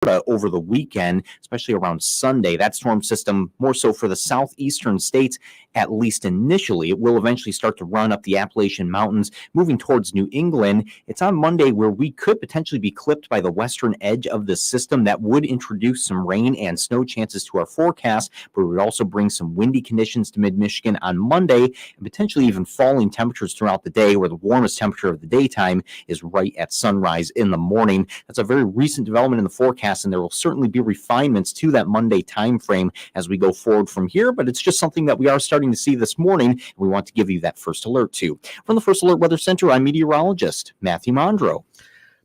over the weekend, especially around Sunday. That storm system, more so for the southeastern states, at least initially. It will eventually start to run up the Appalachian Mountains, moving towards New England. It's on Monday where we could potentially be clipped by the western edge of the system. That would introduce some rain and snow chances to our forecast, but it would also bring some windy conditions to mid-Michigan on Monday, and potentially even falling temperatures throughout the day, where the warmest temperature of the daytime is right at sunrise in the morning. That's a very recent development in the forecast, and there will certainly be refinements to that Monday time frame as we go forward from here, but it's just something that we are starting to see this morning, and we want to give you that first alert to. From the First Alert Weather Center, I'm meteorologist Matthew Mondro.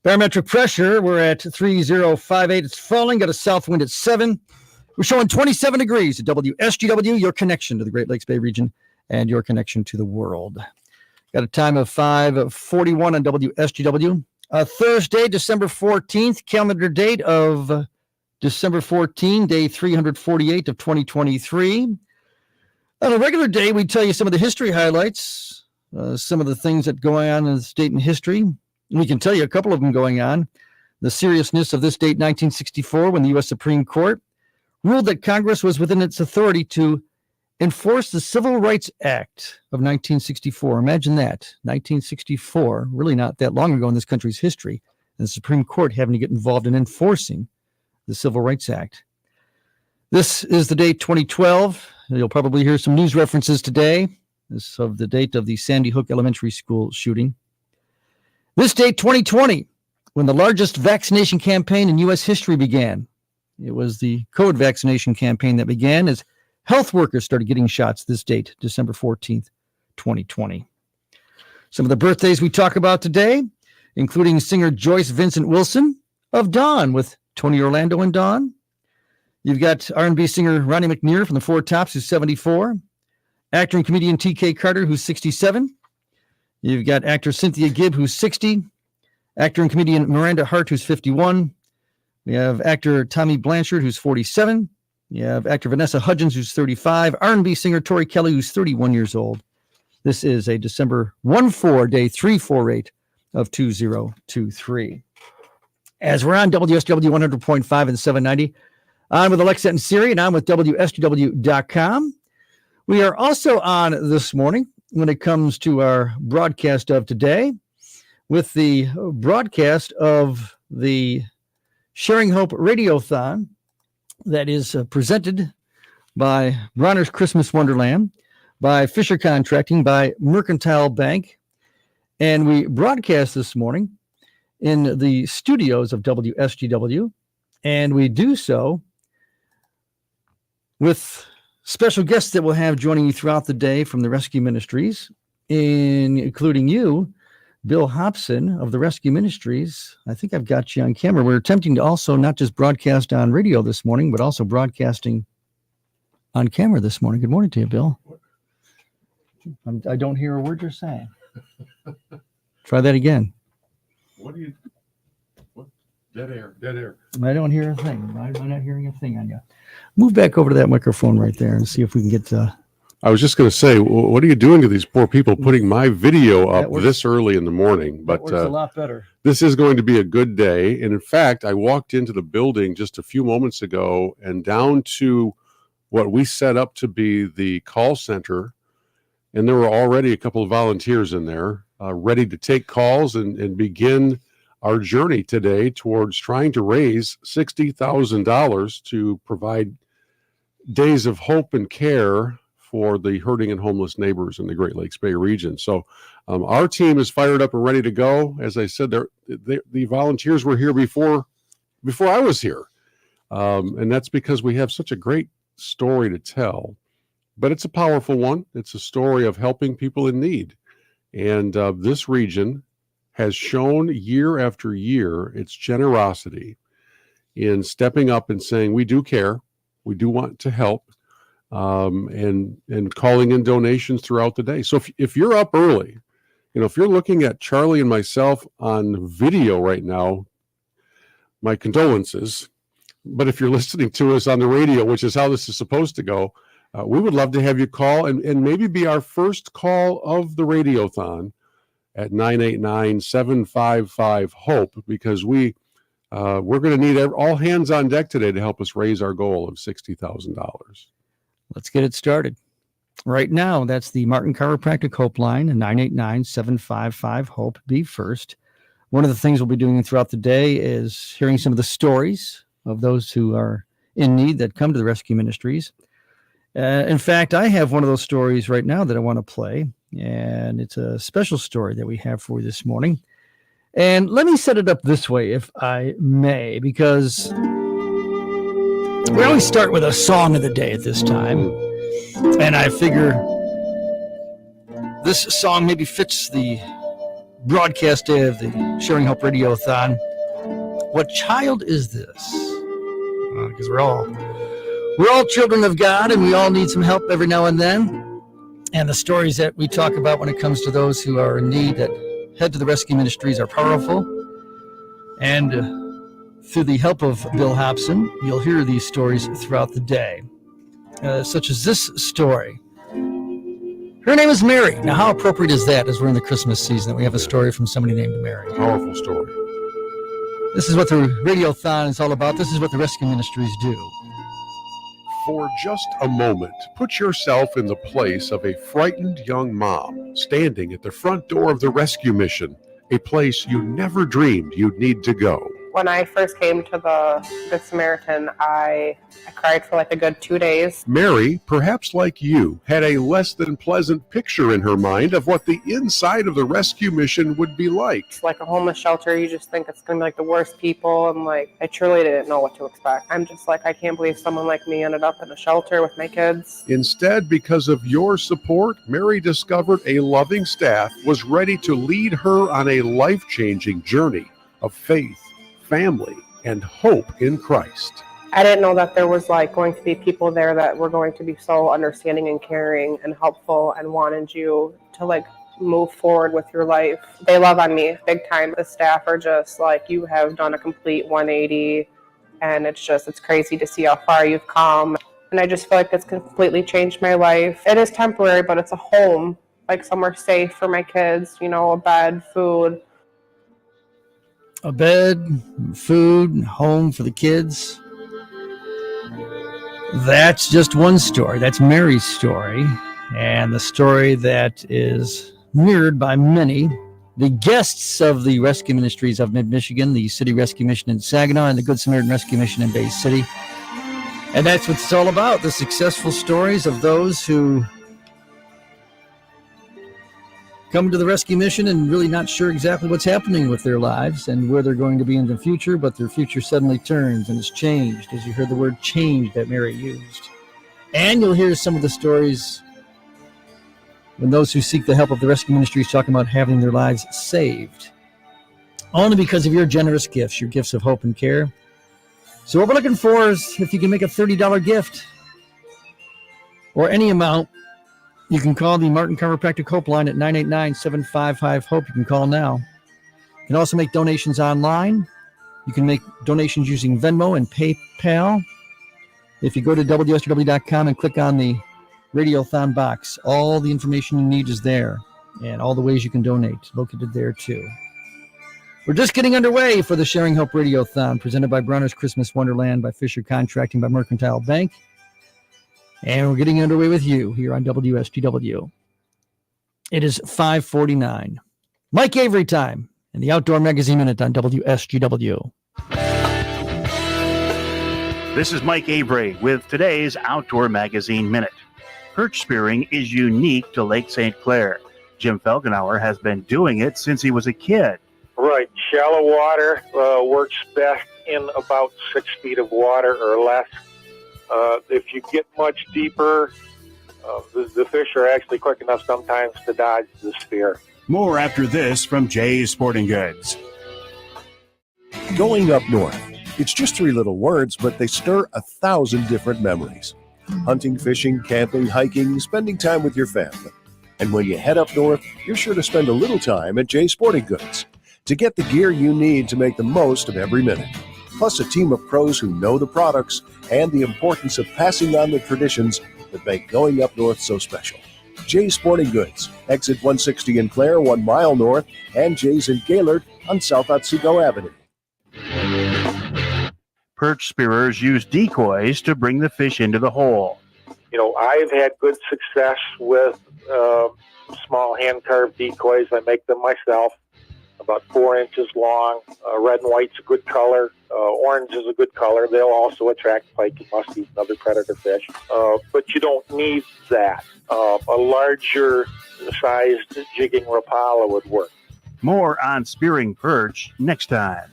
Barometric pressure, we're at 3058. It's falling, got a south wind at 7. We're showing 27 degrees at WSGW, your connection to the Great Lakes Bay region and your connection to the world. Got a time of 5:41 on WSGW. Thursday, December 14th, calendar date of December 14, day 348 of 2023. On a regular day, we tell you some of the history highlights, some of the things that go on in this date in history. We can tell you a couple of them going on. The seriousness of this date, 1964, when the U.S. Supreme Court ruled that Congress was within its authority to enforce the Civil Rights Act of 1964. Imagine that, 1964, really not that long ago in this country's history, and the Supreme Court having to get involved in enforcing the Civil Rights Act. This is the date 2012. You'll probably hear some news references today. This is of the date of the Sandy Hook Elementary School shooting. This date 2020, when the largest vaccination campaign in U.S. history began. It was the COVID vaccination campaign that began as health workers started getting shots this date, December 14th, 2020. Some of the birthdays we talk about today, including singer Joyce Vincent Wilson of Dawn with Tony Orlando and Dawn. You've got R&B singer Ronnie McNear from the Four Tops, who's 74. Actor and comedian T.K. Carter, who's 67. You've got actor Cynthia Gibb, who's 60. Actor and comedian Miranda Hart, who's 51. We have actor Tommy Blanchard, who's 47. You have actor Vanessa Hudgens, who's 35. R&B singer Tori Kelly, who's 31 years old. This is a December 1-4, day 348 of 2023. As we're on WSW 100.5 and 790, I'm with Alexa and Siri, and I'm with WSGW.com. We are also on this morning when it comes to our broadcast of today with the broadcast of the Sharing Hope Radiothon that is presented by Bronner's Christmas Wonderland, by Fisher Contracting, by Mercantile Bank. And we broadcast this morning in the studios of WSGW, and we do so with special guests that we'll have joining you throughout the day from the Rescue Ministries, including you, Bill Hobson of the Rescue Ministries. I think I've got you on camera. We're attempting to also not just broadcast on radio this morning, but also broadcasting on camera this morning. Good morning to you, Bill. I don't hear a word you're saying. Try that again. What? Dead air. I don't hear a thing. I'm not hearing a thing on you. Move back over to that microphone right there and see if we can get I was just going to say, what are you doing to these poor people putting my video up this early in the morning? But that works a lot better. This is going to be a good day. And in fact, I walked into the building just a few moments ago and down to what we set up to be the call center. And there were already a couple of volunteers in there ready to take calls and begin our journey today towards trying to raise $60,000 to provide days of hope and care for the hurting and homeless neighbors in the Great Lakes Bay region. So our team is fired up and ready to go. As I said, the volunteers were here before I was here. And that's because we have such a great story to tell. But it's a powerful one. It's a story of helping people in need. And this region has shown year after year its generosity in stepping up and saying, we do care, we do want to help, and calling in donations throughout the day. So if you're up early, if you're looking at Charlie and myself on video right now, my condolences. But if you're listening to us on the radio, which is how this is supposed to go, we would love to have you call and maybe be our first call of the Radiothon at 989-755-HOPE, because we We're going to need all hands on deck today to help us raise our goal of $60,000. Let's get it started. Right now, that's the Martin Chiropractic Hope line, 989-755-HOPE. Be first. One of the things we'll be doing throughout the day is hearing some of the stories of those who are in need that come to the Rescue Ministries. In fact, I have one of those stories right now that I want to play, and it's a special story that we have for you this morning. And let me set it up this way, if I may, because we always start with a song of the day at this time. And I figure this song maybe fits the broadcast day of the Sharing Hope Radiothon. What child is this? Because we're all children of God, and we all need some help every now and then. And the stories that we talk about when it comes to those who are in need that head to the Rescue Ministries are powerful. And through the help of Bill Hobson, you'll hear these stories throughout the day. Such as this story. Her name is Mary. Now, how appropriate is that as we're in the Christmas season that we have a story from somebody named Mary? Powerful story. This is what the Radiothon is all about. This is what the Rescue Ministries do. For just a moment, put yourself in the place of a frightened young mom standing at the front door of the rescue mission, a place you never dreamed you'd need to go. When I first came to the Good Samaritan, I cried for like a good 2 days. Mary, perhaps like you, had a less than pleasant picture in her mind of what the inside of the rescue mission would be like. It's like a homeless shelter. You just think it's going to be like the worst people. And like, I truly didn't know what to expect. I'm just like, I can't believe someone like me ended up in a shelter with my kids. Instead, because of your support, Mary discovered a loving staff was ready to lead her on a life-changing journey of faith, family, and hope in Christ. I didn't know that there was like going to be people there that were going to be so understanding and caring and helpful and wanted you to like move forward with your life. They love on me big time. The staff are just like, you have done a complete 180, and it's crazy to see how far you've come. And I just feel like it's completely changed my life. It is temporary, but it's a home, like somewhere safe for my kids, you know, a bed, food. A bed, food, home for the kids. That's just one story. That's Mary's story. And the story that is mirrored by many. The guests of the Rescue Ministries of Mid-Michigan, the City Rescue Mission in Saginaw, and the Good Samaritan Rescue Mission in Bay City. And that's what it's all about, the successful stories of those who come to the rescue mission and really not sure exactly what's happening with their lives and where they're going to be in the future, but their future suddenly turns and is changed, as you heard the word change that Mary used. And you'll hear some of the stories when those who seek the help of the rescue ministries talking about having their lives saved, only because of your generous gifts, your gifts of hope and care. So what we're looking for is if you can make a $30 gift or any amount. You can call the Martin Chiropractic Hope line at 989-755-HOPE. You can call now. You can also make donations online. You can make donations using Venmo and PayPal. If you go to WSGW.com and click on the Radiothon box, all the information you need is there, and all the ways you can donate located there too. We're just getting underway for the Sharing Hope Radiothon, presented by Bronner's Christmas Wonderland, by Fisher Contracting, by Mercantile Bank. And we're getting underway with you here on WSGW. It is 5:49. Mike Avery time and the Outdoor Magazine Minute on WSGW. This is Mike Avery with today's Outdoor Magazine Minute. Perch spearing is unique to Lake St. Clair. Jim Felgenauer has been doing it since he was a kid. Right. Shallow water works best in about 6 feet of water or less. If you get much deeper, the fish are actually quick enough sometimes to dodge the spear. More after this from Jay's Sporting Goods. Going up north. It's just 3 little words, but they stir 1,000 different memories. Hunting, fishing, camping, hiking, spending time with your family. And when you head up north, you're sure to spend a little time at Jay's Sporting Goods to get the gear you need to make the most of every minute. Plus a team of pros who know the products and the importance of passing on the traditions that make going up north so special. Jay's Sporting Goods, exit 160 in Clare, 1 mile north, and Jay's in Gaylord on South Otsego Avenue. Perch spearers use decoys to bring the fish into the hole. I've had good success with small hand-carved decoys. I make them myself, about 4 inches long. Red and white's a good color. Orange is a good color. They'll also attract pike and muskies and other predator fish. But you don't need that. A larger-sized jigging rapala would work. More on spearing perch next time.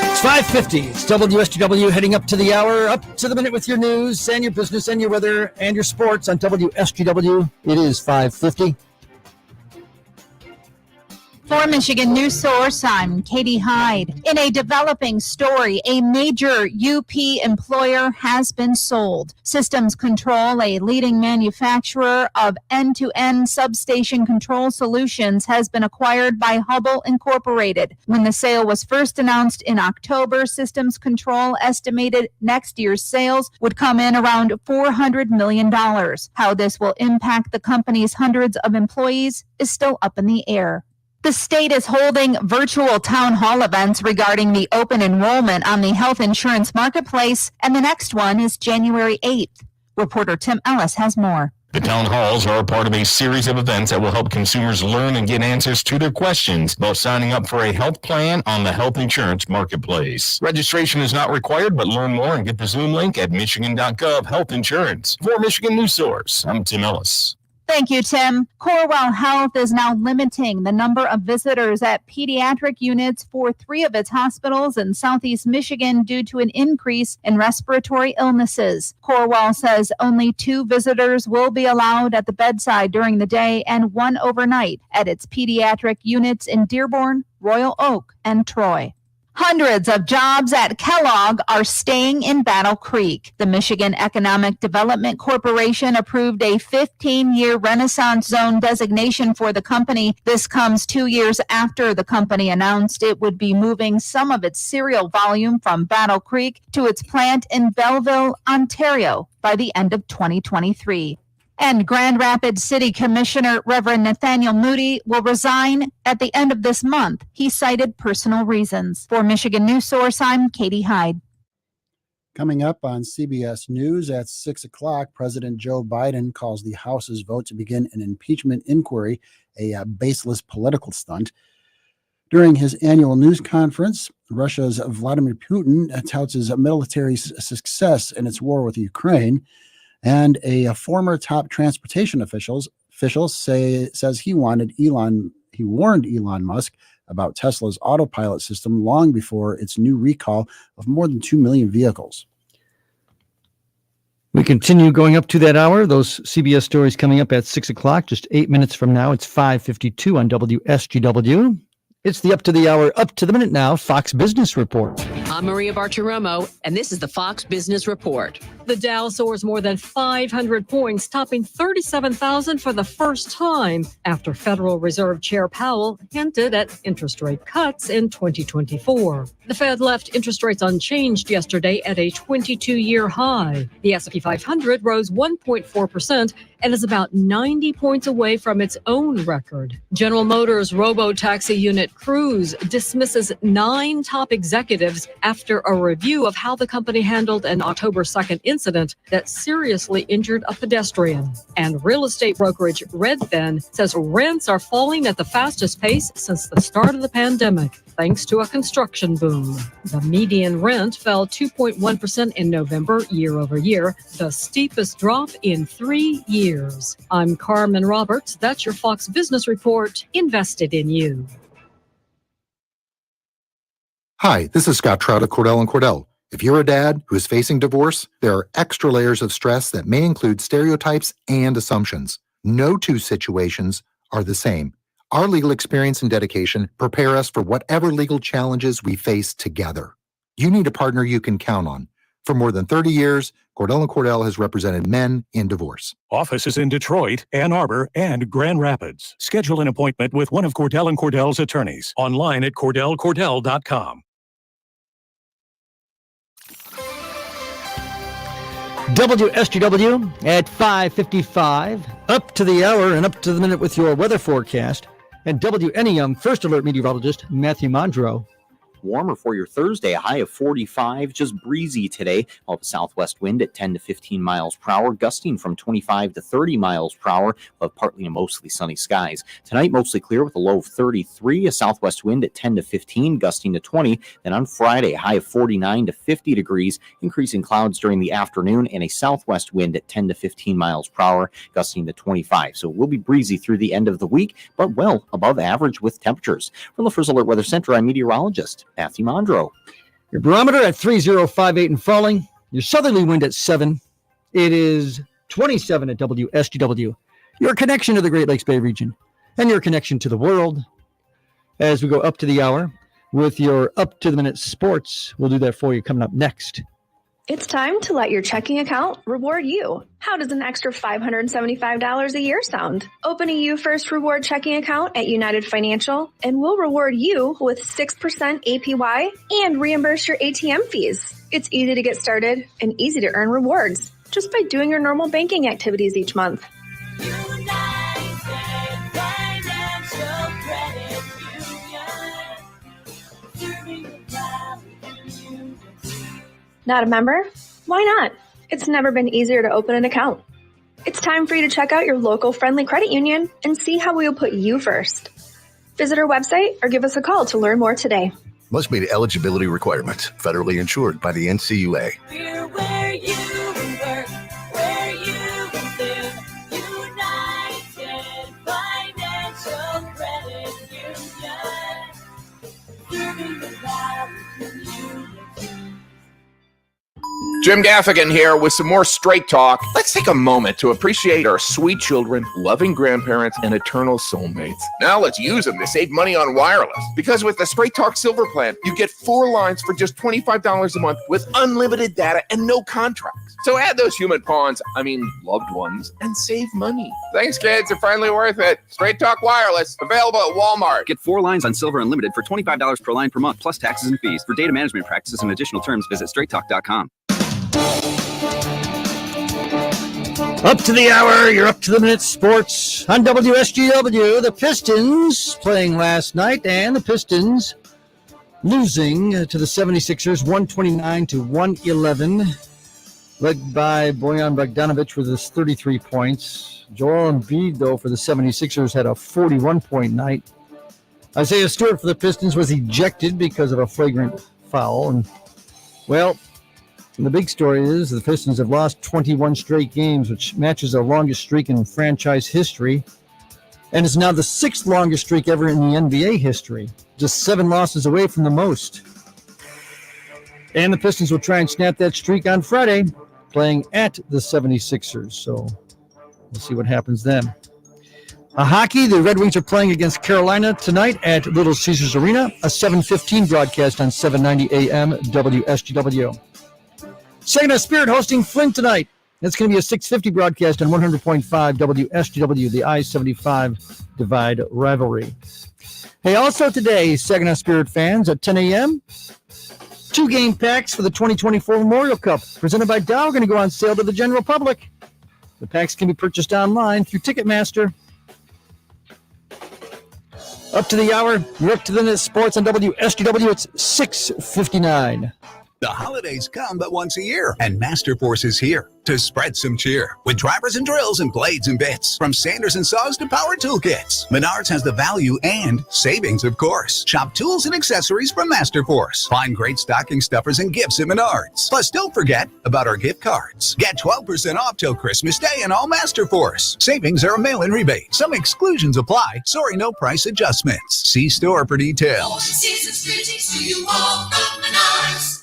It's 5:50. It's WSGW heading up to the hour, up to the minute with your news and your business and your weather and your sports on WSGW. It is 5:50. For Michigan News Source, I'm Katie Hyde. In a developing story, a major UP employer has been sold. Systems Control, a leading manufacturer of end-to-end substation control solutions, has been acquired by Hubbell Incorporated. When the sale was first announced in October, Systems Control estimated next year's sales would come in around $400 million. How this will impact the company's hundreds of employees is still up in the air. The state is holding virtual town hall events regarding the open enrollment on the health insurance marketplace, and the next one is January 8th. Reporter Tim Ellis has more. The town halls are a part of a series of events that will help consumers learn and get answers to their questions about signing up for a health plan on the health insurance marketplace. Registration is not required, but learn more and get the Zoom link at michigan.gov health insurance. For Michigan News Source, I'm Tim Ellis. Thank you, Tim. Corewell Health is now limiting the number of visitors at pediatric units for 3 of its hospitals in Southeast Michigan due to an increase in respiratory illnesses. Corewell says only 2 visitors will be allowed at the bedside during the day and 1 overnight at its pediatric units in Dearborn, Royal Oak, and Troy. Hundreds of jobs at Kellogg are staying in Battle Creek. The Michigan Economic Development Corporation approved a 15-year Renaissance Zone designation for the company. This comes 2 years after the company announced it would be moving some of its cereal volume from Battle Creek to its plant in Belleville, Ontario by the end of 2023. And Grand Rapids City Commissioner Reverend Nathaniel Moody will resign at the end of this month. He cited personal reasons. For Michigan News Source, I'm Katie Hyde. Coming up on CBS News at 6 o'clock, President Joe Biden calls the House's vote to begin an impeachment inquiry a baseless political stunt. During his annual news conference, Russia's Vladimir Putin touts his military success in its war with Ukraine. And a former top transportation official says he warned Elon Musk about Tesla's autopilot system long before its new recall of more than 2 million vehicles. We continue going up to that hour. Those CBS stories coming up at 6 o'clock, just 8 minutes from now. It's 5:52 on WSGW. It's the up to the hour, up to the minute now, Fox Business Report. I'm Maria Bartiromo, and this is the Fox Business Report. The Dow soars more than 500 points, topping 37,000 for the first time after Federal Reserve Chair Powell hinted at interest rate cuts in 2024. The Fed left interest rates unchanged yesterday at a 22-year high. The S&P 500 rose 1.4% and is about 90 points away from its own record. General Motors robo-taxi unit Cruise dismisses 9 top executives after a review of how the company handled an October 2nd incident that seriously injured a pedestrian. And real estate brokerage Redfin says rents are falling at the fastest pace since the start of the pandemic, thanks to a construction boom. The median rent fell 2.1% in November year over year, the steepest drop in 3 years. I'm Carmen Roberts. That's your Fox Business Report, invested in you. Hi, this is Scott Trout of Cordell & Cordell. If you're a dad who is facing divorce, there are extra layers of stress that may include stereotypes and assumptions. No 2 situations are the same. Our legal experience and dedication prepare us for whatever legal challenges we face together. You need a partner you can count on. For more than 30 years, Cordell & Cordell has represented men in divorce. Offices in Detroit, Ann Arbor, and Grand Rapids. Schedule an appointment with one of Cordell & Cordell's attorneys. Online at CordellCordell.com. WSGW at 5:55, up to the hour and up to the minute with your weather forecast. And WNEM First Alert meteorologist Matthew Mondro. Warmer for your Thursday, a high of 45, just breezy today. All the southwest wind at 10 to 15 miles per hour, gusting from 25 to 30 miles per hour, with partly to mostly sunny skies. Tonight, mostly clear with a low of 33, a southwest wind at 10 to 15, gusting to 20. Then on Friday, a high of 49 to 50 degrees, increasing clouds during the afternoon, and a southwest wind at 10 to 15 miles per hour, gusting to 25. So it will be breezy through the end of the week, but well above average with temperatures. From the First Alert Weather Center, I'm meteorologist Matthew Mondro. Your barometer at 3058 and falling. Your southerly wind at 7. It is 27 at WSGW. Your connection to the Great Lakes Bay region and your connection to the world. As we go up to the hour with your up-to-the-minute sports, we'll do that for you coming up next. It's time to let your checking account reward you. How does an extra $575 a year sound? Open a You First Reward checking account at United Financial, and we'll reward you with 6% APY and reimburse your ATM fees. It's easy to get started and easy to earn rewards just by doing your normal banking activities each month. Not a member? Why not? It's never been easier to open an account. It's time for you to check out your local friendly credit union and see how we will put you first. Visit our website or give us a call to learn more today. Must meet eligibility requirements. Federally insured by the NCUA. We're where you work, where you live. United Financial Credit Union. Serving the Valley community. Jim Gaffigan here with some more Straight Talk. Let's take a moment to appreciate our sweet children, loving grandparents, and eternal soulmates. Now let's use them to save money on wireless. Because with the Straight Talk Silver Plan, you get 4 lines for just $25 a month with unlimited data and no contracts. So add those human pawns, loved ones, and save money. Thanks, kids. They're finally worth it. Straight Talk Wireless, available at Walmart. Get 4 lines on Silver Unlimited for $25 per line per month, plus taxes and fees. For data management practices and additional terms, visit straighttalk.com. Up to the hour, you're up to the minute sports on WSGW. The Pistons playing last night, and the Pistons losing to the 76ers 129 to 111, led by Bojan Bogdanovic with his 33 points. Joel Embiid, though, for the 76ers had a 41-point night. Isaiah Stewart for the Pistons was ejected because of a flagrant foul. And, well, and the big story is the Pistons have lost 21 straight games, which matches the longest streak in franchise history, and is now the 6th longest streak ever in the NBA history, just 7 losses away from the most. And the Pistons will try and snap that streak on Friday, playing at the 76ers, so we'll see what happens then. Hockey, the Red Wings are playing against Carolina tonight at Little Caesars Arena, a 7:15 broadcast on 790 AM WSGW. Saginaw Spirit hosting Flint tonight. That's going to be a 6:50 broadcast on 100.5 WSGW, the I-75 Divide rivalry. Hey, also today, Saginaw Spirit fans, at 10 a.m., 2 game packs for the 2024 Memorial Cup, presented by Dow, are going to go on sale to the general public. The packs can be purchased online through Ticketmaster. Up to the hour, you're up to the sports on WSGW. It's 6:59. The holidays come but once a year, and Masterforce is here to spread some cheer with drivers and drills and blades and bits, from sanders and saws to power tool kits. Menards has the value and savings, of course. Shop tools and accessories from Masterforce. Find great stocking stuffers and gifts at Menards. Plus, don't forget about our gift cards. Get 12% off till Christmas Day in all Masterforce. Savings are a mail-in rebate. Some exclusions apply. Sorry, no price adjustments. See store for details. Season's greetings to you all from Menards.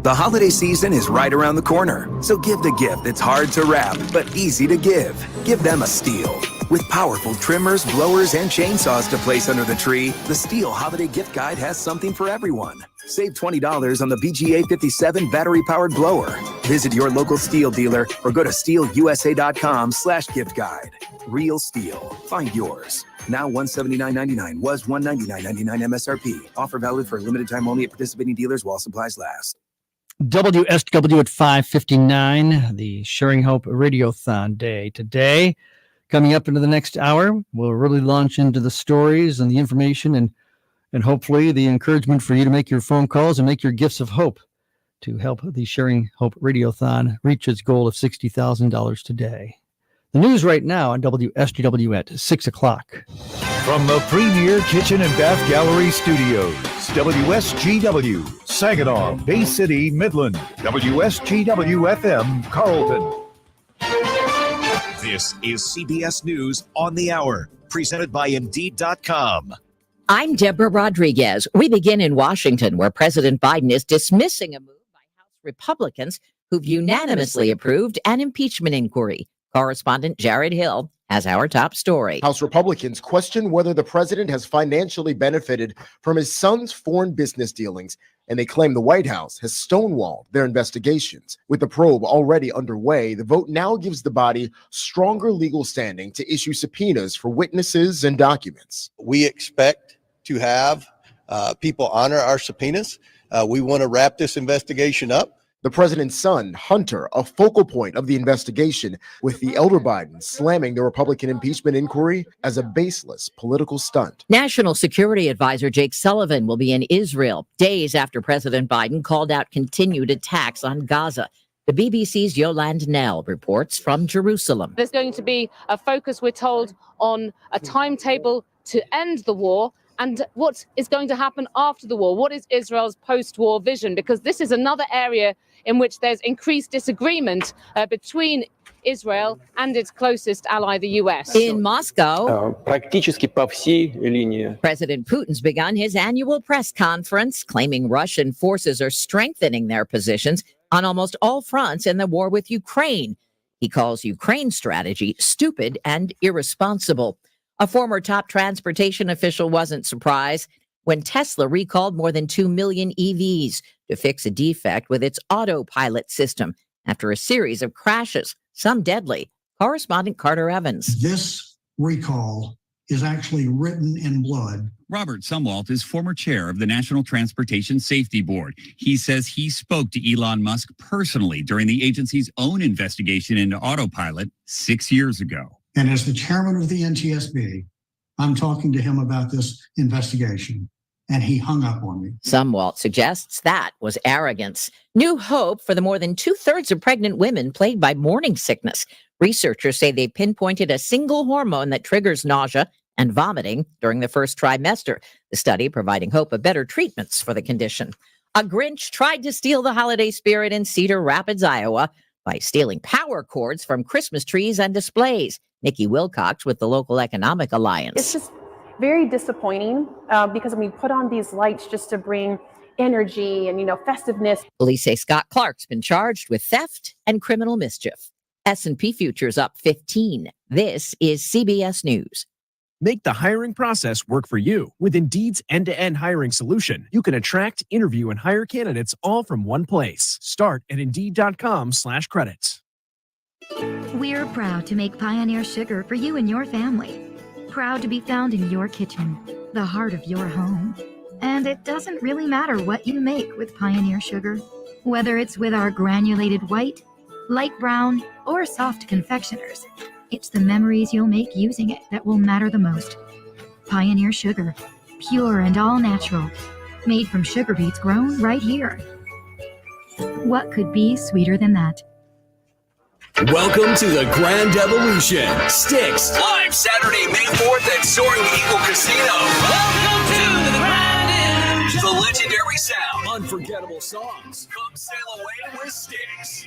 The holiday season is right around the corner, so give the gift that's hard to wrap but easy to give. Give them a Stihl. With powerful trimmers, blowers, and chainsaws to place under the tree, the Stihl Holiday Gift Guide has something for everyone. Save $20 on the BGA 57 battery-powered blower. Visit your local Stihl dealer or go to stihlusa.com/gift guide. Real Stihl. Find yours. Now $179.99 was $199.99 MSRP. Offer valid for a limited time only at participating dealers while supplies last. WSGW at 5:59, the Sharing Hope Radiothon Day. Today, coming up into the next hour, we'll really launch into the stories and the information and hopefully the encouragement for you to make your phone calls and make your gifts of hope to help the Sharing Hope Radiothon reach its goal of $60,000 today. The news right now on WSGW at 6 o'clock. From the Premier Kitchen and Bath Gallery Studios, WSGW, Saginaw, Bay City, Midland, WSGW FM, Carlton. This is CBS News on the Hour, presented by Indeed.com. I'm Deborah Rodriguez. We begin in Washington, where President Biden is dismissing a move by House Republicans who've unanimously approved an impeachment inquiry. Correspondent Jared Hill has our top story. House Republicans question whether the president has financially benefited from his son's foreign business dealings, and they claim the White House has stonewalled their investigations. With the probe already underway, the vote now gives the body stronger legal standing to issue subpoenas for witnesses and documents. We expect to have people honor our subpoenas. We want to wrap this investigation up. The president's son, Hunter, a focal point of the investigation, with the elder Biden slamming the Republican impeachment inquiry as a baseless political stunt. National Security Advisor Jake Sullivan will be in Israel days after President Biden called out continued attacks on Gaza. The BBC's Yolande Nell reports from Jerusalem. There's going to be a focus, we're told, on a timetable to end the war and what is going to happen after the war. What is Israel's post-war vision? Because this is another area in which there's increased disagreement between Israel and its closest ally, the U.S. In Moscow, President Putin's begun his annual press conference, claiming Russian forces are strengthening their positions on almost all fronts in the war with Ukraine. He calls Ukraine's strategy stupid and irresponsible. A former top transportation official wasn't surprised when Tesla recalled more than 2 million EVs to fix a defect with its autopilot system after a series of crashes, some deadly. Correspondent Carter Evans. This recall is actually written in blood. Robert Sumwalt is former chair of the National Transportation Safety Board. He says he spoke to Elon Musk personally during the agency's own investigation into autopilot 6 years ago. And as the chairman of the NTSB, I'm talking to him about this investigation, and he hung up on me. Sumwalt suggests that was arrogance. New hope for the more than 2/3 of pregnant women plagued by morning sickness. Researchers say they pinpointed a single hormone that triggers nausea and vomiting during the first trimester, the study providing hope of better treatments for the condition. A Grinch tried to steal the holiday spirit in Cedar Rapids, Iowa, by stealing power cords from Christmas trees and displays. Nikki Wilcox with the Local Economic Alliance. It's just very disappointing because we put on these lights just to bring energy and, festiveness. Police say Scott Clark's been charged with theft and criminal mischief. S&P futures up 15. This is CBS News. Make the hiring process work for you. With Indeed's end-to-end hiring solution, you can attract, interview, and hire candidates all from one place. Start at Indeed.com/credits. We're proud to make Pioneer Sugar for you and your family. Proud to be found in your kitchen, the heart of your home. And it doesn't really matter what you make with Pioneer Sugar. Whether it's with our granulated white, light brown, or soft confectioners, it's the memories you'll make using it that will matter the most. Pioneer Sugar, pure and all natural, made from sugar beets grown right here. What could be sweeter than that? Welcome to the Grand Evolution. Styx, live Saturday, May 4th at Soaring Eagle Casino. Welcome to the Grand Evolution. The legendary sound. Unforgettable songs. Come sail away with Styx.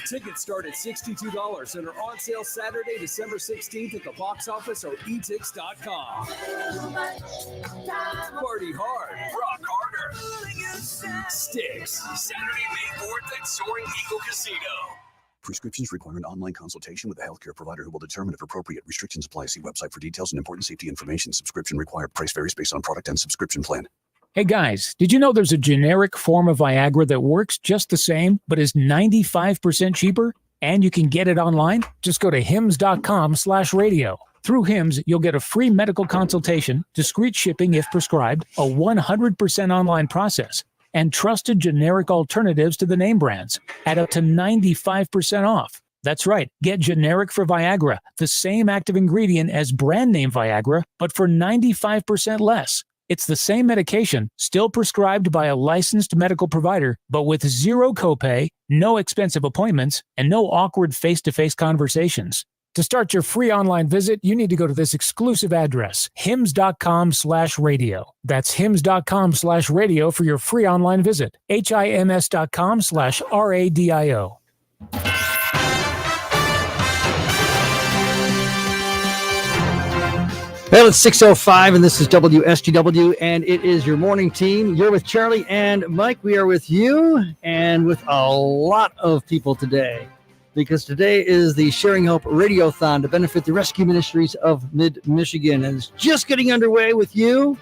Tickets start at $62 and are on sale Saturday, December 16th at the box office or etix.com. Party hard, rock harder. Styx, Saturday, May 4th at Soaring Eagle Casino. Prescriptions require an online consultation with a healthcare provider who will determine if appropriate. Restrictions apply. See website for details and important safety information. Subscription required. Price varies based on product and subscription plan. Hey guys, did you know there's a generic form of Viagra that works just the same, but is 95% cheaper? And you can get it online? Just go to hims.com/radio. Through Hims, you'll get a free medical consultation, discreet shipping if prescribed, a 100% online process. and trusted generic alternatives to the name brands at up to 95% off. That's right. Get generic for Viagra, the same active ingredient as brand name Viagra, but for 95% less. It's the same medication, still prescribed by a licensed medical provider, but with zero copay, no expensive appointments, and no awkward face-to-face conversations. To start your free online visit, you need to go to this exclusive address, hims.com/radio. That's hims.com/radio for your free online visit. HIMS.com/RADIO. Well, it's 6:05, and this is WSGW, and it is your morning team. You're with Charlie and Mike. We are with you and with a lot of people today, because today is the Sharing Hope Radiothon to benefit the Rescue Ministries of Mid-Michigan, and it's just getting underway with you.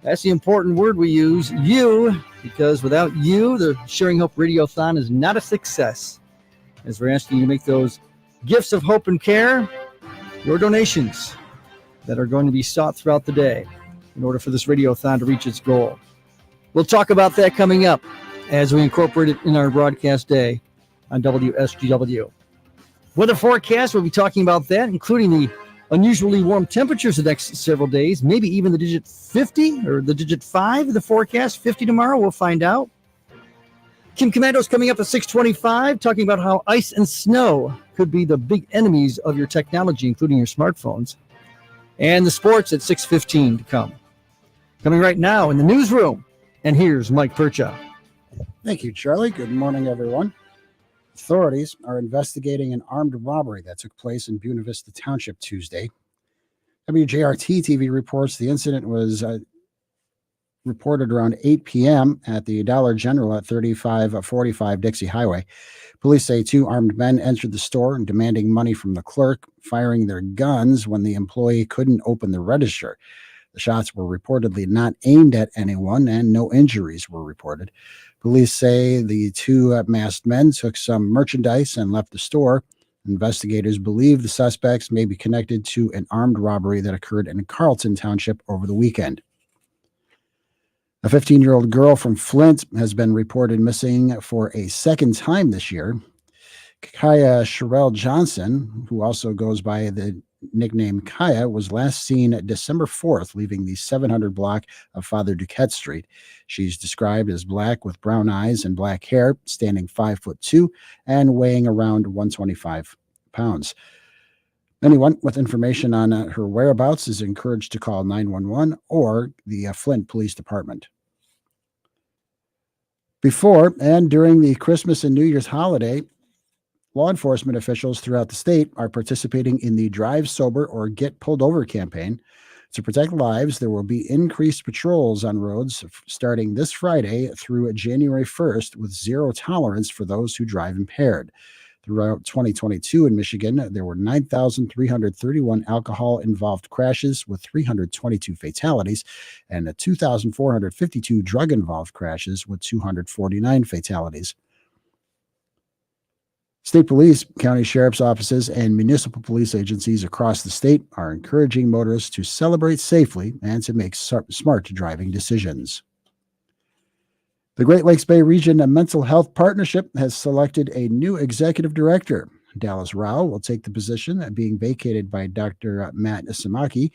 That's the important word we use, you, because without you, the Sharing Hope Radiothon is not a success. As we're asking you to make those gifts of hope and care, your donations that are going to be sought throughout the day in order for this radiothon to reach its goal. We'll talk about that coming up as we incorporate it in our broadcast day on WSGW. Weather forecast, we'll be talking about that, including the unusually warm temperatures the next several days, maybe even the digit 50 or the digit 5 of the forecast, 50 tomorrow, we'll find out. Kim Commando's coming up at 6:25, talking about how ice and snow could be the big enemies of your technology, including your smartphones. And the sports at 6:15 to come. Coming right now in the newsroom. And here's Mike Percha. Thank you, Charlie. Good morning, everyone. Authorities are investigating an armed robbery that took place in Buena Vista Township Tuesday. WJRT TV reports the incident was reported around 8 p.m. at the Dollar General at 3545 Dixie Highway. Police say two armed men entered the store and demanding money from the clerk, firing their guns when the employee couldn't open the register. The shots were reportedly not aimed at anyone, and no injuries were reported. Police say the two masked men took some merchandise and left the store. Investigators believe the suspects may be connected to an armed robbery that occurred in Carlton Township over the weekend. A 15-year-old girl from Flint has been reported missing for a second time this year. Kaya Sherelle Johnson, who also goes by the nickname Kaya, was last seen December 4th leaving the 700 block of Father Duquette Street. She's described as black with brown eyes and black hair, standing 5'2" and weighing around 125 pounds. Anyone with information on her whereabouts is encouraged to call 911 or the Flint Police Department. Before and during the Christmas and New Year's holiday, law enforcement officials throughout the state are participating in the Drive Sober or Get Pulled Over campaign. To protect lives, there will be increased patrols on roads starting this Friday through January 1st with zero tolerance for those who drive impaired. Throughout 2022 in Michigan, there were 9,331 alcohol-involved crashes with 322 fatalities and 2,452 drug-involved crashes with 249 fatalities. State police, county sheriff's offices, and municipal police agencies across the state are encouraging motorists to celebrate safely and to make smart driving decisions. The Great Lakes Bay Region Mental Health Partnership has selected a new executive director. Dallas Rao will take the position, being vacated by Dr. Matt Samaki.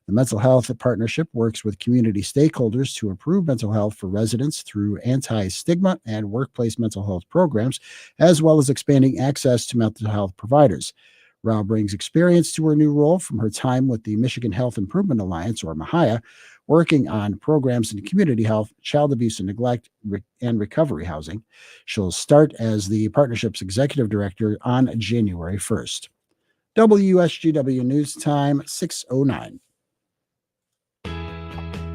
The Mental Health Partnership works with community stakeholders to improve mental health for residents through anti-stigma and workplace mental health programs, as well as expanding access to mental health providers. Rao brings experience to her new role from her time with the Michigan Health Improvement Alliance, or MHIA, working on programs in community health, child abuse and neglect, and recovery housing. She'll start as the partnership's executive director on January 1st. WSGW News Time, 6:09.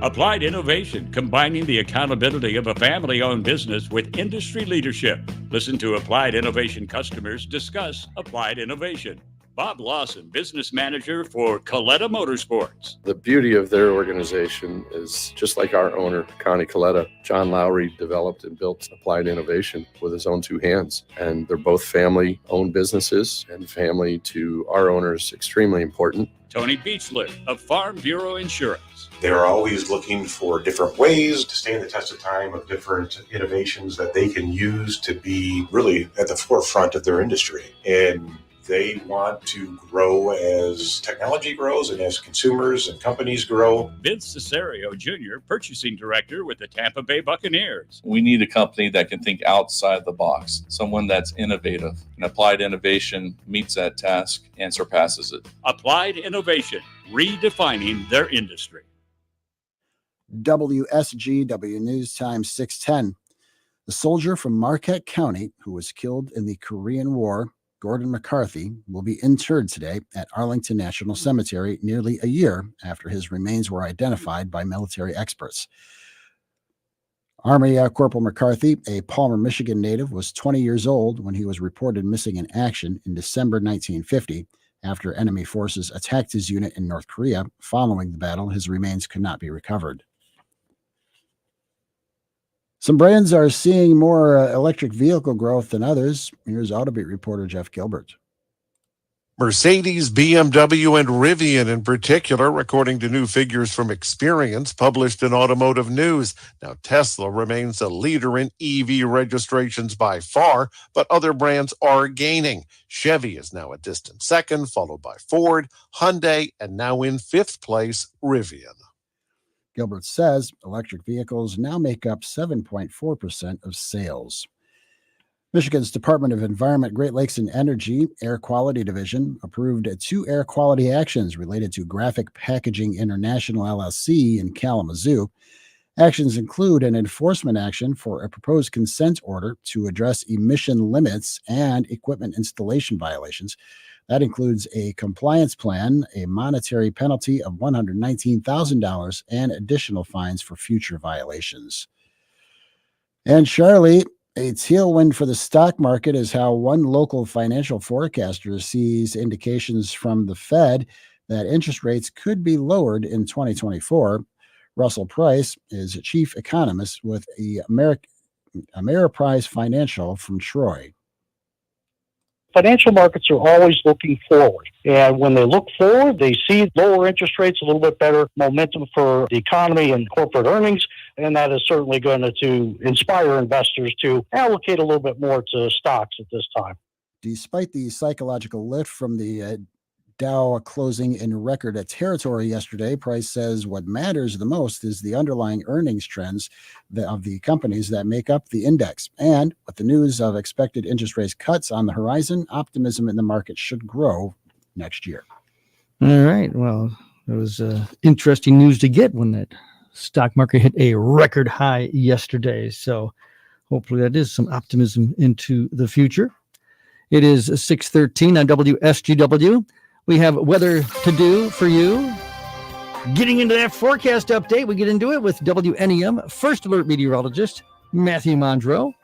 Applied Innovation, combining the accountability of a family-owned business with industry leadership. Listen to Applied Innovation customers discuss Applied Innovation. Bob Lawson, business manager for Coletta Motorsports. The beauty of their organization is just like our owner, Connie Coletta. John Lowry developed and built Applied Innovation with his own two hands. And they're both family-owned businesses, and family to our owners extremely important. Tony Beachler of Farm Bureau Insurance. They're always looking for different ways to stand the test of time, of different innovations that they can use to be really at the forefront of their industry. And they want to grow as technology grows and as consumers and companies grow. Vince Cesario Jr., purchasing director with the Tampa Bay Buccaneers. We need a company that can think outside the box, someone that's innovative. And Applied Innovation meets that task and surpasses it. Applied Innovation, redefining their industry. WSGW News Time 610. The soldier from Marquette County who was killed in the Korean War, Gordon McCarthy, will be interred today at Arlington National Cemetery nearly a year after his remains were identified by military experts. Army Corporal McCarthy, a Palmer, Michigan native, was 20 years old when he was reported missing in action in December 1950. After enemy forces attacked his unit in North Korea. Following the battle, his remains could not be recovered. Some brands are seeing more electric vehicle growth than others. Here's Autobeat reporter Jeff Gilbert. Mercedes, BMW, and Rivian in particular, according to new figures from Experience published in Automotive News. Now, Tesla remains a leader in EV registrations by far, but other brands are gaining. Chevy is now a distant second, followed by Ford, Hyundai, and now in fifth place, Rivian. Gilbert says electric vehicles now make up 7.4% of sales. Michigan's Department of Environment, Great Lakes and Energy Air Quality Division approved 2 air quality actions related to Graphic Packaging International LLC in Kalamazoo. Actions include an enforcement action for a proposed consent order to address emission limits and equipment installation violations. That includes a compliance plan, a monetary penalty of $119,000, and additional fines for future violations. And Charlie, a tailwind for the stock market is how one local financial forecaster sees indications from the Fed that interest rates could be lowered in 2024. Russell Price is chief economist with the Ameriprise Financial from Troy. Financial markets are always looking forward. And when they look forward, they see lower interest rates, a little bit better momentum for the economy and corporate earnings. And that is certainly going to inspire investors to allocate a little bit more to stocks at this time. Despite the psychological lift from the Dow closing in record territory yesterday, Price says what matters the most is the underlying earnings trends of the companies that make up the index. And with the news of expected interest rate cuts on the horizon, optimism in the market should grow next year. All right. Well, it was interesting news to get when that stock market hit a record high yesterday. So hopefully that is some optimism into the future. It is 6:13 on WSGW. We have weather to do for you. Getting into that forecast update, we get into it with WNEM First Alert meteorologist Matthew Mondro.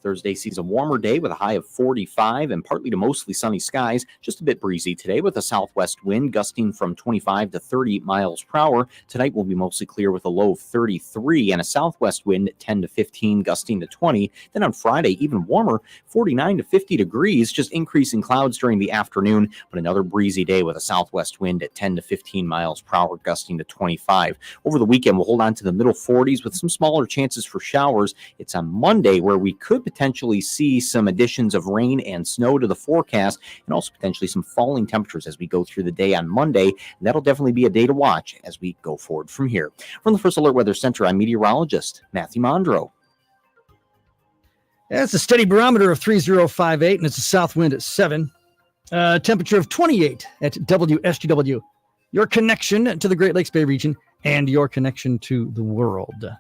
Thursday sees a warmer day with a high of 45 and partly to mostly sunny skies. Just a bit breezy today with a southwest wind gusting from 25 to 30 miles per hour. Tonight will be mostly clear with a low of 33 and a southwest wind 10 to 15 gusting to 20. Then on Friday, even warmer, 49 to 50 degrees, just increasing clouds during the afternoon, but another breezy day with a southwest wind at 10 to 15 miles per hour gusting to 25. Over the weekend, we'll hold on to the middle 40s with some smaller chances for showers. It's on Monday where we could potentially see some additions of rain and snow to the forecast, and also potentially some falling temperatures as we go through the day on Monday. That'll definitely be a day to watch as we go forward from here. From the First Alert Weather Center, I'm meteorologist Matthew Mondro. That's a steady barometer of 3058, and it's a south wind at 7. Temperature of 28 at WSGW. Your connection to the Great Lakes Bay region and your connection to the world.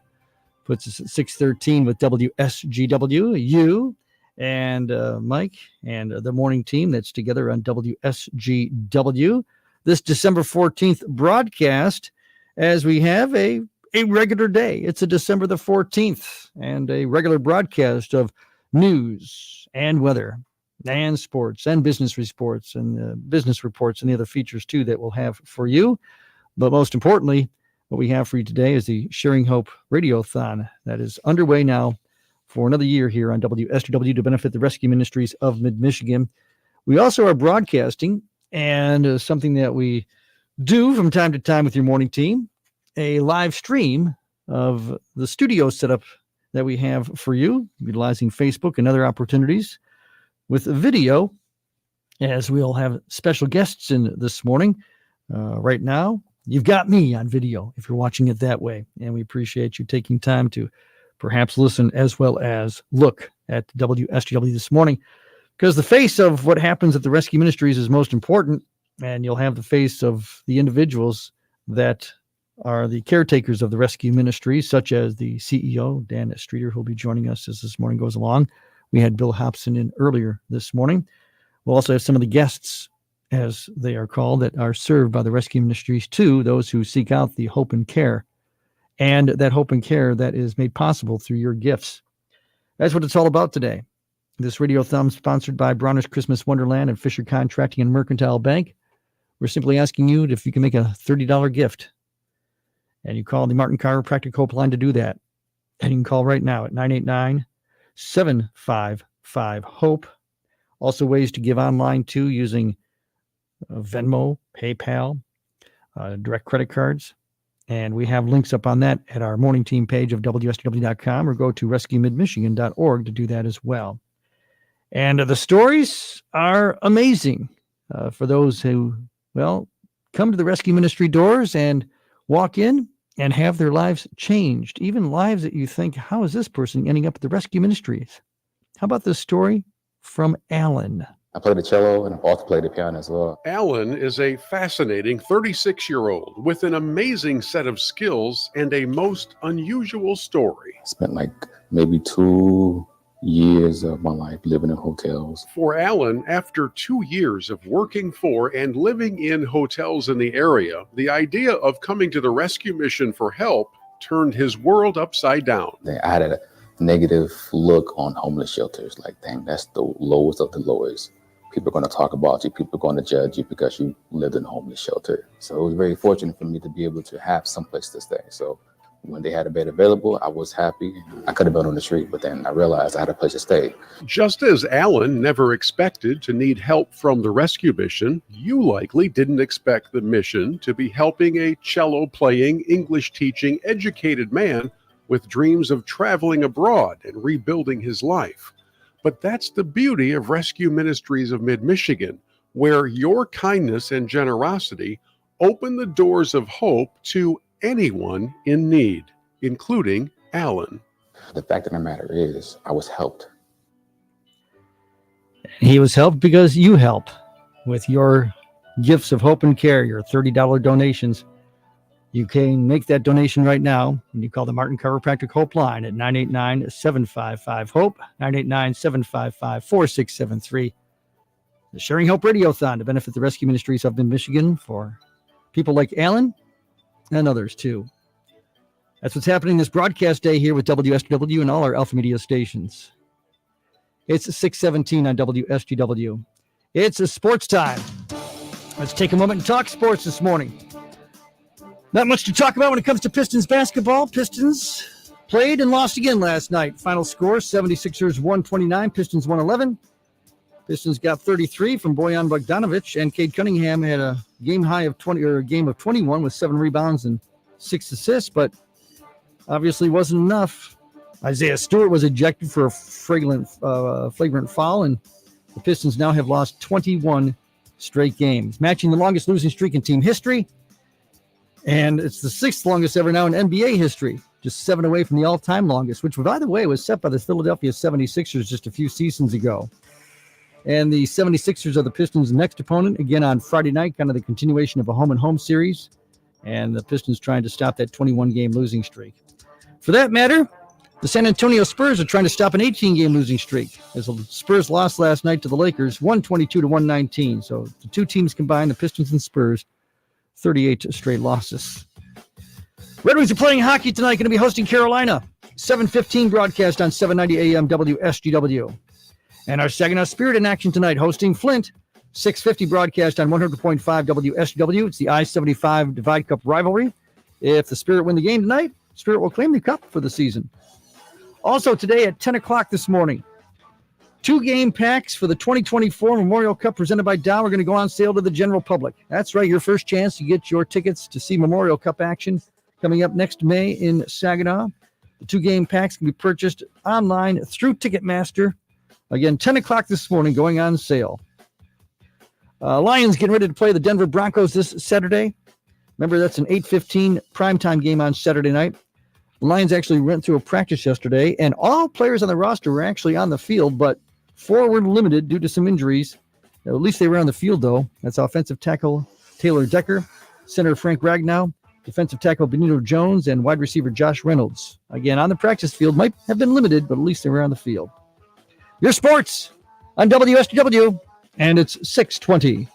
Puts us at 6:13 with WSGW. You and Mike and the morning team that's together on WSGW. This December 14th broadcast, as we have a regular day. It's a December the 14th and a regular broadcast of news and weather. and sports and business reports and business reports and the other features too that we'll have for you. But most importantly, what we have for you today is the Sharing Hope Radiothon that is underway now for another year here on WSGW to benefit the Rescue Ministries of Mid-Michigan. We also are broadcasting, and something that we do from time to time with your morning team, a live stream of the studio setup that we have for you, utilizing Facebook and other opportunities with video, as we'll have special guests in this morning. Right now, you've got me on video if you're watching it that way, and we appreciate you taking time to perhaps listen as well as look at WSGW this morning, because the face of what happens at the Rescue Ministries is most important, and you'll have the face of the individuals that are the caretakers of the Rescue Ministries, such as the CEO, Dan Streeter, who will be joining us as this morning goes along. We had Bill Hobson in earlier this morning. We'll also have some of the guests, as they are called, that are served by the Rescue Ministries too, those who seek out the hope and care, and that hope and care that is made possible through your gifts. That's what it's all about today. This Radiothon sponsored by Bronner's Christmas Wonderland and Fisher Contracting and Mercantile Bank. We're simply asking you if you can make a $30 gift. And you call the Martin Chiropractic Hope line to do that. And you can call right now at 989-755-HOPE. Also ways to give online too, using Venmo, PayPal, direct credit cards. And we have links up on that at our morning team page of WSGW.com, or go to rescuemidmichigan.org to do that as well. And the stories are amazing for those who, come to the Rescue Ministry doors and walk in and have their lives changed, even lives that you think, how is this person ending up at the Rescue Ministries? How about this story from Alan? I play the cello and I've also played the piano as well. Alan is a fascinating 36-year-old with an amazing set of skills and a most unusual story. I spent maybe 2 years of my life living in hotels. For Alan, after 2 years of working for and living in hotels in the area, the idea of coming to the rescue mission for help turned his world upside down. I had a negative look on homeless shelters. Dang, that's the lowest of the lowest. People are going to talk about you. People are going to judge you because you lived in a homeless shelter. So it was very fortunate for me to be able to have some place to stay. So when they had a bed available, I was happy. I could have been on the street, but then I realized I had a place to stay. Just as Alan never expected to need help from the rescue mission, you likely didn't expect the mission to be helping a cello-playing, English-teaching, educated man with dreams of traveling abroad and rebuilding his life. But that's the beauty of Rescue Ministries of Mid-Michigan, where your kindness and generosity open the doors of hope to anyone in need, including Alan. The fact of the matter is, I was helped. He was helped because you help with your gifts of hope and care, your $30 donations. You can make that donation right now when you call the Martin Chiropractic Hope line at 989-755-HOPE, 989-755-4673. The Sharing Hope Radiothon to benefit the Rescue Ministries of Mid-Michigan for people like Alan and others too. That's what's happening this broadcast day here with WSGW and all our Alpha Media stations. It's 6:17 on WSGW. It's a sports time. Let's take a moment and talk sports this morning. Not much to talk about when it comes to Pistons basketball. Pistons played and lost again last night. Final score, 76ers 129, Pistons 111. Pistons got 33 from Bojan Bogdanovic, and Cade Cunningham had a game high of 20, or a game of 21 with 7 rebounds and 6 assists, but obviously wasn't enough. Isaiah Stewart was ejected for a flagrant foul, and the Pistons now have lost 21 straight games, matching the longest losing streak in team history. And it's the 6th longest ever now in NBA history, just 7 away from the all-time longest, which, by the way, was set by the Philadelphia 76ers just a few seasons ago. And the 76ers are the Pistons' next opponent, again on Friday night, kind of the continuation of a home-and-home series. And the Pistons trying to stop that 21-game losing streak. For that matter, the San Antonio Spurs are trying to stop an 18-game losing streak, as the Spurs lost last night to the Lakers, 122-119. So the two teams combined, the Pistons and Spurs, 38 straight losses. Red Wings are playing hockey tonight, going to be hosting Carolina. 7:15 broadcast on 790 AM WSGW. And our Saginaw Spirit in action tonight, hosting Flint. 6:50 broadcast on 100.5 WSGW. It's the I-75 Divide Cup rivalry. If the Spirit win the game tonight, Spirit will claim the cup for the season. Also today at 10 o'clock this morning, 2 game packs for the 2024 Memorial Cup presented by Dow are going to go on sale to the general public. That's right, your first chance to get your tickets to see Memorial Cup action coming up next May in Saginaw. The 2 game packs can be purchased online through Ticketmaster. Again, 10 o'clock this morning going on sale. Lions getting ready to play the Denver Broncos this Saturday. Remember, that's an 8:15 primetime game on Saturday night. The Lions actually went through a practice yesterday, and all players on the roster were actually on the field, but 4 were limited due to some injuries. At least they were on the field, though. That's offensive tackle Taylor Decker, center Frank Ragnow, defensive tackle Benito Jones, and wide receiver Josh Reynolds. Again, on the practice field, might have been limited, but at least they were on the field. Your sports on WSGW. And it's 6:20.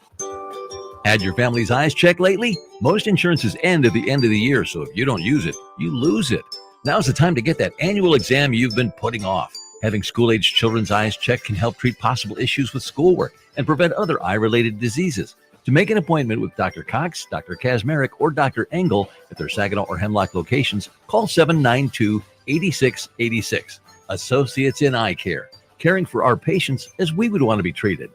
Had your family's eyes checked lately? Most insurances end at the end of the year, so if you don't use it, you lose it. Now's the time to get that annual exam you've been putting off. Having school-aged children's eyes checked can help treat possible issues with schoolwork and prevent other eye-related diseases. To make an appointment with Dr. Cox, Dr. Kazmarek, or Dr. Engel at their Saginaw or Hemlock locations, call 792-8686. Associates in Eye Care, caring for our patients as we would want to be treated.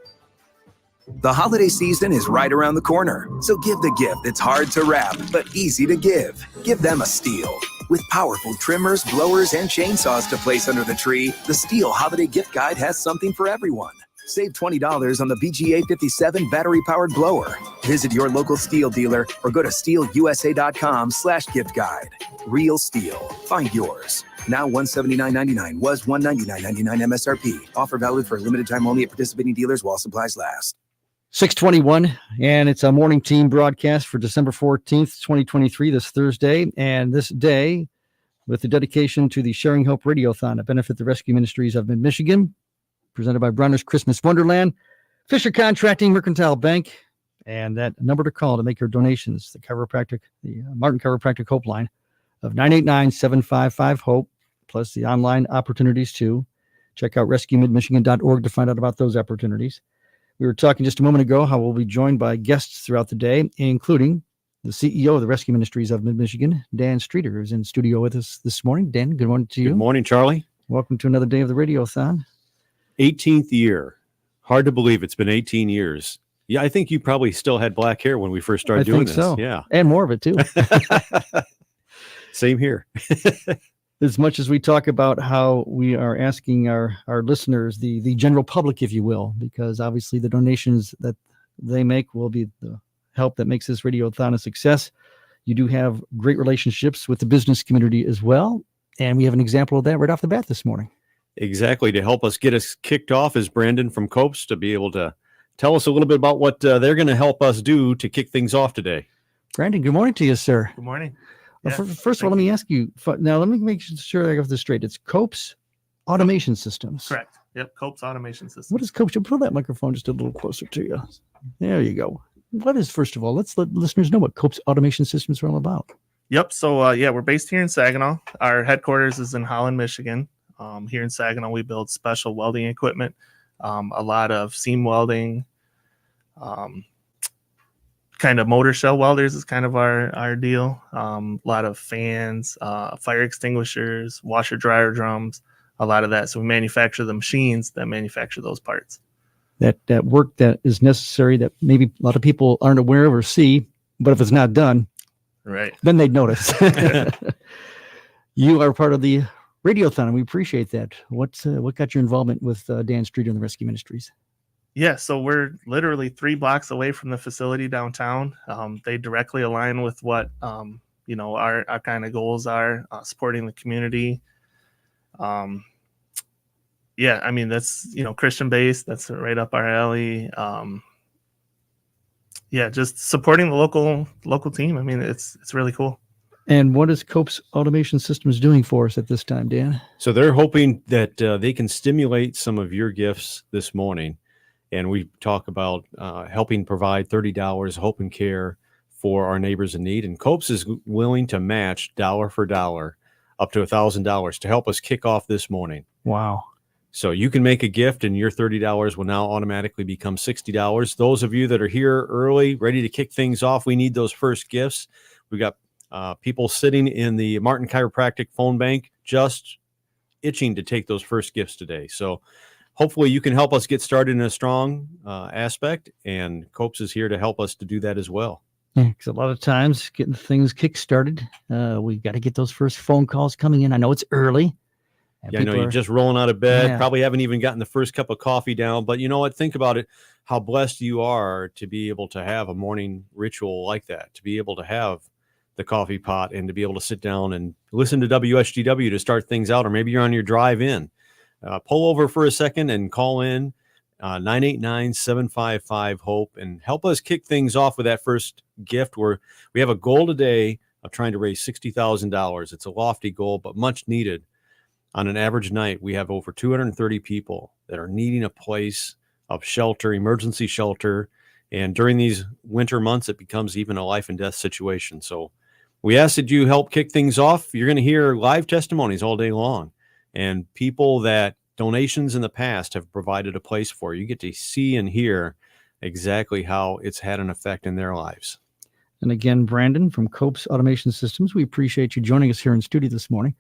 The holiday season is right around the corner, so give the gift that's hard to wrap but easy to give. Give them a Stihl. With powerful trimmers, blowers, and chainsaws to place under the tree, the Stihl Holiday Gift Guide has something for everyone. Save $20 on the BGA 57 battery-powered blower. Visit your local Stihl dealer or go to stihlusa.com/gift guide. Real Stihl. Find yours. Now $179.99 was $199.99 MSRP. Offer valid for a limited time only at participating dealers while supplies last. 6:21, and it's a morning team broadcast for December 14th, 2023, this Thursday. And this day, with the dedication to the Sharing Hope Radiothon to benefit the Rescue Ministries of Mid-Michigan, presented by Bronner's Christmas Wonderland, Fisher Contracting, Mercantile Bank, and that number to call to make your donations, the Martin Chiropractic Hope line of 989-755-HOPE, plus the online opportunities too. Check out rescuemidmichigan.org to find out about those opportunities. We were talking just a moment ago how we'll be joined by guests throughout the day, including the CEO of the Rescue Ministries of Mid-Michigan, Dan Streeter, who's in studio with us this morning. Dan, good morning to you. Good morning, Charlie. Welcome to another day of the Radiothon. 18th year. Hard to believe it's been 18 years. Yeah, I think you probably still had black hair when we first started doing this. So. Yeah. And more of it, too. Same here. As much as we talk about how we are asking our listeners, the general public, if you will, because obviously the donations that they make will be the help that makes this Radiothon a success. You do have great relationships with the business community as well. And we have an example of that right off the bat this morning. Exactly. To help us get us kicked off is Brandon from Copes to be able to tell us a little bit about what they're going to help us do to kick things off today. Brandon, good morning to you, sir. Good morning. Well, first of all, let me ask you, now let me make sure I got this straight. It's Copes Automation Systems. Correct. Yep. Copes Automation Systems. What is Copes? You pull that microphone just a little closer to you. There you go. What is, first of all, let's let listeners know what Copes Automation Systems are all about. Yep. So, we're based here in Saginaw. Our headquarters is in Holland, Michigan. Here in Saginaw, we build special welding equipment, a lot of seam welding, kind of motor shell welders is kind of our deal. A lot of fans, fire extinguishers, washer dryer drums, a lot of that. So we manufacture the machines that manufacture those parts. That work that is necessary that maybe a lot of people aren't aware of or see, but if it's not done, right, then they'd notice. You are part of the Radiothon, and we appreciate that. What got your involvement with Dan Streeter and the Rescue Ministries? Yeah, so we're literally 3 blocks away from the facility downtown. They directly align with what our kind of goals are, supporting the community. That's Christian based. That's right up our alley. Just supporting the local team. I mean, it's really cool. And what is Copes Automation Systems doing for us at this time, Dan? So they're hoping that they can stimulate some of your gifts this morning. And we talk about helping provide $30 hope and care for our neighbors in need. And Copes is willing to match dollar for dollar up to $1,000 to help us kick off this morning. Wow. So you can make a gift and your $30 will now automatically become $60. Those of you that are here early, ready to kick things off, we need those first gifts. We got people sitting in the Martin Chiropractic phone bank just itching to take those first gifts today. So hopefully you can help us get started in a strong aspect, and Copes is here to help us to do that as well. Because a lot of times getting things kick-started, we got to get those first phone calls coming in. I know it's early. Yeah, I know you're just rolling out of bed, Yeah. probably haven't even gotten the first cup of coffee down, but you know what? Think about it, how blessed you are to be able to have a morning ritual like that, to be able to have the coffee pot and to be able to sit down and listen to WSGW to start things out, or maybe you're on your drive in. Pull over for a second and call in 989-755-HOPE and help us kick things off with that first gift. Where we have a goal today of trying to raise $60,000. It's a lofty goal, but much needed. On an average night, we have over 230 people that are needing a place of shelter, emergency shelter. And during these winter months, it becomes even a life and death situation. So we ask that you help kick things off. You're going to hear live testimonies all day long, and people that donations in the past have provided a place for. You get to see and hear exactly how it's had an effect in their lives. And again, Brandon from Copes Automation Systems, we appreciate you joining us here in studio this morning,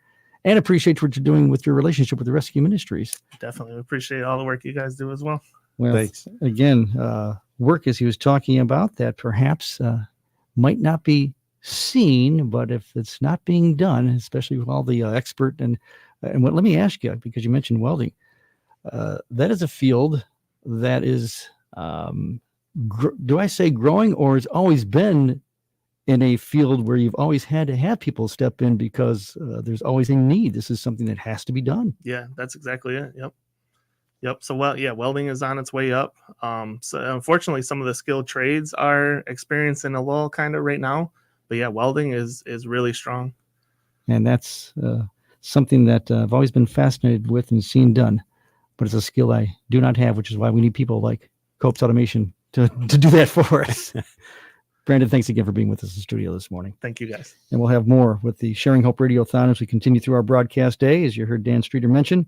and appreciate what you're doing with your relationship with the Rescue Ministries. Definitely. We appreciate all the work you guys do as well. Well, thanks. Again, work, as he was talking about, that perhaps might not be seen, but if it's not being done, especially with all the expert and what, let me ask you, because you mentioned welding, that is a field that is, do I say growing, or has always been in a field where you've always had to have people step in because there's always a need? This is something that has to be done. Yeah, that's exactly it. Yep. So, welding is on its way up. So unfortunately, some of the skilled trades are experiencing a lull kind of right now, but yeah, welding is really strong. And that's something that I've always been fascinated with and seen done, but it's a skill I do not have, which is why we need people like Copes Automation to do that for us. Brandon, thanks again for being with us in the studio this morning. Thank you, guys. And we'll have more with the Sharing Hope Radiothon as we continue through our broadcast day. As you heard Dan Streeter mention,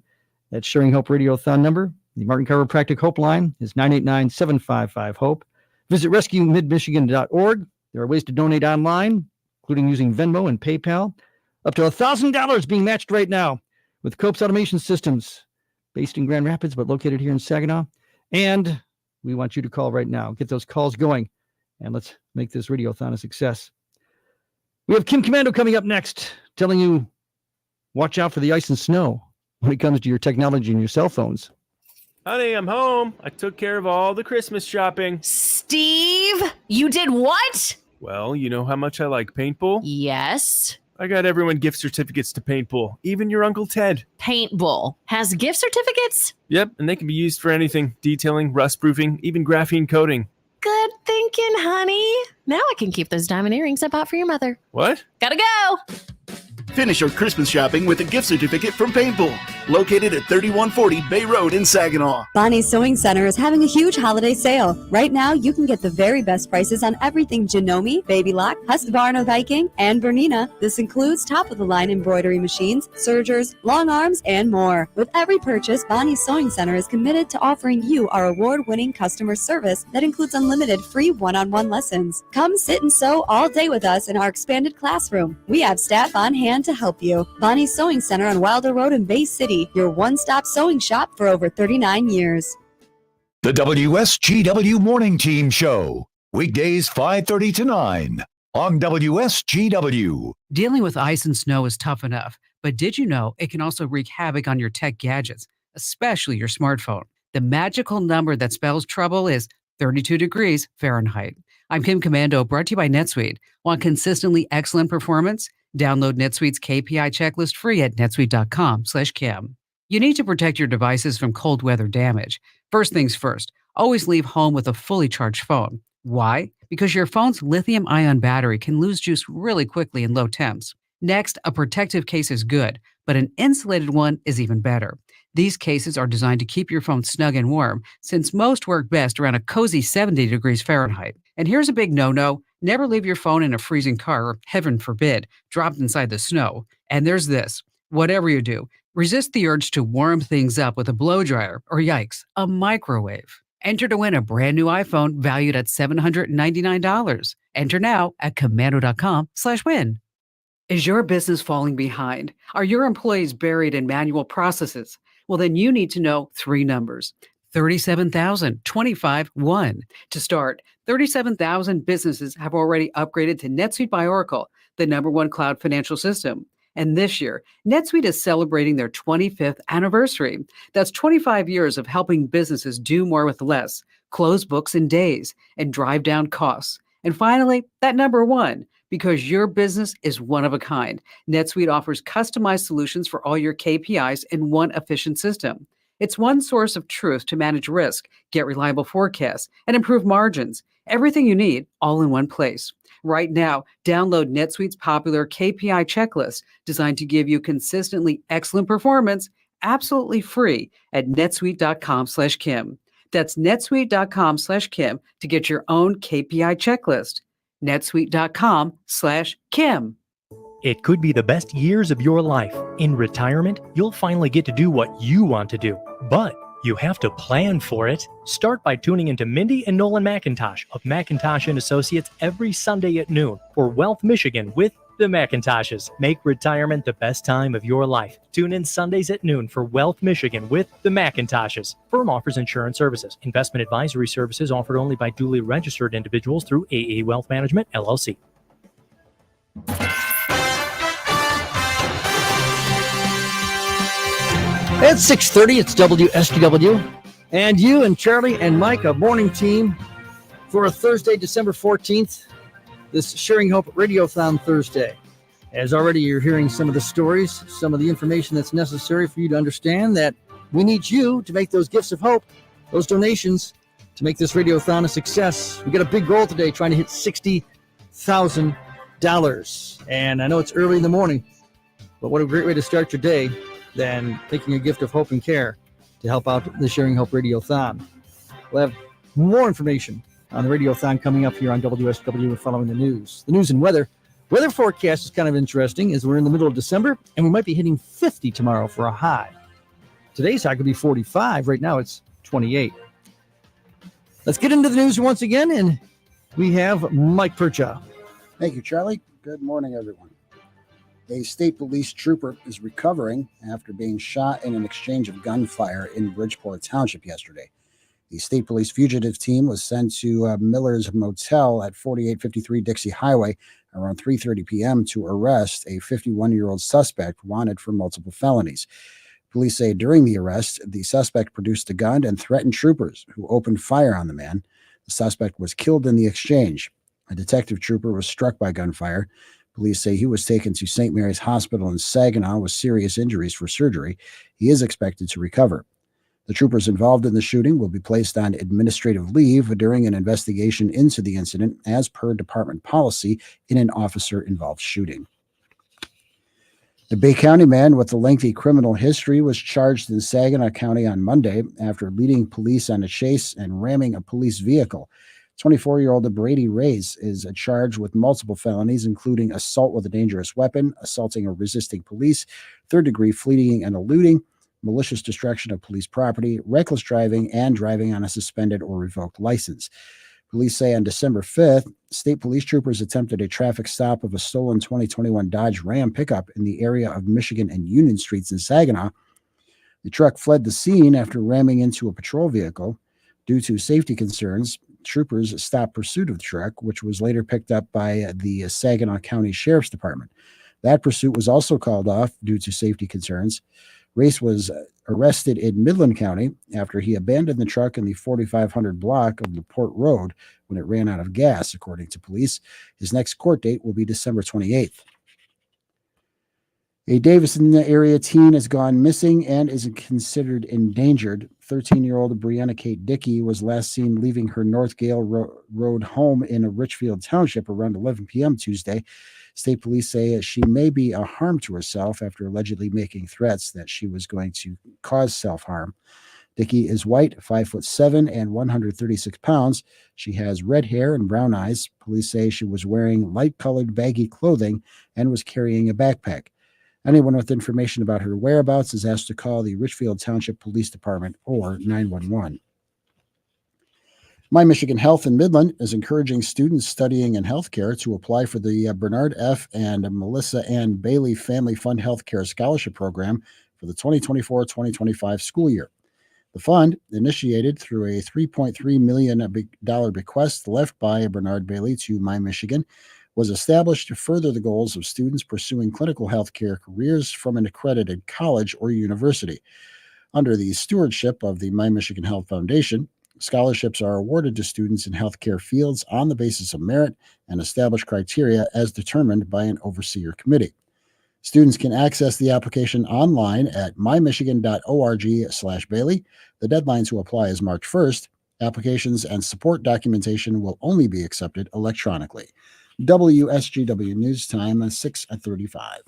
that Sharing Hope Radiothon number, the Martin Chiropractic Hope line, is 989-755-HOPE. Visit rescuemidmichigan.org. There are ways to donate online, including using Venmo and PayPal. Up to $1,000 being matched right now with Copes Automation Systems, based in Grand Rapids, but located here in Saginaw. And we want you to call right now. Get those calls going, and let's make this Radiothon a success. We have Kim Commando coming up next, telling you, watch out for the ice and snow when it comes to your technology and your cell phones. Honey, I'm home. I took care of all the Christmas shopping. Steve, you did what? Well, you know how much I like paintball? Yes. I got everyone gift certificates to paintball, even your Uncle Ted. Paintball has gift certificates? Yep, and they can be used for anything. Detailing, rust proofing, even graphene coating. Good thinking, honey. Now I can keep those diamond earrings I bought for your mother. What? Gotta go. Finish your Christmas shopping with a gift certificate from Paintball, located at 3140 Bay Road in Saginaw. Bonnie's Sewing Center is having a huge holiday sale. Right now, you can get the very best prices on everything Janome, Baby Lock, Husqvarna Viking, and Bernina. This includes top-of-the-line embroidery machines, sergers, long arms, and more. With every purchase, Bonnie's Sewing Center is committed to offering you our award-winning customer service that includes unlimited free one-on-one lessons. Come sit and sew all day with us in our expanded classroom. We have staff on hand to help you. Bonnie's Sewing Center on Wilder Road in Bay City, your one-stop sewing shop for over 39 years. The WSGW Morning Team Show, weekdays 5:30 to 9 on WSGW. Dealing with ice and snow is tough enough, but did you know it can also wreak havoc on your tech gadgets, especially your smartphone? The magical number that spells trouble is 32 degrees Fahrenheit. I'm Kim Commando, brought to you by NetSuite. Want consistently excellent performance? Download NetSuite's KPI checklist free at netsuite.com/Kim. You need to protect your devices from cold weather damage. First things first, always leave home with a fully charged phone. Why? Because your phone's lithium-ion battery can lose juice really quickly in low temps. Next, a protective case is good, but an insulated one is even better. These cases are designed to keep your phone snug and warm, since most work best around a cozy 70 degrees Fahrenheit. And here's a big no-no. Never leave your phone in a freezing car or, heaven forbid, dropped inside the snow. And there's this. Whatever you do, Resist the urge to warm things up with a blow dryer or, yikes, a microwave. Enter to win a brand new iPhone valued at $799. Enter now at commando.com/win. Is your business falling behind? Are your employees buried in manual processes? Well, then you need to know three numbers: 37,000, 25, 1. To start, 37,000 businesses have already upgraded to NetSuite by Oracle, the #1 cloud financial system. And this year, NetSuite is celebrating their 25th anniversary. That's 25 years of helping businesses do more with less, close books in days, and drive down costs. And finally, that #1, because your business is one of a kind. NetSuite offers customized solutions for all your KPIs in one efficient system. It's one source of truth to manage risk, get reliable forecasts, and improve margins. Everything you need, all in one place. Right now, download NetSuite's popular KPI checklist designed to give you consistently excellent performance, absolutely free at netsuite.com/Kim. That's netsuite.com/Kim to get your own KPI checklist. netsuite.com/Kim. It could be the best years of your life. In retirement, you'll finally get to do what you want to do. But you have to plan for it. Start by tuning into Mindy and Nolan McIntosh of McIntosh & Associates every Sunday at noon for Wealth Michigan with the McIntoshes. Make retirement the best time of your life. Tune in Sundays at noon for Wealth Michigan with the McIntoshes. Firm offers insurance services. Investment advisory services offered only by duly registered individuals through AA Wealth Management, LLC. At 6:30, it's WSGW. And you and Charlie and Mike, a morning team for a Thursday, December 14th, this Sharing Hope Radiothon Thursday. As already you're hearing some of the stories, some of the information that's necessary for you to understand that we need you to make those gifts of hope, those donations, to make this Radiothon a success. We got a big goal today, trying to hit $60,000. And I know it's early in the morning, but what a great way to start your day than taking a gift of hope and care to help out the Sharing Hope Radiothon. We'll have more information on the Radiothon coming up here on WSGW following the news. The news and weather. Weather forecast is kind of interesting as we're in the middle of December, and we might be hitting 50 tomorrow for a high. Today's high could be 45. Right now it's 28. Let's get into the news once again, and we have Mike Percha. Thank you, Charlie. Good morning, everyone. A state police trooper is recovering after being shot in an exchange of gunfire in Bridgeport Township yesterday. The state police fugitive team was sent to Miller's Motel at 4853 Dixie Highway around 3:30 p.m. to arrest a 51-year-old suspect wanted for multiple felonies. Police say during the arrest, the suspect produced a gun and threatened troopers, who opened fire on the man. The suspect was killed in the exchange. A detective trooper was struck by gunfire. Police say he was taken to St. Mary's Hospital in Saginaw with serious injuries for surgery. He is expected to recover. The troopers involved in the shooting will be placed on administrative leave during an investigation into the incident, as per department policy in an officer-involved shooting. The Bay County man with a lengthy criminal history was charged in Saginaw County on Monday after leading police on a chase and ramming a police vehicle. 24-year-old Brady Reyes is charged with multiple felonies, including assault with a dangerous weapon, assaulting or resisting police, third-degree fleeing and eluding, malicious destruction of police property, reckless driving, and driving on a suspended or revoked license. Police say on December 5th, state police troopers attempted a traffic stop of a stolen 2021 Dodge Ram pickup in the area of Michigan and Union Streets in Saginaw. The truck fled the scene after ramming into a patrol vehicle. Due to safety concerns, troopers stopped pursuit of the truck, which was later picked up by the Saginaw County Sheriff's Department. That pursuit was also called off due to safety concerns. Race was arrested in Midland County after he abandoned the truck in the 4500 block of LaPorte Road when it ran out of gas, according to police. His next court date will be December 28th. A Davison area teen has gone missing and is considered endangered. 13-year-old Brianna Kate Dickey was last seen leaving her North Gale Road home in Richfield Township around 11 p.m. Tuesday. State police say she may be a harm to herself after allegedly making threats that she was going to cause self-harm. Dickey is white, 5'7" and 136 pounds. She has red hair and brown eyes. Police say she was wearing light-colored baggy clothing and was carrying a backpack. Anyone with information about her whereabouts is asked to call the Richfield Township Police Department or 911. My Michigan Health in Midland is encouraging students studying in healthcare to apply for the Bernard F. and Melissa Ann Bailey Family Fund Healthcare Scholarship Program for the 2024-2025 school year. The fund, initiated through a $3.3 million bequest left by Bernard Bailey to My Michigan, was established to further the goals of students pursuing clinical healthcare careers from an accredited college or university. Under the stewardship of the My Michigan Health Foundation, scholarships are awarded to students in healthcare fields on the basis of merit and established criteria as determined by an overseer committee. Students can access the application online at mymichigan.org/Bailey. The deadline to apply is March 1st. Applications and support documentation will only be accepted electronically. WSGW News Time, 6:35.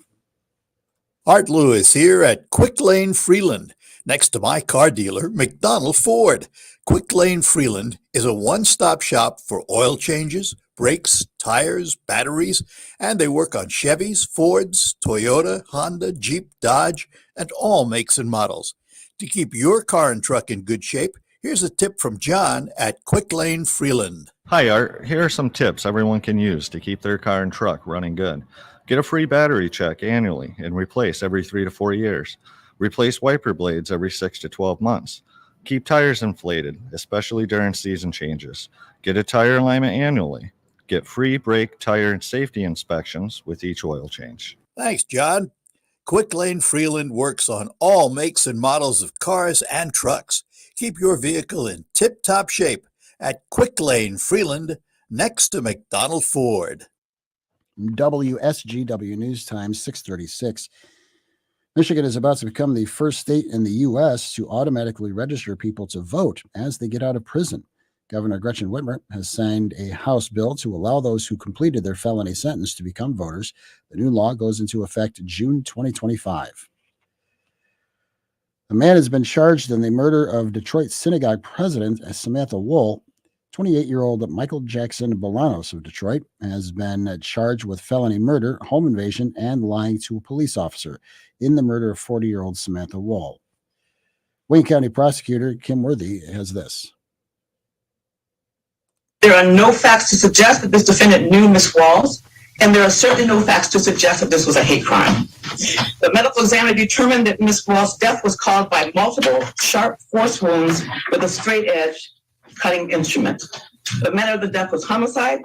Art Lewis here at Quick Lane Freeland, next to my car dealer, McDonald Ford. Quick Lane Freeland is a one-stop shop for oil changes, brakes, tires, batteries, and they work on Chevys, Fords, Toyota, Honda, Jeep, Dodge, and all makes and models. To keep your car and truck in good shape, here's a tip from John at Quick Lane Freeland. Hi Art, here are some tips everyone can use to keep their car and truck running good. Get a free battery check annually and replace every 3 to 4 years. Replace wiper blades every 6 to 12 months. Keep tires inflated, especially during season changes. Get a tire alignment annually. Get free brake, tire, and safety inspections with each oil change. Thanks, John. Quick Lane Freeland works on all makes and models of cars and trucks. Keep your vehicle in tip-top shape at Quick Lane Freeland, next to McDonald Ford. WSGW News Time, 6:36. Michigan is about to become the first state in the U.S. to automatically register people to vote as they get out of prison. Governor Gretchen Whitmer has signed a House bill to allow those who completed their felony sentence to become voters. The new law goes into effect June 2025. A man has been charged in the murder of Detroit Synagogue president Samantha Wool. 28-year-old Michael Jackson Bolanos of Detroit has been charged with felony murder, home invasion, and lying to a police officer in the murder of 40-year-old Samantha Wool. Wayne County Prosecutor Kim Worthy has this. There are no facts to suggest that this defendant knew Ms. Walls, and there are certainly no facts to suggest that this was a hate crime. The medical examiner determined that Ms. Walls' death was caused by multiple sharp force wounds with a straight edge cutting instrument. The manner of the death was homicide.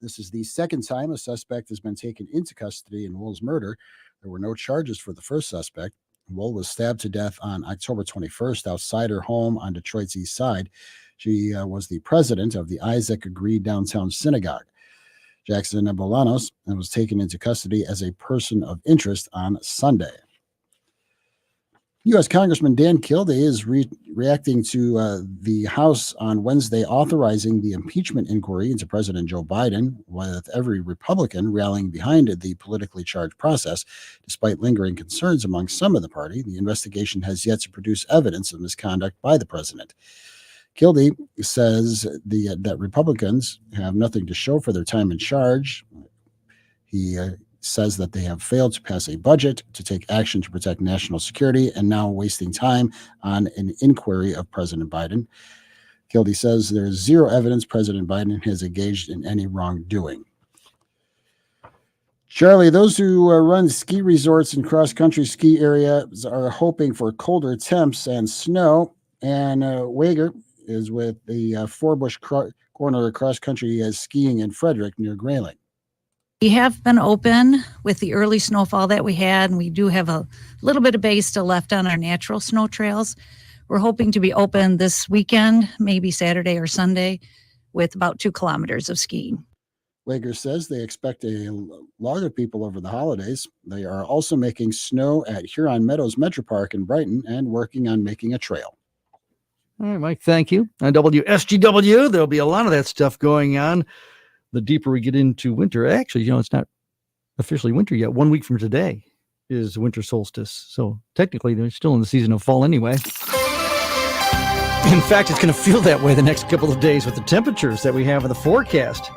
This is the second time a suspect has been taken into custody in Wool's murder. There were no charges for the first suspect. Wool was stabbed to death on October 21st outside her home on Detroit's east side. She was the president of the Isaac Agree Downtown Synagogue. Jackson Bolanos was taken into custody as a person of interest on Sunday. U.S. Congressman Dan Kildee is reacting to the House on Wednesday authorizing the impeachment inquiry into President Joe Biden, with every Republican rallying behind the politically charged process. Despite lingering concerns among some of the party, the investigation has yet to produce evidence of misconduct by the president. Kildee says that Republicans have nothing to show for their time in charge. He says that they have failed to pass a budget to take action to protect national security and now wasting time on an inquiry of President Biden. Kildee says there is zero evidence President Biden has engaged in any wrongdoing. Charlie, those who run ski resorts and cross-country ski areas are hoping for colder temps and snow. And Wager is with the Forbush Corner cross-country skiing in Frederick near Grayling. We have been open with the early snowfall that we had, and we do have a little bit of base still left on our natural snow trails. We're hoping to be open this weekend, maybe Saturday or Sunday, with about 2 kilometers of skiing. Wager says they expect a lot of people over the holidays. They are also making snow at Huron Meadows Metro Park in Brighton and working on making a trail. All right, Mike, thank you. On WSGW, there'll be a lot of that stuff going on. The deeper we get into winter, actually, it's not officially winter yet. 1 week from today is winter solstice. So technically, they're still in the season of fall anyway. In fact, it's going to feel that way the next couple of days with the temperatures that we have in the forecast.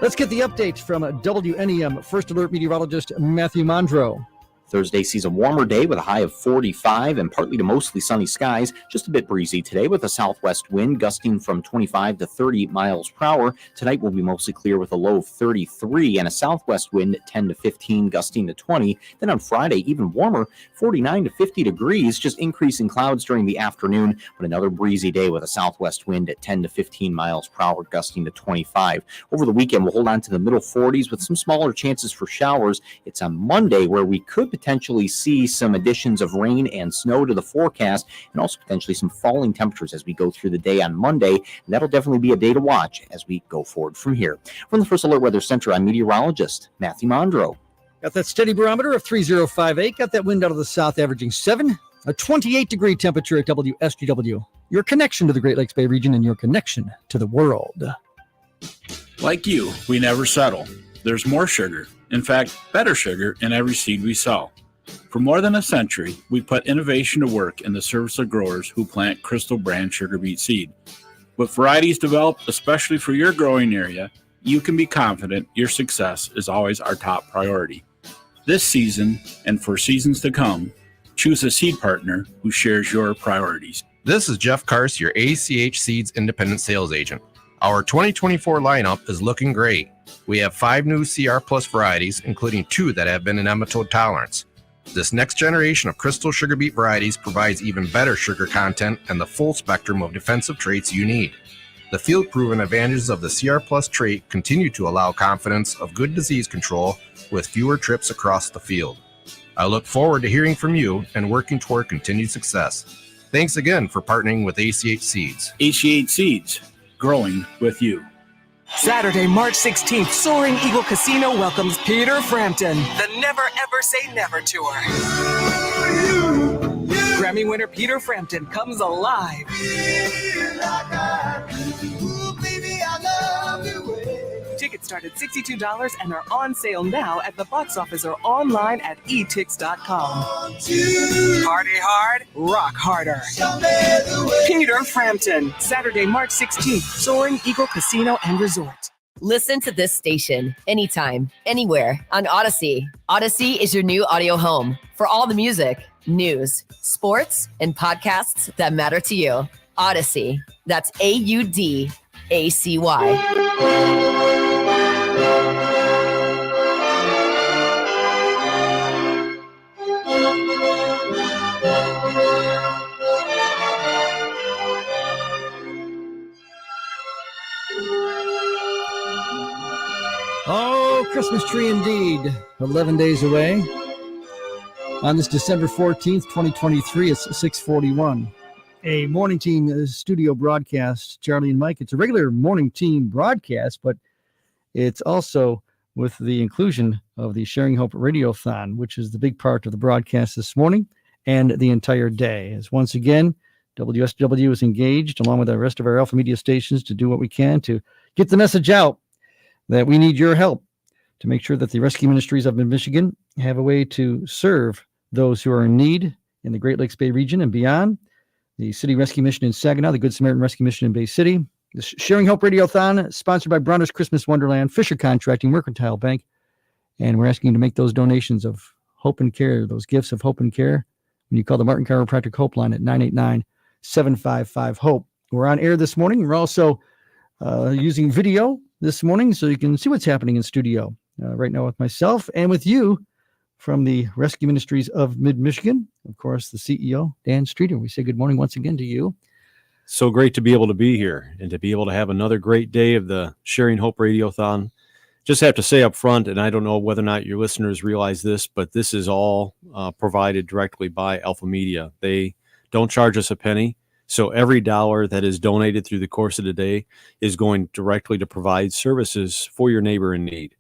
Let's get the updates from WNEM First Alert meteorologist Matthew Mondro. Thursday sees a warmer day with a high of 45 and partly to mostly sunny skies. Just a bit breezy today with a southwest wind gusting from 25 to 30 miles per hour. Tonight will be mostly clear with a low of 33 and a southwest wind 10 to 15 gusting to 20. Then on Friday, even warmer, 49 to 50 degrees, just increasing clouds during the afternoon, but another breezy day with a southwest wind at 10 to 15 miles per hour gusting to 25. Over the weekend, we'll hold on to the middle 40s with some smaller chances for showers. It's on Monday where we could potentially see some additions of rain and snow to the forecast, and also potentially some falling temperatures as we go through the day on Monday. And that'll definitely be a day to watch as we go forward from here. From the First Alert Weather Center, I'm meteorologist Matthew Mondro. Got that steady barometer of 3058. Got that wind out of the south averaging 7. A 28-degree temperature at WSGW. Your connection to the Great Lakes Bay region and your connection to the world. Like you, we never settle. There's more sugar. In fact, better sugar in every seed we sell. For more than a century, we put innovation to work in the service of growers who plant Crystal brand sugar beet seed. With varieties developed especially for your growing area, you can be confident your success is always our top priority. This season, and for seasons to come, choose a seed partner who shares your priorities. This is Jeff Karst, your ACH Seeds independent sales agent. Our 2024 lineup is looking great. We have 5 new CR Plus varieties, including 2 that have been in nematode tolerance. This next generation of Crystal sugar beet varieties provides even better sugar content and the full spectrum of defensive traits you need. The field-proven advantages of the CR Plus trait continue to allow confidence of good disease control with fewer trips across the field. I look forward to hearing from you and working toward continued success. Thanks again for partnering with ACH Seeds. ACH Seeds, growing with you. Saturday, March 16th, Soaring Eagle Casino welcomes Peter Frampton, the Never Ever Say Never Tour. Grammy winner Peter Frampton comes alive. Tickets start at $62 and are on sale now at the box office or online at etix.com. Party hard, rock harder. Peter Frampton, Saturday, March 16th, Soaring Eagle Casino and Resort. Listen to this station anytime, anywhere on Odyssey. Odyssey is your new audio home for all the music, news, sports, and podcasts that matter to you. Odyssey. That's AUDACY. Oh, Christmas tree indeed. 11 days away. On this December 14th, 2023, it's 6:41. A morning team studio broadcast, Charlie and Mike. It's a regular morning team broadcast, but it's also with the inclusion of the Sharing Hope Radiothon, which is the big part of the broadcast this morning and the entire day. As once again, WSGW is engaged, along with the rest of our Alpha Media stations, to do what we can to get the message out that we need your help to make sure that the Rescue Ministries of Mid-Michigan have a way to serve those who are in need in the Great Lakes Bay region and beyond. The City Rescue Mission in Saginaw, the Good Samaritan Rescue Mission in Bay City, the Sharing Hope Radiothon, sponsored by Bronner's Christmas Wonderland, Fisher Contracting, Mercantile Bank, and we're asking you to make those donations of hope and care, those gifts of hope and care, when you call the Martin Chiropractic Hope Line at 989-755-HOPE. We're on air this morning. We're also using video this morning so you can see what's happening in studio right now with myself and with you from the Rescue Ministries of Mid-Michigan. Of course, the CEO, Dan Streeter. We say good morning once again to you. So great to be able to be here and to be able to have another great day of the Sharing Hope Radiothon. Just have to say up front, and I don't know whether or not your listeners realize this, but this is all provided directly by Alpha Media. They don't charge us a penny. So every dollar that is donated through the course of the day is going directly to provide services for your neighbor in need,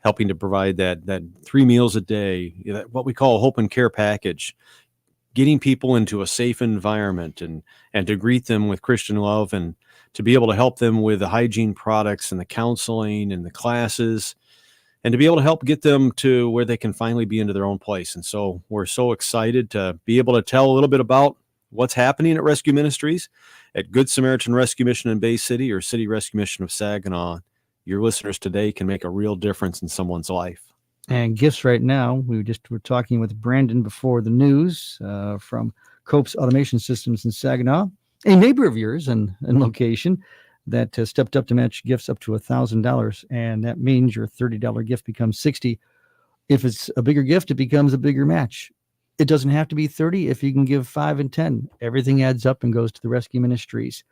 helping to provide that 3 meals a day, what we call a hope and care package, getting people into a safe environment and to greet them with Christian love and to be able to help them with the hygiene products and the counseling and the classes and to be able to help get them to where they can finally be into their own place. And so we're so excited to be able to tell a little bit about what's happening at Rescue Ministries, at Good Samaritan Rescue Mission in Bay City or City Rescue Mission of Saginaw. Your listeners today can make a real difference in someone's life. And gifts right now, we were talking with Brandon before the news from Cope's Automation Systems in Saginaw, a neighbor of yours and location that stepped up to match gifts up to $1,000. And that means your $30 gift becomes $60. If it's a bigger gift, it becomes a bigger match. It doesn't have to be 30 if you can give 5 and 10. Everything adds up and goes to the Rescue Ministries.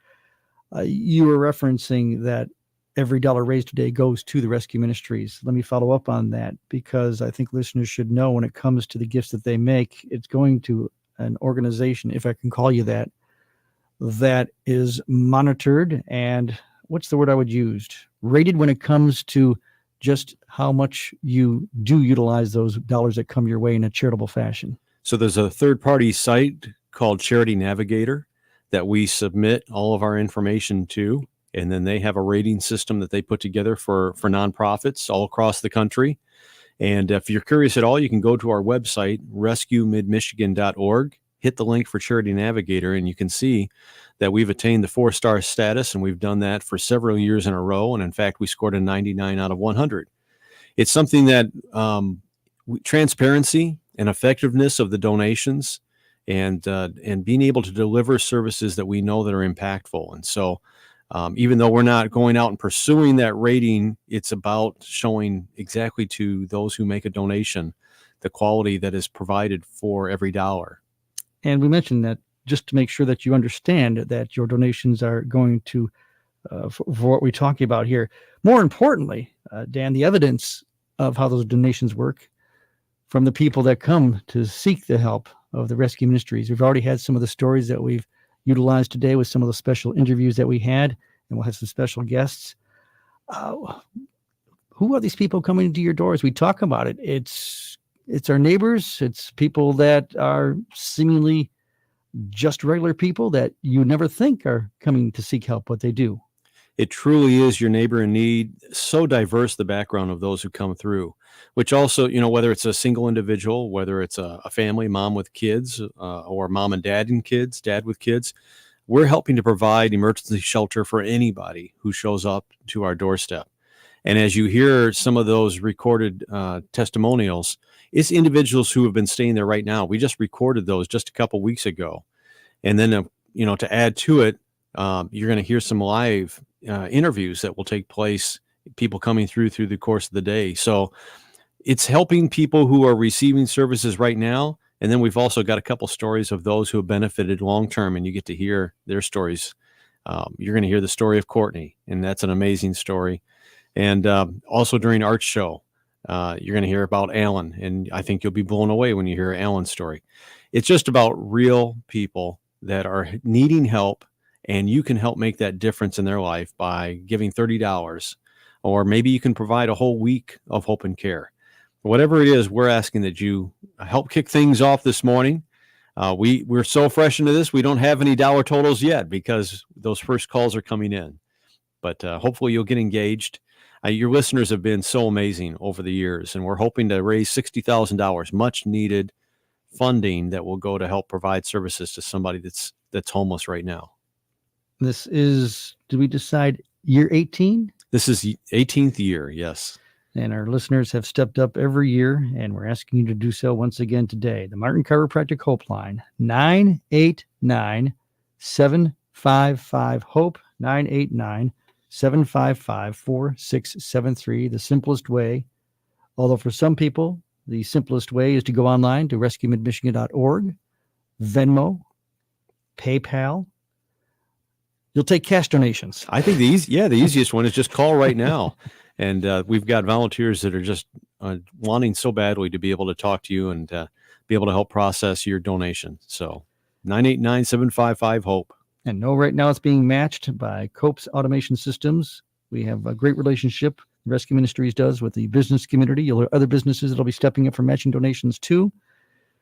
You were referencing that every dollar raised today goes to the Rescue Ministries. Let me follow up on that, because I think listeners should know when it comes to the gifts that they make, it's going to an organization, if I can call you that is monitored and what's the word I would use? Rated when it comes to just how much you do utilize those dollars that come your way in a charitable fashion. So there's a third-party site called Charity Navigator that we submit all of our information to, and then they have a rating system that they put together for nonprofits all across the country. And if you're curious at all, you can go to our website, rescuemidmichigan.org, hit the link for Charity Navigator, and you can see that we've attained the 4-star status, and we've done that for several years in a row. And in fact, we scored a 99 out of 100. It's something that transparency and effectiveness of the donations and being able to deliver services that we know that are impactful. And so even though we're not going out and pursuing that rating, it's about showing exactly to those who make a donation the quality that is provided for every dollar. And we mentioned that just to make sure that you understand that your donations are going to, for what we're talking about here. More importantly, Dan, the evidence of how those donations work from the people that come to seek the help of the Rescue Ministries. We've already had some of the stories that we've utilized today with some of the special interviews that we had, and we'll have some special guests. Who are these people coming to your doors? We talk about it. It's our neighbors. It's people that are seemingly just regular people that you never think are coming to seek help, but they do. It truly is your neighbor in need. So diverse, the background of those who come through, which also, whether it's a single individual, whether it's a family, mom with kids, or mom and dad and kids, dad with kids, we're helping to provide emergency shelter for anybody who shows up to our doorstep. And as you hear some of those recorded testimonials, it's individuals who have been staying there right now. We just recorded those just a couple weeks ago. And then, to add to it, you're going to hear some live interviews that will take place, people coming through the course of the day. So it's helping people who are receiving services right now. And then we've also got a couple stories of those who have benefited long-term, and you get to hear their stories. You're going to hear the story of Courtney, and that's an amazing story. And also during Art's show, you're going to hear about Alan, and I think you'll be blown away when you hear Alan's story. It's just about real people that are needing help, and you can help make that difference in their life by giving $30, or maybe you can provide a whole week of hope and care. Whatever it is, we're asking that you help kick things off this morning. We're so fresh into this, we don't have any dollar totals yet because those first calls are coming in. But hopefully you'll get engaged. Your listeners have been so amazing over the years, and we're hoping to raise $60,000, much needed funding that will go to help provide services to somebody that's homeless right now. This is, did we decide year 18? This is the 18th year, yes. And our listeners have stepped up every year, and we're asking you to do so once again today. The Martin Chiropractic Hope Line, 989-755-HOPE, 989-755-4673, the simplest way. Although for some people, the simplest way is to go online to rescuemidmichigan.org, Venmo, PayPal. You'll take cash donations. I think the easiest one is just call right now. And we've got volunteers that are just wanting so badly to be able to talk to you and be able to help process your donation. So 989-755-HOPE. And know right now it's being matched by Cope's Automation Systems. We have a great relationship Rescue Ministries does with the business community. You'll hear other businesses that'll be stepping up for matching donations too.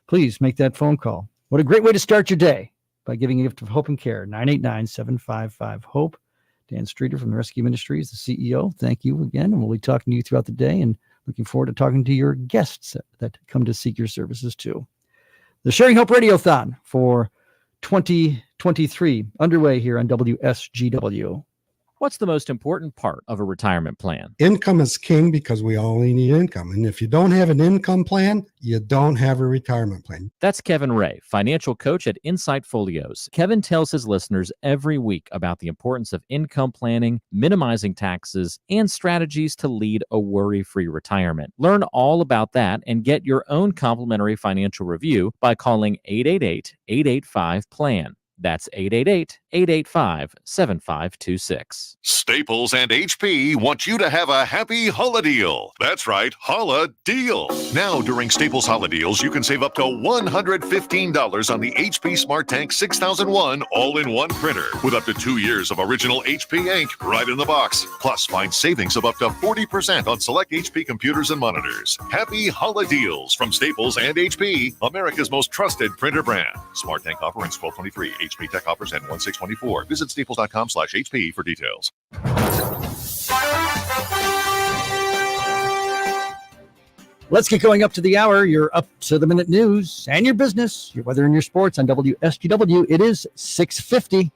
Please make that phone call. What a great way to start your day by giving a gift of hope and care. 989-755-HOPE. Dan Streeter from the Rescue Ministries, the CEO. Thank you again. And we'll be talking to you throughout the day and looking forward to talking to your guests that come to seek your services too. The Sharing Hope Radiothon for 2023 underway here on WSGW. What's the most important part of a retirement plan? Income is king because we only need income. And if you don't have an income plan, you don't have a retirement plan. That's Kevin Ray, financial coach at Insight Folios. Kevin tells his listeners every week about the importance of income planning, minimizing taxes, and strategies to lead a worry-free retirement. Learn all about that and get your own complimentary financial review by calling 888-885-PLAN. That's 888-885-7526. Staples and HP want you to have a happy Holla deal. That's right, Holla deal. Now during Staples Holla deals, you can save up to $115 on the HP Smart Tank 6001 all-in-one printer with up to 2 years of original HP ink right in the box. Plus, find savings of up to 40% on select HP computers and monitors. Happy Holla deals from Staples and HP, America's most trusted printer brand. Smart Tank offer ends 12/23. HP Tech offers end 1/6/24. Visit staples.com/HP for details. Let's get going up to the hour. You're up to the minute news and your business, your weather and your sports on WSGW. It is 6:50.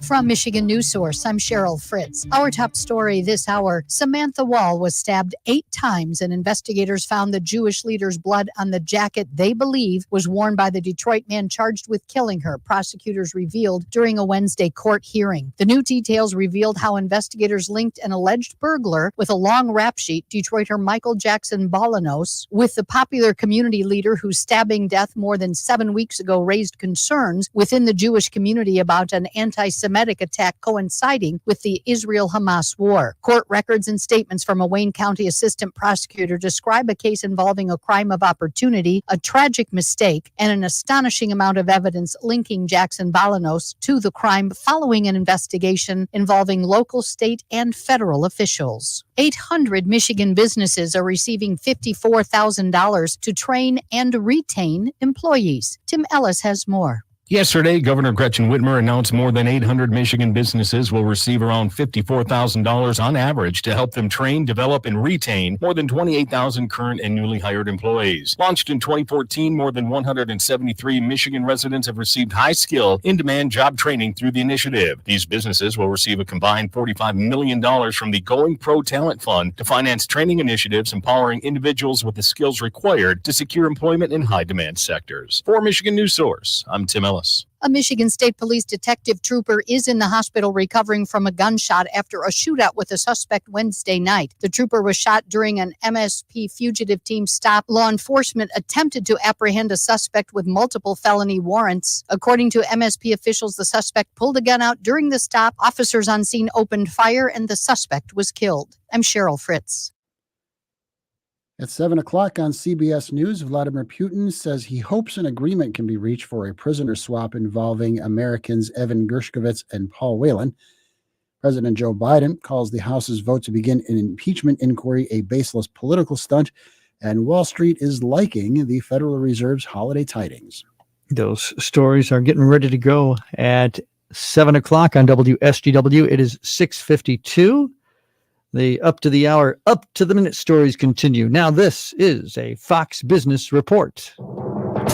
From Michigan News Source, I'm Cheryl Fritz. Our top story this hour, Samantha Wall was stabbed 8 times and investigators found the Jewish leader's blood on the jacket they believe was worn by the Detroit man charged with killing her, prosecutors revealed during a Wednesday court hearing. The new details revealed how investigators linked an alleged burglar with a long rap sheet, Detroiter Michael Jackson Bolanos, with the popular community leader whose stabbing death more than 7 weeks ago raised concerns within the Jewish community about an anti-Semitic attack coinciding with the Israel-Hamas war. Court records and statements from a Wayne County assistant prosecutor describe a case involving a crime of opportunity, a tragic mistake, and an astonishing amount of evidence linking Jackson Bolanos to the crime following an investigation involving local, state, and federal officials. 800 Michigan businesses are receiving $54,000 to train and retain employees. Tim Ellis has more. Yesterday, Governor Gretchen Whitmer announced more than 800 Michigan businesses will receive around $54,000 on average to help them train, develop, and retain more than 28,000 current and newly hired employees. Launched in 2014, more than 173 Michigan residents have received high-skill, in-demand job training through the initiative. These businesses will receive a combined $45 million from the Going Pro Talent Fund to finance training initiatives empowering individuals with the skills required to secure employment in high-demand sectors. For Michigan News Source, I'm Tim Ellis. A Michigan State Police detective trooper is in the hospital recovering from a gunshot after a shootout with a suspect Wednesday night. The trooper was shot during an MSP fugitive team stop. Law enforcement attempted to apprehend a suspect with multiple felony warrants. According to MSP officials, the suspect pulled a gun out during the stop. Officers on scene opened fire and the suspect was killed. I'm Cheryl Fritz. At 7 o'clock on CBS News, Vladimir Putin says he hopes an agreement can be reached for a prisoner swap involving Americans Evan Gershkovich and Paul Whelan. President Joe Biden calls the House's vote to begin an impeachment inquiry a baseless political stunt, and Wall Street is liking the Federal Reserve's holiday tidings. Those stories are getting ready to go at 7 o'clock on WSGW. It is 6:52. The up to the hour, up to the minute stories continue. Now, this is a Fox Business Report.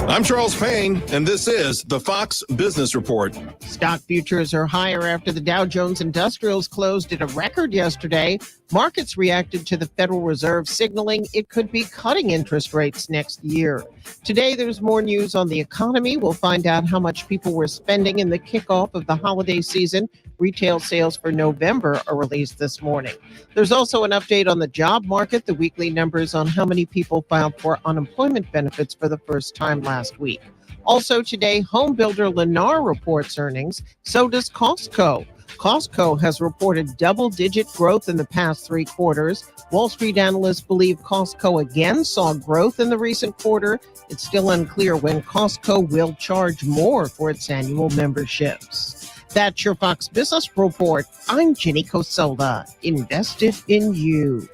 I'm Charles Payne, and this is the Fox Business Report. Stock futures are higher after the Dow Jones Industrials closed at a record yesterday. Markets reacted to the Federal Reserve signaling it could be cutting interest rates next year. Today, there's more news on the economy. We'll find out how much people were spending in the kickoff of the holiday season. Retail sales for November are released this morning. There's also an update on the job market, the weekly numbers on how many people filed for unemployment benefits for the first time last week. Also today, home builder Lennar reports earnings. So does Costco. Costco has reported double-digit growth in the past 3 quarters. Wall Street analysts believe Costco again saw growth in the recent quarter. It's still unclear when Costco will charge more for its annual memberships. That's your Fox Business Report. I'm Ginny Cosola, invested in you.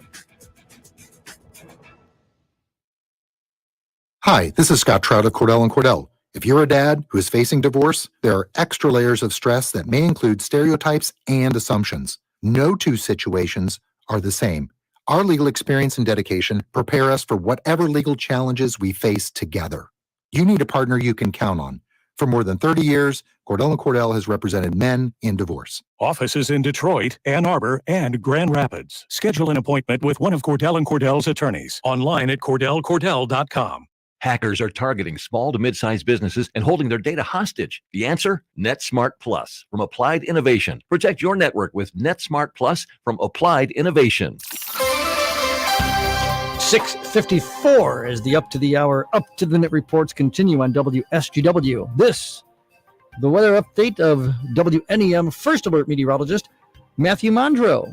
Hi, this is Scott Trout of Cordell & Cordell. If you're a dad who is facing divorce, there are extra layers of stress that may include stereotypes and assumptions. No 2 situations are the same. Our legal experience and dedication prepare us for whatever legal challenges we face together. You need a partner you can count on. For more than 30 years, Cordell & Cordell has represented men in divorce. Offices in Detroit, Ann Arbor, and Grand Rapids. Schedule an appointment with one of Cordell & Cordell's attorneys online at CordellCordell.com. Hackers are targeting small to mid-sized businesses and holding their data hostage. The answer? NetSmart Plus from Applied Innovation. Protect your network with NetSmart Plus from Applied Innovation. 6:54 as the up to the hour, up to the minute reports continue on WSGW. This, the weather update of WNEM First Alert meteorologist Matthew Mondro.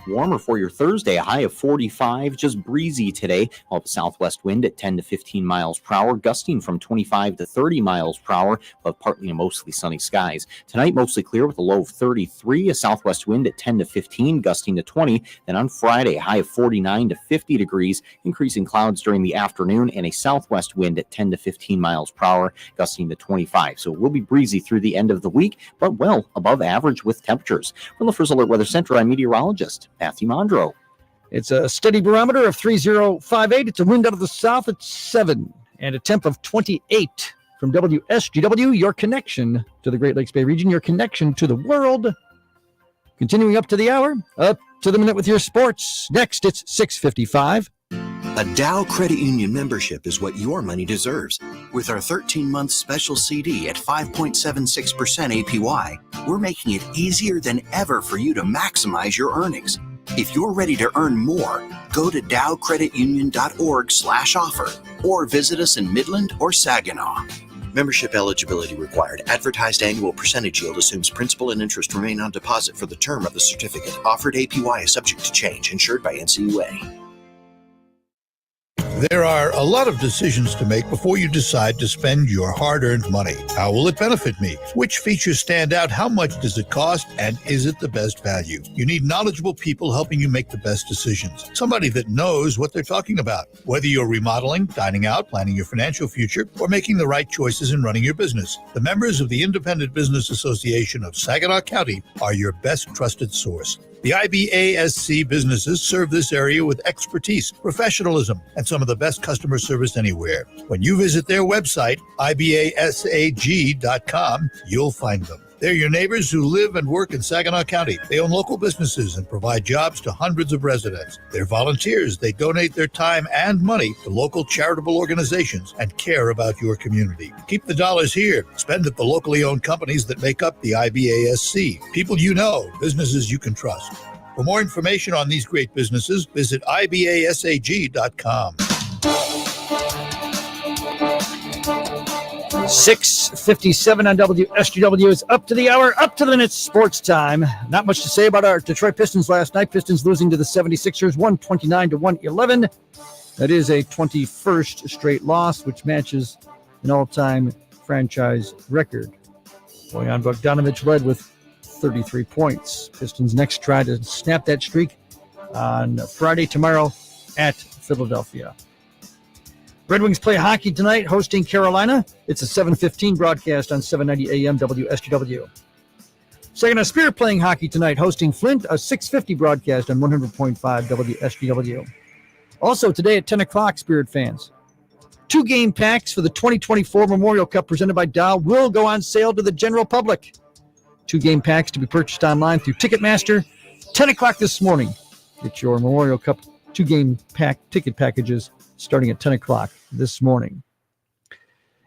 Warmer for your Thursday, a high of 45, just breezy today. While the southwest wind at 10 to 15 miles per hour, gusting from 25 to 30 miles per hour, but partly to mostly sunny skies. Tonight, mostly clear with a low of 33, a southwest wind at 10 to 15, gusting to 20. Then on Friday, a high of 49 to 50 degrees, increasing clouds during the afternoon, and a southwest wind at 10 to 15 miles per hour, gusting to 25. So it will be breezy through the end of the week, but well above average with temperatures. From the First Alert Weather Center, I'm meteorologist Matthew Mondro. It's a steady barometer of 3058. It's a wind out of the south at 7 and a temp of 28. From WSGW, your connection to the Great Lakes Bay region, your connection to the world. Continuing up to the hour, up to the minute with your sports. Next, it's 6:55. A Dow Credit Union membership is what your money deserves. With our 13-month special CD at 5.76% APY, we're making it easier than ever for you to maximize your earnings. If you're ready to earn more, go to dowcreditunion.org/offer or visit us in Midland or Saginaw. Membership eligibility required. Advertised annual percentage yield assumes principal and interest remain on deposit for the term of the certificate. Offered APY is subject to change. Insured by NCUA. There are a lot of decisions to make before you decide to spend your hard-earned money. How will it benefit me? Which features stand out? How much does it cost? And is it the best value? You need knowledgeable people helping you make the best decisions. Somebody that knows what they're talking about. Whether you're remodeling, dining out, planning your financial future, or making the right choices in running your business, the members of the Independent Business Association of Saginaw County are your best trusted source. The IBASC businesses serve this area with expertise, professionalism, and some of the best customer service anywhere. When you visit their website, ibasag.com, you'll find them. They're your neighbors who live and work in Saginaw County. They own local businesses and provide jobs to hundreds of residents. They're volunteers. They donate their time and money to local charitable organizations and care about your community. Keep the dollars here. Spend at the locally owned companies that make up the IBASC. People you know, businesses you can trust. For more information on these great businesses, visit ibasag.com. 6:57 on WSGW is up to the hour, up to the minute sports time. Not much to say about our Detroit Pistons last night. Pistons losing to the 76ers 129 to 111. That is a 21st straight loss, which matches an all-time franchise record. Bojan Bogdanovic led with 33 points. Pistons next try to snap that streak on Friday tomorrow at Philadelphia. Red Wings play hockey tonight, hosting Carolina. It's a 7:15 broadcast on 790 AM WSGW. Saginaw Spirit playing hockey tonight, hosting Flint, a 6:50 broadcast on 100.5 WSGW. Also today at 10 o'clock, Spirit fans, 2 game packs for the 2024 Memorial Cup presented by Dow will go on sale to the general public. 2 game packs to be purchased online through Ticketmaster. 10 o'clock this morning. Get your Memorial Cup 2 game pack ticket packages starting at 10 o'clock this morning.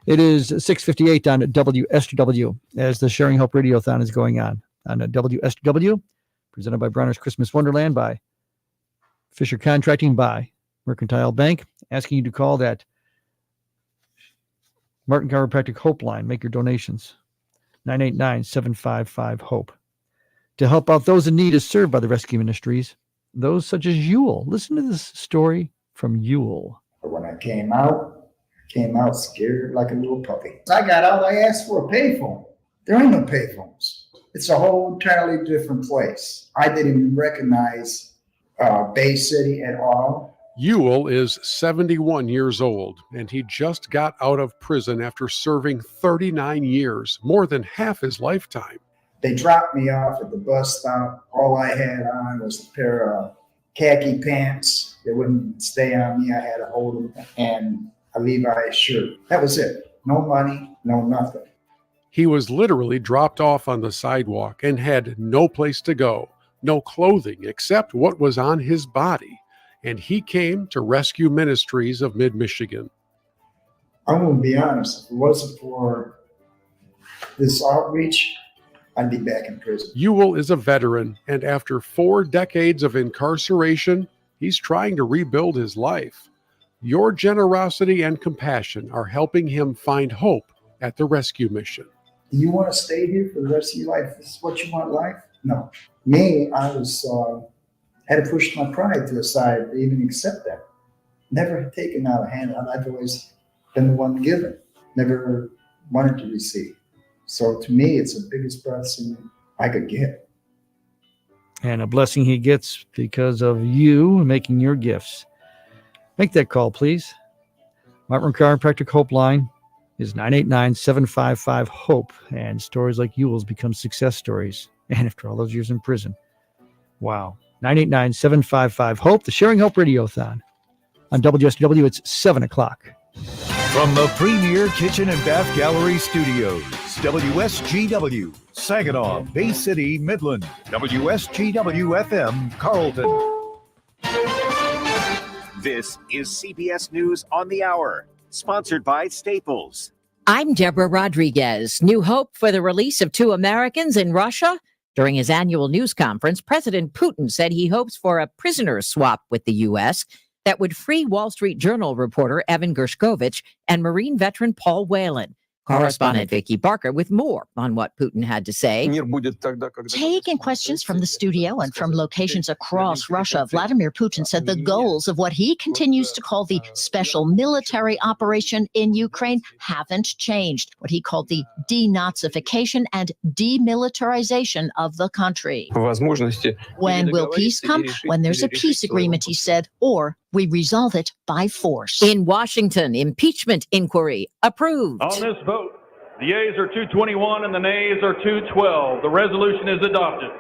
It is 6:58 on WSGW as the Sharing Hope Radiothon is going on WSGW, presented by Bronner's Christmas Wonderland, by Fisher Contracting, by Mercantile Bank, asking you to call that Martin Chiropractic Hope line. Make your donations. 989-755-HOPE. To help out those in need is served by the Rescue Ministries, those such as Yule. Listen to this story from Yule. When I came out scared like a little puppy. I got out, I asked for a payphone. There ain't no payphones. It's a whole entirely different place. I didn't even recognize Bay City at all. Ewell is 71 years old, and he just got out of prison after serving 39 years, more than half his lifetime. They dropped me off at the bus stop. All I had on was a pair of khaki pants. They wouldn't stay on me. I had to hold them, and a Levi's shirt. That was it. No money, no nothing. He was literally dropped off on the sidewalk and had no place to go, no clothing except what was on his body. And he came to Rescue Ministries of Mid-Michigan. I'm going to be honest, if it wasn't for this outreach, I'd be back in prison. Ewell is a veteran, and after 4 decades of incarceration, he's trying to rebuild his life. Your generosity and compassion are helping him find hope at the rescue mission. Do you want to stay here for the rest of your life? This is what you want in life? No. Me, I was had to push my pride to the side to even accept that. Never taken out a hand. I've always been the one given. Never wanted to receive. So to me, it's the biggest blessing I could get. And a blessing he gets because of you making your gifts. Make that call, please. Martin Chiropractic Hope Line is 989-755-HOPE. And stories like Ewell's become success stories. And after all those years in prison. Wow. 989-755-HOPE, the Sharing Hope Radiothon. On WSGW, it's 7 o'clock. From the Premier Kitchen and Bath Gallery Studios, WSGW, Saginaw, Bay City, Midland, WSGW FM, Carlton. This is CBS News on the Hour, sponsored by Staples. I'm Deborah Rodriguez. New hope for the release of 2 Americans in Russia? During his annual news conference, President Putin said he hopes for a prisoner swap with the U.S. that would free Wall Street Journal reporter Evan Gershkovich and Marine veteran Paul Whelan. Correspondent Vicky Barker with more on what Putin had to say. Taking questions from the studio and from locations across Russia, Vladimir Putin said the goals of what he continues to call the special military operation in Ukraine haven't changed. What he called the denazification and demilitarization of the country. When will peace come? When there's a peace agreement, he said, or we resolve it by force. In Washington, impeachment inquiry approved. On this vote, the yeas are 221 and the nays are 212. The resolution is adopted.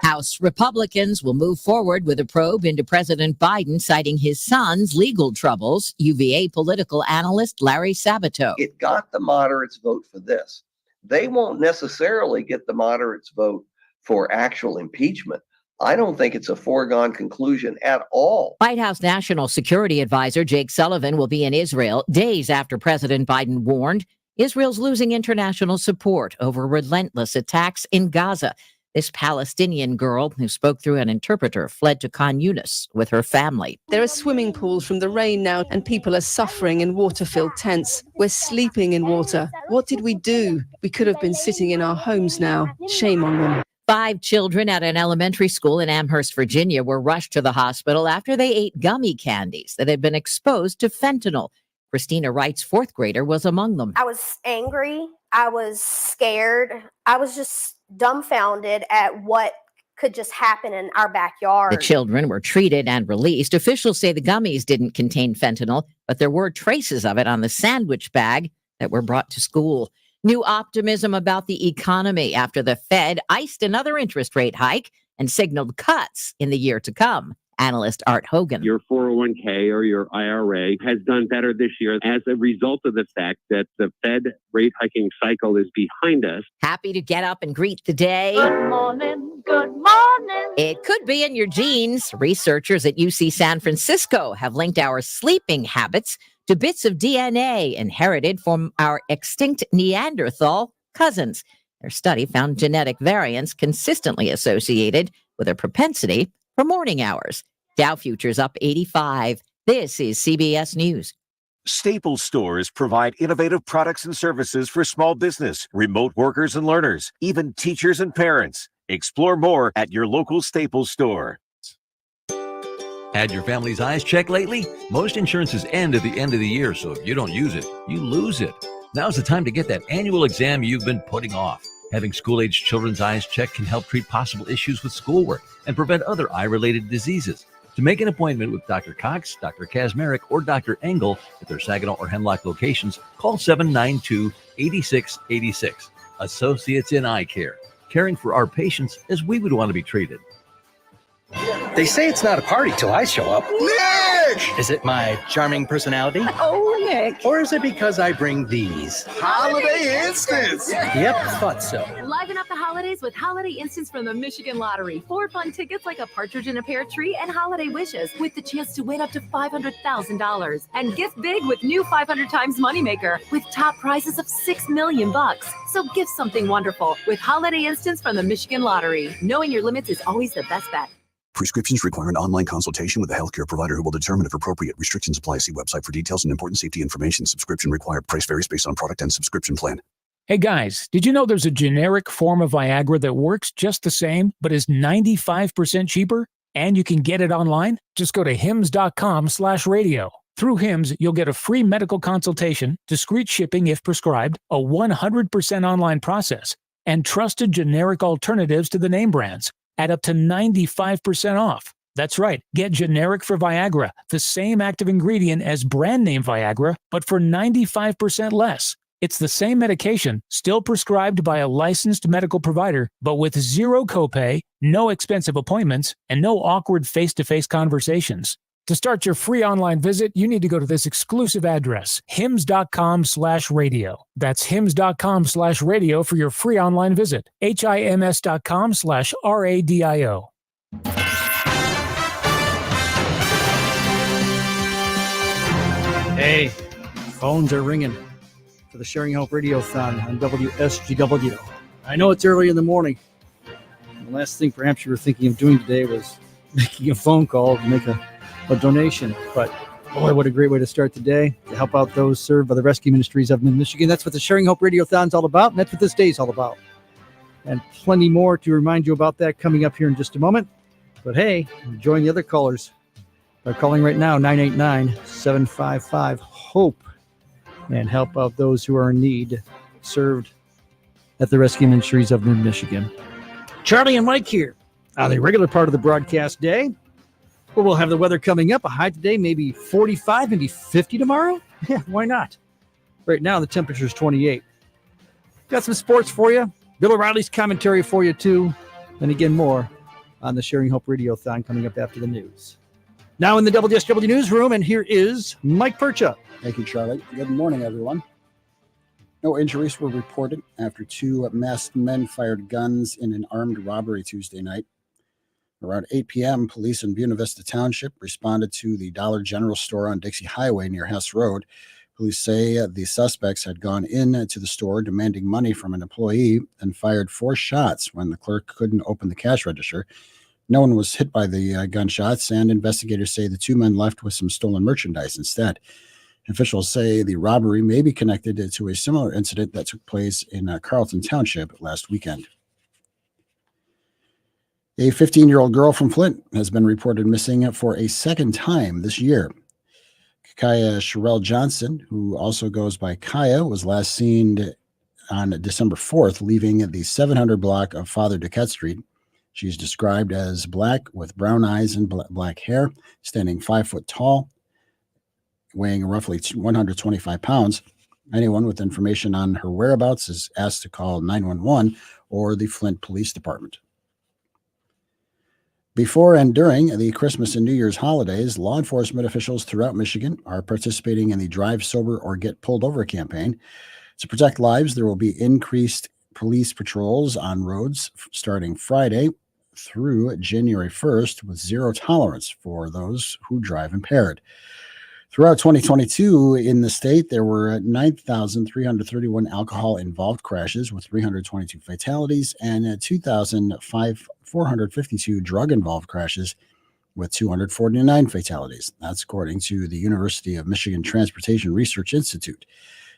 House Republicans will move forward with a probe into President Biden, citing his son's legal troubles. UVA political analyst Larry Sabato. It got the moderates vote for this. They won't necessarily get the moderates vote for actual impeachment. I don't think it's a foregone conclusion at all. White House National Security Advisor Jake Sullivan will be in Israel days after President Biden warned Israel's losing international support over relentless attacks in Gaza. This Palestinian girl who spoke through an interpreter fled to Khan Yunis with her family. There are swimming pools from the rain now, and people are suffering in water-filled tents. We're sleeping in water. What did we do? We could have been sitting in our homes now. Shame on them. 5 children at an elementary school in Amherst, Virginia, were rushed to the hospital after they ate gummy candies that had been exposed to fentanyl. Christina Wright's 4th grader was among them. I was angry. I was scared. I was just dumbfounded at what could just happen in our backyard. The children were treated and released. Officials say the gummies didn't contain fentanyl, but there were traces of it on the sandwich bag that were brought to school. New optimism about the economy after the Fed iced another interest rate hike and signaled cuts in the year to come. Analyst Art Hogan. Your 401k or your IRA has done better this year as a result of the fact that the Fed rate hiking cycle is behind us. Happy to get up and greet the day? Good morning, good morning. It could be in your genes. Researchers at UC San Francisco have linked our sleeping habits to bits of DNA inherited from our extinct Neanderthal cousins. Their study found genetic variants consistently associated with a propensity for morning hours. Dow futures up 85. This is CBS News. Staples stores provide innovative products and services for small business, remote workers and learners, even teachers and parents. Explore more at your local Staples store. Had your family's eyes checked lately? Most insurances end at the end of the year, so if you don't use it, you lose it. Now's the time to get that annual exam you've been putting off. Having school-aged children's eyes checked can help treat possible issues with schoolwork and prevent other eye-related diseases. To make an appointment with Dr. Cox, Dr. Kazmarek, or Dr. Engel at their Saginaw or Hemlock locations, call 792-8686. Associates in Eye Care, caring for our patients as we would want to be treated. They say it's not a party till I show up. Nick! Is it my charming personality? Oh, Nick. Or is it because I bring these? Holiday Instants. Yep, thought so. Liven up the holidays with Holiday Instants from the Michigan Lottery. 4 fun tickets like a partridge in a pear tree and holiday wishes with the chance to win up to $500,000. And gift big with new 500 times Moneymaker with top prizes of $6 million. So gift something wonderful with Holiday Instants from the Michigan Lottery. Knowing your limits is always the best bet. Prescriptions require an online consultation with a healthcare provider who will determine if appropriate. Restrictions apply. See website for details and important safety information. Subscription required. Price varies based on product and subscription plan. Hey guys, did you know there's a generic form of Viagra that works just the same, but is 95% cheaper? And you can get it online? Just go to hims.com/radio. Through Hims, you'll get a free medical consultation, discreet shipping if prescribed, a 100% online process, and trusted generic alternatives to the name brands at up to 95% off. That's right. Get generic for Viagra, the same active ingredient as brand name Viagra, but for 95% less. It's the same medication, still prescribed by a licensed medical provider, but with zero copay, no expensive appointments, and no awkward face-to-face conversations. To start your free online visit, you need to go to this exclusive address, hims.com/radio. That's hims.com/radio for your free online visit. hims.com/radio. Hey, phones are ringing for the Sharing Hope Radiothon on WSGW. I know it's early in the morning. The last thing perhaps you were thinking of doing today was making a phone call to make a donation. But boy, what a great way to start the day to help out those served by the Rescue Ministries of Mid-Michigan. That's what the Sharing Hope Radiothon is all about, and that's what this day is all about. And plenty more to remind you about that coming up here in just a moment. But hey, join the other callers by calling right now, 989-755-HOPE, and help out those who are in need, served at the Rescue Ministries of Mid-Michigan. Charlie and Mike here on the regular part of the broadcast day. Well, we'll have the weather coming up. A high today, maybe 45, maybe 50 tomorrow. Yeah, why not? Right now, the temperature is 28. Got some sports for you. Bill O'Reilly's commentary for you, too. And again, more on the Sharing Hope Radiothon coming up after the news. Now in the WSGW newsroom, and here is Mike Percha. Thank you, Charlie. Good morning, everyone. No injuries were reported after 2 masked men fired guns in an armed robbery Tuesday night. Around 8 p.m., police in Buena Vista Township responded to the Dollar General store on Dixie Highway near Hess Road. Police say the suspects had gone into the store demanding money from an employee and fired 4 shots when the clerk couldn't open the cash register. No one was hit by the gunshots, and investigators say the 2 men left with some stolen merchandise instead. Officials say the robbery may be connected to a similar incident that took place in Carlton Township last weekend. A 15-year-old girl from Flint has been reported missing for a second time this year. Kaya Sherelle Johnson, who also goes by Kaya, was last seen on December 4th leaving the 700 block of Father Duquette Street. She's described as black with brown eyes and black hair, standing 5 foot tall, weighing roughly 125 pounds. Anyone with information on her whereabouts is asked to call 911 or the Flint Police Department. Before and during the Christmas and New Year's holidays, law enforcement officials throughout Michigan are participating in the Drive Sober or Get Pulled Over campaign. To protect lives, there will be increased police patrols on roads starting Friday through January 1st with zero tolerance for those who drive impaired. Throughout 2022 in the state, there were 9,331 alcohol-involved crashes with 322 fatalities and 2,452 drug-involved crashes with 249 fatalities. That's according to the University of Michigan Transportation Research Institute.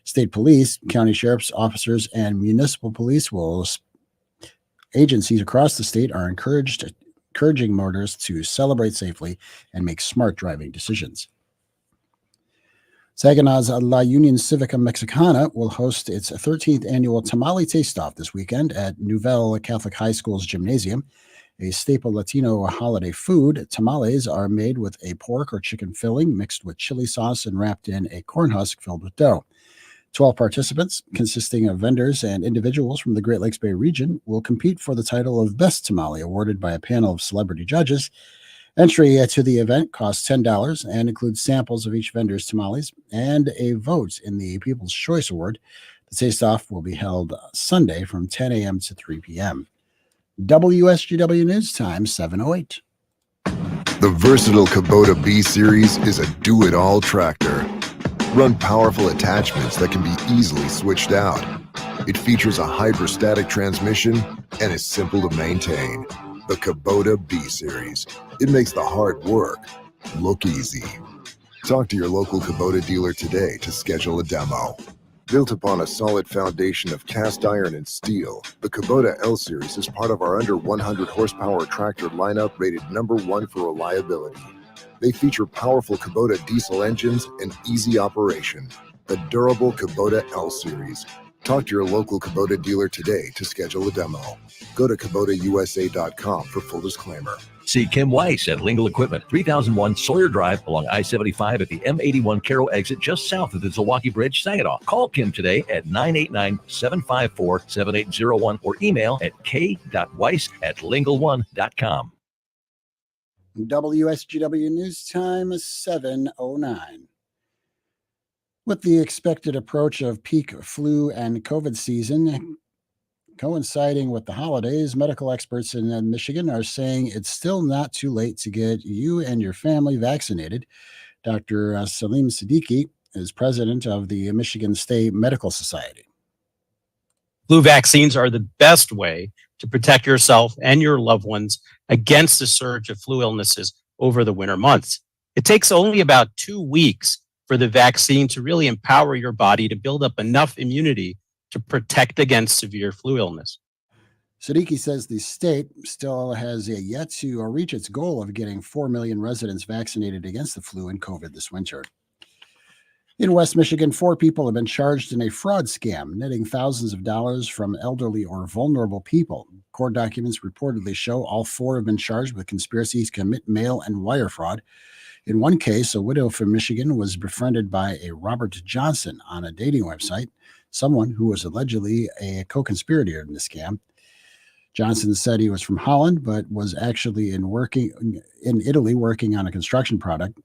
State police, county sheriff's officers, and municipal police agencies across the state are encouraging motorists to celebrate safely and make smart driving decisions. Saginaw's La Union Civica Mexicana will host its 13th annual Tamale Taste-Off this weekend at Nouvelle Catholic High School's gymnasium. A staple Latino holiday food, tamales are made with a pork or chicken filling mixed with chili sauce and wrapped in a corn husk filled with dough. 12 participants, consisting of vendors and individuals from the Great Lakes Bay region, will compete for the title of Best Tamale, awarded by a panel of celebrity judges. Entry to the event costs $10 and includes samples of each vendor's tamales and a vote in the People's Choice Award. The taste-off will be held Sunday from 10 a.m. to 3 p.m. WSGW News Time, 7:08. The versatile Kubota B-Series is a do-it-all tractor. Run powerful attachments that can be easily switched out. It features a hydrostatic transmission and is simple to maintain. The Kubota B-Series. It makes the hard work look easy. Talk to your local Kubota dealer today to schedule a demo. Built upon a solid foundation of cast iron and steel, the Kubota L-Series is part of our under 100 horsepower tractor lineup rated #1 for reliability. They feature powerful Kubota diesel engines and easy operation. The durable Kubota L-Series. Talk to your local Kubota dealer today to schedule a demo. Go to KubotaUSA.com for full disclaimer. See Kim Weiss at Lingle Equipment, 3001 Sawyer Drive along I-75 at the M81 Carroll exit just south of the Zilwaukee Bridge, Saginaw. Call Kim today at 989-754-7801 or email at k.weiss@lingle1.com. WSGW News Time, 7:09. With the expected approach of peak flu and COVID season coinciding with the holidays, medical experts in Michigan are saying it's still not too late to get you and your family vaccinated. Dr. Salim Siddiqui is president of the Michigan State Medical Society. Flu vaccines are the best way to protect yourself and your loved ones against the surge of flu illnesses over the winter months. It takes only about 2 weeks for the vaccine to really empower your body to build up enough immunity to protect against severe flu illness. Siddiqui says the state still has yet to reach its goal of getting 4 million residents vaccinated against the flu and COVID this winter. In West Michigan, 4 people have been charged in a fraud scam, netting thousands of dollars from elderly or vulnerable people. Court documents reportedly show all 4 have been charged with conspiracy to commit mail and wire fraud. In one case, a widow from Michigan was befriended by a Robert Johnson on a dating website, someone who was allegedly a co-conspirator in the scam. Johnson said he was from Holland, but was actually in Italy working on a construction project.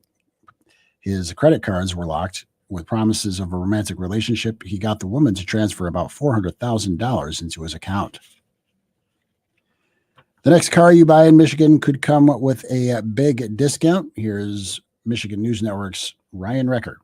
His credit cards were locked. With promises of a romantic relationship, he got the woman to transfer about $400,000 into his account. The next car you buy in Michigan could come with a big discount. Here's Michigan News Network's Ryan Recker.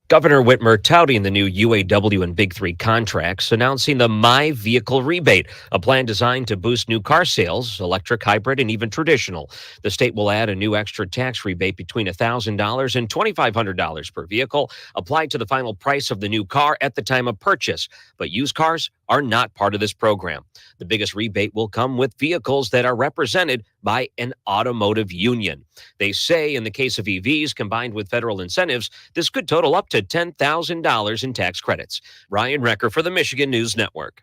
Governor Whitmer touting the new UAW and Big Three contracts, announcing the My Vehicle Rebate, a plan designed to boost new car sales, electric, hybrid, and even traditional. The state will add a new extra tax rebate between $1,000 and $2,500 per vehicle, applied to the final price of the new car at the time of purchase. But used cars are not part of this program. The biggest rebate will come with vehicles that are represented by an automotive union. They say in the case of EVs, combined with federal incentives, this could total up to $10,000 in tax credits. Ryan Recker for the Michigan News Network.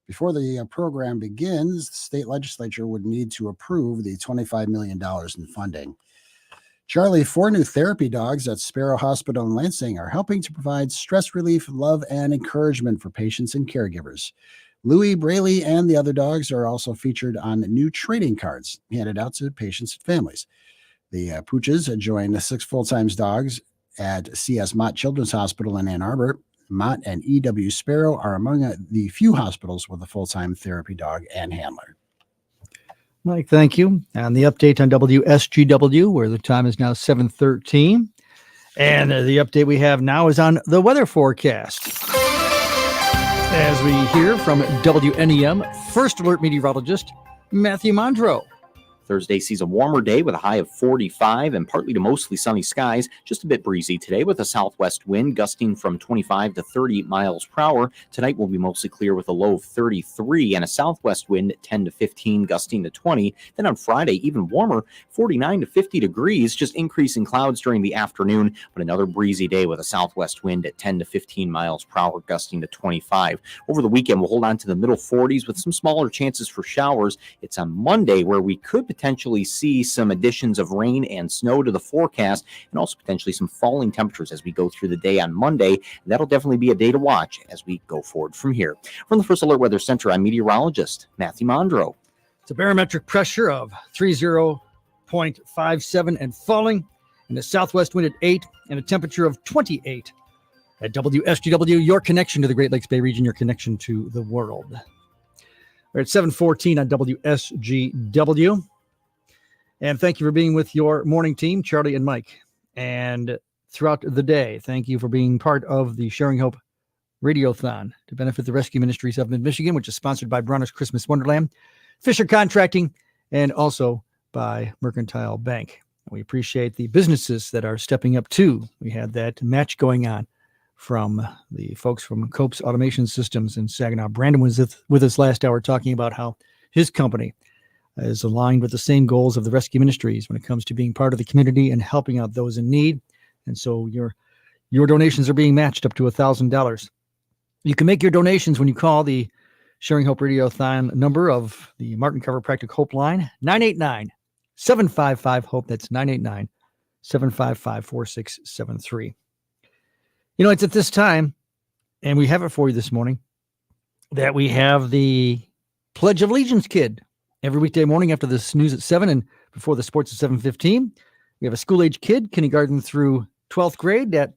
Before the program begins, the state legislature would need to approve the $25 million in funding. Charlie, 4 new therapy dogs at Sparrow Hospital in Lansing are helping to provide stress relief, love, and encouragement for patients and caregivers. Louie, Braley, and the other dogs are also featured on new trading cards handed out to patients and families. The Pooches join the 6 full-time dogs at C.S. Mott Children's Hospital in Ann Arbor. Mott and E.W. Sparrow are among the few hospitals with a full-time therapy dog and handler. Mike, thank you. And the update on WSGW, where the time is now 7:13. And the update we have now is on the weather forecast. As we hear from WNEM First Alert meteorologist Matthew Mondro. Thursday sees a warmer day with a high of 45 and partly to mostly sunny skies. Just a bit breezy today with a southwest wind gusting from 25 to 30 miles per hour. Tonight will be mostly clear with a low of 33 and a southwest wind 10 to 15 gusting to 20. Then on Friday, even warmer, 49 to 50 degrees, just increasing clouds during the afternoon, but another breezy day with a southwest wind at 10 to 15 miles per hour gusting to 25. Over the weekend, we'll hold on to the middle 40s with some smaller chances for showers. It's on Monday where we could potentially see some additions of rain and snow to the forecast, and also potentially some falling temperatures as we go through the day on Monday. That'll definitely be a day to watch as we go forward from here. From the First Alert Weather Center, I'm meteorologist Matthew Mondro. It's a barometric pressure of 30.5 0.57 and falling, and a southwest wind at 8 and a temperature of 28. At WSGW, your connection to the Great Lakes Bay region, your connection to the world. We're at 7:14 on WSGW. And thank you for being with your morning team, Charlie and Mike. And throughout the day, thank you for being part of the Sharing Hope Radiothon to benefit the Rescue Ministries of Mid-Michigan, which is sponsored by Bronner's Christmas Wonderland, Fisher Contracting, and also by Mercantile Bank. We appreciate the businesses that are stepping up too. We had that match going on from the folks from Cope's Automation Systems in Saginaw. Brandon was with us last hour talking about how his company is aligned with the same goals of the Rescue Ministries when it comes to being part of the community and helping out those in need. And so your donations are being matched up to $1,000. You can make your donations when you call the Sharing Hope Radiothon number of the Martin Chiropractic Hope line, 989-755-HOPE. That's 989-755-4673. You know, it's at this time, and we have it for you this morning, that we have the Pledge of Allegiance Kid. Every weekday morning after the snooze at 7 and before the sports at 7:15, we have a school-age kid, kindergarten through 12th grade, that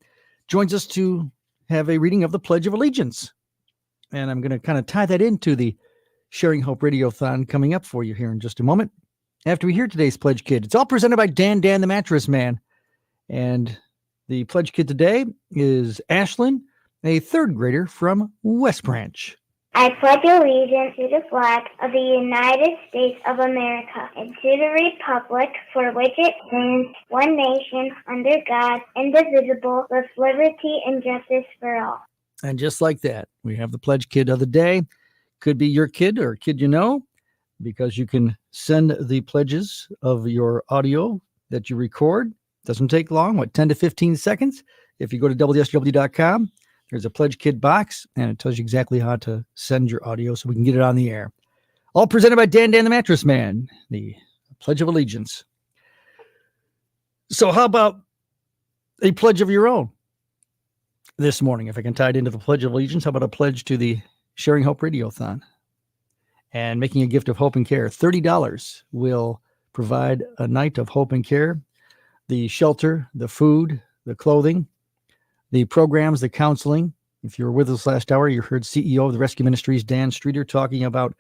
joins us to have a reading of the Pledge of Allegiance. And I'm going to kind of tie that into the Sharing Hope Radiothon coming up for you here in just a moment. After we hear today's Pledge Kid, it's all presented by Dan the Mattress Man. And the Pledge Kid today is Ashlyn, a third grader from West Branch. I pledge allegiance to the flag of the United States of America and to the republic for which it stands, one nation, under God, indivisible, with liberty and justice for all. And just like that, we have the Pledge Kid of the day. Could be your kid or a kid you know, because you can send the pledges of your audio that you record. Doesn't take long, 10 to 15 seconds. If you go to WSGW.com, there's a Pledge Kid box, and it tells you exactly how to send your audio so we can get it on the air. All presented by Dan the Mattress Man, the Pledge of Allegiance. So how about a pledge of your own this morning? If I can tie it into the Pledge of Allegiance, how about a pledge to the Sharing Hope Radiothon and making a gift of hope and care? $30 will provide a night of hope and care, the shelter, the food, the clothing, the programs, the counseling. If you were with us last hour, you heard CEO of the Rescue Ministries, Dan Streeter, talking about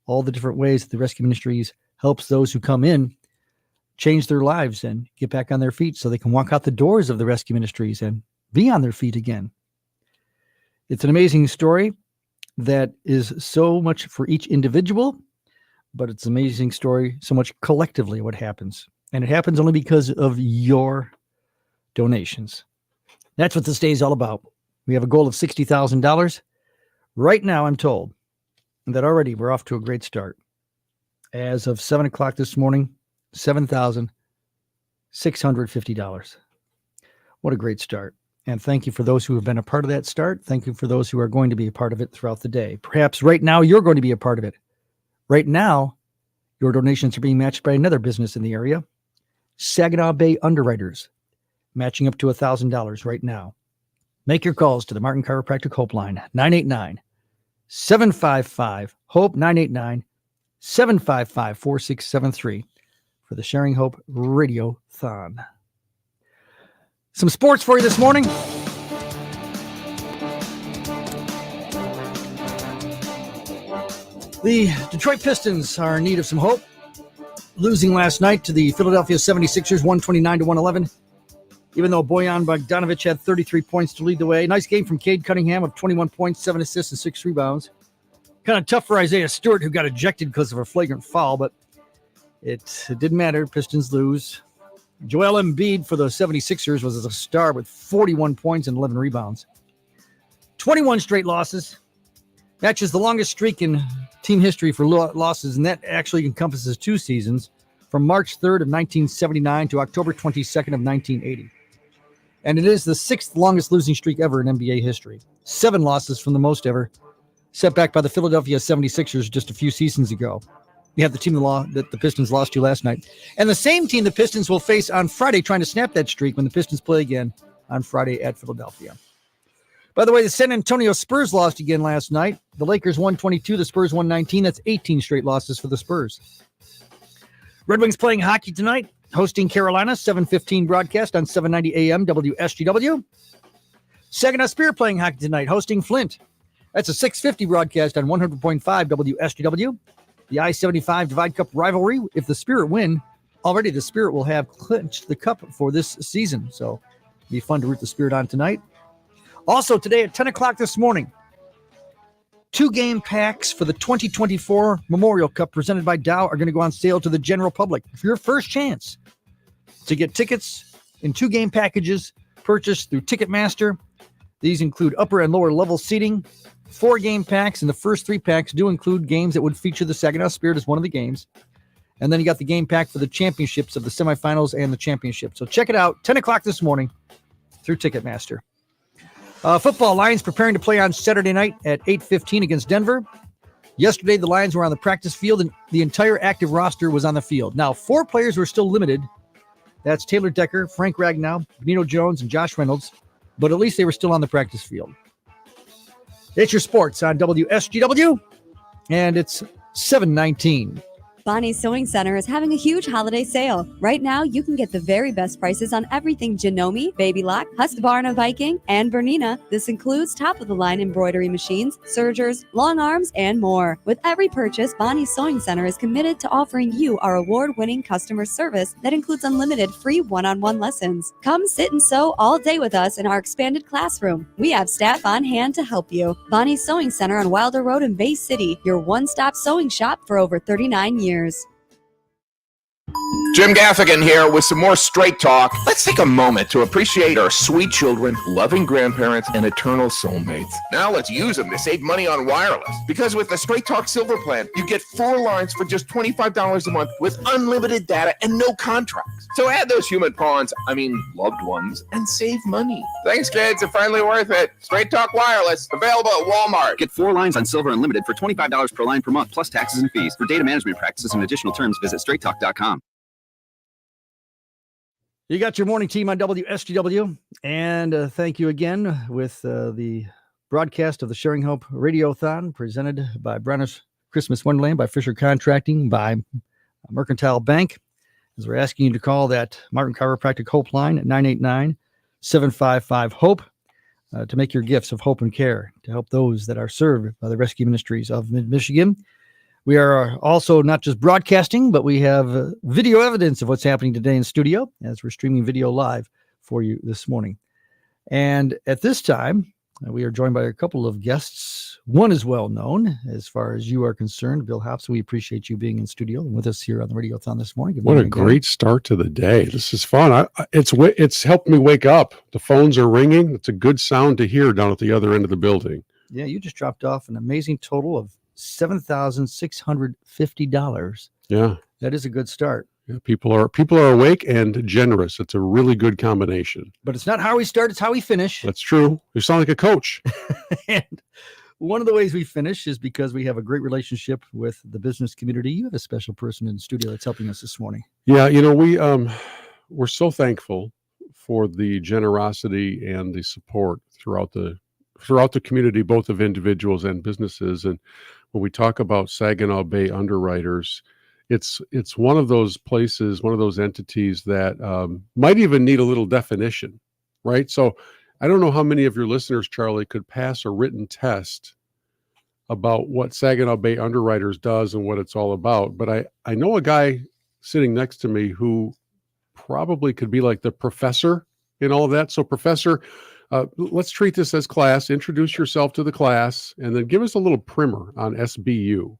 all the different ways that the Rescue Ministries helps those who come in change their lives and get back on their feet so they can walk out the doors of the Rescue Ministries and be on their feet again. It's an amazing story that is so much for each individual, but it's an amazing story so much collectively what happens. And it happens only because of your donations. That's what this day is all about. We have a goal of $60,000. Right now, I'm told that already we're off to a great start. As of 7 o'clock this morning, $7,650. What a great start. And thank you for those who have been a part of that start. Thank you for those who are going to be a part of it throughout the day. Perhaps right now you're going to be a part of it. Right now, your donations are being matched by another business in the area, Saginaw Bay Underwriters, matching up to $1,000 right now. Make your calls to the Martin Chiropractic Hope line, 989-755-HOPE, 989-755-4673 for the Sharing Hope Radiothon. Some sports for you this morning. The Detroit Pistons are in need of some hope, losing last night to the Philadelphia 76ers, 129-111. Even though Bojan Bogdanovic had 33 points to lead the way. Nice game from Cade Cunningham of 21 points, 7 assists, and 6 rebounds. Kind of tough for Isaiah Stewart, who got ejected because of a flagrant foul, but it didn't matter. Pistons lose. Joel Embiid for the 76ers was a star with 41 points and 11 rebounds. 21 straight losses. Matches the longest streak in team history for losses, and that actually encompasses 2 seasons, from March 3rd of 1979 to October 22nd of 1980. And it is the 6th longest losing streak ever in NBA history. 7 losses from the most ever, set back by the Philadelphia 76ers just a few seasons ago. You have the team that the Pistons lost to last night. And the same team the Pistons will face on Friday, trying to snap that streak when the Pistons play again on Friday at Philadelphia. By the way, the San Antonio Spurs lost again last night. The Lakers 122, the Spurs 119. That's 18 straight losses for the Spurs. Red Wings playing hockey tonight. hosting Carolina, 7:15 broadcast on 790 AM WSGW. Saginaw Spear playing hockey tonight, hosting Flint. That's a 6:50 broadcast on 100.5 WSGW. The I-75 Divide Cup rivalry. If the Spirit win, already the Spirit will have clinched the cup for this season. So it'll be fun to root the Spirit on tonight. Also today at 10 o'clock this morning, 2 game packs for the 2024 Memorial Cup presented by Dow are going to go on sale to the general public. For your first chance to get tickets in 2 game packages purchased through Ticketmaster. These include upper and lower level seating, 4 game packs, and the first 3 packs do include games that would feature the Saginaw Spirit as one of the games. And then you got the game pack for the championships of the semifinals and the championship. So check it out, 10 o'clock this morning through Ticketmaster. Football, Lions preparing to play on Saturday night at 8:15 against Denver. Yesterday, the Lions were on the practice field, and the entire active roster was on the field. Now, 4 players were still limited. That's Taylor Decker, Frank Ragnow, Benito Jones, and Josh Reynolds. But at least they were still on the practice field. It's your sports on WSGW, and it's 7:19. Bonnie's Sewing Center is having a huge holiday sale. Right now, you can get the very best prices on everything Janome, Baby Lock, Husqvarna Viking, and Bernina. This includes top-of-the-line embroidery machines, sergers, long arms, and more. With every purchase, Bonnie's Sewing Center is committed to offering you our award-winning customer service that includes unlimited free one-on-one lessons. Come sit and sew all day with us in our expanded classroom. We have staff on hand to help you. Bonnie's Sewing Center on Wilder Road in Bay City, your one-stop sewing shop for over 39 years. Jim Gaffigan here with some more Straight Talk. Let's take a moment to appreciate our sweet children, loving grandparents, and eternal soulmates. Now let's use them to save money on wireless. Because with the Straight Talk Silver Plan, you get 4 lines for just $25 a month with unlimited data and no contracts. So add those human pawns, loved ones, and save money. Thanks, kids. It's finally worth it. Straight Talk Wireless, available at Walmart. Get 4 lines on Silver Unlimited for $25 per line per month, plus taxes and fees. For data management practices and additional terms, visit straighttalk.com. You got your morning team on WSGW, and thank you again with the broadcast of the Sharing Hope Radiothon presented by Brenner's Christmas Wonderland, by Fisher Contracting, by Mercantile Bank, as we're asking you to call that Martin Chiropractic Hope line at 989-755-HOPE to make your gifts of hope and care to help those that are served by the Rescue Ministries of Mid-Michigan. We are also not just broadcasting, but we have video evidence of what's happening today in studio as we're streaming video live for you this morning. And at this time, we are joined by a couple of guests. One is well known as far as you are concerned, Bill Hopson. We appreciate you being in studio and with us here on the Radiothon this morning. Good morning, what a great start to the day. This is fun. It's helped me wake up. The phones are ringing. It's a good sound to hear down at the other end of the building. Yeah, you just dropped off an amazing total of $7,650. Yeah, that is a good start. Yeah, people are awake and generous. It's a really good combination. But it's not how we start; it's how we finish. That's true. You sound like a coach. And one of the ways we finish is because we have a great relationship with the business community. You have a special person in the studio that's helping us this morning. Yeah, we're so thankful for the generosity and the support throughout the community, both of individuals and businesses. And when we talk about Saginaw Bay Underwriters, it's one of those places, one of those entities that might even need a little definition, right? So I don't know how many of your listeners, Charlie, could pass a written test about what Saginaw Bay Underwriters does and what it's all about. But I know a guy sitting next to me who probably could be like the professor in all of that. So Professor, let's treat this as class. Introduce yourself to the class, and then give us a little primer on SBU.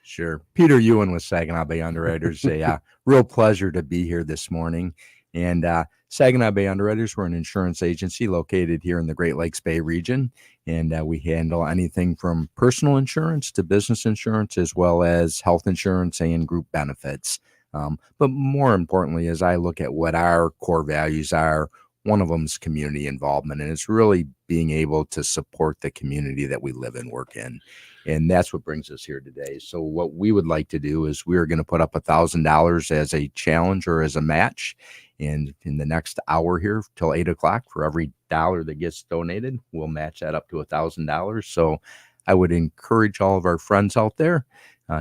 Sure. Peter Ewan with Saginaw Bay Underwriters. A real pleasure to be here this morning. And Saginaw Bay Underwriters, we're an insurance agency located here in the Great Lakes Bay region. And we handle anything from personal insurance to business insurance, as well as health insurance and group benefits. But more importantly, as I look at what our core values are, one of them is community involvement, and it's really being able to support the community that we live and work in. And that's what brings us here today. So what we would like to do is we're going to put up $1,000 as a challenge or as a match. And in the next hour here till 8 o'clock, for every dollar that gets donated, we'll match that up to $1,000. So I would encourage all of our friends out there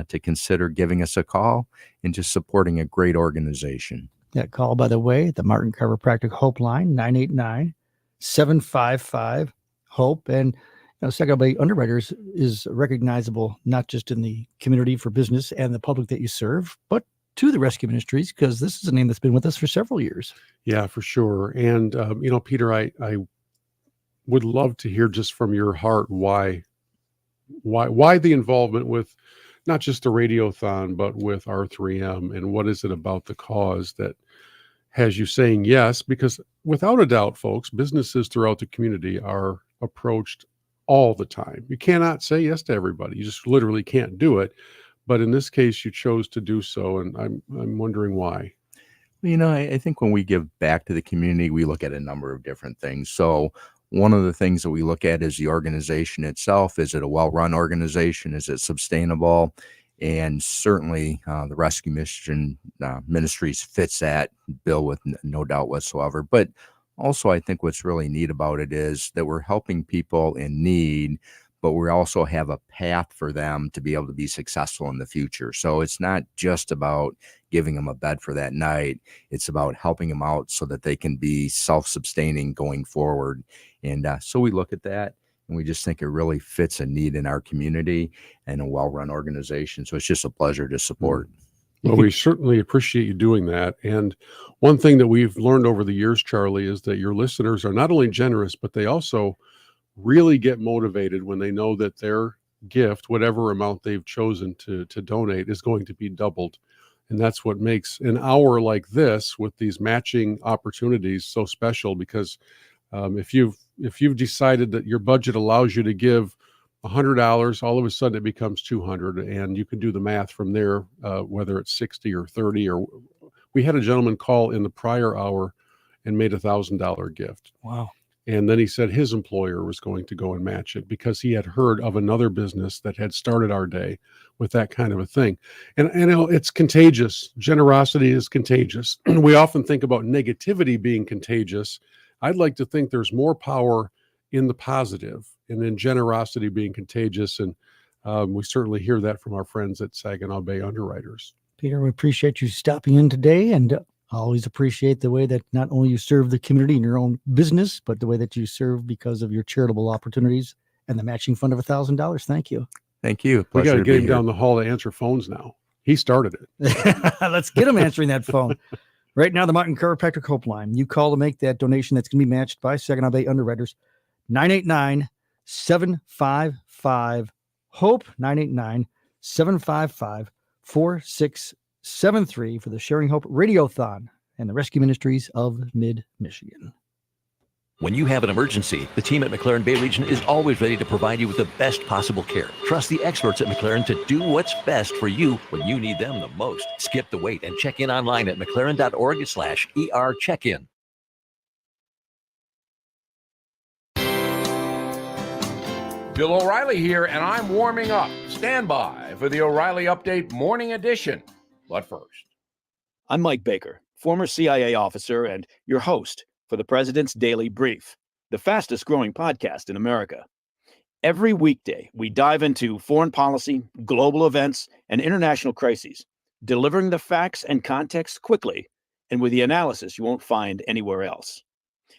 to consider giving us a call and just supporting a great organization. That call, by the way, the Martin Chiropractic Hope line, 989-755-HOPE. And Saginaw Bay Underwriters is recognizable not just in the community for business and the public that you serve, but to the Rescue Ministries, because this is a name that's been with us for several years. Yeah, for sure. And, Peter, I would love to hear just from your heart why the involvement with not just the Radiothon, but with R3M, and what is it about the cause that has you saying yes? Because without a doubt, folks, businesses throughout the community are approached all the time. You cannot say yes to everybody. You just literally can't do it. But in this case, you chose to do so, and I'm wondering why. I think when we give back to the community, we look at a number of different things. So one of the things that we look at is the organization itself. Is it a well-run organization? Is it sustainable? And certainly the Rescue Ministries fits that bill with no doubt whatsoever. But also, I think what's really neat about it is that we're helping people in need, but we also have a path for them to be able to be successful in the future. So it's not just about giving them a bed for that night. It's about helping them out so that they can be self-sustaining going forward. And so we look at that, and we just think it really fits a need in our community and a well-run organization. So it's just a pleasure to support. Well, we certainly appreciate you doing that. And one thing that we've learned over the years, Charlie, is that your listeners are not only generous, but they also really get motivated when they know that their gift, whatever amount they've chosen to donate, is going to be doubled. And that's what makes an hour like this with these matching opportunities so special, because if you've decided that your budget allows you to give $100, all of a sudden it becomes $200, and you can do the math from there, whether it's 60 or 30. Or we had a gentleman call in the prior hour and made $1,000 gift. Wow. And then he said his employer was going to go and match it because he had heard of another business that had started our day with that kind of a thing. And it's contagious. Generosity is contagious. We often think about negativity being contagious. I'd like to think there's more power in the positive and in generosity being contagious. And we certainly hear that from our friends at Saginaw Bay Underwriters. Peter, we appreciate you stopping in today, and I always appreciate the way that not only you serve the community in your own business, but the way that you serve because of your charitable opportunities and the matching fund of $1,000. Thank you. Thank you. We got to get him down the hall to answer phones now. He started it. Let's get him answering that phone. Right now, the Martin Chiropractic Hope line. You call to make that donation that's going to be matched by Saginaw Bay Underwriters. 989-755-HOPE. 989-755-4673 for the Sharing Hope Radiothon and the Rescue Ministries of Mid-Michigan. When you have an emergency, the team at McLaren Bay Region is always ready to provide you with the best possible care. Trust the experts at McLaren to do what's best for you when you need them the most. Skip the wait and check in online at mclaren.org/ER check-in. Bill O'Reilly here, and I'm warming up. Stand by for the O'Reilly Update Morning Edition. But first, I'm Mike Baker, former CIA officer and your host for the President's Daily Brief, the fastest growing podcast in America. Every weekday, we dive into foreign policy, global events, and international crises, delivering the facts and context quickly and with the analysis you won't find anywhere else.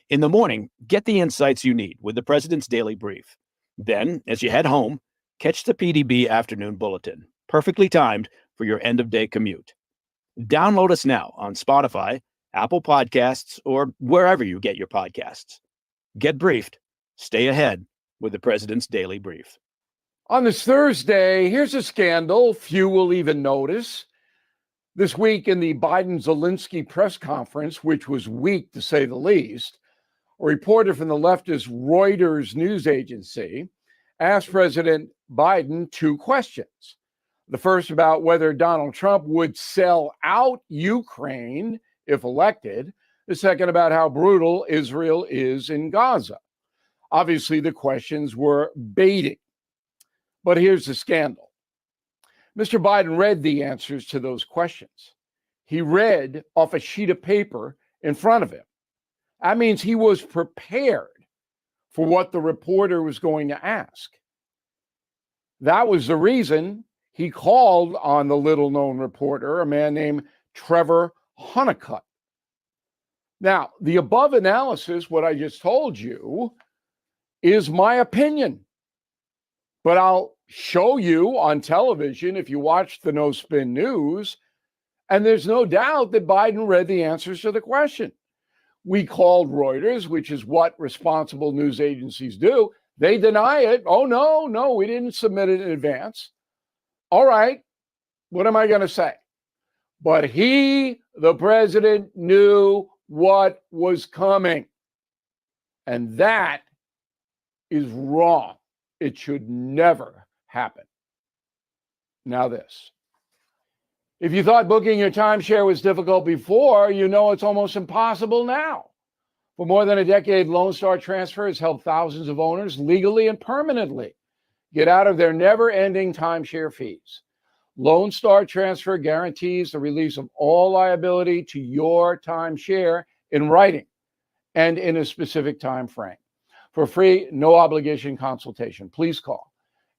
In the morning, get the insights you need with the President's Daily Brief. Then, as you head home, catch the PDB Afternoon Bulletin, perfectly timed for your end-of-day commute. Download us now on Spotify, Apple Podcasts, or wherever you get your podcasts. Get briefed. Stay ahead with the President's Daily Brief. on this Thursday, here's a scandal few will even notice. This week in the Biden-Zelensky press conference, which was weak to say the least, a reporter from the leftist Reuters news agency asked President Biden two questions. The first about whether Donald Trump would sell out Ukraine if elected. The second about how brutal Israel is in Gaza. Obviously, the questions were baiting. But here's the scandal. Mr. Biden read the answers to those questions. He read off a sheet of paper in front of him. That means he was prepared for what the reporter was going to ask. That was the reason he called on the little-known reporter, a man named Trevor Honeycutt, Now, the above analysis, what I just told you, is my opinion. But I'll show you on television if you watch the No Spin News, and there's no doubt that Biden read the answers to the question. We called Reuters, which is what responsible news agencies do. They deny it. Oh, no, we didn't submit it in advance. All right, what am I going to say? But he, the president, knew what was coming. And that is wrong. It should never happen. Now this. If you thought booking your timeshare was difficult before, you know it's almost impossible now. For more than a decade, Lone Star Transfer has helped thousands of owners legally and permanently get out of their never-ending timeshare fees. Lone Star Transfer guarantees the release of all liability to your timeshare in writing and in a specific time frame. For free, no obligation consultation, please call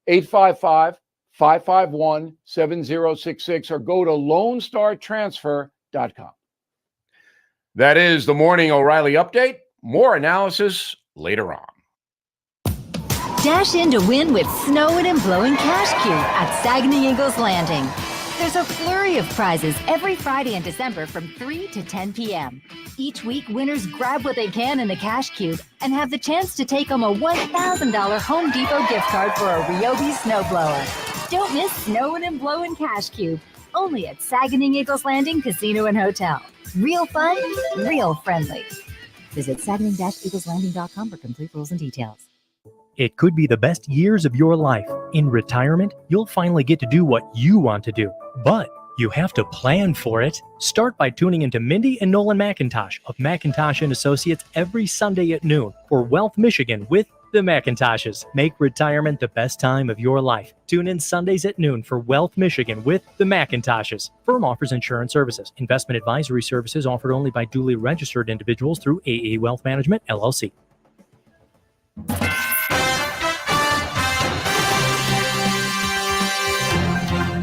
855-551-7066 or go to LoneStarTransfer.com. That is the Morning O'Reilly Update. More analysis later on. Dash in to win with Snowing and Blowing Cash Cube at Saguenay Eagles Landing. There's a flurry of prizes every Friday in December from 3 to 10 p.m. Each week, winners grab what they can in the Cash Cube and have the chance to take home a $1,000 Home Depot gift card for a Ryobi snowblower. Don't miss Snowing and Blowing Cash Cube, only at Saguenay Eagles Landing Casino and Hotel. Real fun, real friendly. Visit Saguenay-EaglesLanding.com for complete rules and details. It could be the best years of your life. In retirement, you'll finally get to do what you want to do, but you have to plan for it. Start by tuning into Mindy and Nolan McIntosh of McIntosh & Associates every Sunday at noon for Wealth Michigan with the McIntoshes. Make retirement the best time of your life. Tune in Sundays at noon for Wealth Michigan with the McIntoshes. Firm offers insurance services. Investment advisory services offered only by duly registered individuals through AE Wealth Management, LLC.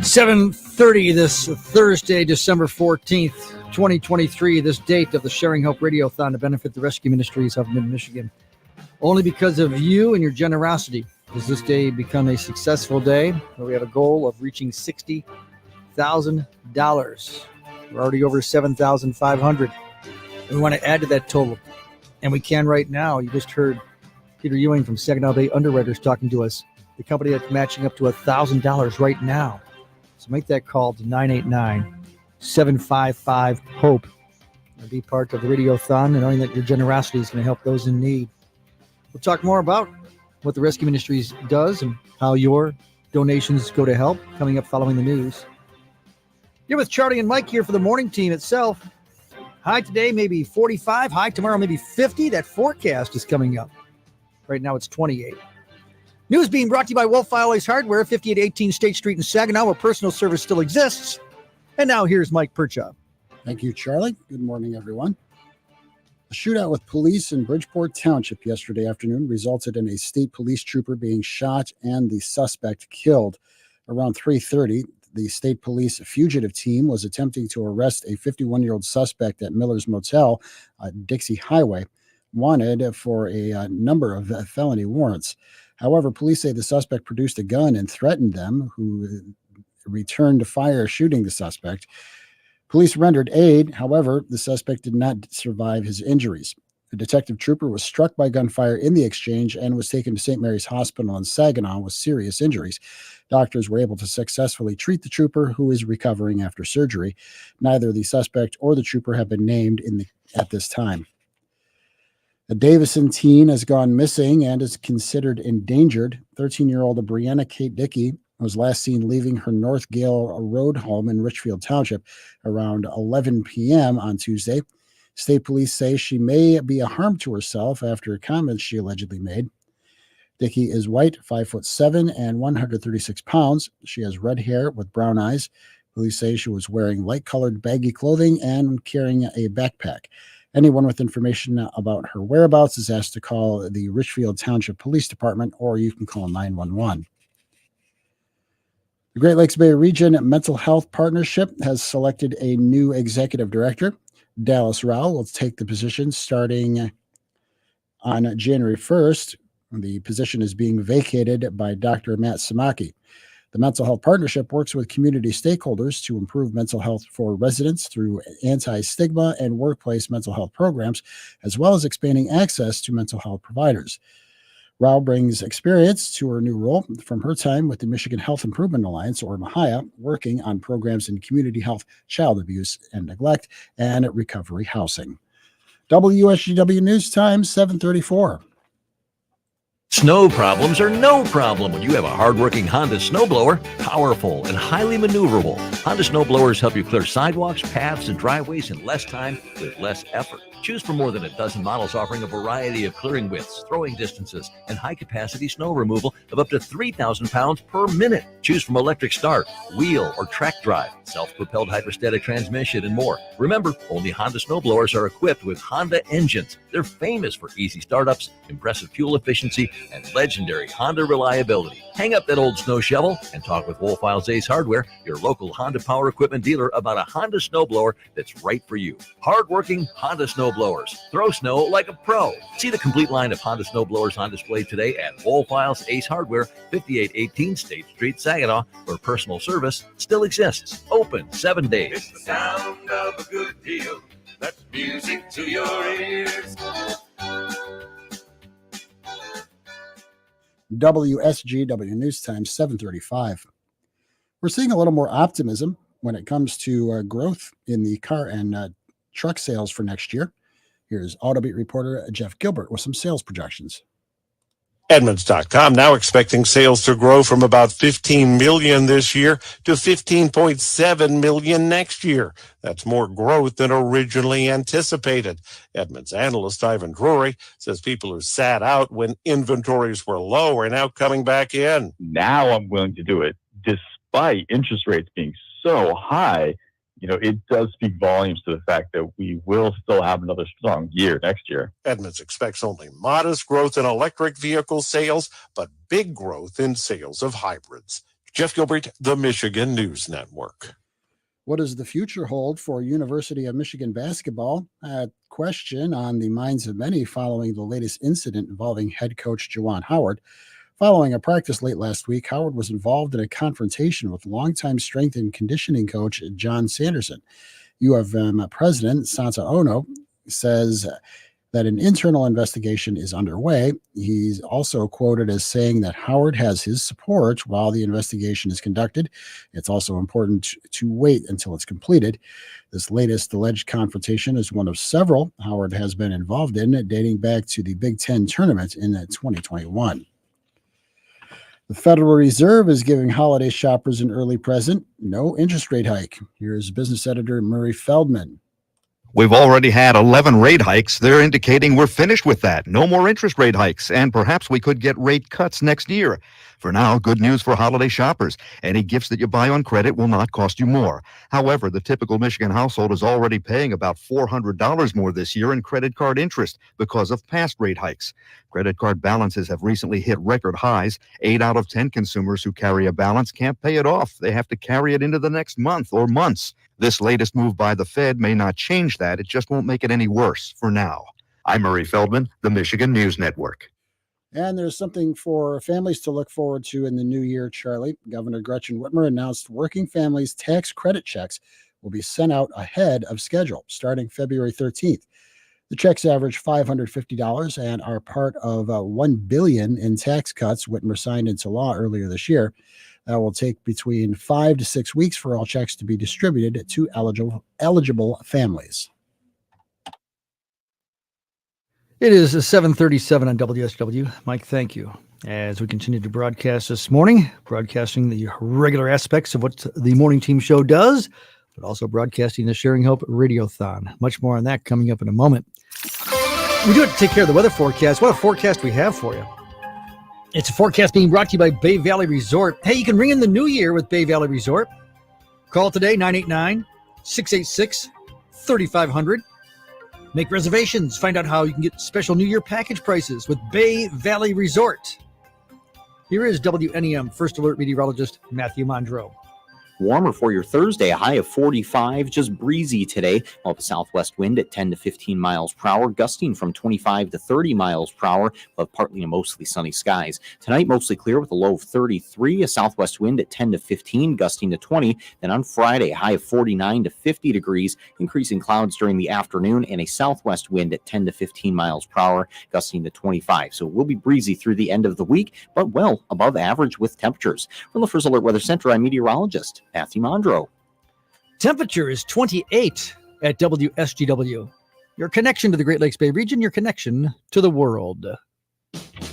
7:30 this Thursday, December 14th, 2023, this date of the Sharing Hope Radiothon to benefit the Rescue Ministries of Mid-Michigan. Only because of you and your generosity does this day become a successful day, where we have a goal of reaching $60,000. We're already over 7,500. We want to add to that total, and we can right now. You just heard Peter Ewing from Saginaw Bay Underwriters talking to us, the company that's matching up to $1,000 right now. So make that call to 989-755-HOPE and be part of the Radiothon, and knowing that your generosity is going to help those in need. We'll talk more about what the Rescue Ministries does and how your donations go to help coming up following the news. You're with Charlie and Mike here for the morning team itself. High today, maybe 45. High tomorrow, maybe 50. That forecast is coming up. Right now, it's 28. News being brought to you by Wolf Fireless Hardware, 5818 State Street in Saginaw, where personal service still exists. And now here's Mike Perchop. Thank you, Charlie. Good morning, everyone. A shootout with police in Bridgeport Township yesterday afternoon resulted in a state police trooper being shot and the suspect killed. Around 3:30, the state police fugitive team was attempting to arrest a 51-year-old suspect at Miller's Motel, Dixie Highway, wanted for a number of felony warrants. However, police say the suspect produced a gun and threatened them, who returned fire, shooting the suspect. Police rendered aid. However, the suspect did not survive his injuries. A detective trooper was struck by gunfire in the exchange and was taken to St. Mary's Hospital in Saginaw with serious injuries. Doctors were able to successfully treat the trooper, who is recovering after surgery. Neither the suspect or the trooper have been named at this time. A Davison teen has gone missing and is considered endangered. 13-year-old Brianna Kate Dickey was last seen leaving her North Gale Road home in Richfield Township around 11 p.m. on Tuesday. State police say she may be a harm to herself after comments she allegedly made. Dickey is white, 5'7" and 136 pounds. She has red hair with brown eyes. Police say she was wearing light-colored baggy clothing and carrying a backpack. Anyone with information about her whereabouts is asked to call the Richfield Township Police Department, or you can call 911. The Great Lakes Bay Region Mental Health Partnership has selected a new executive director. Dallas Rowell will take the position starting on January 1st. The position is being vacated by Dr. Matt Samaki. The Mental Health Partnership works with community stakeholders to improve mental health for residents through anti-stigma and workplace mental health programs, as well as expanding access to mental health providers. Rao brings experience to her new role from her time with the Michigan Health Improvement Alliance, or MHIA, working on programs in community health, child abuse and neglect, and recovery housing. WSGW News Time, 7:34. Snow problems are no problem when you have a hardworking Honda snowblower, powerful and highly maneuverable. Honda snowblowers help you clear sidewalks, paths, and driveways in less time with less effort. Choose from more than a dozen models offering a variety of clearing widths, throwing distances, and high-capacity snow removal of up to 3,000 pounds per minute. Choose from electric start, wheel, or track drive, self-propelled hydrostatic transmission, and more. Remember, only Honda snowblowers are equipped with Honda engines. They're famous for easy startups, impressive fuel efficiency, and legendary Honda reliability. Hang up that old snow shovel and talk with Wohlfeil's Ace Hardware, your local Honda power equipment dealer, about a Honda snowblower that's right for you. Hardworking Honda snowblowers. Throw snow like a pro. See the complete line of Honda snowblowers on display today at Wohlfeil's Ace Hardware, 5818 State Street, Saginaw, where personal service still exists. Open 7 days. It's the sound of a good deal. That's music to your ears. WSGW News Time, 7:35. We're seeing a little more optimism when it comes to growth in the car and truck sales for next year. Here's Autobeat reporter Jeff Gilbert with some sales projections. Edmunds.com now expecting sales to grow from about 15 million this year to 15.7 million next year. That's more growth than originally anticipated. Edmunds analyst Ivan Drury says people who sat out when inventories were low are now coming back in. Now I'm willing to do it despite interest rates being so high. You know, it does speak volumes to the fact that we will still have another strong year next year. Edmunds expects only modest growth in electric vehicle sales, but big growth in sales of hybrids. Jeff Gilbert, the Michigan News Network. What does the future hold for University of Michigan basketball? A question on the minds of many following the latest incident involving head coach Juwan Howard. Following a practice late last week, Howard was involved in a confrontation with longtime strength and conditioning coach John Sanderson. U of M President Santa Ono says that an internal investigation is underway. He's also quoted as saying that Howard has his support while the investigation is conducted. It's also important to wait until it's completed. This latest alleged confrontation is one of several Howard has been involved in, dating back to the Big Ten tournament in 2021. The Federal Reserve is giving holiday shoppers an early present, no interest rate hike. Here's business editor Murray Feldman. We've already had 11 rate hikes. They're indicating we're finished with that. No more interest rate hikes, and perhaps we could get rate cuts next year. For now, good news for holiday shoppers. Any gifts that you buy on credit will not cost you more. However, the typical Michigan household is already paying about $400 more this year in credit card interest because of past rate hikes. Credit card balances have recently hit record highs. 8 out of 10 consumers who carry a balance can't pay it off. They have to carry it into the next month or months. This latest move by the Fed may not change that. It just won't make it any worse for now. I'm Murray Feldman, the Michigan News Network. And there's something for families to look forward to in the new year, Charlie. Governor Gretchen Whitmer announced working families' tax credit checks will be sent out ahead of schedule starting February 13th. The checks average $550 and are part of $1 billion in tax cuts Whitmer signed into law earlier this year. That will take between 5 to 6 weeks for all checks to be distributed to eligible families. It is 7:37 on WSGW. Mike, thank you. As we continue to broadcast this morning, broadcasting the regular aspects of what the morning team show does, but also broadcasting the Sharing Hope Radiothon. Much more on that coming up in a moment. We do have to take care of the weather forecast. What a forecast we have for you. It's a forecast being brought to you by Bay Valley Resort. Hey, you can ring in the new year with Bay Valley Resort. Call today, 989-686-3500. Make reservations. Find out how you can get special New Year package prices with Bay Valley Resort. Here is WNEM First Alert meteorologist Matthew Mondreau. Warmer for your Thursday, a high of 45, just breezy today. We'll have a southwest wind at 10 to 15 miles per hour, gusting from 25 to 30 miles per hour. We'll have partly to mostly sunny skies. Tonight, mostly clear with a low of 33, a southwest wind at 10 to 15, gusting to 20. Then on Friday, a high of 49 to 50 degrees, increasing clouds during the afternoon, and a southwest wind at 10 to 15 miles per hour, gusting to 25. So it will be breezy through the end of the week, but well above average with temperatures. From the First Alert Weather Center, I'm meteorologist Matthew Mondro. Temperature is 28 at WSGW. Your connection to the Great Lakes Bay region, your connection to the world.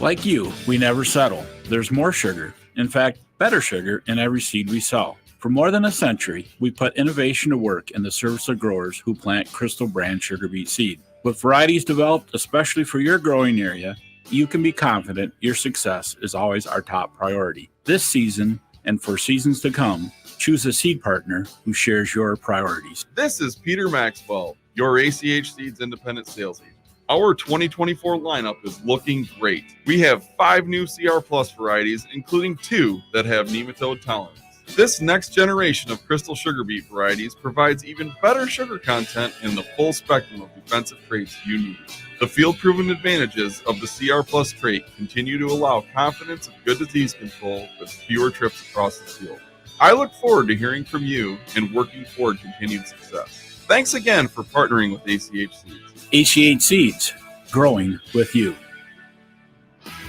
Like you, we never settle. There's more sugar. In fact, better sugar in every seed we sow. For more than a century, we put innovation to work in the service of growers who plant Crystal brand sugar beet seed. With varieties developed especially for your growing area, you can be confident your success is always our top priority. This season and for seasons to come, choose a seed partner who shares your priorities. This is Peter Maxwell, your ACH Seeds independent sales agent. Our 2024 lineup is looking great. We have 5 new CR Plus varieties, including 2 that have nematode tolerance. This next generation of Crystal sugar beet varieties provides even better sugar content in the full spectrum of defensive traits you need. The field-proven advantages of the CR Plus trait continue to allow confidence of good disease control with fewer trips across the field. I look forward to hearing from you and working toward continued success. Thanks again for partnering with ACH Seeds. ACH Seeds, growing with you.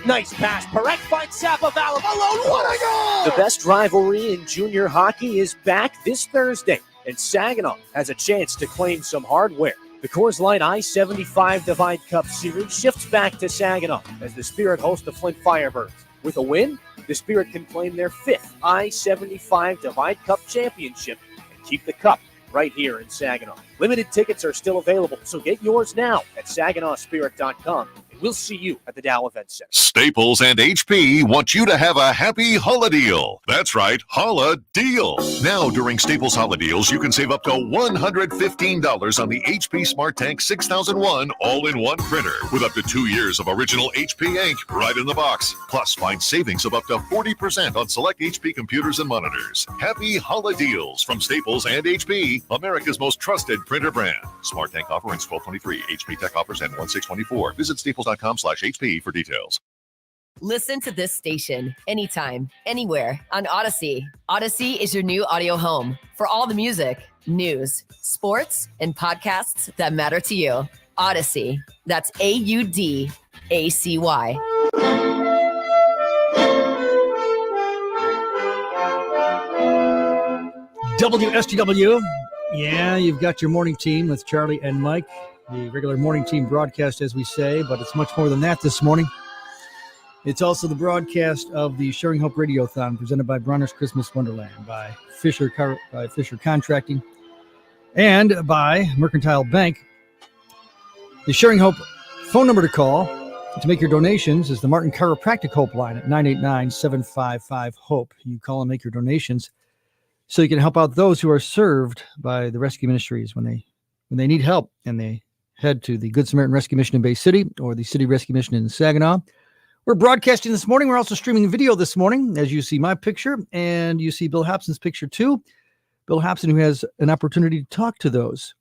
Nice pass. Perek finds Sapavalov alone. What a goal! The best rivalry in junior hockey is back this Thursday, and Saginaw has a chance to claim some hardware. The Coors Light I-75 Divide Cup Series shifts back to Saginaw as the Spirit hosts the Flint Firebirds. With a win, the Spirit can claim their 5th I-75 Divide Cup championship and keep the cup right here in Saginaw. Limited tickets are still available, so get yours now at SaginawSpirit.com. We'll see you at the Dow Event Center. Staples and HP want you to have a happy Holla deal. That's right, Holla deal. Now during Staples Holla deals, you can save up to $115 on the HP Smart Tank 6001 all-in-one printer with up to 2 years of original HP ink right in the box. Plus, find savings of up to 40% on select HP computers and monitors. Happy Holla deals from Staples and HP, America's most trusted printer brand. Smart Tank offer ends 12/23. HP Tech offers end 1/6/24. Visit Staples.com/HP for details. Listen to this station anytime, anywhere on Odyssey. Odyssey is your new audio home for all the music, news, sports, and podcasts that matter to you. Odyssey. That's AUDACY. WSGW. Yeah, you've got your morning team with Charlie and Mike. The regular morning team broadcast, as we say, but it's much more than that this morning. It's also the broadcast of the Sharing Hope Radiothon presented by Bronner's Christmas Wonderland, by Fisher Contracting, and by Mercantile Bank. The Sharing Hope phone number to call to make your donations is the Martin Chiropractic Hope line at 989-755-HOPE. You call and make your donations so you can help out those who are served by the Rescue Ministries when they need help and they head to the Good Samaritan Rescue Mission in Bay City or the City Rescue Mission in Saginaw. We're broadcasting this morning. We're also streaming video this morning, as you see my picture and you see Bill Hobson's picture too. Bill Hobson, who has an opportunity to talk to those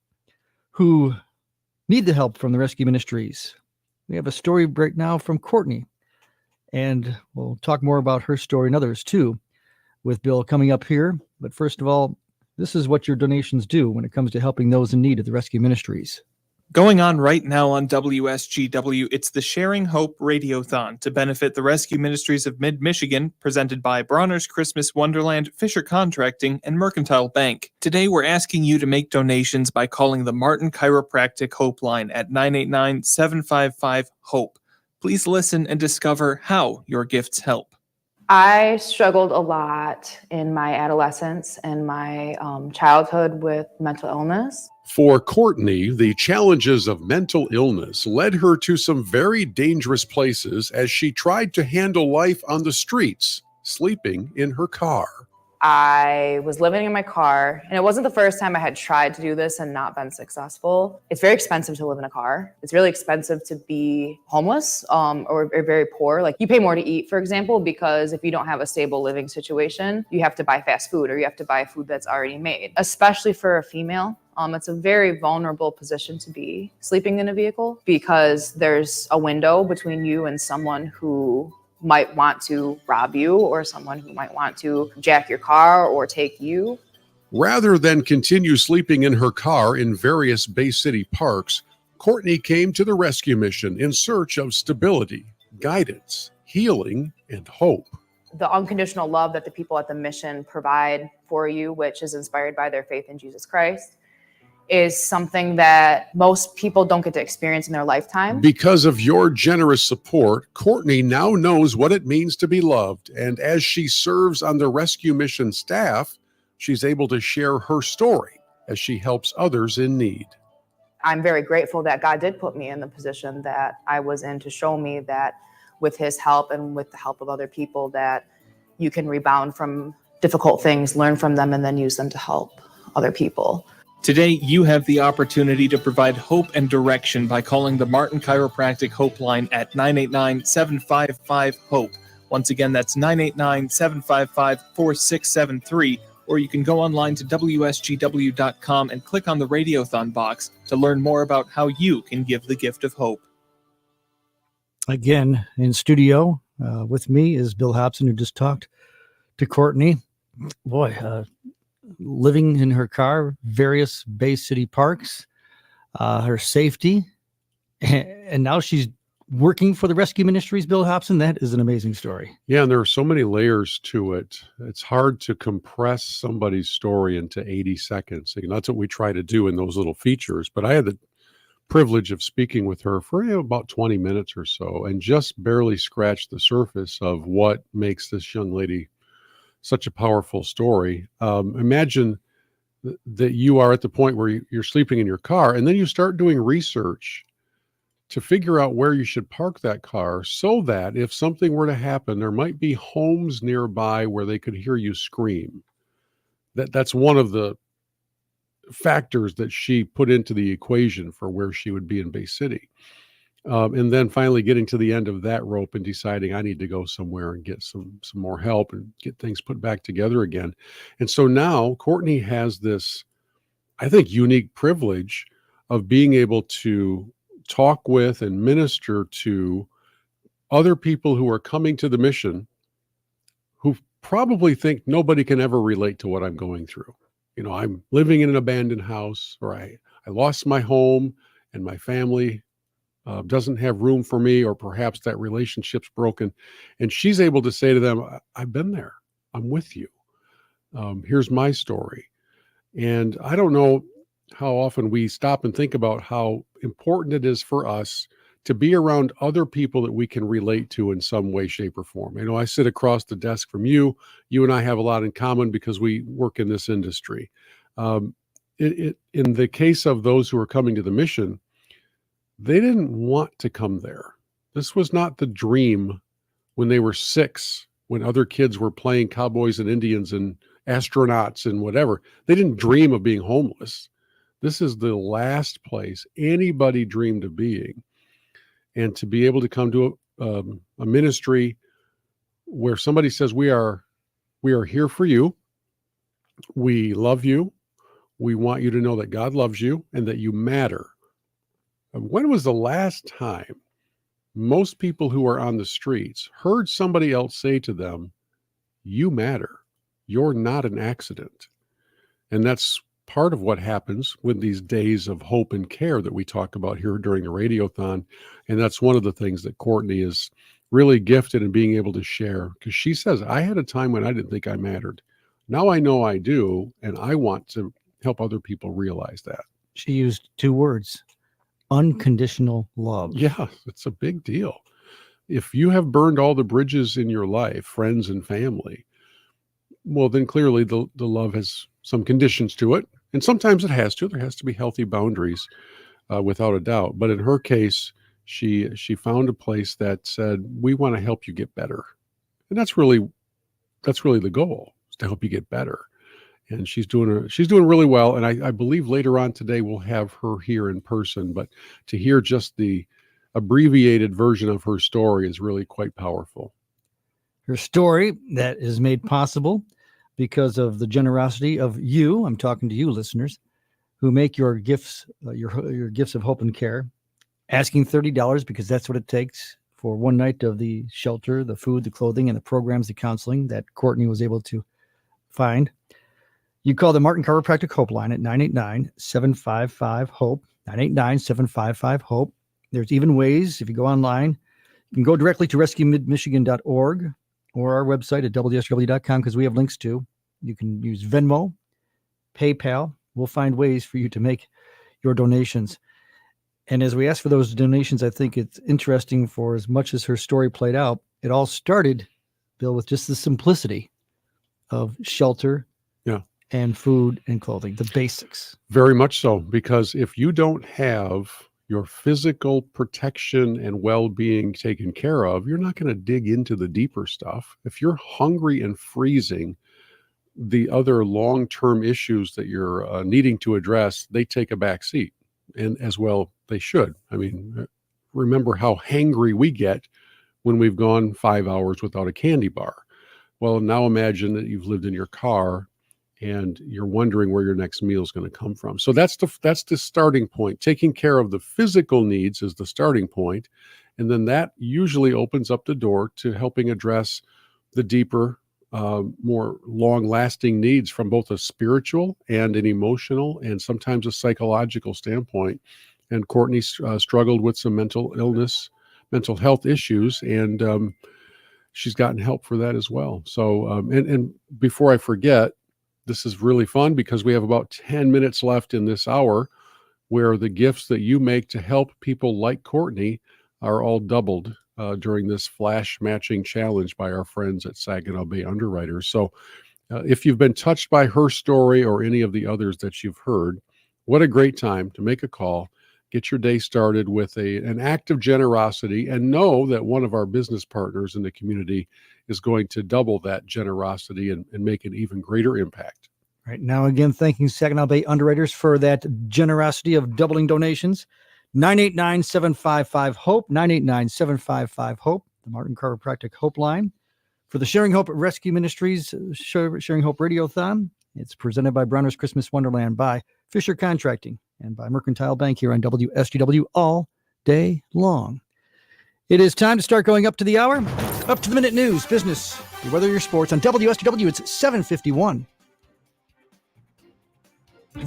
who need the help from the Rescue Ministries. We have a story right now from Courtney, and we'll talk more about her story and others too with Bill coming up here. But first of all, this is what your donations do when it comes to helping those in need at the Rescue Ministries. Going on right now on WSGW, it's the Sharing Hope Radiothon to benefit the Rescue Ministries of Mid-Michigan, presented by Bronner's Christmas Wonderland, Fisher Contracting, and Mercantile Bank. Today, we're asking you to make donations by calling the Martin Chiropractic Hope line at 989-755-HOPE. Please listen and discover how your gifts help. I struggled a lot in my adolescence and my childhood with mental illness. For Courtney, the challenges of mental illness led her to some very dangerous places as she tried to handle life on the streets, sleeping in her car. I was living in my car, and it wasn't the first time I had tried to do this and not been successful. It's very expensive to live in a car. It's really expensive to be homeless or very poor. Like, you pay more to eat, for example, because if you don't have a stable living situation, you have to buy fast food or you have to buy food that's already made, especially for a female. It's a very vulnerable position to be sleeping in a vehicle because there's a window between you and someone who might want to rob you or someone who might want to jack your car or take you. Rather than continue sleeping in her car in various Bay City parks, Courtney came to the rescue mission in search of stability, guidance, healing, and hope. The unconditional love that the people at the mission provide for you, which is inspired by their faith in Jesus Christ, is something that most people don't get to experience in their lifetime. Because of your generous support, Courtney now knows what it means to be loved. And as she serves on the rescue mission staff, she's able to share her story as she helps others in need. I'm very grateful that God did put me in the position that I was in to show me that with his help and with the help of other people, that you can rebound from difficult things, learn from them, and then use them to help other people. Today, you have the opportunity to provide hope and direction by calling the Martin Chiropractic Hope Line at 989-755-HOPE. Once again, that's 989-755-4673, or you can go online to WSGW.com and click on the Radiothon box to learn more about how you can give the gift of hope. Again, in studio with me is Bill Hobson, who just talked to Courtney. Boy, living in her car, various Bay City parks, her safety, and now she's working for the Rescue Ministries, Bill Hobson. That is an amazing story. Yeah, and there are so many layers to it. It's hard to compress somebody's story into 80 seconds. And that's what we try to do in those little features. But I had the privilege of speaking with her for about 20 minutes or so and just barely scratched the surface of what makes this young lady such a powerful story. Imagine that you are at the point where you're sleeping in your car, and then you start doing research to figure out where you should park that car so that if something were to happen, there might be homes nearby where they could hear you scream. That's one of the factors that she put into the equation for where she would be in Bay City. And then finally getting to the end of that rope and deciding I need to go somewhere and get some more help and get things put back together again. And so now Courtney has this, I think, unique privilege of being able to talk with and minister to other people who are coming to the mission who probably think nobody can ever relate to what I'm going through. You know, I'm living in an abandoned house, or I lost my home and my family doesn't have room for me, or perhaps that relationship's broken. And she's able to say to them, I've been there. I'm with you. Here's my story. And I don't know how often we stop and think about how important it is for us to be around other people that we can relate to in some way, shape, or form. You know, I sit across the desk from you. You and I have a lot in common because we work in this industry. In the case of those who are coming to the mission, they didn't want to come there. This was not the dream when they were 6, when other kids were playing cowboys and Indians and astronauts and whatever. They didn't dream of being homeless. This is the last place anybody dreamed of being. And to be able to come to a ministry where somebody says, we are here for you. We love you. We want you to know that God loves you and that you matter. When was the last time most people who are on the streets heard somebody else say to them, you matter, you're not an accident? And that's part of what happens with these days of hope and care that we talk about here during the Radiothon. And that's one of the things that Courtney is really gifted in being able to share, because she says, I had a time when I didn't think I mattered. Now I know I do, and I want to help other people realize that. She used 2 words: unconditional love. Yeah, it's a big deal. If you have burned all the bridges in your life, friends and family, well, then clearly the love has some conditions to it. And sometimes it has to. There has to be healthy boundaries, without a doubt. But in her case, she found a place that said, we want to help you get better. And that's really the goal, to help you get better. And she's doing really well. And I believe later on today we'll have her here in person. But to hear just the abbreviated version of her story is really quite powerful. Her story that is made possible because of the generosity of you. I'm talking to you, listeners, who make your gifts, your gifts of hope and care, asking $30 because that's what it takes for one night of the shelter, the food, the clothing, and the programs, the counseling that Courtney was able to find. You call the Martin Chiropractic Hope line at 989-755-HOPE, 989-755-HOPE. There's even ways, if you go online, you can go directly to rescuemidmichigan.org or our website at WSGW.com because we have links to. You can use Venmo, PayPal. We'll find ways for you to make your donations. And as we ask for those donations, I think it's interesting for as much as her story played out, it all started, Bill, with just the simplicity of shelter and food and clothing, the basics. Very much so, because if you don't have your physical protection and well-being taken care of, you're not going to dig into the deeper stuff. If you're hungry and freezing, the other long-term issues that you're needing to address, they take a back seat, and as well they should. I mean, remember how hangry we get when we've gone 5 hours without a candy bar. Well, now imagine that you've lived in your car and you're wondering where your next meal is going to come from. So that's the starting point. Taking care of the physical needs is the starting point, and then that usually opens up the door to helping address the deeper, more long-lasting needs from both a spiritual and an emotional and sometimes a psychological standpoint. And Courtney struggled with some mental health issues, and she's gotten help for that as well. So, and before I forget, this is really fun because we have about 10 minutes left in this hour where the gifts that you make to help people like Courtney are all doubled during this flash matching challenge by our friends at Saginaw Bay Underwriters. So if you've been touched by her story or any of the others that you've heard, what a great time to make a call, get your day started with an act of generosity, and know that one of our business partners in the community is going to double that generosity and make an even greater impact. Right now, again, thanking Saginaw Bay Underwriters for that generosity of doubling donations. 989-755-HOPE, 989-755-HOPE, the Martin Chiropractic Hope line. For the Sharing Hope Rescue Ministries Sharing Hope Radiothon, it's presented by Bronner's Christmas Wonderland, by Fisher Contracting, and by Mercantile Bank here on WSGW all day long. It is time to start going up to the hour, up to the minute news, business, the weather, your sports. On WSGW, it's 7:51.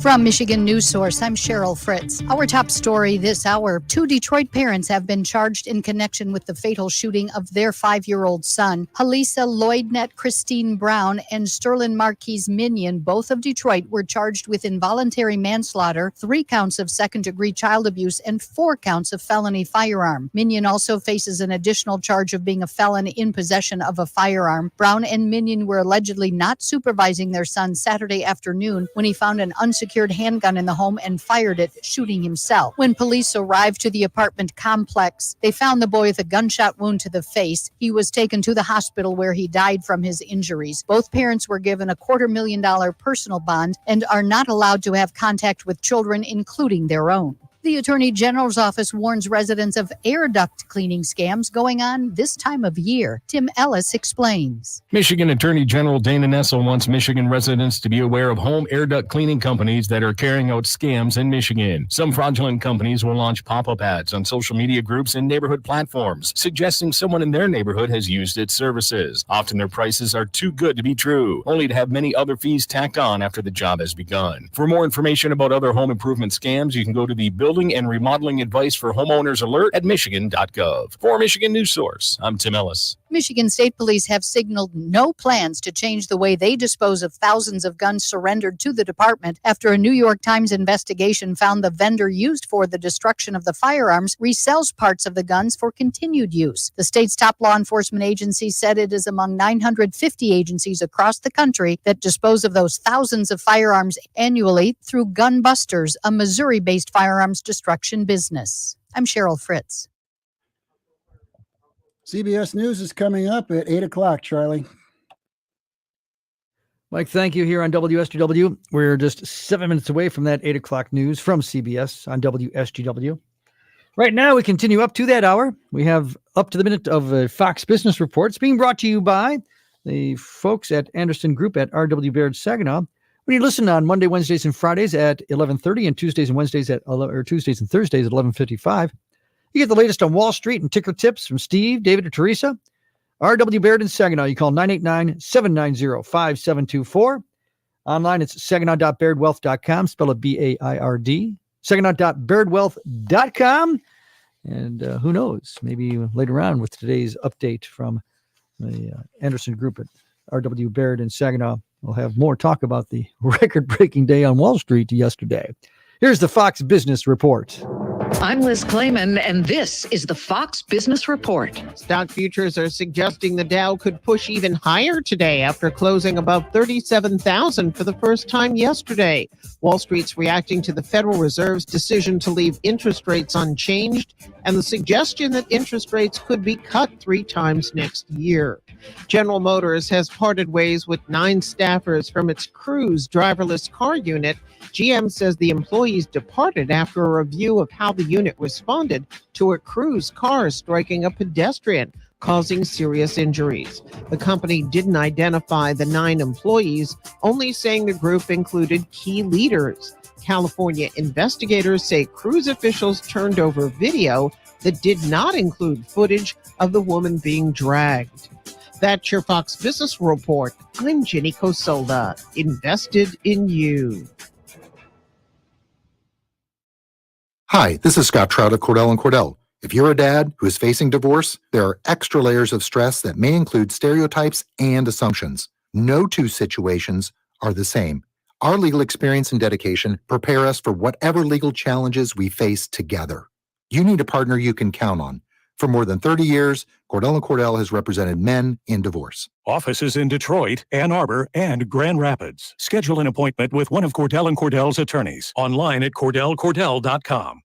From Michigan News Source, I'm Cheryl Fritz. Our top story this hour: 2 Detroit parents have been charged in connection with the fatal shooting of their 5-year-old son. Halisa Lloydnet Christine Brown and Sterling Marquise Minion, both of Detroit, were charged with involuntary manslaughter, 3 counts of second-degree child abuse, and 4 counts of felony firearm. Minion also faces an additional charge of being a felon in possession of a firearm. Brown and Minion were allegedly not supervising their son Saturday afternoon when he found an unsecured handgun in the home and fired it, shooting himself. When police arrived to the apartment complex, they found the boy with a gunshot wound to the face. He was taken to the hospital where he died from his injuries. Both parents were given a $250,000 personal bond and are not allowed to have contact with children, including their own. The Attorney General's office warns residents of air duct cleaning scams going on this time of year. Tim Ellis explains. Michigan Attorney General Dana Nessel wants Michigan residents to be aware of home air duct cleaning companies that are carrying out scams in Michigan. Some fraudulent companies will launch pop-up ads on social media groups and neighborhood platforms, suggesting someone in their neighborhood has used its services. Often their prices are too good to be true, only to have many other fees tacked on after the job has begun. For more information about other home improvement scams, you can go to the Building and Remodeling Advice for Homeowners Alert at michigan.gov. For Michigan News Source, I'm Tim Ellis. Michigan State Police have signaled no plans to change the way they dispose of thousands of guns surrendered to the department after a New York Times investigation found the vendor used for the destruction of the firearms resells parts of the guns for continued use. The state's top law enforcement agency said it is among 950 agencies across the country that dispose of those thousands of firearms annually through Gun Busters, a Missouri-based firearms destruction business. I'm Cheryl Fritz. CBS News is coming up at 8 o'clock, Charlie. Mike, thank you here on WSGW. We're just 7 minutes away from that 8 o'clock news from CBS on WSGW. Right now, we continue up to that hour. We have up to the minute of Fox Business Reports being brought to you by the folks at Anderson Group at R.W. Baird Saginaw. When you listen on Monday, Wednesdays, and Fridays at 11:30 and Tuesdays and Wednesdays Tuesdays and Thursdays at 11:55, you get the latest on Wall Street and ticker tips from Steve, David, or Teresa. R.W. Baird in Saginaw. You call 989-790-5724. Online, it's saginaw.bairdwealth.com. Spell it B-A-I-R-D. Saginaw.bairdwealth.com. And who knows, maybe later on with today's update from the Anderson Group at R.W. Baird in Saginaw, we'll have more talk about the record-breaking day on Wall Street yesterday. Here's the Fox Business Report. I'm Liz Clayman, and this is the Fox Business Report. Stock futures are suggesting the Dow could push even higher today after closing above 37,000 for the first time yesterday. Wall Street's reacting to the Federal Reserve's decision to leave interest rates unchanged and the suggestion that interest rates could be cut 3 times next year. General Motors has parted ways with 9 staffers from its Cruise driverless car unit. GM says the employees departed after a review of how the unit responded to a Cruise car striking a pedestrian, causing serious injuries. The company didn't identify the 9 employees, only saying the group included key leaders. California investigators say Cruise officials turned over video that did not include footage of the woman being dragged. That's your Fox Business Report. I'm Jenny Cosolda, invested in you. Hi, this is Scott Trout of Cordell & Cordell. If you're a dad who is facing divorce, there are extra layers of stress that may include stereotypes and assumptions. No 2 situations are the same. Our legal experience and dedication prepare us for whatever legal challenges we face together. You need a partner you can count on. For more than 30 years, Cordell & Cordell has represented men in divorce. Offices in Detroit, Ann Arbor, and Grand Rapids. Schedule an appointment with one of Cordell & Cordell's attorneys. Online at CordellCordell.com.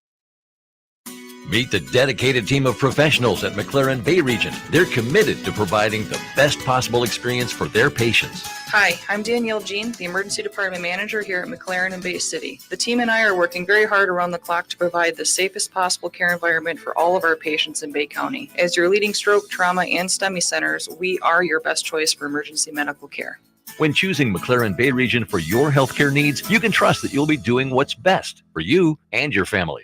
Meet the dedicated team of professionals at McLaren Bay Region. They're committed to providing the best possible experience for their patients. Hi, I'm Danielle Jean, the Emergency Department Manager here at McLaren in Bay City. The team and I are working very hard around the clock to provide the safest possible care environment for all of our patients in Bay County. As your leading stroke, trauma, and STEMI centers, we are your best choice for emergency medical care. When choosing McLaren Bay Region for your healthcare needs, you can trust that you'll be doing what's best for you and your family.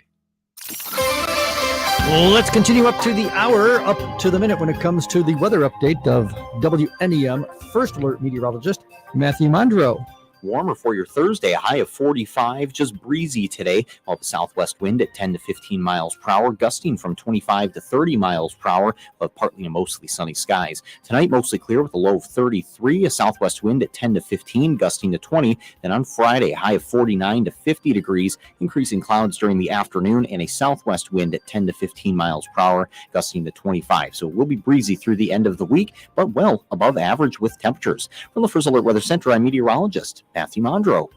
Let's continue up to the hour, up to the minute when it comes to the weather update of WNEM First Alert meteorologist Matthew Mondro. Warmer for your Thursday, a high of 45, just breezy today, while the southwest wind at 10 to 15 miles per hour, gusting from 25 to 30 miles per hour, but partly to mostly sunny skies. Tonight, mostly clear with a low of 33, a southwest wind at 10 to 15, gusting to 20. Then on Friday, a high of 49 to 50 degrees, increasing clouds during the afternoon, and a southwest wind at 10 to 15 miles per hour, gusting to 25. So it will be breezy through the end of the week, but well above average with temperatures. From the First Alert Weather Center, I'm meteorologist Matthew Mondro.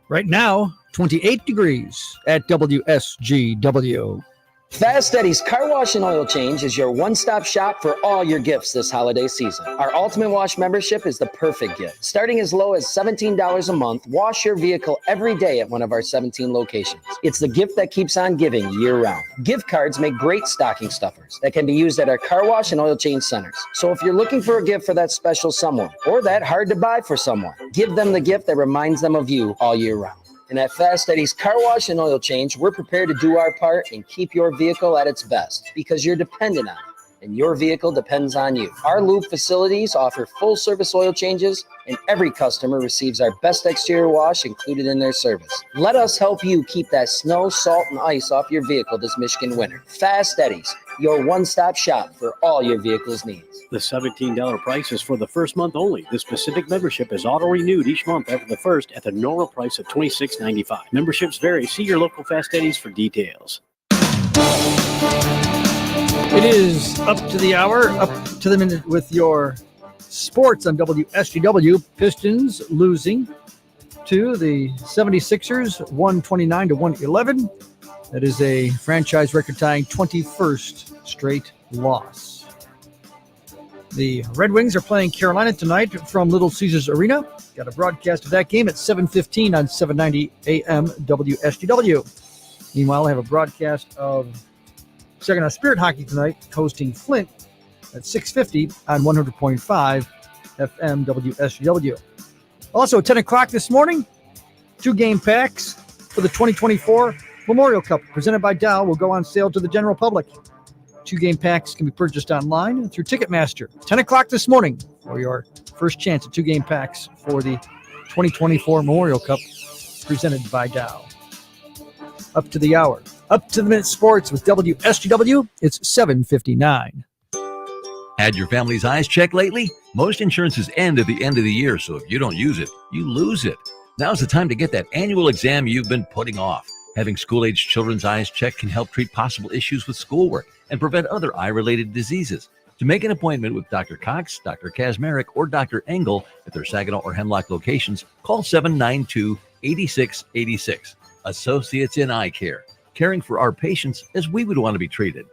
Right now, 28 degrees at WSGW. Fast Eddie's Car Wash and Oil Change is your one-stop shop for all your gifts this holiday season. Our Ultimate Wash membership is the perfect gift. Starting as low as $17 a month, wash your vehicle every day at one of our 17 locations. It's the gift that keeps on giving year-round. Gift cards make great stocking stuffers that can be used at our car wash and oil change centers. So if you're looking for a gift for that special someone or that hard-to-buy for someone, give them the gift that reminds them of you all year round. And at Fast Eddie's Car Wash and Oil Change, we're prepared to do our part and keep your vehicle at its best because you're dependent on it and your vehicle depends on you. Our lube facilities offer full service oil changes and every customer receives our best exterior wash included in their service. Let us help you keep that snow, salt, and ice off your vehicle this Michigan winter. Fast Eddie's, your one-stop shop for all your vehicle's needs. The $17 price is for the first month only. The specific membership is auto-renewed each month after the first at the normal price of $26.95. Memberships vary. See your local Fast Eddie's for details. It is up to the hour, up to the minute with your sports on WSGW. Pistons losing to the 76ers, 129 to 111. That is a franchise record-tying 21st straight loss. The Red Wings are playing Carolina tonight from Little Caesars Arena. Got a broadcast of that game at 7:15 on 790 AM WSGW. Meanwhile, I have a broadcast of Saginaw Spirit Hockey tonight, hosting Flint at 6:50 on 100.5 FM WSGW. Also, at 10 o'clock this morning, 2-game packs for the 2024 Memorial Cup presented by Dow will go on sale to the general public. 2-game packs can be purchased online through Ticketmaster. 10 o'clock this morning for your first chance at 2-game packs for the 2024 Memorial Cup presented by Dow. Up to the hour. Up to the minute sports with WSGW. It's 7:59. Had your family's eyes checked lately? Most insurances end at the end of the year, so if you don't use it, you lose it. Now's the time to get that annual exam you've been putting off. Having school-aged children's eyes checked can help treat possible issues with schoolwork and prevent other eye-related diseases. To make an appointment with Dr. Cox, Dr. Kazmarek, or Dr. Engel at their Saginaw or Hemlock locations, call 792-8686. Associates in Eye Care, caring for our patients as we would want to be treated.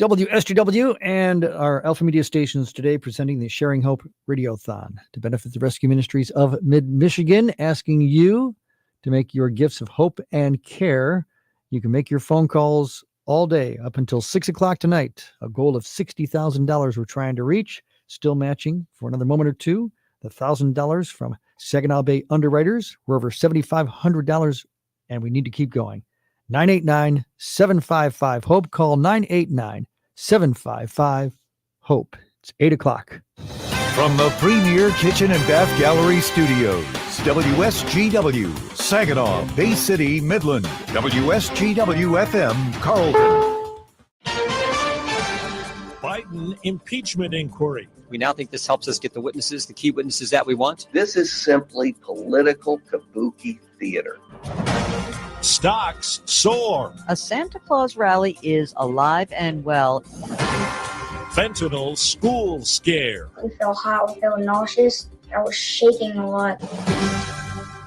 WSGW and our Alpha Media stations today presenting the Sharing Hope Radiothon to benefit the Rescue Ministries of Mid-Michigan, asking you to make your gifts of hope and care. You can make your phone calls all day up until 6 o'clock tonight. A goal of $60,000 we're trying to reach, still matching for another moment or two. The $1,000 from Saginaw Bay Underwriters. We're over $7,500 and we need to keep going. 989-755-HOPE. Call 989-755-HOPE. It's 8 o'clock. From the Premier Kitchen and Bath Gallery Studios, WSGW, Saginaw, Bay City, Midland, WSGW FM, Carlton. Biden impeachment inquiry. We now think this helps us get the key witnesses that we want. This is simply political kabuki theater. Stocks soar. A Santa Claus rally is alive and well. Fentanyl school scare. We felt hot, we felt nauseous. I was shaking a lot.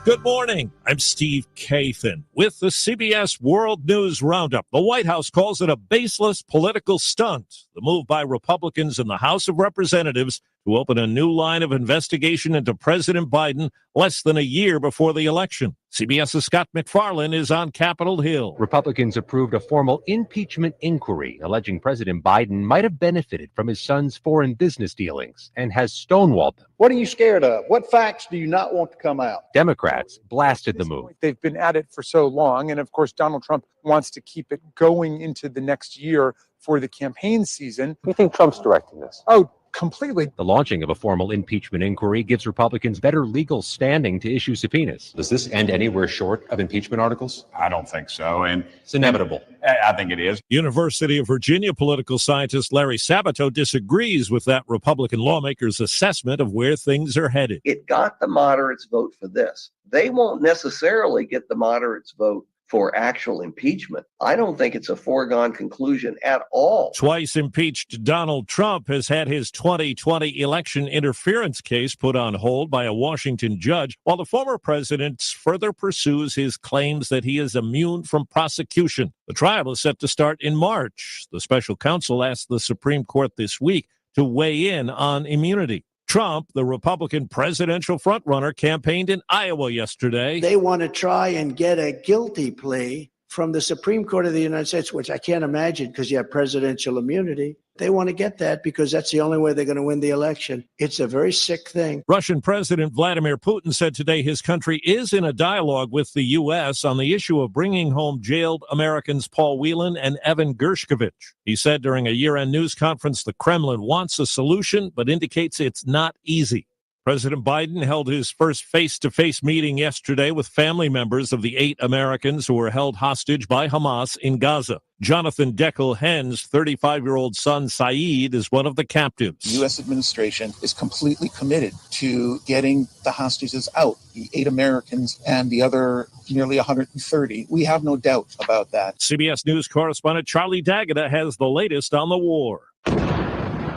Good morning. I'm Steve Kathan with the CBS World News Roundup. The White House calls it a baseless political stunt. The move by Republicans in the House of Representatives to open a new line of investigation into President Biden less than a year before the election. CBS's Scott McFarlane is on Capitol Hill. Republicans approved a formal impeachment inquiry alleging President Biden might have benefited from his son's foreign business dealings and has stonewalled them. What are you scared of? What facts do you not want to come out? Democrats blasted the move. They've been at it for so long, and of course, Donald Trump wants to keep it going into the next year for the campaign season. You think Trump's directing this? Oh, completely. The launching of a formal impeachment inquiry gives Republicans better legal standing to issue subpoenas. Does this end anywhere short of impeachment articles? I don't think so. And it's inevitable. I think it is. University of Virginia political scientist Larry Sabato disagrees with that Republican lawmaker's assessment of where things are headed. It got the moderates vote for this. They won't necessarily get the moderates vote for actual impeachment. I don't think it's a foregone conclusion at all. Twice impeached Donald Trump has had his 2020 election interference case put on hold by a Washington judge, while the former president further pursues his claims that he is immune from prosecution. The trial is set to start in March. The special counsel asked the Supreme Court this week to weigh in on immunity. Trump, the Republican presidential frontrunner, campaigned in Iowa yesterday. They want to try and get a guilty plea from the Supreme Court of the United States, which I can't imagine because you have presidential immunity. They want to get that because that's the only way they're going to win the election. It's a very sick thing. Russian President Vladimir Putin said today his country is in a dialogue with the U.S. on the issue of bringing home jailed Americans Paul Whelan and Evan Gershkovich. He said during a year-end news conference the Kremlin wants a solution, but indicates it's not easy. President Biden held his first face-to-face meeting yesterday with family members of the 8 Americans who were held hostage by Hamas in Gaza. Jonathan Deckel-Henn's 35-year-old son, Saeed, is one of the captives. The U.S. administration is completely committed to getting the hostages out, the 8 Americans and the other nearly 130. We have no doubt about that. CBS News correspondent Charlie D'Agata has the latest on the war.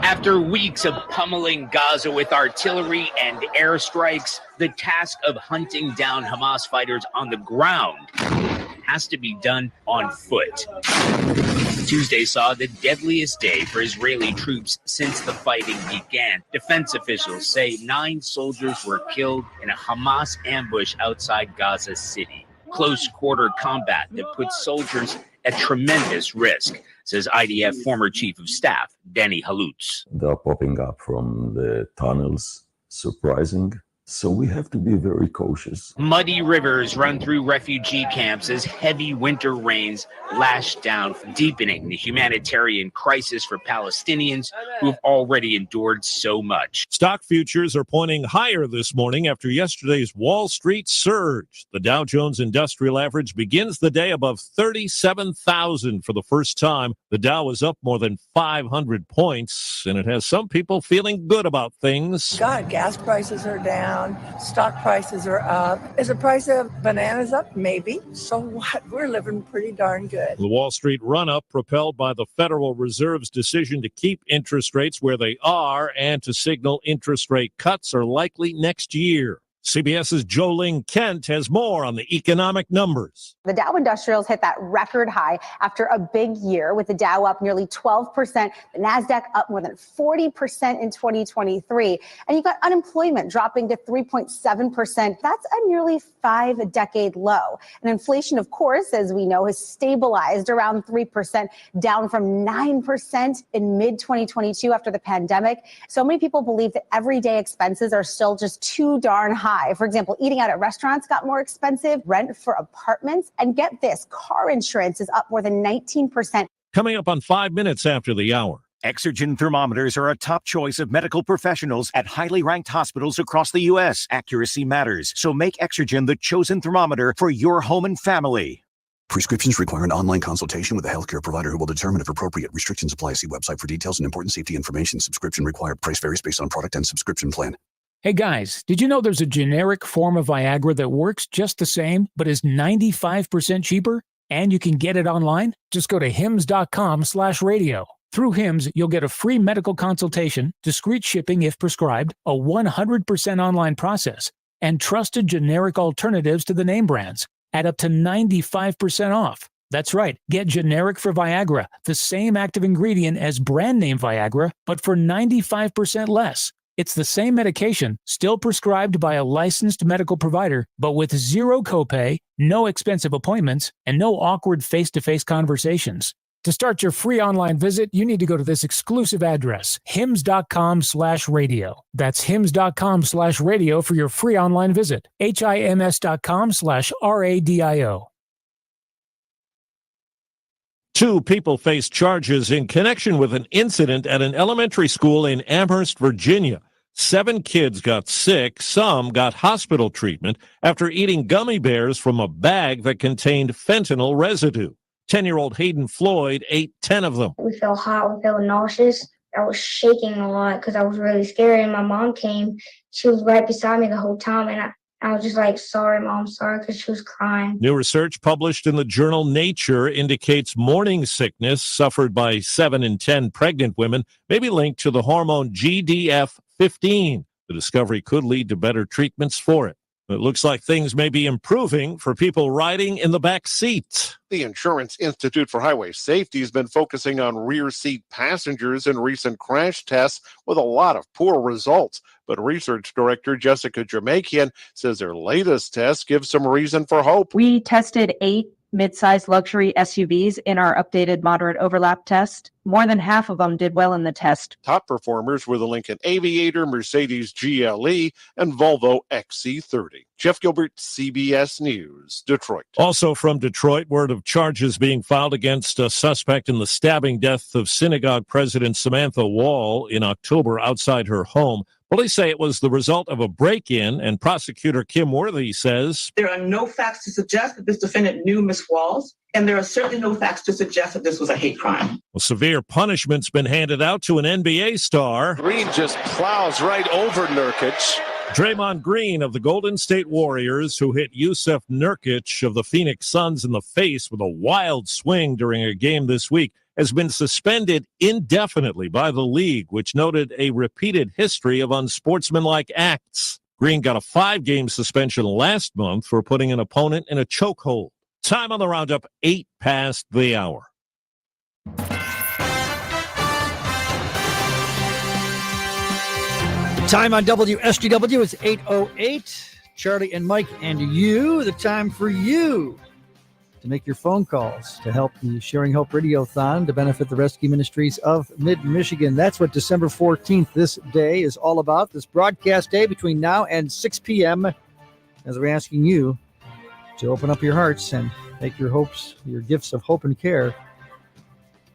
After weeks of pummeling Gaza with artillery and airstrikes, the task of hunting down Hamas fighters on the ground has to be done on foot. Tuesday saw the deadliest day for Israeli troops since the fighting began. Defense officials say 9 soldiers were killed in a Hamas ambush outside Gaza City. Close quarter combat that puts soldiers at tremendous risk, says IDF former Chief of Staff Danny Halutz. They're popping up from the tunnels, surprising. So we have to be very cautious. Muddy rivers run through refugee camps as heavy winter rains lash down, deepening the humanitarian crisis for Palestinians who have already endured so much. Stock futures are pointing higher this morning after yesterday's Wall Street surge. The Dow Jones Industrial Average begins the day above 37,000 for the first time. The Dow is up more than 500 points, and it has some people feeling good about things. God, gas prices are down. Stock prices are up. Is the price of bananas up? Maybe. So what? We're living pretty darn good. The Wall Street run-up propelled by the Federal Reserve's decision to keep interest rates where they are and to signal interest rate cuts are likely next year. CBS's Jolene Kent has more on the economic numbers. The Dow Industrials hit that record high after a big year, with the Dow up nearly 12%, the NASDAQ up more than 40% in 2023. And you've got unemployment dropping to 3.7%. That's a nearly 5-decade low. And inflation, of course, as we know, has stabilized around 3%, down from 9% in mid-2022 after the pandemic. So many people believe that everyday expenses are still just too darn high. For example, eating out at restaurants got more expensive, rent for apartments, and get this, car insurance is up more than 19%. Coming up on 5 minutes after the hour. Exergen thermometers are a top choice of medical professionals at highly ranked hospitals across the U.S. Accuracy matters, so make Exergen the chosen thermometer for your home and family. Prescriptions require an online consultation with a healthcare provider who will determine if appropriate. Restrictions apply. See website for details and important safety information. Subscription required. Price varies based on product and subscription plan. Hey guys, did you know there's a generic form of Viagra that works just the same, but is 95% cheaper? And you can get it online? Just go to hims.com/radio. Through Hims, you'll get a free medical consultation, discreet shipping if prescribed, a 100% online process, and trusted generic alternatives to the name brands at up to 95% off. That's right, get generic for Viagra, the same active ingredient as brand name Viagra, but for 95% less. It's the same medication, still prescribed by a licensed medical provider, but with zero copay, no expensive appointments, and no awkward face-to-face conversations. To start your free online visit, you need to go to this exclusive address, hims.com/radio. That's hims.com/radio for your free online visit. hims.com/radio. 2 people face charges in connection with an incident at an elementary school in Amherst, Virginia. 7 kids got sick. Some got hospital treatment after eating gummy bears from a bag that contained fentanyl residue. 10-year-old Hayden Floyd ate 10 of them. We felt hot. We felt nauseous. I was shaking a lot because I was really scared. And my mom came. She was right beside me the whole time. And I was just like, sorry, Mom, sorry, because she was crying. New research published in the journal Nature indicates morning sickness suffered by 7 in 10 pregnant women may be linked to the hormone GDF-15. The discovery could lead to better treatments for it. It looks like things may be improving for people riding in the back seat. The Insurance Institute for Highway Safety has been focusing on rear seat passengers in recent crash tests with a lot of poor results. But research director Jessica Jermakian says their latest test gives some reason for hope. We tested 8 mid-sized luxury SUVs in our updated moderate overlap test. More than half of them did well in the test. Top performers were the Lincoln Aviator, Mercedes GLE, and Volvo XC30. Jeff Gilbert, CBS News, Detroit. Also from Detroit, word of charges being filed against a suspect in the stabbing death of synagogue president Samantha Wall in October outside her home. Police say it was the result of a break-in, and prosecutor Kim Worthy says, there are no facts to suggest that this defendant knew Ms. Walls, and there are certainly no facts to suggest that this was a hate crime. Well, severe punishment's been handed out to an NBA star. Green just plows right over Nurkic. Draymond Green of the Golden State Warriors, who hit Yusuf Nurkic of the Phoenix Suns in the face with a wild swing during a game this week, has been suspended indefinitely by the league, which noted a repeated history of unsportsmanlike acts. Green got a 5-game suspension last month for putting an opponent in a chokehold. Time on the roundup, 8 past the hour. Time on WSGW is 8:08. Charlie and Mike and you, the time for you to make your phone calls to help the Sharing Hope Radiothon to benefit the Rescue Ministries of Mid-Michigan. That's what December 14th, this day, is all about, this broadcast day between now and 6 p.m. as we're asking you to open up your hearts and make your hopes, your gifts of hope and care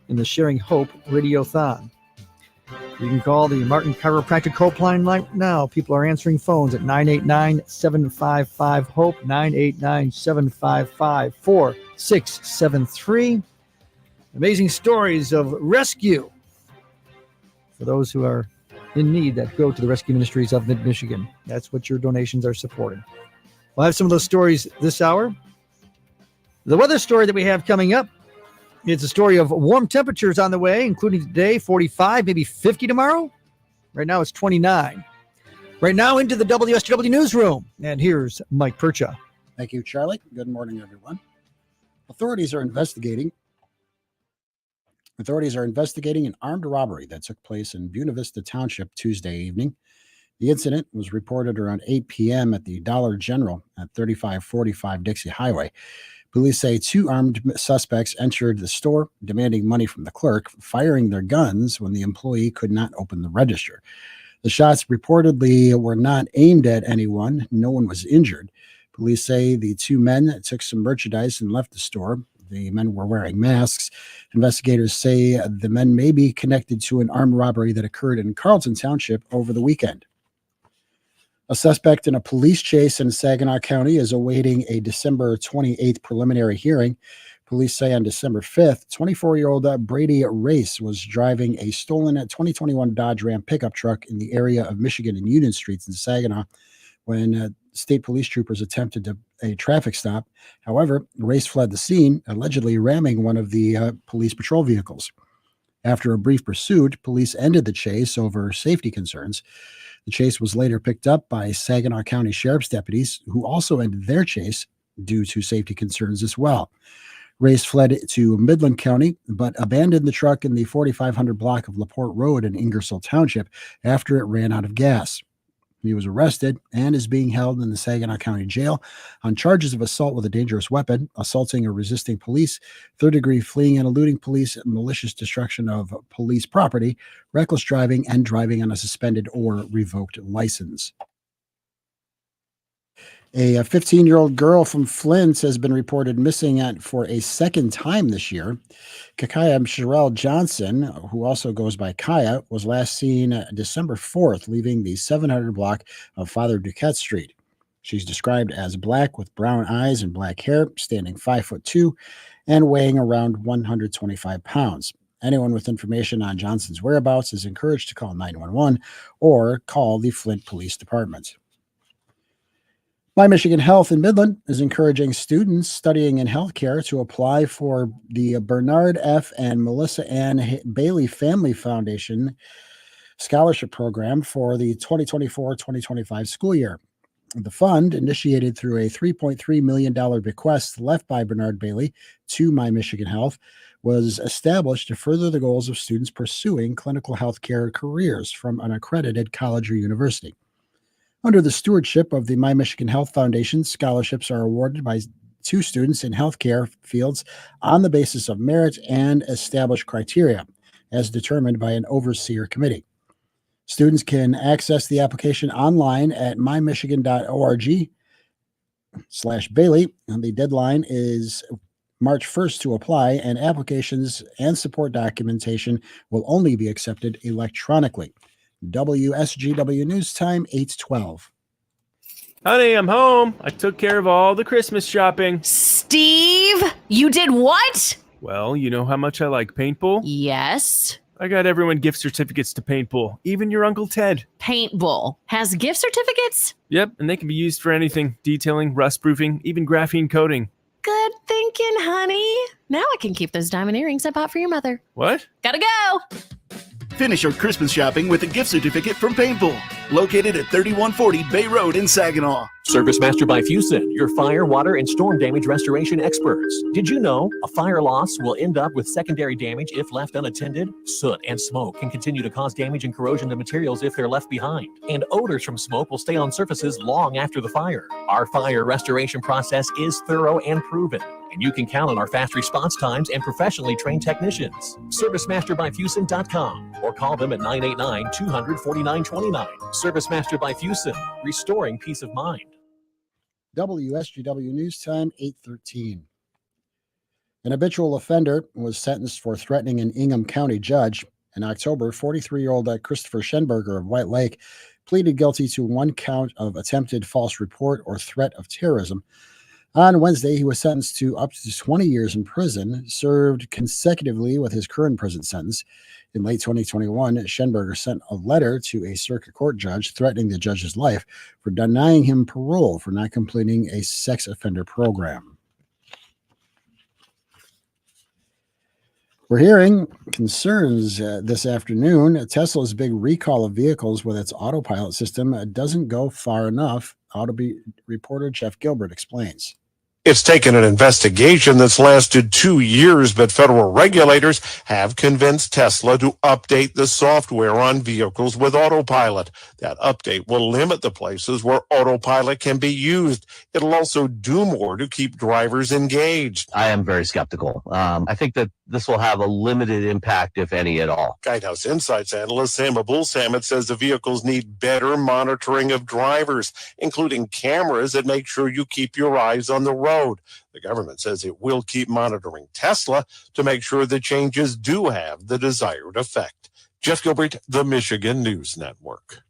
in the Sharing Hope Radiothon. You can call the Martin Chiropractic Hope line right now. People are answering phones at 989-755-HOPE, 989-755-4673. Amazing stories of rescue for those who are in need that go to the Rescue Ministries of Mid-Michigan. That's what your donations are supporting. We'll have some of those stories this hour. The weather story that we have coming up, it's a story of warm temperatures on the way, including today, 45, maybe 50 tomorrow. Right now, it's 29. Right now, into the WSGW newsroom. And here's Mike Percha. Thank you, Charlie. Good morning, everyone. Authorities are investigating an armed robbery that took place in Buena Vista Township Tuesday evening. The incident was reported around 8 p.m. at the Dollar General at 3545 Dixie Highway. Police say 2 armed suspects entered the store, demanding money from the clerk, firing their guns when the employee could not open the register. The shots reportedly were not aimed at anyone. No one was injured. Police say the 2 men took some merchandise and left the store. The men were wearing masks. Investigators say the men may be connected to an armed robbery that occurred in Carlton Township over the weekend. A suspect in a police chase in Saginaw County is awaiting a December 28th preliminary hearing. Police say on December 5th, 24-year-old Brady Race was driving a stolen 2021 Dodge Ram pickup truck in the area of Michigan and Union Streets in Saginaw when state police troopers attempted a traffic stop. However, Race fled the scene, allegedly ramming one of the police patrol vehicles. After a brief pursuit, police ended the chase over safety concerns. The chase was later picked up by Saginaw County Sheriff's deputies, who also ended their chase due to safety concerns as well. Race fled to Midland County, but abandoned the truck in the 4500 block of LaPorte Road in Ingersoll Township after it ran out of gas. He was arrested and is being held in the Saginaw County Jail on charges of assault with a dangerous weapon, assaulting or resisting police, third-degree fleeing and eluding police, malicious destruction of police property, reckless driving, and driving on a suspended or revoked license. A 15-year-old girl from Flint has been reported missing for a second time this year. Kakaya Sherelle Johnson, who also goes by Kaya, was last seen December 4th leaving the 700 block of Father Duquette Street. She's described as black with brown eyes and black hair, standing 5'2", and weighing around 125 pounds. Anyone with information on Johnson's whereabouts is encouraged to call 911 or call the Flint Police Department. My Michigan Health in Midland is encouraging students studying in healthcare to apply for the Bernard F. and Melissa Ann Bailey Family Foundation Scholarship Program for the 2024-2025 school year. The fund, initiated through a $3.3 million bequest left by Bernard Bailey to My Michigan Health, was established to further the goals of students pursuing clinical healthcare careers from an accredited college or university. Under the stewardship of the My Michigan Health Foundation, scholarships are awarded to students in healthcare fields on the basis of merit and established criteria, as determined by an overseer committee. Students can access the application online at mymichigan.org/Bailey, and the deadline is March 1st to apply, and applications and support documentation will only be accepted electronically. WSGW News Time, 8:12. Honey, I'm home. I took care of all the Christmas shopping. Steve, you did what? Well, you know how much I like paintball? Yes. I got everyone gift certificates to paintball, even your Uncle Ted. Paintball has gift certificates? Yep, and they can be used for anything. Detailing, rust proofing, even graphene coating. Good thinking, honey. Now I can keep those diamond earrings I bought for your mother. What? Gotta go. Finish your Christmas shopping with a gift certificate from Paintful, located at 3140 Bay Road in Saginaw. Service Master by Fusen, your fire, water, and storm damage restoration experts. Did you know a fire loss will end up with secondary damage if left unattended? Soot and smoke can continue to cause damage and corrosion to materials if they're left behind. And odors from smoke will stay on surfaces long after the fire. Our fire restoration process is thorough and proven. And you can count on our fast response times and professionally trained technicians. ServiceMasterByFusen.com or call them at 989-200-4929. ServiceMaster by Fusen, restoring peace of mind. WSGW News Time, 8:13. An habitual offender was sentenced for threatening an Ingham County judge. In October, 43-year-old Christopher Schenberger of White Lake pleaded guilty to one count of attempted false report or threat of terrorism. On Wednesday, he was sentenced to up to 20 years in prison, served consecutively with his current prison sentence. In late 2021, Schenberger sent a letter to a circuit court judge threatening the judge's life for denying him parole for not completing a sex offender program. We're hearing concerns this afternoon. Tesla's big recall of vehicles with its autopilot system doesn't go far enough. Autobee reporter Jeff Gilbert explains. It's taken an investigation that's lasted 2 years, but federal regulators have convinced Tesla to update the software on vehicles with autopilot. That update will limit the places where autopilot can be used. It'll also do more to keep drivers engaged. I am very skeptical. I think that this will have a limited impact, if any at all. Guidehouse Insights analyst Sam Abul-Samad says the vehicles need better monitoring of drivers, including cameras that make sure you keep your eyes on the road. The government says it will keep monitoring Tesla to make sure the changes do have the desired effect. Jeff Gilbert, the Michigan News Network.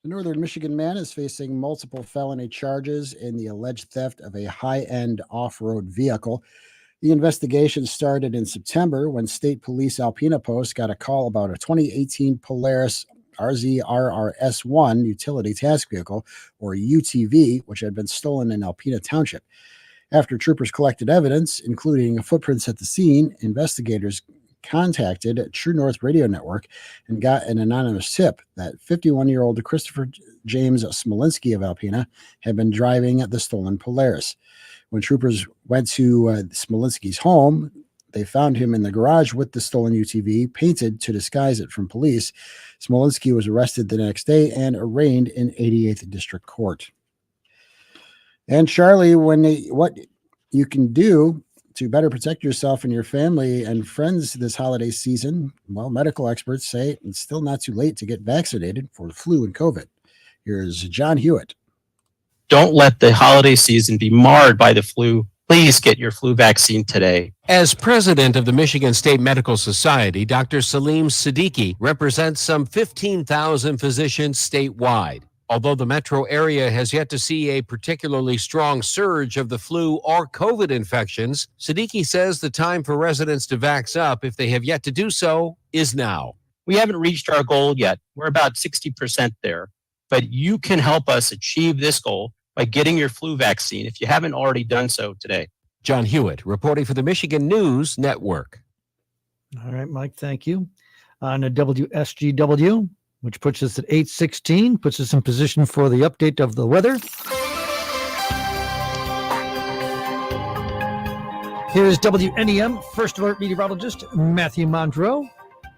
The Northern Michigan man is facing multiple felony charges in the alleged theft of a high-end off-road vehicle. The investigation started in September when State Police Alpena Post got a call about a 2018 Polaris RZRRS1 utility task vehicle, or UTV, which had been stolen in Alpena Township. After troopers collected evidence, including footprints at the scene, investigators contacted True North Radio Network and got an anonymous tip that 51-year-old Christopher James Smolinski of Alpena had been driving the stolen Polaris. When troopers went to Smolinski's home, they found him in the garage with the stolen UTV, painted to disguise it from police. Smolinski was arrested the next day and arraigned in 88th District Court. And Charlie, what you can do to better protect yourself and your family and friends this holiday season, well, medical experts say it's still not too late to get vaccinated for the flu and COVID. Here's John Hewitt. Don't let the holiday season be marred by the flu. Please get your flu vaccine today. As president of the Michigan State Medical Society, Dr. Salim Siddiqui represents some 15,000 physicians statewide. Although the metro area has yet to see a particularly strong surge of the flu or COVID infections, Siddiqui says the time for residents to vax up, if they have yet to do so, is now. We haven't reached our goal yet. We're about 60% there. But you can help us achieve this goal by getting your flu vaccine if you haven't already done so today. John Hewitt, reporting for the Michigan News Network. All right, Mike, thank you. On a WSGW, which puts us at 8:16, puts us in position for the update of the weather. Here's WNEM First Alert meteorologist Matthew Mondro.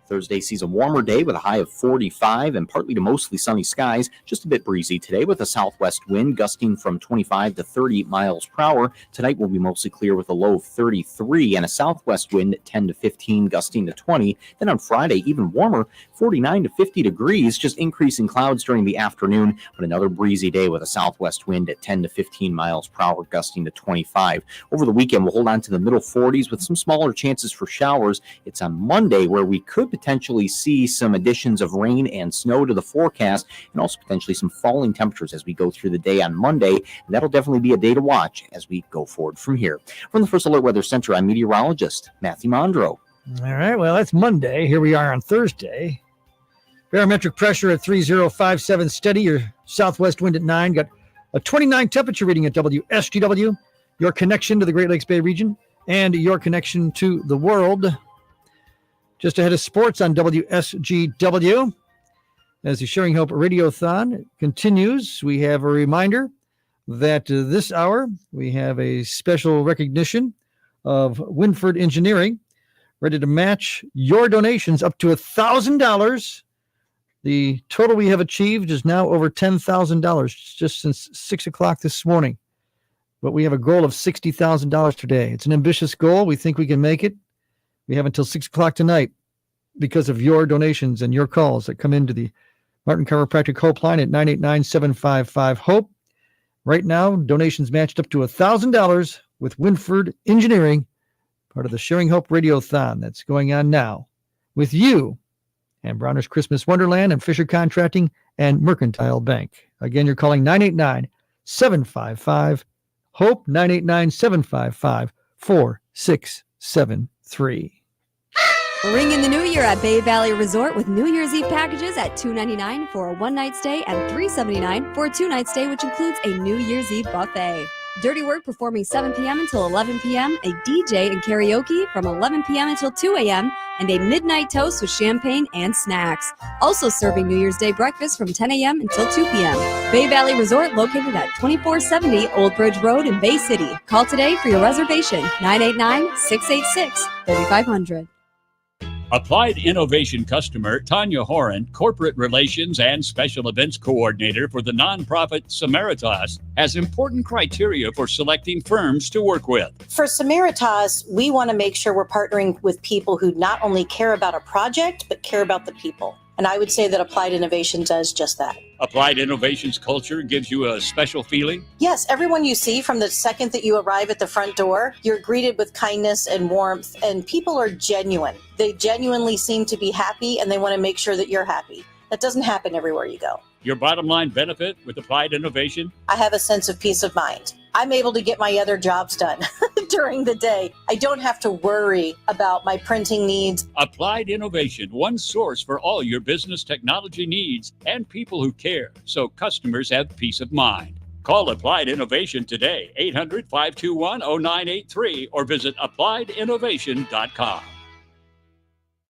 Thursday sees a warmer day with a high of 45 and partly to mostly sunny skies. Just a bit breezy today with a southwest wind gusting from 25 to 30 miles per hour. Tonight will be mostly clear with a low of 33 and a southwest wind 10 to 15 gusting to 20. Then on Friday, even warmer, 49 to 50 degrees, just increasing clouds during the afternoon, but another breezy day with a southwest wind at 10 to 15 miles per hour gusting to 25. Over the weekend, we'll hold on to the middle 40s with some smaller chances for showers. It's on Monday where we could potentially see some additions of rain and snow to the forecast, and also potentially some falling temperatures as we go through the day on Monday. And that'll definitely be a day to watch as we go forward from here. From the First Alert Weather Center, I'm meteorologist Matthew Mondro. All right, well, that's Monday. Here we are on Thursday. Barometric pressure at 3057 steady. Your southwest wind at 9. Got a 29 temperature reading at WSGW. Your connection to the Great Lakes Bay region and your connection to the world. Just ahead of sports on WSGW. As the Sharing Hope Radiothon continues, we have a reminder that this hour we have a special recognition of Winford Engineering, ready to match your donations up to $1,000. The total we have achieved is now over $10,000 just since 6 o'clock this morning. But we have a goal of $60,000 today. It's an ambitious goal. We think we can make it. We have until 6 o'clock tonight because of your donations and your calls that come into the Martin Chiropractic Hope line at 989-755-HOPE. Right now, donations matched up to $1,000 with Winford Engineering, part of the Sharing Hope Radiothon that's going on now with you and Bronner's Christmas Wonderland and Fisher Contracting and Mercantile Bank. Again, you're calling 989-755-HOPE, 989-755-4673. Ring in the new year at Bay Valley Resort with New Year's Eve packages at $299 for a one-night stay and $379 for a two-night stay, which includes a New Year's Eve buffet. Dirty Work performing 7 p.m. until 11 p.m., a DJ and karaoke from 11 p.m. until 2 a.m., and a midnight toast with champagne and snacks. Also serving New Year's Day breakfast from 10 a.m. until 2 p.m. Bay Valley Resort located at 2470 Old Bridge Road in Bay City. Call today for your reservation, 989-686-3500. Applied Innovation customer Tanya Horan, Corporate Relations and Special Events Coordinator for the nonprofit Samaritas, has important criteria for selecting firms to work with. For Samaritas, we want to make sure we're partnering with people who not only care about a project, but care about the people. And I would say that Applied Innovation does just that. Applied Innovation's culture gives you a special feeling? Yes, everyone you see from the second that you arrive at the front door, you're greeted with kindness and warmth, and people are genuine. They genuinely seem to be happy, and they want to make sure that you're happy. That doesn't happen everywhere you go. Your bottom line benefit with Applied Innovation? I have a sense of peace of mind. I'm able to get my other jobs done during the day. I don't have to worry about my printing needs. Applied Innovation, one source for all your business technology needs and people who care, so customers have peace of mind. Call Applied Innovation today, 800-521-0983, or visit appliedinnovation.com.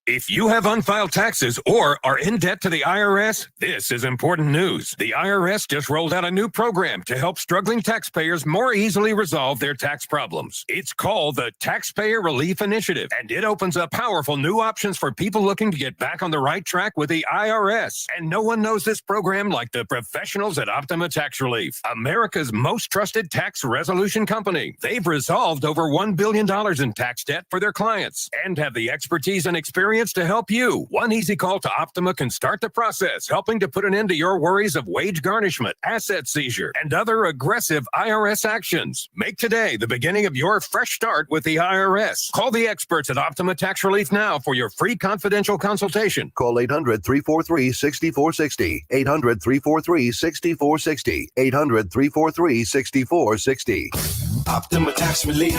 If you have unfiled taxes or are in debt to the IRS, this is important news. The IRS just rolled out a new program to help struggling taxpayers more easily resolve their tax problems. It's called the Taxpayer Relief Initiative, and it opens up powerful new options for people looking to get back on the right track with the IRS. And no one knows this program like the professionals at Optima Tax Relief, America's most trusted tax resolution company. They've resolved over $1 billion in tax debt for their clients and have the expertise and experience to help you. One easy call to Optima can start the process, helping to put an end to your worries of wage garnishment, asset seizure, and other aggressive IRS actions. Make today the beginning of your fresh start with the IRS. Call the experts at Optima Tax Relief now for your free confidential consultation. Call 800-343-6460. 800-343-6460. 800-343-6460. Optima Tax Relief.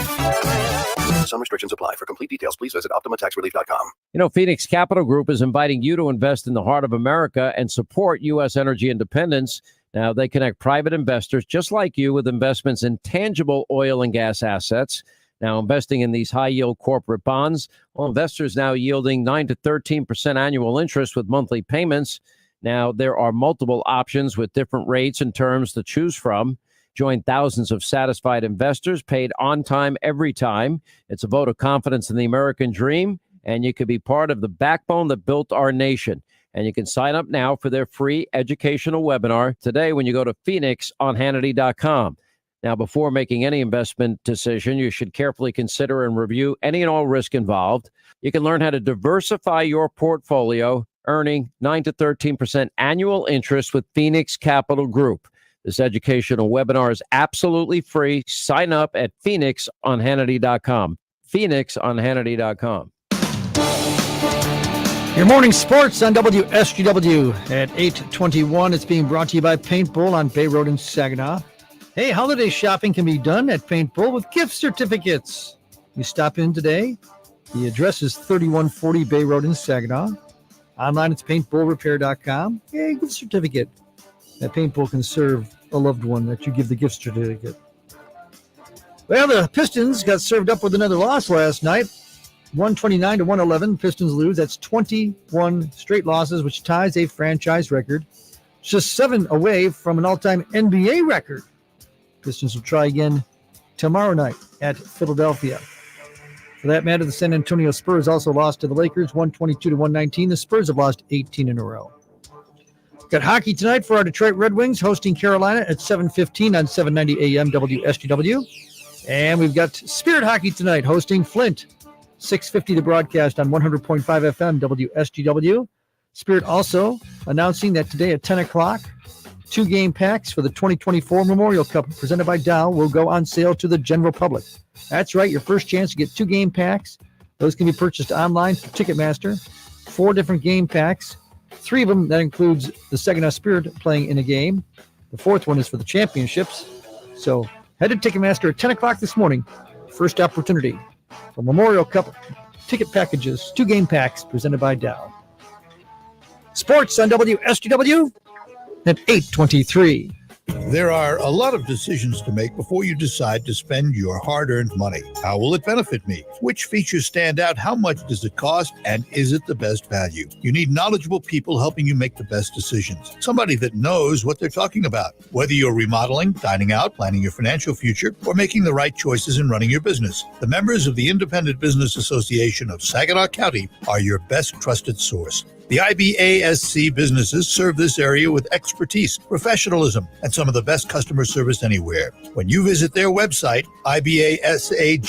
Some restrictions apply. For complete details, please visit OptimaTaxRelief.com. You know, Phoenix Capital Group is inviting you to invest in the heart of America and support U.S. energy independence. Now, they connect private investors just like you with investments in tangible oil and gas assets. Now, investing in these high-yield corporate bonds, well, investors now yielding 9 to 13% annual interest with monthly payments. Now, there are multiple options with different rates and terms to choose from. Join thousands of satisfied investors paid on time every time. It's a vote of confidence in the American dream, and you can be part of the backbone that built our nation. And you can sign up now for their free educational webinar today when you go to phoenixonhannity.com. Now, before making any investment decision, you should carefully consider and review any and all risk involved. You can learn how to diversify your portfolio, earning 9 to 13% annual interest with Phoenix Capital Group. This educational webinar is absolutely free. Sign up at phoenixonhannity.com. phoenixonhannity.com. Your morning sports on WSGW at 8:21. It's being brought to you by Paint Bull on Bay Road in Saginaw. Hey, holiday shopping can be done at Paint Bull with gift certificates. You stop in today. The address is 3140 Bay Road in Saginaw. Online, it's paintbullrepair.com. Hey, gift certificate. That Paint Bull can serve a loved one that you give the gift certificate. Well, the Pistons got served up with another loss last night. 129 to 111. Pistons lose. That's 21 straight losses, which ties a franchise record. Just 7 away from an all-time NBA record. Pistons will try again tomorrow night at Philadelphia. For that matter, the San Antonio Spurs also lost to the Lakers, 122 to 119. The Spurs have lost 18 in a row. Got hockey tonight for our Detroit Red Wings hosting Carolina at 7:15 on 790 AM WSGW. And we've got Spirit Hockey tonight hosting Flint, 6:50 the broadcast on 100.5 FM WSGW. Spirit also announcing that today at 10 o'clock, 2-game packs for the 2024 Memorial Cup presented by Dow will go on sale to the general public. That's right, your first chance to get 2-game packs. Those can be purchased online through Ticketmaster. 4 different game packs. 3 of them, that includes the Saginaw Spirit playing in a game. The 4th one is for the championships. So head to Ticketmaster at 10 o'clock this morning. First opportunity for Memorial Cup ticket packages, 2-game packs presented by Dow. Sports on WSGW at 8:23. There are a lot of decisions to make before you decide to spend your hard-earned money. How will it benefit me? Which features stand out? How much does it cost? And is it the best value? You need knowledgeable people helping you make the best decisions. Somebody that knows what they're talking about. Whether you're remodeling, dining out, planning your financial future, or making the right choices in running your business, the members of the Independent Business Association of Saginaw County are your best trusted source. The IBASC businesses serve this area with expertise, professionalism, and some of the best customer service anywhere. When you visit their website, ibasag.com,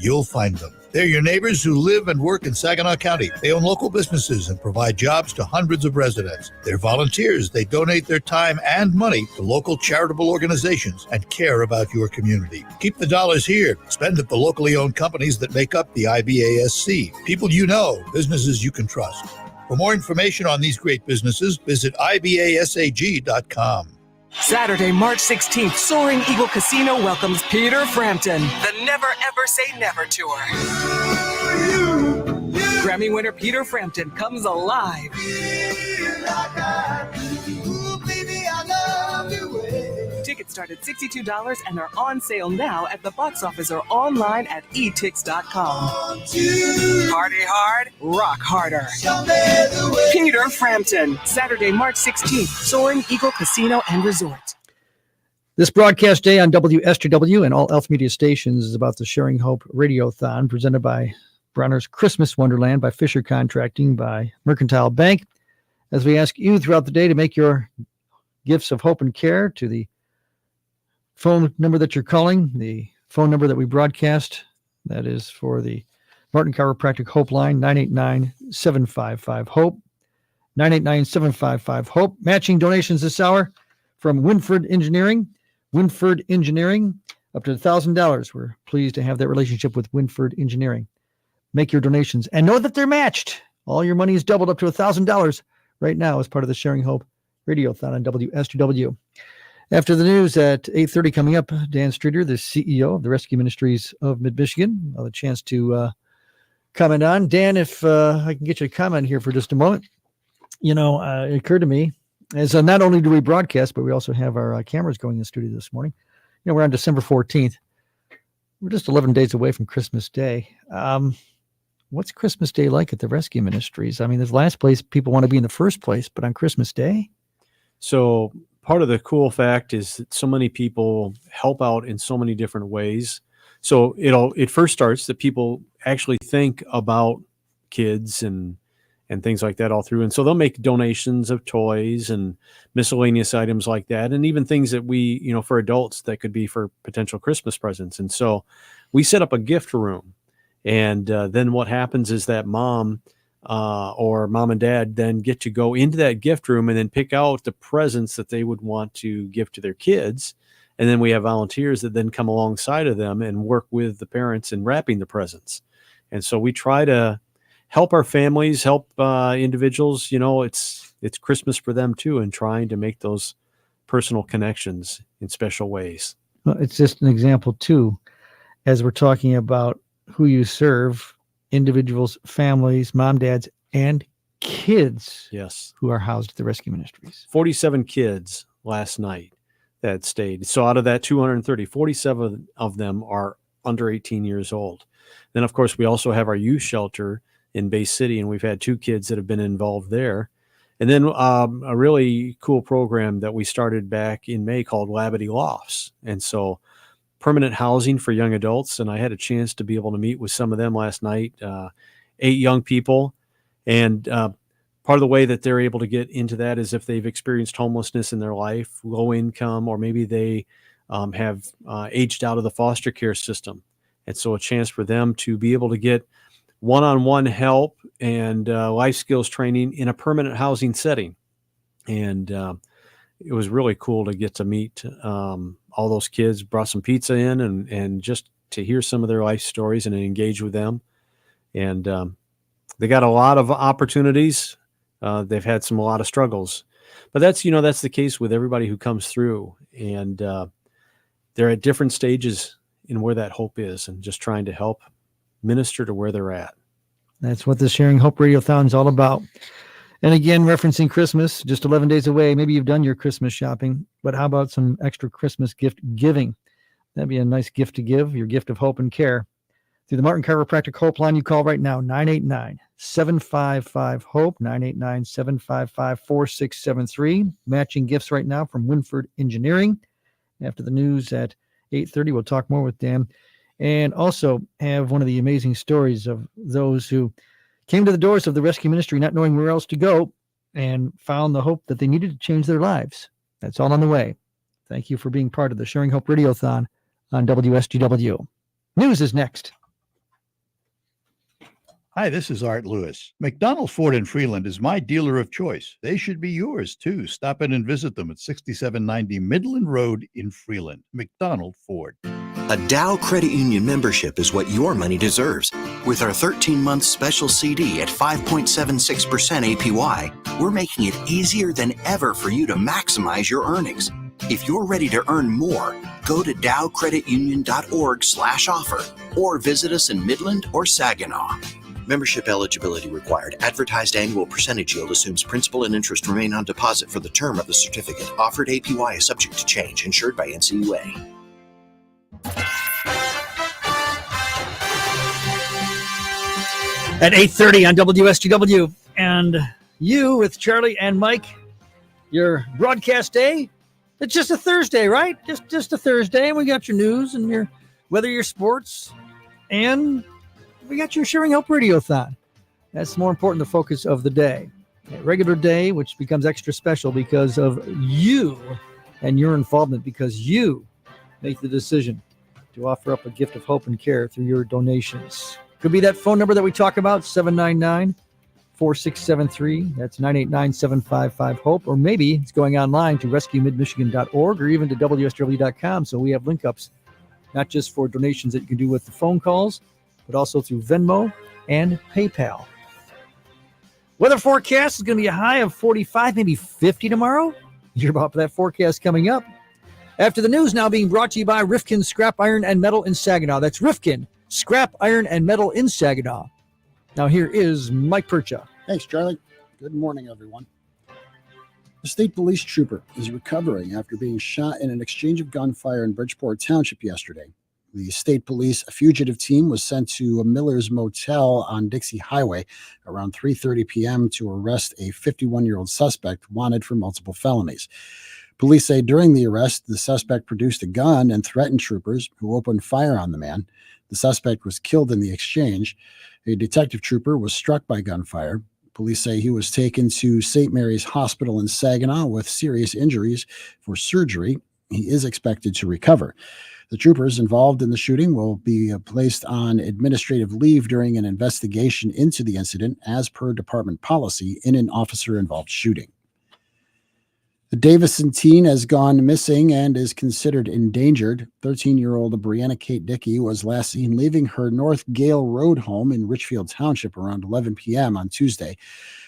you'll find them. They're your neighbors who live and work in Saginaw County. They own local businesses and provide jobs to hundreds of residents. They're volunteers. They donate their time and money to local charitable organizations and care about your community. Keep the dollars here. Spend at the locally owned companies that make up the IBASC. People you know, businesses you can trust. For more information on these great businesses, visit ibasag.com. Saturday, March 16th, Soaring Eagle Casino welcomes Peter Frampton, the Never Ever Say Never Tour. Grammy winner Peter Frampton comes alive. Tickets start at $62 and are on sale now at the box office or online at etix.com. Party hard, rock harder. Peter Frampton, Saturday, March 16th, Soaring Eagle Casino and Resort. This broadcast day on WSGW and all Elf Media stations is about the Sharing Hope Radiothon presented by Bronner's Christmas Wonderland, by Fisher Contracting, by Mercantile Bank. As we ask you throughout the day to make your gifts of hope and care to the phone number that you're calling, the phone number that we broadcast, that is for the Martin Chiropractic Hope line, 989-755-HOPE, 989-755-HOPE. Matching donations this hour from Winford Engineering. Winford Engineering, up to $1,000. We're pleased to have that relationship with Winford Engineering. Make your donations and know that they're matched. All your money is doubled up to $1,000 right now as part of the Sharing Hope Radiothon on WSGW. After the news at 8:30 coming up, Dan Streeter, the CEO of the Rescue Ministries of Mid-Michigan. I'll have a chance to comment on. Dan, if I can get you to comment here for just a moment. You know, it occurred to me, as not only do we broadcast, but we also have our cameras going in the studio this morning. You know, we're on December 14th. We're just 11 days away from Christmas Day. What's Christmas Day like at the Rescue Ministries? I mean, there's the last place people want to be in the first place, but on Christmas Day? So part of the cool fact is that so many people help out in so many different ways. So it first starts that people actually think about kids and things like that all through. And so they'll make donations of toys and miscellaneous items like that. And even things that we, you know, for adults that could be for potential Christmas presents. And so we set up a gift room. And then what happens is that mom or mom and dad then get to go into that gift room and then pick out the presents that they would want to give to their kids. And then we have volunteers that then come alongside of them and work with the parents in wrapping the presents. And so we try to help our families, help individuals. You know, it's Christmas for them too, and trying to make those personal connections in special ways. Well, it's just an example too, as we're talking about who you serve, individuals, families, mom, dads, and kids. Yes, who are housed at the Rescue Ministries. 47 kids last night that stayed. So out of that 230, 47 of them are under 18 years old. Then, of course, we also have our youth shelter in Bay City, and we've had 2 kids that have been involved there. And then a really cool program that we started back in May called Labadee Lofts. And so permanent housing for young adults. And I had a chance to be able to meet with some of them last night, 8 young people. And part of the way that they're able to get into that is if they've experienced homelessness in their life, low income, or maybe they have aged out of the foster care system. And so a chance for them to be able to get one-on-one help and life skills training in a permanent housing setting. And it was really cool to get to meet all those kids, brought some pizza in and just to hear some of their life stories and engage with them. And they got a lot of opportunities. They've had a lot of struggles, but that's the case with everybody who comes through, and they're at different stages in where that hope is, and just trying to help minister to where they're at. That's what the Sharing Hope Radiothon is all about. And again, referencing Christmas, just 11 days away. Maybe you've done your Christmas shopping, but how about some extra Christmas gift giving? That'd be a nice gift to give, your gift of hope and care. Through the Martin Chiropractic Hope line, you call right now, 989-755-HOPE, 989-755-4673. Matching gifts right now from Winford Engineering. After the news at 8:30, we'll talk more with Dan. And also have one of the amazing stories of those who came to the doors of the Rescue Ministry not knowing where else to go and found the hope that they needed to change their lives. That's all on the way. Thank you for being part of the Sharing Hope Radiothon on WSGW. News is next. Hi, this is Art Lewis. McDonald Ford in Freeland is my dealer of choice. They should be yours, too. Stop in and visit them at 6790 Midland Road in Freeland. McDonald Ford. A Dow Credit Union membership is what your money deserves. With our 13-month special CD at 5.76% APY, we're making it easier than ever for you to maximize your earnings. If you're ready to earn more, go to dowcreditunion.org/offer or visit us in Midland or Saginaw. Membership eligibility required. Advertised annual percentage yield assumes principal and interest remain on deposit for the term of the certificate. Offered APY is subject to change. Insured by NCUA. At 8:30 on WSGW. And you with Charlie and Mike, your broadcast day. It's just a Thursday, right? Just a Thursday. And we got your news and your weather, your sports, and we got your Sharing Hope Radiothon. That's more important, the focus of the day. A regular day, which becomes extra special because of you and your involvement, because you make the decision to offer up a gift of hope and care through your donations. Could be that phone number that we talk about, 799-4673. That's 989-755-HOPE. Or maybe it's going online to rescuemidmichigan.org or even to WSGW.com. So we have link ups, not just for donations that you can do with the phone calls, but also through Venmo and PayPal. Weather forecast is going to be a high of 45, maybe 50 tomorrow. You're about that forecast coming up. After the news, now being brought to you by Rifkin Scrap Iron and Metal in Saginaw. That's Rifkin Scrap Iron and Metal in Saginaw. Now here is Mike Percha. Thanks, Charlie. Good morning, everyone. The state police trooper is recovering after being shot in an exchange of gunfire in Bridgeport Township yesterday. The state police fugitive team was sent to a Miller's Motel on Dixie Highway around 3:30 p.m. to arrest a 51-year-old suspect wanted for multiple felonies. Police say during the arrest, the suspect produced a gun and threatened troopers, who opened fire on the man. The suspect was killed in the exchange. A detective trooper was struck by gunfire. Police say he was taken to St. Mary's Hospital in Saginaw with serious injuries for surgery. He is expected to recover. The troopers involved in the shooting will be placed on administrative leave during an investigation into the incident as per department policy in an officer-involved shooting. The Davison teen has gone missing and is considered endangered. 13-year-old Brianna Kate Dickey was last seen leaving her North Gale Road home in Richfield Township around 11 p.m. on Tuesday.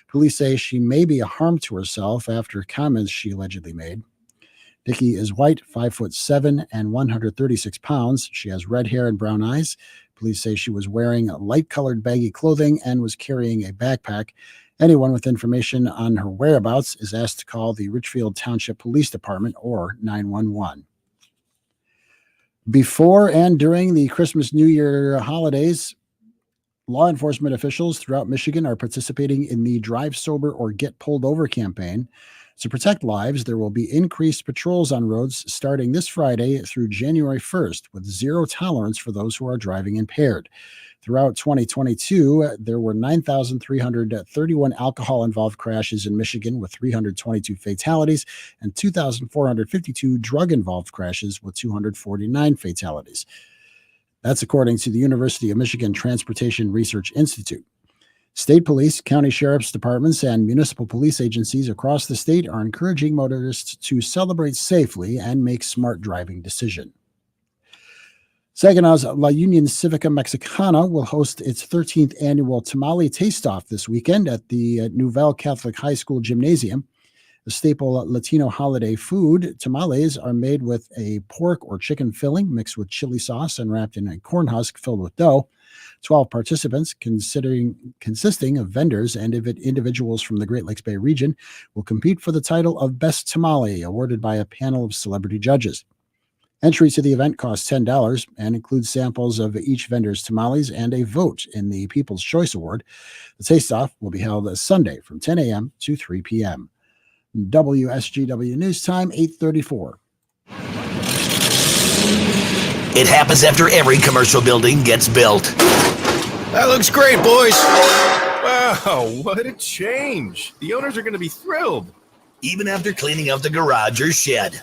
Police say she may be a harm to herself after comments she allegedly made. Dickey is white, 5'7" and 136 pounds. She has red hair and brown eyes. Police say she was wearing light-colored baggy clothing and was carrying a backpack. Anyone with information on her whereabouts is asked to call the Richfield Township Police Department or 911. Before and during the Christmas New Year holidays, law enforcement officials throughout Michigan are participating in the Drive Sober or Get Pulled Over campaign. To protect lives, there will be increased patrols on roads starting this Friday through January 1st, with zero tolerance for those who are driving impaired. Throughout 2022, there were 9,331 alcohol-involved crashes in Michigan with 322 fatalities and 2,452 drug-involved crashes with 249 fatalities. That's according to the University of Michigan Transportation Research Institute. State police, county sheriff's departments, and municipal police agencies across the state are encouraging motorists to celebrate safely and make smart driving decisions. Saginaw's La Union Civica Mexicana will host its 13th annual Tamale Taste-Off this weekend at the Nouvelle Catholic High School Gymnasium. The staple Latino holiday food, tamales are made with a pork or chicken filling mixed with chili sauce and wrapped in a corn husk filled with dough. 12 participants, consisting of vendors and individuals from the Great Lakes Bay region, will compete for the title of Best Tamale, awarded by a panel of celebrity judges. Entry to the event costs $10 and includes samples of each vendor's tamales and a vote in the People's Choice Award. The taste-off will be held Sunday from 10 a.m. to 3 p.m. WSGW News Time, 8:34. It happens after every commercial building gets built. That looks great, boys. Wow, what a change. The owners are going to be thrilled. Even after cleaning out the garage or shed.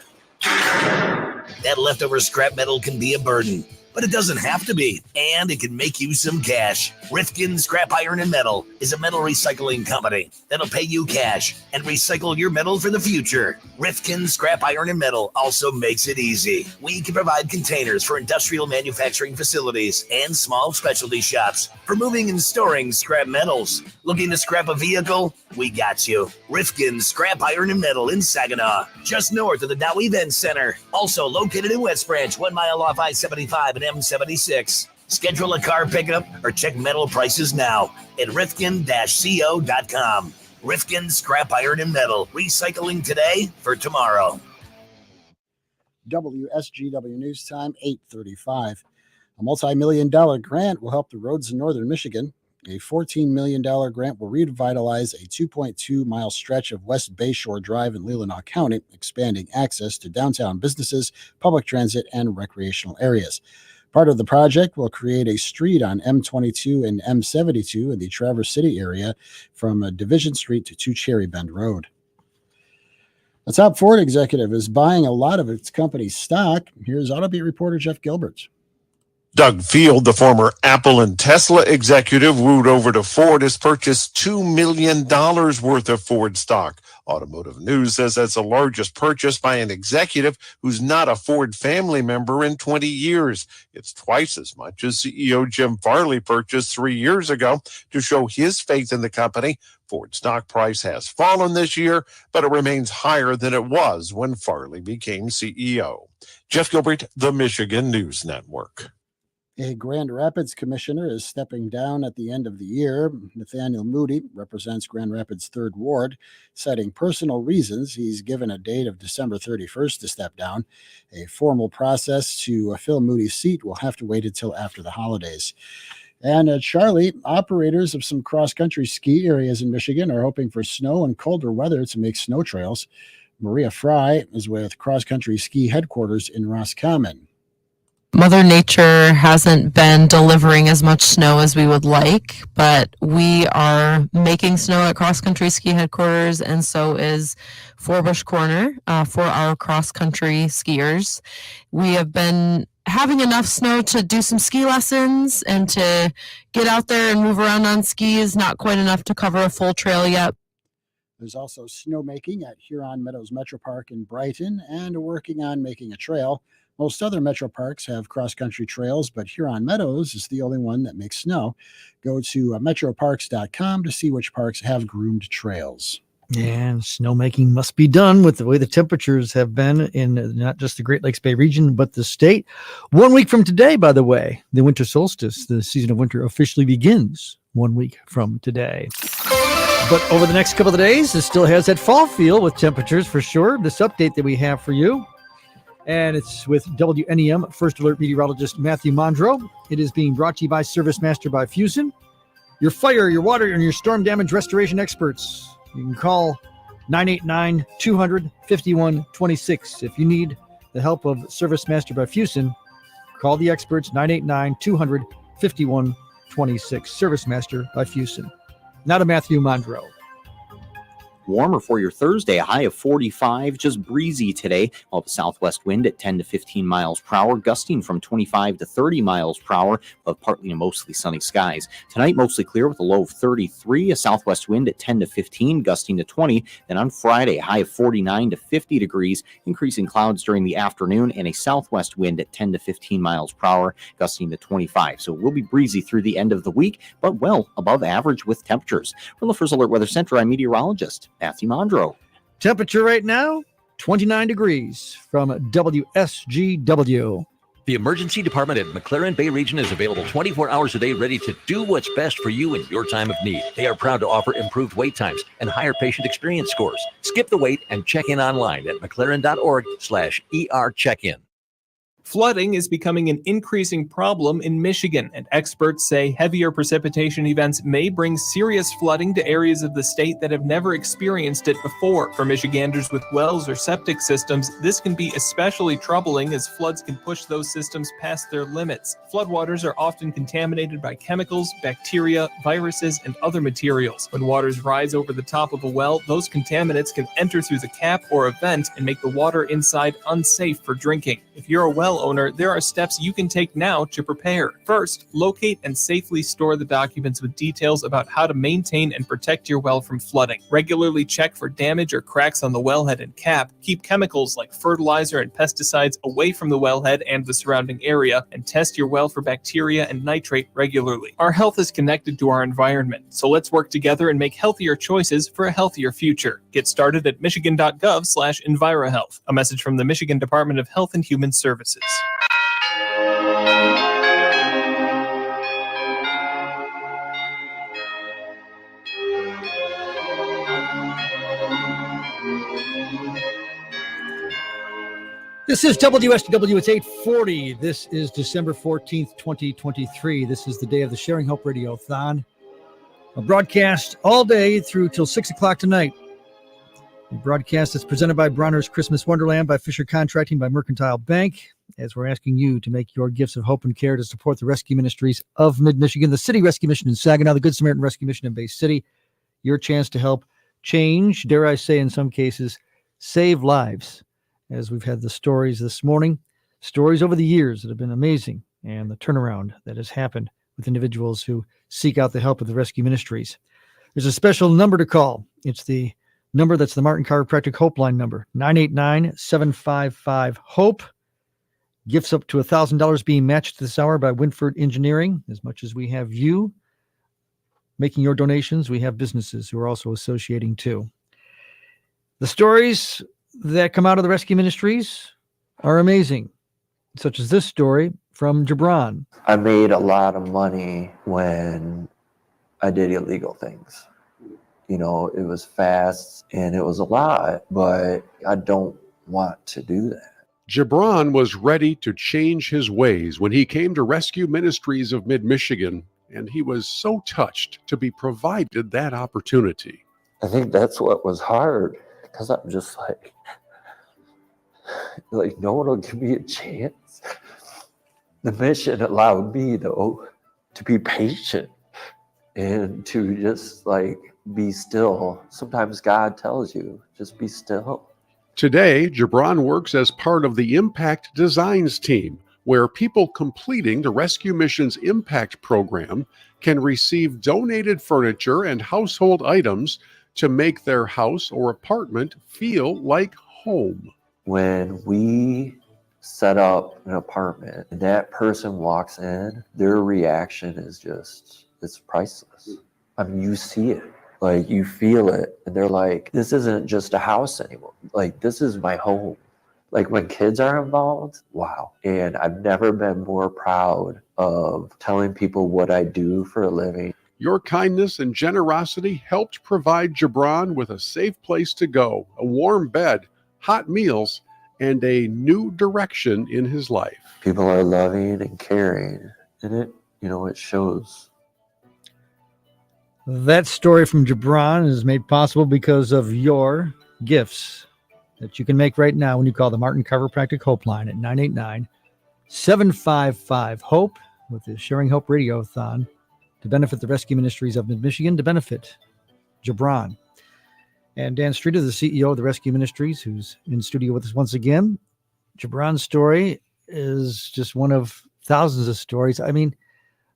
That leftover scrap metal can be a burden, but it doesn't have to be, and it can make you some cash. Rifkin Scrap Iron and Metal is a metal recycling company that'll pay you cash and recycle your metal for the future. Rifkin Scrap Iron and Metal also makes it easy. We can provide containers for industrial manufacturing facilities and small specialty shops for moving and storing scrap metals. Looking to scrap a vehicle? We got you. Rifkin Scrap Iron and Metal in Saginaw, just north of the Dow Event Center. Also located in West Branch, 1 mile off I-75 and M76. Schedule a car pickup or check metal prices now at rifkin-co.com. Rifkin Scrap Iron and Metal, recycling today for tomorrow. WSGW News Time, 8:35. A multi-million-dollar grant will help the roads in northern Michigan. A $14 million grant will revitalize a 2.2-mile stretch of West Bayshore Drive in Leelanau County, expanding access to downtown businesses, public transit, and recreational areas. Part of the project will create a street on M22 and M72 in the Traverse City area from Division Street to Cherry Bend Road. A top Ford executive is buying a lot of its company's stock. Here's Autobeat reporter Jeff Gilbert. Doug Field, the former Apple and Tesla executive, wooed over to Ford, has purchased $2 million worth of Ford stock. Automotive News says that's the largest purchase by an executive who's not a Ford family member in 20 years. It's twice as much as CEO Jim Farley purchased 3 years ago to show his faith in the company. Ford stock price has fallen this year, but it remains higher than it was when Farley became CEO. Jeff Gilbert, the Michigan News Network. A Grand Rapids commissioner is stepping down at the end of the year. Nathaniel Moody represents Grand Rapids' 3rd Ward, citing personal reasons. He's given a date of December 31st to step down. A formal process to fill Moody's seat will have to wait until after the holidays. And Charlie, operators of some cross-country ski areas in Michigan are hoping for snow and colder weather to make snow trails. Maria Fry is with cross-country ski headquarters in Roscommon. Mother Nature hasn't been delivering as much snow as we would like, but we are making snow at Cross Country Ski Headquarters, and so is Forbush Corner for our cross-country skiers. We have been having enough snow to do some ski lessons and to get out there and move around on skis, not quite enough to cover a full trail yet. There's also snowmaking at Huron Meadows Metro Park in Brighton and working on making a trail. Most other metro parks have cross-country trails, but Huron Meadows is the only one that makes snow. Go to metroparks.com to see which parks have groomed trails. And snowmaking must be done with the way the temperatures have been in not just the Great Lakes Bay region, but the state. 1 week from today, by the way, the winter solstice, the season of winter officially begins 1 week from today. But over the next couple of days, it still has that fall feel with temperatures for sure. This update that we have for you. And it's with WNEM First Alert meteorologist Matthew Mondro. It is being brought to you by Service Master by Fusion, your fire, your water, and your storm damage restoration experts. You can call 989-200-5126. If you need the help of Service Master by Fusion, call the experts, 989-200-5126. Service Master by Fusion. Now to Matthew Mondro. Warmer for your Thursday, a high of 45, just breezy today. While the southwest wind at 10 to 15 miles per hour, gusting from 25 to 30 miles per hour, of partly to mostly sunny skies. Tonight, mostly clear with a low of 33, a southwest wind at 10 to 15, gusting to 20. Then on Friday, a high of 49 to 50 degrees, increasing clouds during the afternoon, and a southwest wind at 10 to 15 miles per hour, gusting to 25. So it will be breezy through the end of the week, but well above average with temperatures. From the First Alert Weather Center, I'm meteorologist Matthew Mondro. Temperature right now, 29 degrees from WSGW. The emergency department at McLaren Bay Region is available 24 hours a day, ready to do what's best for you in your time of need. They are proud to offer improved wait times and higher patient experience scores. Skip the wait and check in online at mclaren.org/ER check-in. Flooding is becoming an increasing problem in Michigan, and experts say heavier precipitation events may bring serious flooding to areas of the state that have never experienced it before. For Michiganders with wells or septic systems, this can be especially troubling as floods can push those systems past their limits. Floodwaters are often contaminated by chemicals, bacteria, viruses, and other materials. When waters rise over the top of a well, those contaminants can enter through the cap or a vent and make the water inside unsafe for drinking. If you're a well owner, there are steps you can take now to prepare. First, locate and safely store the documents with details about how to maintain and protect your well from flooding. Regularly check for damage or cracks on the wellhead and cap. Keep chemicals like fertilizer and pesticides away from the wellhead and the surrounding area, and test your well for bacteria and nitrate regularly. Our health is connected to our environment, so let's work together and make healthier choices for a healthier future. Get started at michigan.gov/EnviroHealth. A message from the Michigan Department of Health and Human Services. This is WSGW. It's 8:40. This is December 14th, 2023. This is the day of the Sharing Hope Radiothon. A broadcast all day through till 6 o'clock tonight. A broadcast that's presented by Bronner's Christmas Wonderland, by Fisher Contracting, by Mercantile Bank, as we're asking you to make your gifts of hope and care to support the Rescue Ministries of Mid-Michigan, the City Rescue Mission in Saginaw, the Good Samaritan Rescue Mission in Bay City. Your chance to help change, dare I say in some cases, save lives. As we've had the stories this morning, stories over the years that have been amazing, and the turnaround that has happened with individuals who seek out the help of the Rescue Ministries. There's a special number to call. It's the number that's the Martin Chiropractic Hope Line number, 989-755-HOPE. Gifts up to $1,000 being matched this hour by Winford Engineering. As much as we have you making your donations, we have businesses who are also associating too. The stories that come out of the Rescue Ministries are amazing, such as this story from Gibran. I made a lot of money when I did illegal things. You know, it was fast and it was a lot, but I don't want to do that. Gibran was ready to change his ways when he came to Rescue Ministries of Mid-Michigan, and he was so touched to be provided that opportunity. I think that's what was hard, because I'm just like no one will give me a chance. The mission allowed me, though, to be patient and to just be still. Sometimes God tells you, just be still. Today, Gibran works as part of the Impact Designs team, where people completing the Rescue Mission's Impact program can receive donated furniture and household items to make their house or apartment feel like home. When we set up an apartment and that person walks in, their reaction is it's priceless. I mean, you see it, you feel it, and they're like, this isn't just a house anymore. This is my home. When kids are involved, wow. And I've never been more proud of telling people what I do for a living. Your kindness and generosity helped provide Gibran with a safe place to go, a warm bed, hot meals, and a new direction in his life. People are loving and caring, and it shows. That story from Gibran is made possible because of your gifts that you can make right now when you call the Martin Chiropractic Hope Line at 989-755-HOPE with the Sharing Hope Radiothon to benefit the Rescue Ministries of Mid-Michigan, to benefit Gibran. And Dan Streeter, the CEO of the Rescue Ministries, who's in studio with us once again. Gibran's story is just one of thousands of stories. I mean,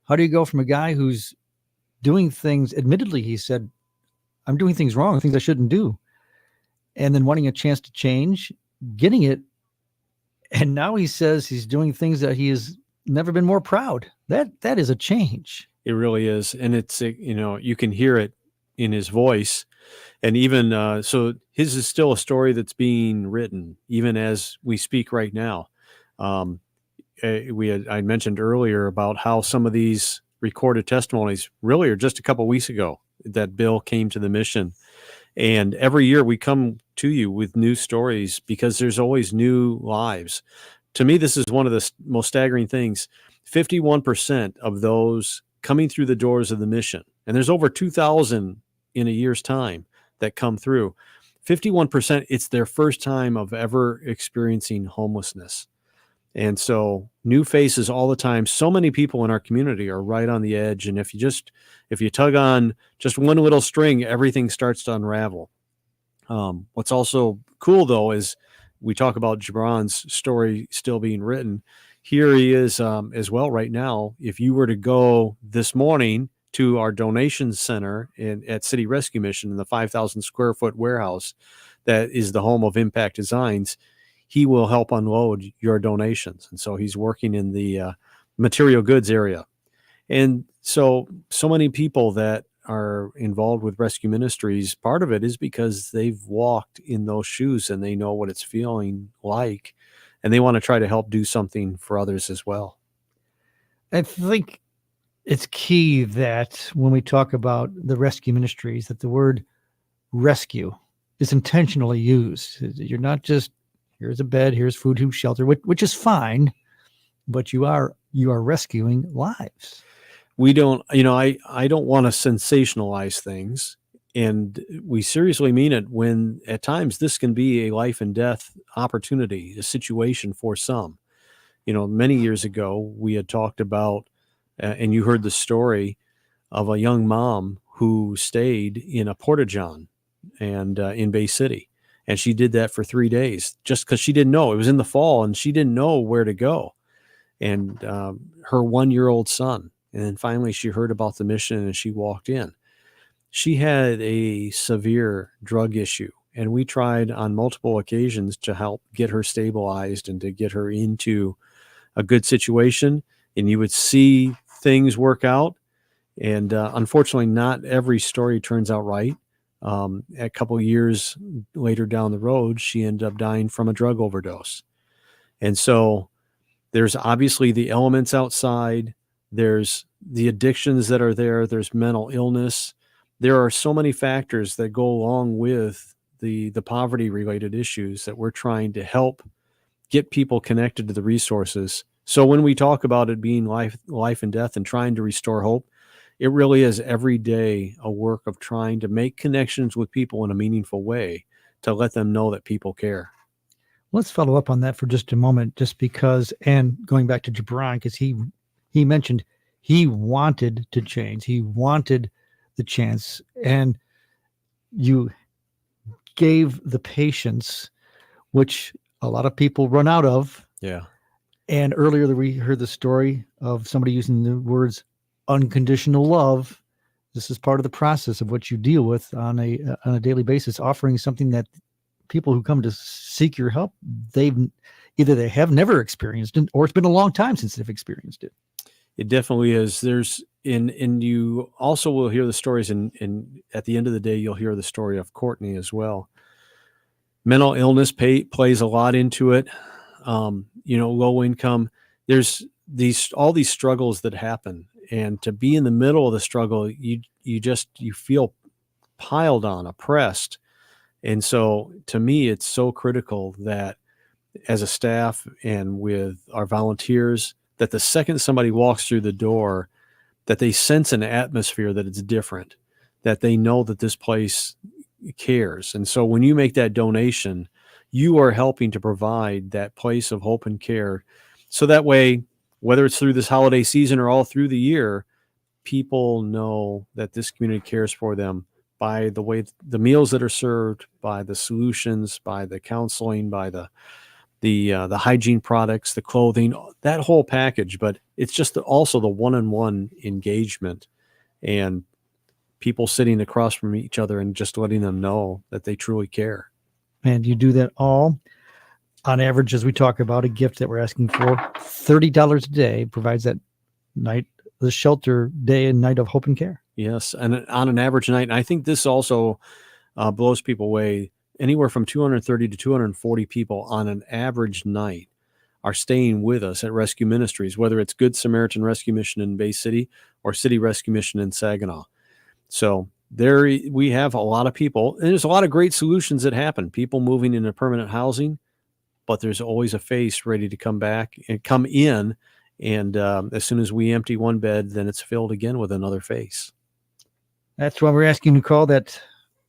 how do you go from a guy who's doing things, admittedly, he said, I'm doing things wrong, things I shouldn't do, and then wanting a chance to change, getting it, and now he says he's doing things that he has never been more proud. That is a change. It really is. And it's, you can hear it in his voice. And even so, his is still a story that's being written, even as we speak right now. I mentioned earlier about how some of these recorded testimonies really are just a couple of weeks ago that Bill came to the mission. And every year we come to you with new stories because there's always new lives. To me, this is one of the most staggering things. 51% of those coming through the doors of the mission, and there's over 2,000 in a year's time that come through, 51%, it's their first time of ever experiencing homelessness. And so new faces all the time. So many people in our community are right on the edge. And if you tug on just one little string, everything starts to unravel. What's also cool, though, is we talk about Gibran's story still being written. Here he is as well right now. If you were to go this morning to our donation center at City Rescue Mission in the 5,000 square foot warehouse that is the home of Impact Designs, he will help unload your donations. And so he's working in the material goods area. And so many people that are involved with Rescue Ministries, part of it is because they've walked in those shoes and they know what it's feeling like, and they want to try to help do something for others as well. I think it's key that when we talk about the Rescue Ministries, that the word rescue is intentionally used. You're not just, here's a bed, here's food, here's shelter, which is fine, but you are rescuing lives. We don't, I don't want to sensationalize things, and we seriously mean it when at times this can be a life and death opportunity, a situation for some. Many years ago, we had talked about, and you heard the story of a young mom who stayed in a porta-john and in Bay City. And she did that for 3 days just because she didn't know. It was in the fall and she didn't know where to go. And her 1-year-old son. And then finally she heard about the mission and she walked in. She had a severe drug issue. And we tried on multiple occasions to help get her stabilized and to get her into a good situation. And you would see things work out. And unfortunately, not every story turns out right. A couple years later down the road, she ended up dying from a drug overdose. And so there's obviously the elements outside. There's the addictions that are there. There's mental illness. There are so many factors that go along with the poverty related issues that we're trying to help get people connected to the resources. So when we talk about it being life and death and trying to restore hope, it really is every day a work of trying to make connections with people in a meaningful way to let them know that people care. Let's follow up on that for just a moment, just because, and going back to Gibran, because he mentioned he wanted to change. He wanted the chance, and you gave the patience, which a lot of people run out of. Yeah. And earlier we heard the story of somebody using the words unconditional love. This is part of the process of what you deal with on a daily basis, offering something that people who come to seek your help, they have never experienced it, or it's been a long time since they've experienced it. It definitely is. And you also will hear the stories, and at the end of the day, you'll hear the story of Courtney as well. Mental illness plays a lot into it. Low income. There's all these struggles that happen, and to be in the middle of the struggle, you feel piled on, oppressed. And so to me, it's so critical that as a staff and with our volunteers, that the second somebody walks through the door, that they sense an atmosphere that it's different, that they know that this place cares. And so when you make that donation, you are helping to provide that place of hope and care. So that way, whether it's through this holiday season or all through the year, people know that this community cares for them by the way the meals that are served, by the solutions, by the counseling, by the hygiene products, the clothing, that whole package. But it's just also the one-on-one engagement and people sitting across from each other and just letting them know that they truly care. And you do that all on average, as we talk about a gift that we're asking for, $30 a day provides that night, the shelter day and night of hope and care. Yes. And on an average night, and I think this also blows people away, anywhere from 230 to 240 people on an average night are staying with us at Rescue Ministries, whether it's Good Samaritan Rescue Mission in Bay City or City Rescue Mission in Saginaw. So there we have a lot of people, and there's a lot of great solutions that happen. People moving into permanent housing, but there's always a face ready to come back and come in. And as soon as we empty one bed, then it's filled again with another face. That's why we're asking you to call that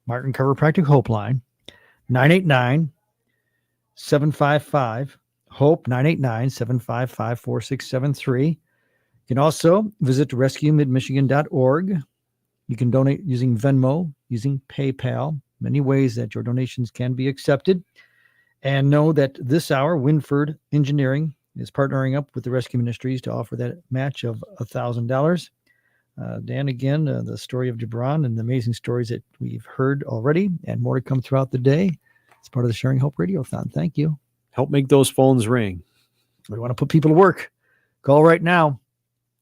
Martin Chiropractic Hope line, 989-755-HOPE, 989-755-4673. You can also visit rescuemidmichigan.org. You can donate using Venmo, using PayPal, many ways that your donations can be accepted. And know that this hour, Winford Engineering is partnering up with the Rescue Ministries to offer that match of $1,000. Dan, again, the story of Gibran and the amazing stories that we've heard already and more to come throughout the day. It's part of the Sharing Hope Radiothon. Thank you. Help make those phones ring. We want to put people to work. Call right now.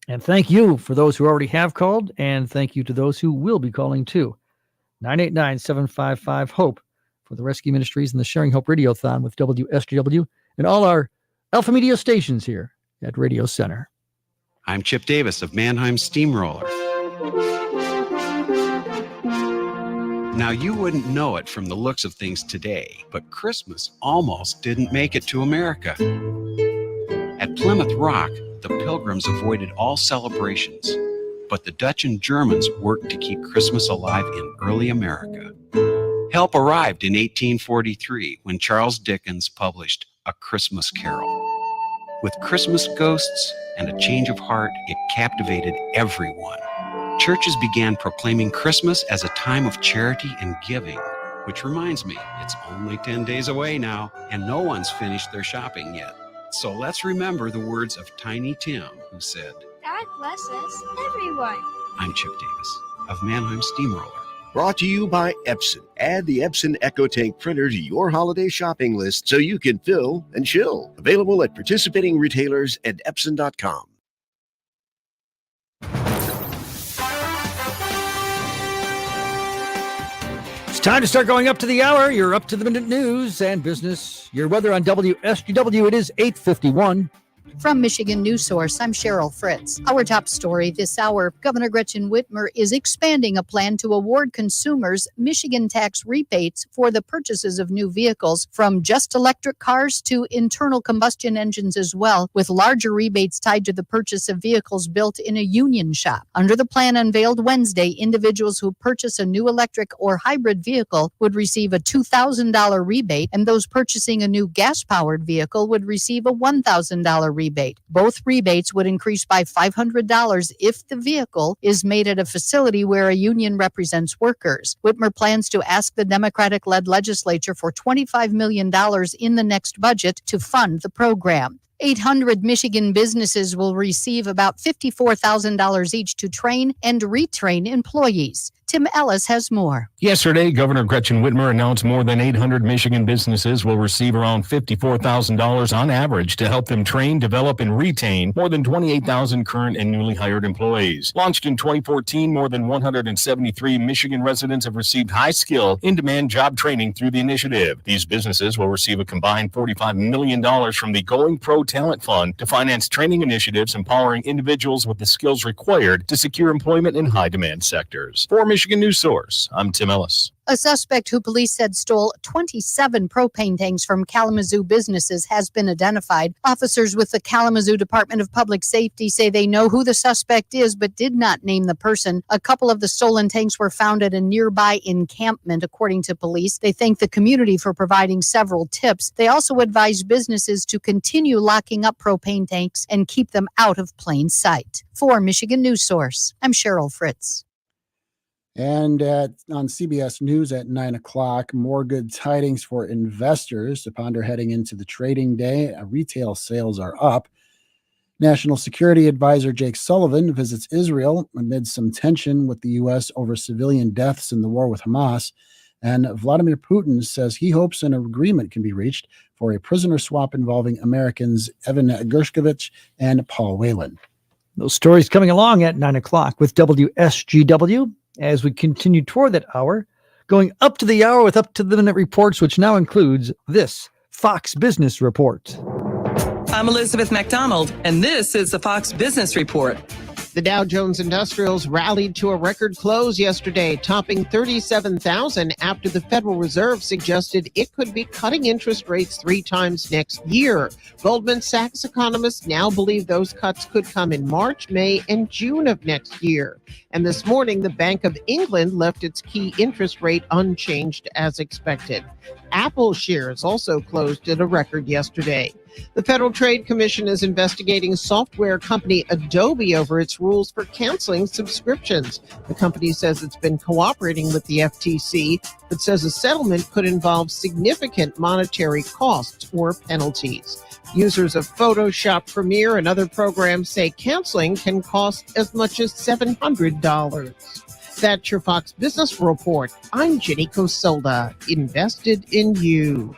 And thank you for those who already have called, and thank you to those who will be calling too. 989-755-HOPE for the Rescue Ministries and the Sharing Hope Radiothon with WSGW and all our Alpha Media stations here at Radio Center. I'm Chip Davis of Mannheim Steamroller. Now, you wouldn't know it from the looks of things today, but Christmas almost didn't make it to America. At Plymouth Rock, the Pilgrims avoided all celebrations, but the Dutch and Germans worked to keep Christmas alive in early America. Help arrived in 1843 when Charles Dickens published A Christmas Carol. With Christmas ghosts and a change of heart, it captivated everyone. Churches began proclaiming Christmas as a time of charity and giving, which reminds me, it's only 10 days away now, and no one's finished their shopping yet. So let's remember the words of Tiny Tim, who said, God bless us, everyone. I'm Chip Davis of Mannheim Steamroller. Brought to you by Epson. Add the Epson EcoTank printer to your holiday shopping list so you can fill and chill. Available at participating retailers and Epson.com. It's time to start going up to the hour. You're up to the minute news and business. Your weather on WSGW. It is 8:51. From Michigan News Source, I'm Cheryl Fritz. Our top story this hour, Governor Gretchen Whitmer is expanding a plan to award consumers Michigan tax rebates for the purchases of new vehicles, from just electric cars to internal combustion engines as well, with larger rebates tied to the purchase of vehicles built in a union shop. Under the plan unveiled Wednesday, individuals who purchase a new electric or hybrid vehicle would receive a $2,000 rebate, and those purchasing a new gas-powered vehicle would receive a $1,000 rebate. Both rebates would increase by $500 if the vehicle is made at a facility where a union represents workers. Whitmer plans to ask the Democratic-led legislature for $25 million in the next budget to fund the program. 800 Michigan businesses will receive about $54,000 each to train and retrain employees. Tim Ellis has more. Yesterday, Governor Gretchen Whitmer announced more than 800 Michigan businesses will receive around $54,000 on average to help them train, develop, and retain more than 28,000 current and newly hired employees. Launched in 2014, more than 173 Michigan residents have received high-skill, in-demand job training through the initiative. These businesses will receive a combined $45 million from the Going Pro Talent Fund to finance training initiatives empowering individuals with the skills required to secure employment in high-demand sectors. 4 Michigan Michigan News Source, I'm Tim Ellis. A suspect who police said stole 27 propane tanks from Kalamazoo businesses has been identified. Officers with the Kalamazoo Department of Public Safety say they know who the suspect is, but did not name the person. A couple of the stolen tanks were found at a nearby encampment, according to police. They thank the community for providing several tips. They also advise businesses to continue locking up propane tanks and keep them out of plain sight. For Michigan News Source, I'm Cheryl Fritz. And on CBS News at 9 o'clock, more good tidings for investors to ponder heading into the trading day. Retail sales are up. National Security Advisor Jake Sullivan visits Israel amid some tension with the U.S. over civilian deaths in the war with Hamas. And Vladimir Putin says he hopes an agreement can be reached for a prisoner swap involving Americans Evan Gershkovich and Paul Whelan. Those stories coming along at 9 o'clock with WSGW. As we continue toward that hour, going up to the hour with up-to-the-minute reports, which now includes this Fox Business Report. I'm Elizabeth McDonald, and this is the Fox Business Report. The Dow Jones Industrials rallied to a record close yesterday, topping 37,000 after the Federal Reserve suggested it could be cutting interest rates 3 times next year. Goldman Sachs economists now believe those cuts could come in March, May, and June of next year. And this morning, the Bank of England left its key interest rate unchanged as expected. Apple shares also closed at a record yesterday. The Federal Trade Commission is investigating software company Adobe over its rules for canceling subscriptions. The company says it's been cooperating with the FTC, but says a settlement could involve significant monetary costs or penalties. Users of Photoshop, Premiere, and other programs say canceling can cost as much as $700. That's your Fox Business Report. I'm Jenny Cosolda, invested in you.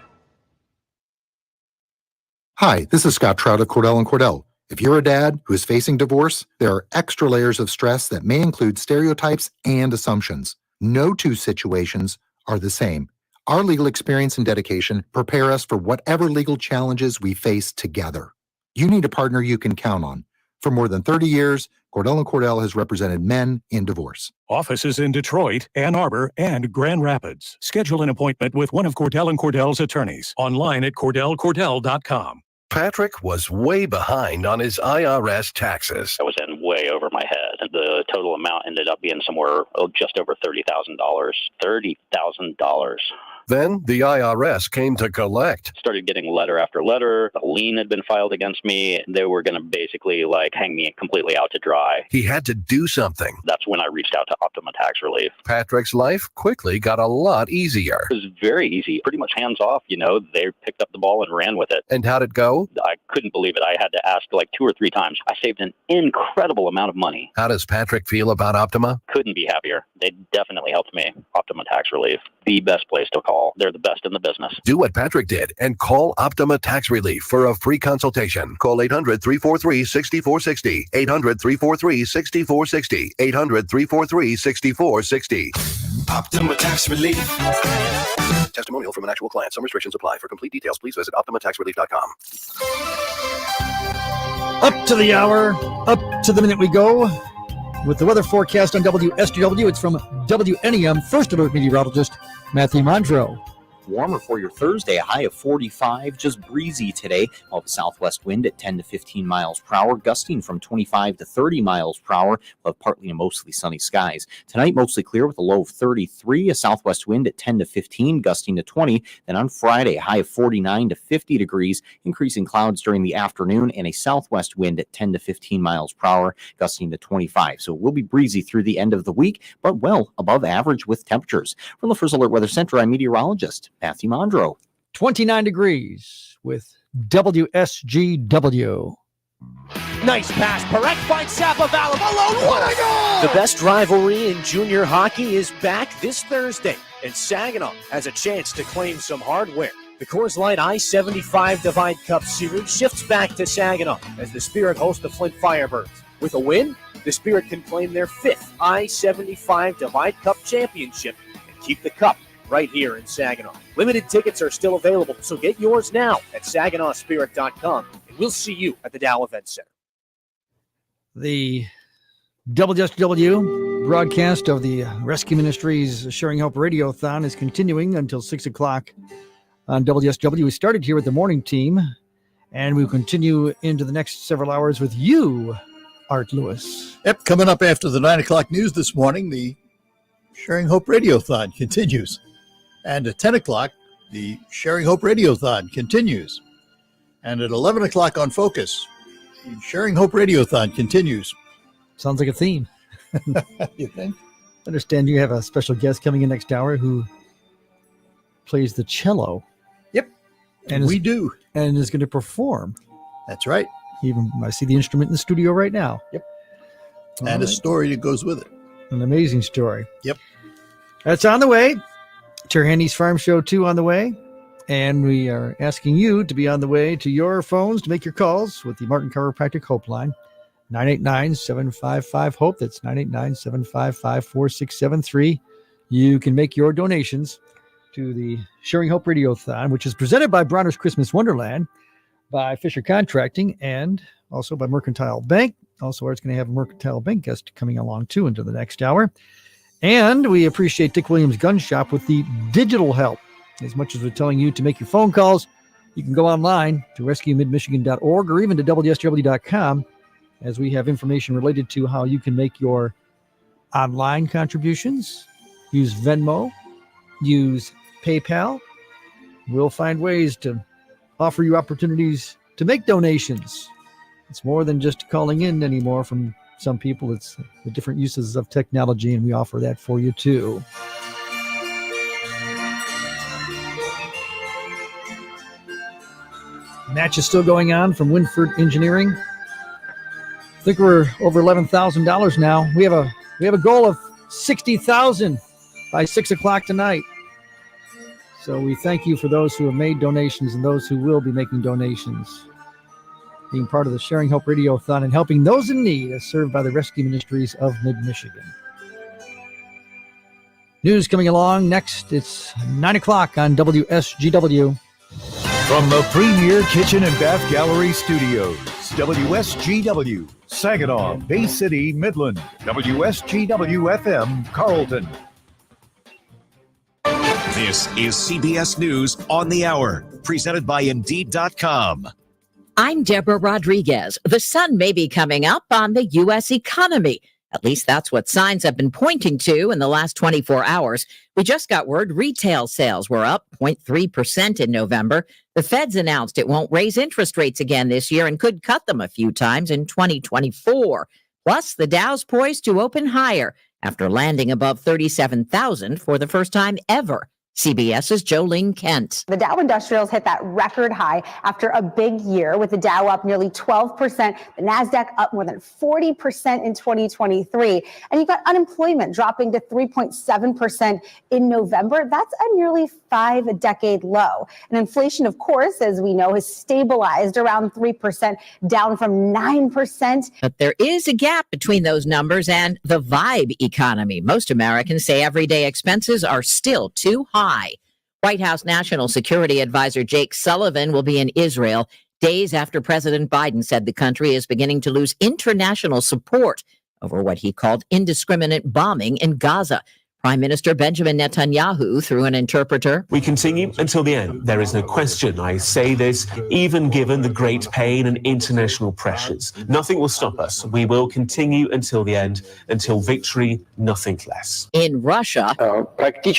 Hi, this is Scott Trout of Cordell & Cordell. If you're a dad who is facing divorce, there are extra layers of stress that may include stereotypes and assumptions. No two situations are the same. Our legal experience and dedication prepare us for whatever legal challenges we face together. You need a partner you can count on. For more than 30 years, Cordell & Cordell has represented men in divorce. Offices in Detroit, Ann Arbor, and Grand Rapids. Schedule an appointment with one of Cordell & Cordell's attorneys online at CordellCordell.com. Patrick was way behind on his IRS taxes. I was in way over my head. The total amount ended up being somewhere just over $30,000. $30,000. Then the IRS came to collect. Started getting letter after letter. A lien had been filed against me. They were going to basically hang me completely out to dry. He had to do something. That's when I reached out to Optima Tax Relief. Patrick's life quickly got a lot easier. It was very easy, pretty much hands off. They picked up the ball and ran with it. And how'd it go? I couldn't believe it. I had to ask 2 or 3 times. I saved an incredible amount of money. How does Patrick feel about Optima? Couldn't be happier. They definitely helped me. Optima Tax Relief, the best place to call. They're the best in the business. Do what Patrick did and call Optima Tax Relief for a free consultation. Call 800-343-6460. 800-343-6460. 800-343-6460. Optima Tax Relief. Testimonial from an actual client. Some restrictions apply. For complete details, please visit OptimaTaxRelief.com. Up to the hour, up to the minute we go. With the weather forecast on WSGW, it's from WNEM First Alert meteorologist Matthew Mondro. Warmer for your Thursday, a high of 45, just breezy today. While the southwest wind at 10 to 15 miles per hour, gusting from 25 to 30 miles per hour. We'll have partly to mostly sunny skies. Tonight, mostly clear with a low of 33, a southwest wind at 10 to 15, gusting to 20. Then on Friday, a high of 49 to 50 degrees, increasing clouds during the afternoon, and a southwest wind at 10 to 15 miles per hour, gusting to 25. So it will be breezy through the end of the week, but well above average with temperatures. From the First Alert Weather Center, I'm meteorologist Matthew Mondro. 29 degrees with WSGW. Nice pass. Perek finds Sapavalov alone. What a goal! The best rivalry in junior hockey is back this Thursday, and Saginaw has a chance to claim some hardware. The Coors Light I-75 Divide Cup Series shifts back to Saginaw as the Spirit hosts the Flint Firebirds. With a win, the Spirit can claim their 5th I-75 Divide Cup championship and keep the cup right here in Saginaw. Limited tickets are still available, so get yours now at SaginawSpirit.com, and we'll see you at the Dow Event Center. The WSW broadcast of the Rescue Ministries Sharing Help Radiothon is continuing until 6 o'clock on WSGW. We started here with the morning team, and we'll continue into the next several hours with you, Art Lewis. Yep, coming up after the 9 o'clock news this morning, the Sharing Hope Radiothon continues. And at 10 o'clock, the Sharing Hope Radiothon continues. And at 11 o'clock on Focus, the Sharing Hope Radiothon continues. Sounds like a theme. You think? I understand you have a special guest coming in next hour who plays the cello. Yep, and we do. And is going to perform. That's right. Even I see the instrument in the studio right now. Yep. And a story that goes with it. An amazing story. Yep. That's on the way. Terhandy's Farm Show 2 on the way. And we are asking you to be on the way to your phones to make your calls with the Martin Chiropractic Hope Line. 989-755-HOPE. That's 989-755-4673. You can make your donations to the Sharing Hope Radiothon, which is presented by Bronner's Christmas Wonderland, by Fisher Contracting, and also by Mercantile Bank. Also, Art's going to have a Mercantile Bank guest coming along, too, into the next hour. And we appreciate Dick Williams Gun Shop with the digital help. As much as we're telling you to make your phone calls, you can go online to rescuemidmichigan.org or even to WSGW.com, as we have information related to how you can make your online contributions. Use Venmo, use PayPal. We'll find ways to offer you opportunities to make donations. It's more than just calling in anymore from some people. It's the different uses of technology, and we offer that for you too. Match is still going on from Winford Engineering. I think we're over $11,000 now. We have a goal of $60,000 by 6 o'clock tonight. So we thank you for those who have made donations and those who will be making donations. Being part of the Sharing Hope Radiothon and helping those in need as served by the Rescue Ministries of Mid-Michigan. News coming along next. It's 9 o'clock on WSGW. From the Premier Kitchen and Bath Gallery Studios, WSGW, Saginaw, Bay City, Midland, WSGW FM, Carlton. This is CBS News on the Hour, presented by Indeed.com. I'm Deborah Rodriguez. The sun may be coming up on the U.S. economy. At least that's what signs have been pointing to in the last 24 hours. We just got word retail sales were up 0.3% in November. The Fed's announced it won't raise interest rates again this year and could cut them a few times in 2024. Plus, the Dow's poised to open higher after landing above 37,000 for the first time ever. CBS's Jolene Kent. The Dow Industrials hit that record high after a big year, with the Dow up nearly 12%, the NASDAQ up more than 40% in 2023. And you've got unemployment dropping to 3.7% in November. That's a nearly 5-decade low. And inflation, of course, as we know, has stabilized around 3%, down from 9%. But there is a gap between those numbers and the vibe economy. Most Americans say everyday expenses are still too high. White House National Security Advisor Jake Sullivan will be in Israel days after President Biden said the country is beginning to lose international support over what he called indiscriminate bombing in Gaza. Prime Minister Benjamin Netanyahu, through an interpreter. We continue until the end. There is no question. I say this even given the great pain and international pressures. Nothing will stop us. We will continue until the end, until victory, nothing less. In Russia, Vladimir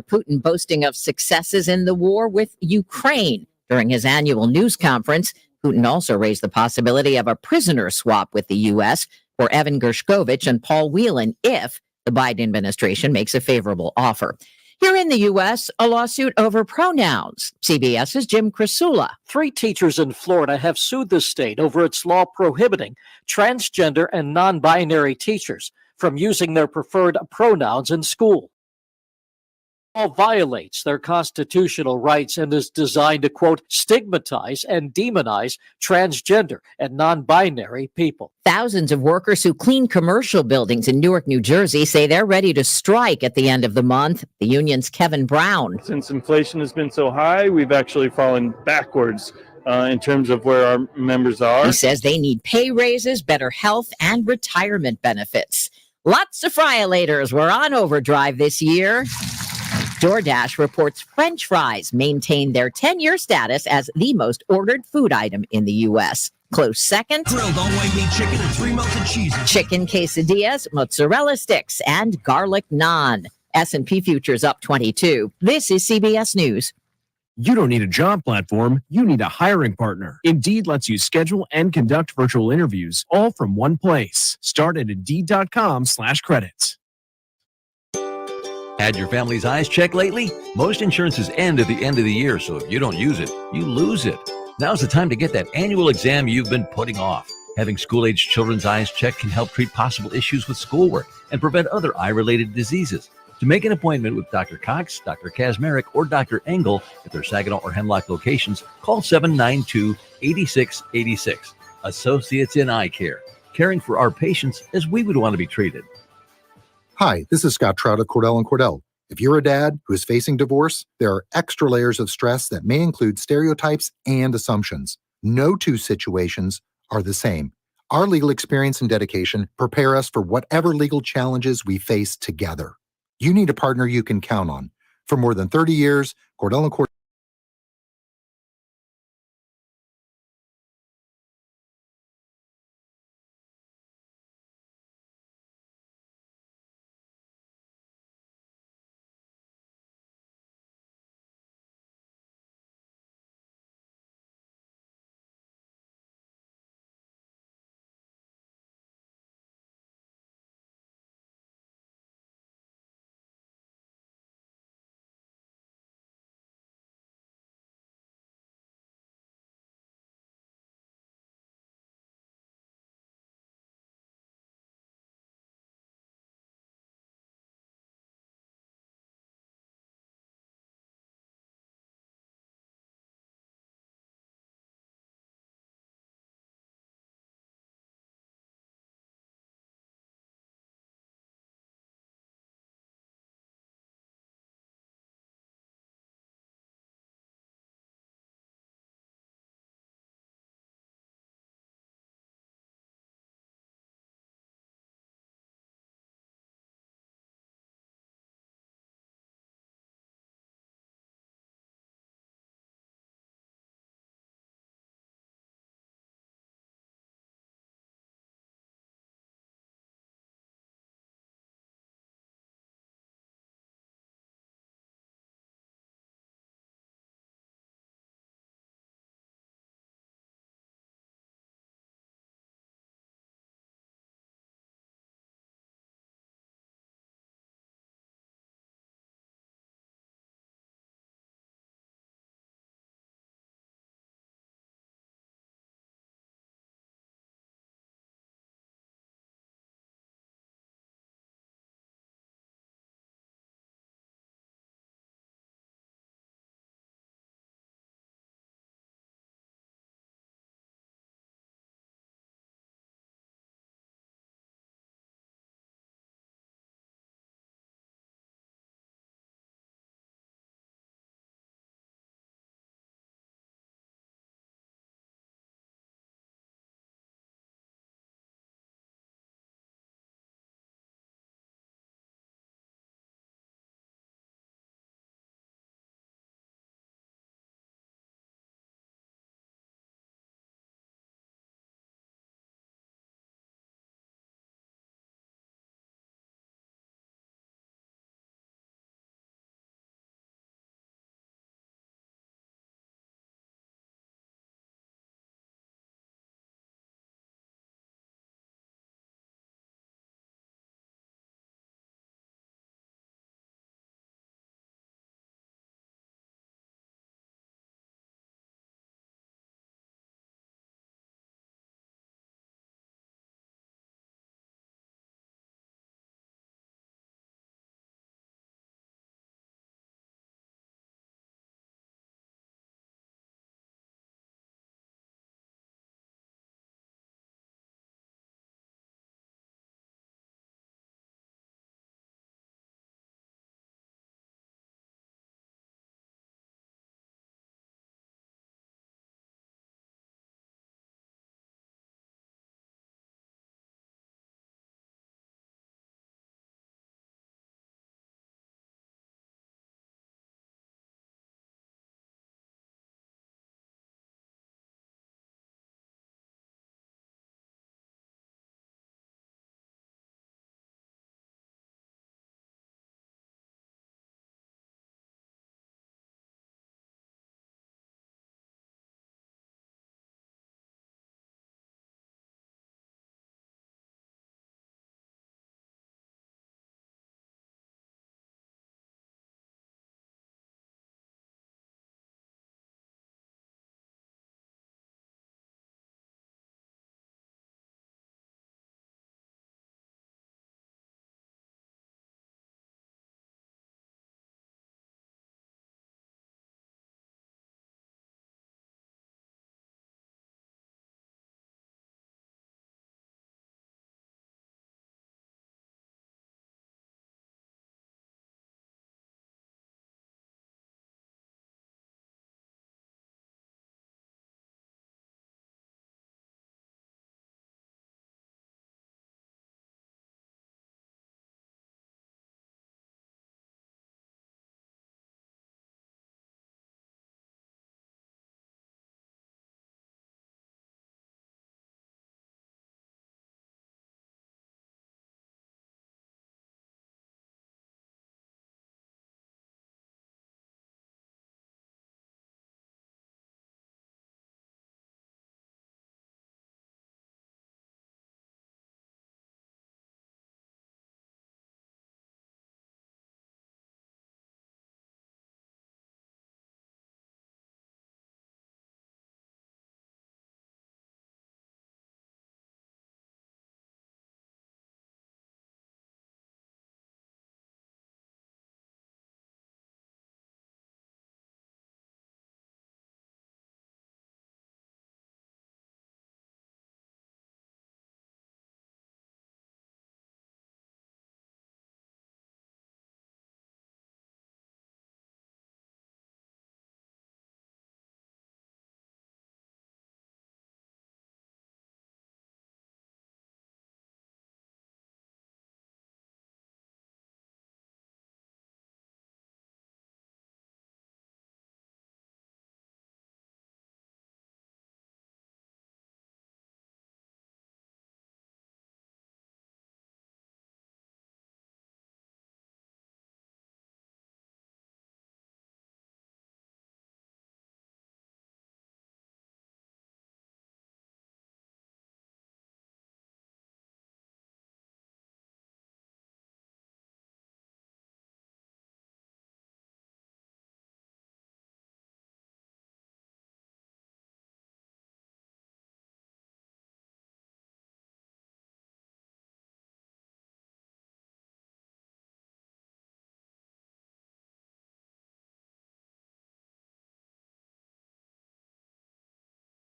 Putin boasting of successes in the war with Ukraine. During his annual news conference, Putin also raised the possibility of a prisoner swap with the U.S. for Evan Gershkovich and Paul Whelan if the Biden administration makes a favorable offer. Here in the U.S., a lawsuit over pronouns. CBS's Jim Crisula. 3 teachers in Florida have sued the state over its law prohibiting transgender and non-binary teachers from using their preferred pronouns in school. Law violates their constitutional rights and is designed to, quote, stigmatize and demonize transgender and non-binary people. Thousands of workers who clean commercial buildings in Newark, New Jersey say they're ready to strike at the end of the month. The union's Kevin Brown. Since inflation has been so high, we've actually fallen backwards in terms of where our members are. He says they need pay raises, better health, and retirement benefits. Lots of friolators were on overdrive this year. DoorDash reports French fries maintain their 10-year status as the most ordered food item in the U.S. Close second, grilled all white meat chicken and 3 melted cheeses, chicken quesadillas, mozzarella sticks, and garlic naan. S&P futures up 22. This is CBS News. You don't need a job platform, you need a hiring partner. Indeed lets you schedule and conduct virtual interviews all from one place. Start at Indeed.com/credits. Had your family's eyes checked lately? Most insurances end at the end of the year, so if you don't use it, you lose it. Now's the time to get that annual exam you've been putting off. Having school-aged children's eyes checked can help treat possible issues with schoolwork and prevent other eye-related diseases. To make an appointment with Dr. Cox, Dr. Kazmarek, or Dr. Engel at their Saginaw or Hemlock locations, call 792-8686. Associates in Eye Care, caring for our patients as we would want to be treated. Hi, this is Scott Trout of Cordell & Cordell. If you're a dad who is facing divorce, there are extra layers of stress that may include stereotypes and assumptions. No two situations are the same. Our legal experience and dedication prepare us for whatever legal challenges we face together. You need a partner you can count on. For more than 30 years, Cordell & Cordell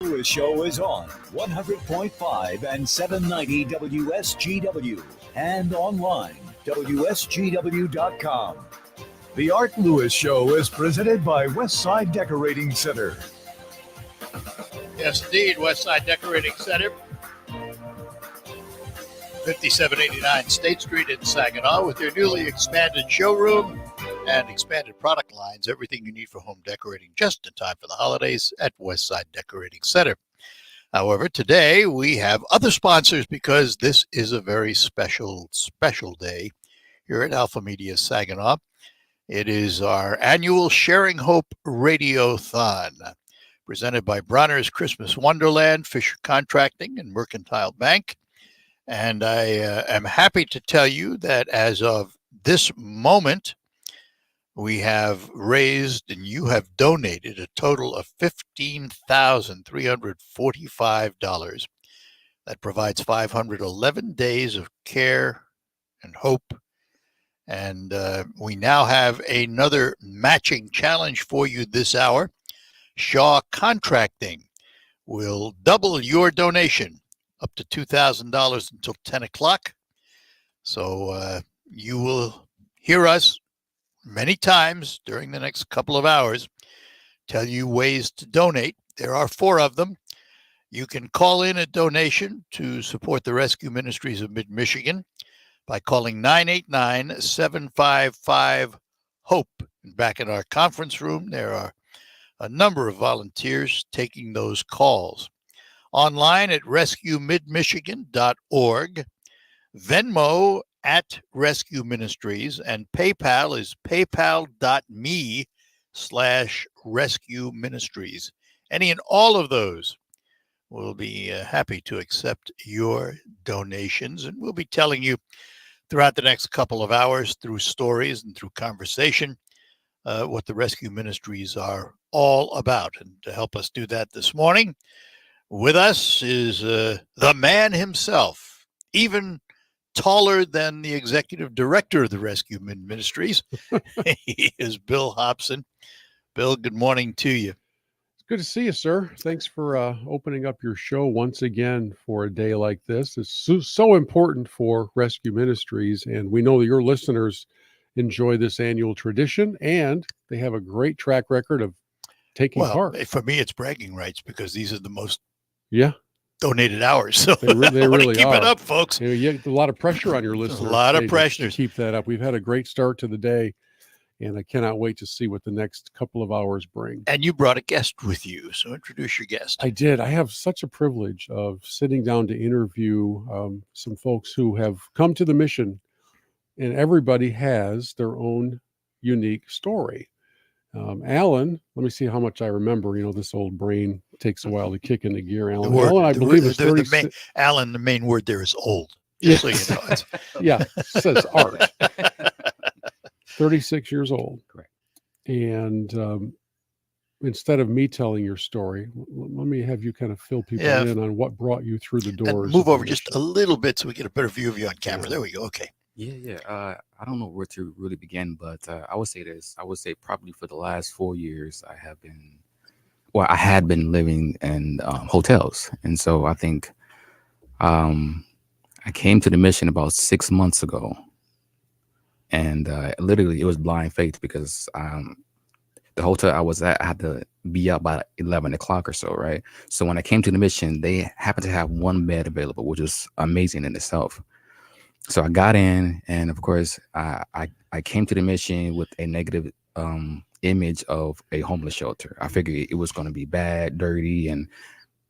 Lewis Show is on 100.5 and 790 WSGW and online, WSGW.com. The Art Lewis Show is presented by Westside Decorating Center. Yes, indeed. Westside Decorating Center, 5789 State Street in Saginaw, with their newly expanded showroom and expanded product lines. Everything you need for home decorating just in time for the holidays at Westside Decorating Center. However, today we have other sponsors because this is a very special day here at Alpha Media Saginaw. It is our annual Sharing Hope Radiothon, presented by Bronner's Christmas Wonderland, Fisher Contracting, and Mercantile Bank. And I am happy to tell you that as of this moment, we have raised and you have donated a total of $15,345. That provides 511 days of care and hope. And we now have another matching challenge for you this hour. Shaw Contracting will double your donation up to $2,000 until 10 o'clock. So you will hear us many times during the next couple of hours tell you ways to donate. There are 4 of them. You can call in a donation to support the Rescue Ministries of Mid-Michigan by calling 989-755-HOPE. Back in our conference room, there are a number of volunteers taking those calls. Online at rescuemidmichigan.org, Venmo at Rescue Ministries, and PayPal is paypal.me/Rescue Ministries. Any and all of those will be happy to accept your donations, and we'll be telling you throughout the next couple of hours through stories and through conversation what the Rescue Ministries are all about. And to help us do that this morning, with us is the man himself, even taller than the executive director of the Rescue Ministries. He is Bill Hobson. Bill, good morning to you. It's good to see you, sir. Thanks for opening up your show once again for a day like this. It's so important for Rescue Ministries, and we know that your listeners enjoy this annual tradition, and they have a great track record of taking part. For me, it's bragging rights because these are the most donated hours. So they really keep are. it up, folks. You get a lot of pressure on your listeners. A lot of pressure to keep that up. We've had a great start to the day, and I cannot wait to see what the next couple of hours bring. And you brought a guest with you, so introduce your guest. I did. I have such a privilege of sitting down to interview some folks who have come to the mission, and everybody has their own unique story. Alan, let me see how much I remember. You know, this old brain takes a while to kick into gear. Alan, I believe is 36. Alan, the main word there is old. Just so you know. It's... Yeah, it says art. 36 years old. Correct. And instead of me telling your story, let me have you kind of fill people in on what brought you through the doors. And move over just a little bit so we get a better view of you on camera. There we go. Okay. Yeah. I don't know where to really begin, but I would say this. I would say probably for the last 4 years, I had been living in hotels. And so I think I came to the mission about 6 months ago. And literally it was blind faith because the hotel I was at, I had to be out by 11 o'clock or so, right? So when I came to the mission, they happened to have one bed available, which was amazing in itself. So I got in, and of course, I came to the mission with a negative image of a homeless shelter. I figured it was going to be bad, dirty, and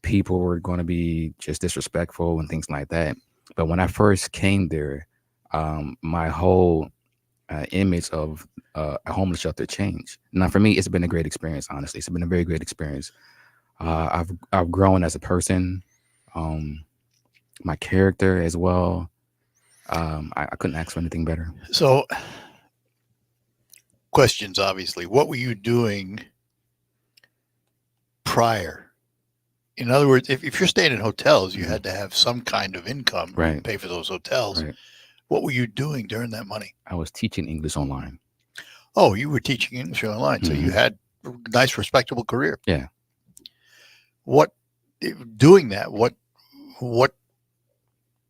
people were going to be just disrespectful and things like that. But when I first came there, my whole image of a homeless shelter changed. Now, for me, it's been a great experience. Honestly, it's been a very great experience. I've grown as a person, my character as well. I couldn't ask for anything better. So, questions, obviously. What were you doing prior? In other words, if you're staying in hotels, you had to have some kind of income to pay for those hotels. Right. What were you doing during that money? I was teaching English online. Oh, you were teaching English online. So you had a nice, respectable career. Yeah. What doing that, what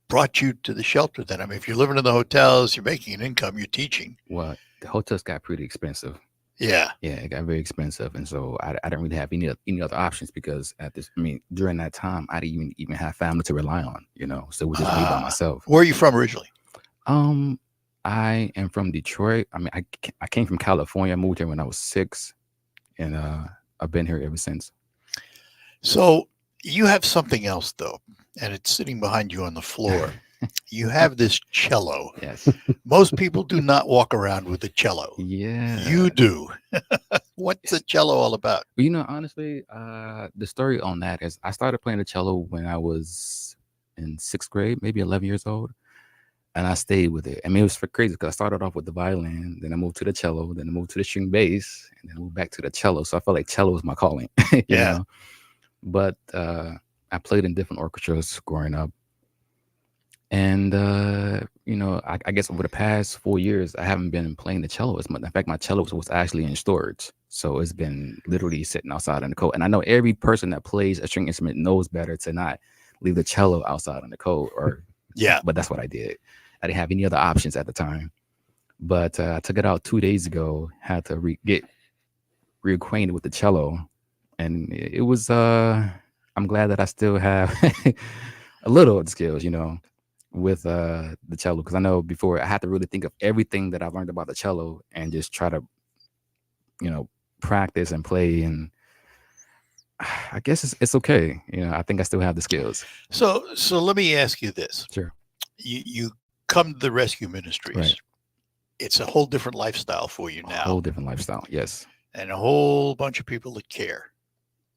brought you to the shelter then? I mean, if you're living in the hotels, you're making an income, you're teaching. Well, the hotels got pretty expensive. Yeah. Yeah, it got very expensive, and so I didn't really have any other options because during that time I didn't even have family to rely on, so it was just me by myself. Where are you from originally? I am from Detroit. I mean, I came from California. I moved here when I was 6, and I've been here ever since. So you have something else though, and it's sitting behind you on the floor. You have this cello. Yes. Most people do not walk around with a cello. Yeah. You do. What's the cello all about? Honestly, the story on that is I started playing the cello when I was in 6th grade, maybe 11 years old. And I stayed with it. I mean, it was crazy because I started off with the violin, then I moved to the cello, then I moved to the string bass, and then I moved back to the cello. So I felt like cello was my calling. Yeah. But I played in different orchestras growing up. And, I guess over the past 4 years, I haven't been playing the cello as much. In fact, my cello was actually in storage. So it's been literally sitting outside in the cold. And I know every person that plays a string instrument knows better to not leave the cello outside in the cold. Yeah. But that's what I did. I didn't have any other options at the time. But I took it out 2 days ago, had to get reacquainted with the cello. And it was, I'm glad that I still have a little of the skills, with the cello, because I know before I had to really think of everything that I've learned about the cello and just try to practice and play, and I guess it's okay. I think I still have the skills. So let me ask you this. Sure. You come to the Rescue Ministries. Right. It's a whole different lifestyle for you now. A whole different lifestyle, yes. And a whole bunch of people that care.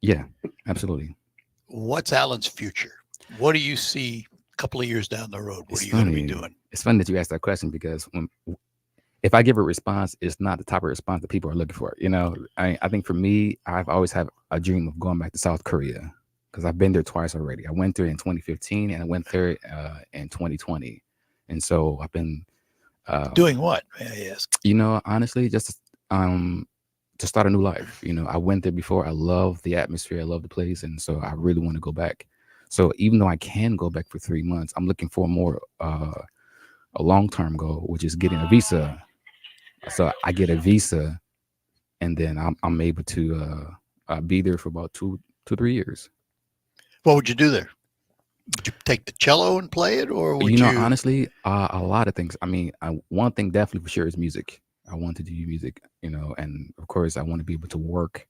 Yeah, absolutely. What's Alan's future? What do you see a couple of years down the road? What are you going to be doing? It's funny that you asked that question because if I give a response, it's not the type of response that people are looking for. I think for me, I've always had a dream of going back to South Korea because I've been there twice already. I went there in 2015 and I went there in 2020. And so I've been doing what, may I ask? Honestly, just to start a new life. I went there before. I love the atmosphere. I love the place. And so I really want to go back. So even though I can go back for 3 months, I'm looking for more a long-term goal, which is getting a visa. So I get a visa, and then I'm able to be there for about 2 to 3 years. What would you do there? Would you take the cello and play it, or would honestly, a lot of things. I mean, one thing definitely for sure is music. I want to do music, and of course I want to be able to work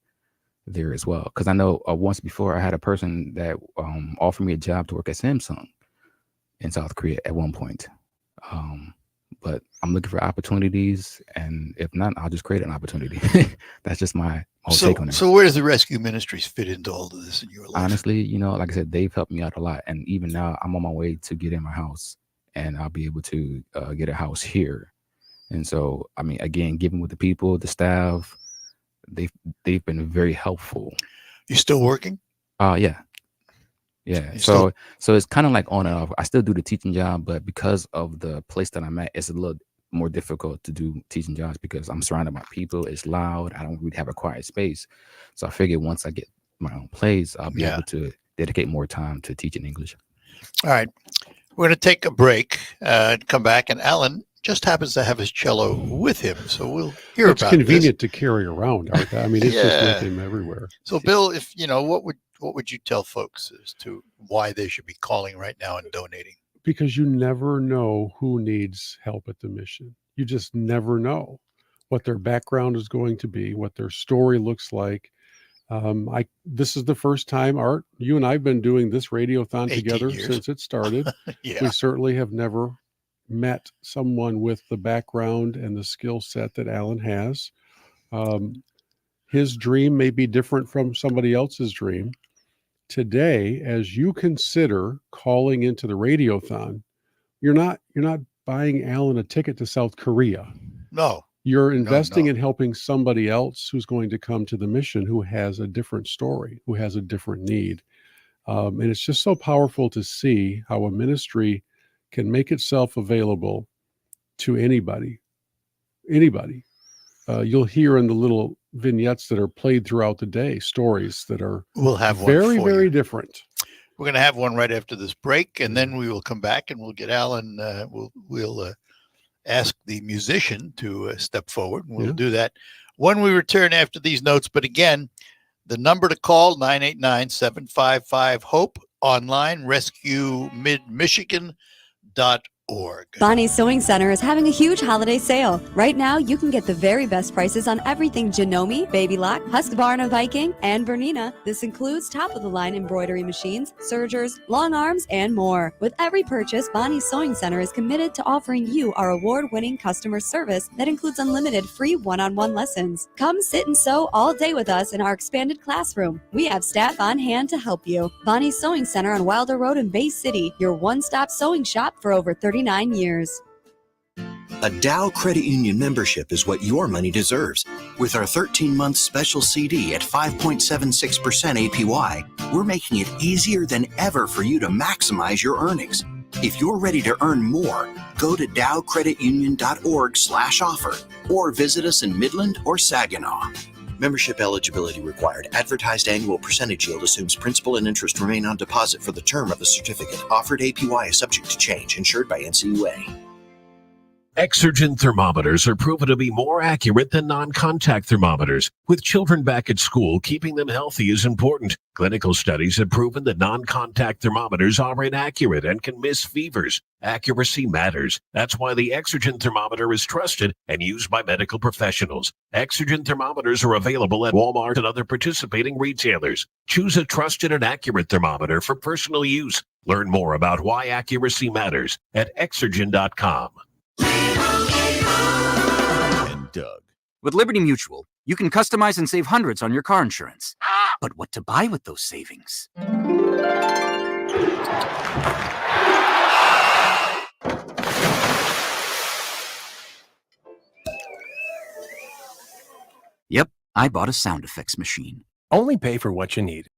there as well. Because I know once before I had a person that offered me a job to work at Samsung in South Korea at one point. But I'm looking for opportunities, and if not, I'll just create an opportunity. That's just my whole take on it. So where does the Rescue Ministries fit into all of this in your life? Honestly, like I said, they've helped me out a lot. And even now I'm on my way to get in my house, and I'll be able to get a house here. And so, I mean, again, given with the people, the staff, they've been very helpful. You still working? Yeah. So it's kind of like on and off. I still do the teaching job, but because of the place that I'm at, it's a little more difficult to do teaching jobs because I'm surrounded by people. It's loud. I don't really have a quiet space. So I figured once I get my own place, I'll be able to dedicate more time to teaching English. All right. We're going to take a break and come back. And Alan just happens to have his cello with him. So we'll hear about it. It's convenient to carry around, Art. I mean, it's just with him everywhere. So, Bill, if what would you tell folks as to why they should be calling right now and donating? Because you never know who needs help at the mission. You just never know what their background is going to be, what their story looks like. This is the first time, Art, you and I've been doing this radiothon together since it started. We certainly have never met someone with the background and the skill set that Alan has. His dream may be different from somebody else's dream. Today, as you consider calling into the radiothon, you're not buying Alan a ticket to South Korea. No. You're investing in helping somebody else who's going to come to the mission who has a different story, who has a different need. And it's just so powerful to see how a ministry can make itself available to anybody. You'll hear in the little vignettes that are played throughout the day, stories that are we'll have very, very different. We're going to have one right after this break, and then we will come back and we'll get Alan. We'll ask the musician to step forward. And we'll do that when we return after these notes. But again, the number to call, 989-755-HOPE, online, rescuemidmichigan.org. Bonnie's Sewing Center is having a huge holiday sale. Right now, you can get the very best prices on everything Janome, Baby Lock, Husqvarna Viking, and Bernina. This includes top-of-the-line embroidery machines, sergers, long arms, and more. With every purchase, Bonnie's Sewing Center is committed to offering you our award-winning customer service that includes unlimited free one-on-one lessons. Come sit and sew all day with us in our expanded classroom. We have staff on hand to help you. Bonnie's Sewing Center on Wilder Road in Bay City, your one-stop sewing shop for over 39 years. A Dow Credit Union membership is what your money deserves. With our 13-month special CD at 5.76% APY, we're making it easier than ever for you to maximize your earnings. If you're ready to earn more, go to dowcreditunion.org/offer or visit us in Midland or Saginaw. Membership eligibility required. Advertised annual percentage yield assumes principal and interest remain on deposit for the term of the certificate. Offered APY is subject to change. Insured by NCUA. Exergen thermometers are proven to be more accurate than non-contact thermometers. With children back at school, keeping them healthy is important. Clinical studies have proven that non-contact thermometers are inaccurate and can miss fevers. Accuracy matters. That's why the Exergen thermometer is trusted and used by medical professionals. Exergen thermometers are available at Walmart and other participating retailers. Choose a trusted and accurate thermometer for personal use. Learn more about why accuracy matters at Exergen.com. And Doug. With Liberty Mutual, you can customize and save hundreds on your car insurance. But what to buy with those savings? Yep, I bought a sound effects machine. Only pay for what you need.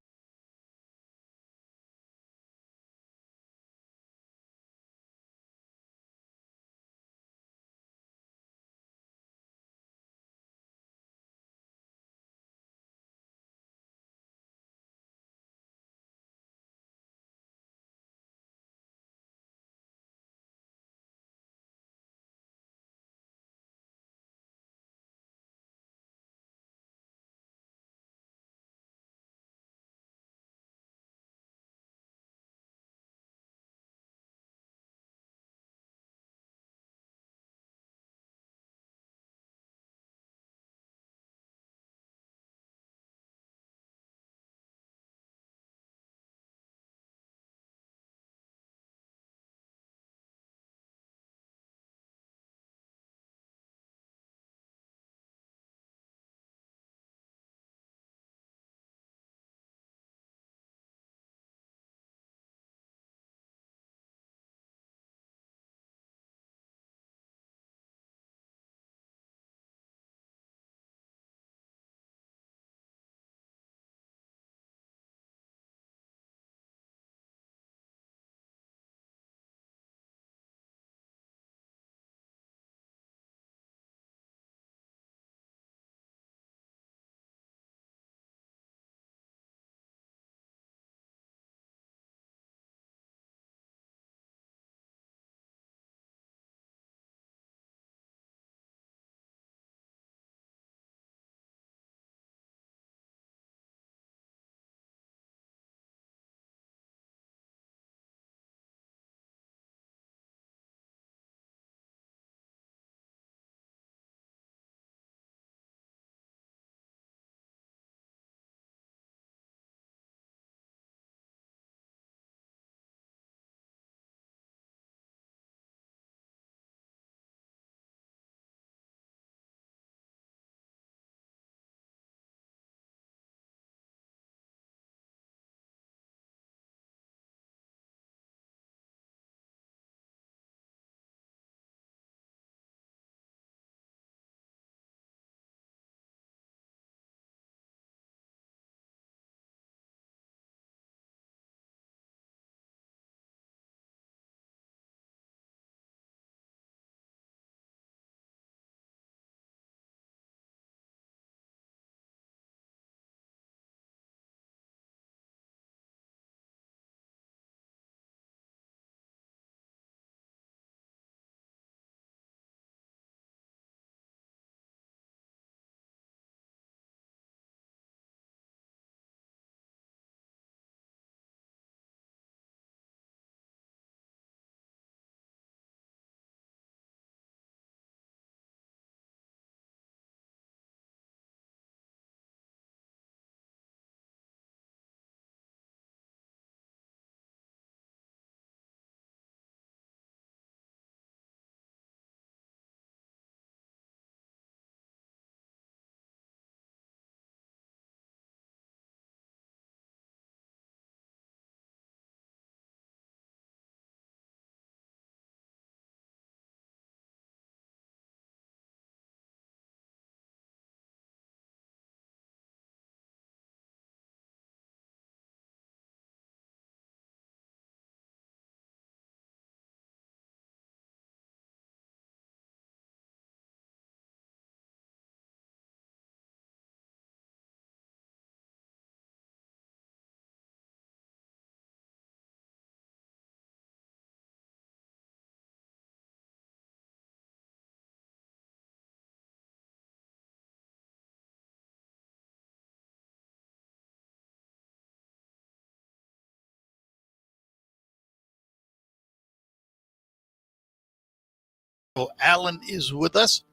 Alan is with us.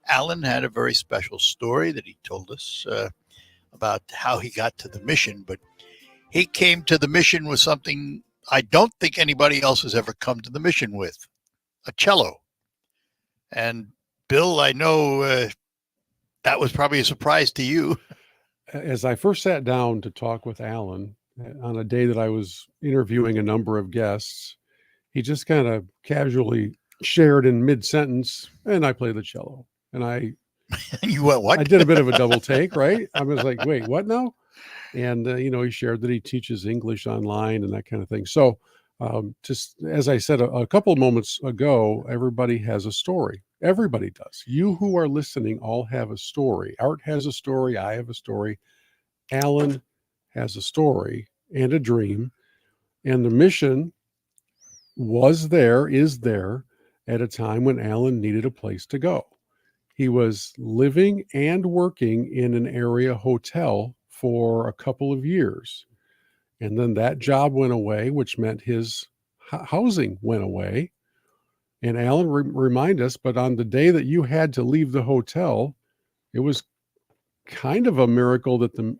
Alan had a very special story that he told us about how he got to the mission, but he came to the mission with something I don't think anybody else has ever come to the mission with, a cello. And Bill, I know that was probably a surprise to you. As I first sat down to talk with Alan on a day that I was interviewing a number of guests, he just kind of casually shared in mid-sentence, and I play the cello. And you went, what? I did a bit of a double take, right? I was like, wait, what now? And, he shared that he teaches English online and that kind of thing. So just as I said a couple of moments ago, everybody has a story. Everybody does. You who are listening all have a story. Art has a story. I have a story. Alan has a story and a dream. And the mission is there at a time when Alan needed a place to go. He was living and working in an area hotel for a couple of years. And then that job went away, which meant his housing went away. And Alan remind us, but on the day that you had to leave the hotel, it was kind of a miracle that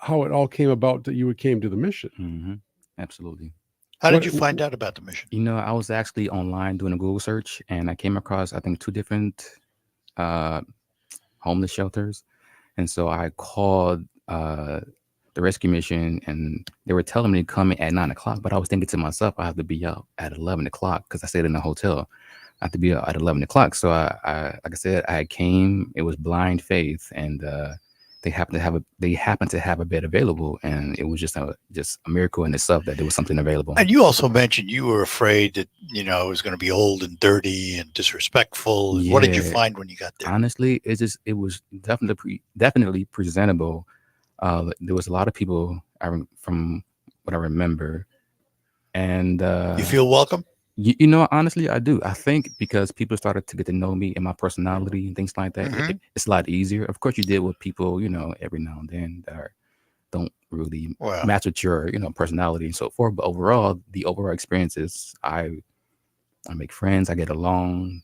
how it all came about that you came to the mission. Mm-hmm. Absolutely. How did you find out about the mission? I was actually online doing a Google search, and I came across, I think, 2 different homeless shelters. And so I called the rescue mission, and they were telling me to come in at 9:00, but I was thinking to myself, I have to be out at 11:00 because I stayed in a hotel. I have to be out at 11:00. So I like I said, I came. It was blind faith, and they happened to have a bed available, and it was just a miracle in itself that there was something available. And you also mentioned you were afraid that it was going to be old and dirty and disrespectful. Yeah. What did you find when you got there? Honestly, it was definitely presentable. There was a lot of people from what I remember, and you feel welcome. Honestly, I do. I think because people started to get to know me and my personality and things like that, Mhm. it's a lot easier. Of course, you deal with people, every now and then that don't really match with your, personality and so forth. But overall, the overall experience is I make friends, I get along.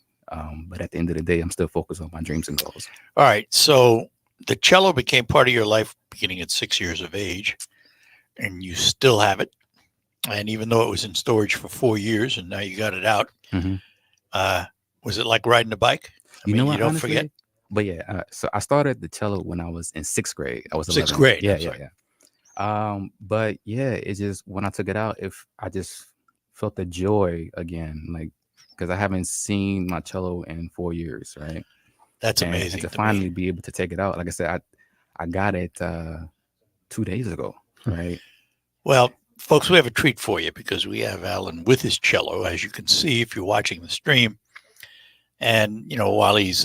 But at the end of the day, I'm still focused on my dreams and goals. All right. So the cello became part of your life beginning at 6 years of age, and you still have it. And even though it was in storage for 4 years and now you got it out, was it like riding a bike? You don't honestly, forget. But yeah, so I started the cello when I was in 6th grade. I was 11. 6th grade. Yeah. But yeah, it's just when I took it out, I just felt the joy again, like because I haven't seen my cello in 4 years, right? That's amazing. And to finally be able to take it out, like I said, I got it 2 days ago, right? Well, folks, we have a treat for you because we have Alan with his cello, as you can see if you're watching the stream. And, while he's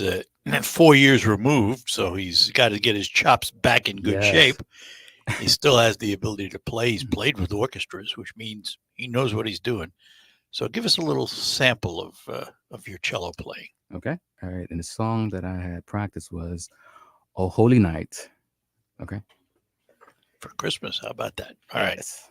4 years removed, so he's got to get his chops back in good shape, he still has the ability to play. He's played with orchestras, which means he knows what he's doing. So give us a little sample of your cello playing. Okay. All right. And the song that I had practiced was "Oh Holy Night." Okay. For Christmas. How about that? All right. Yes.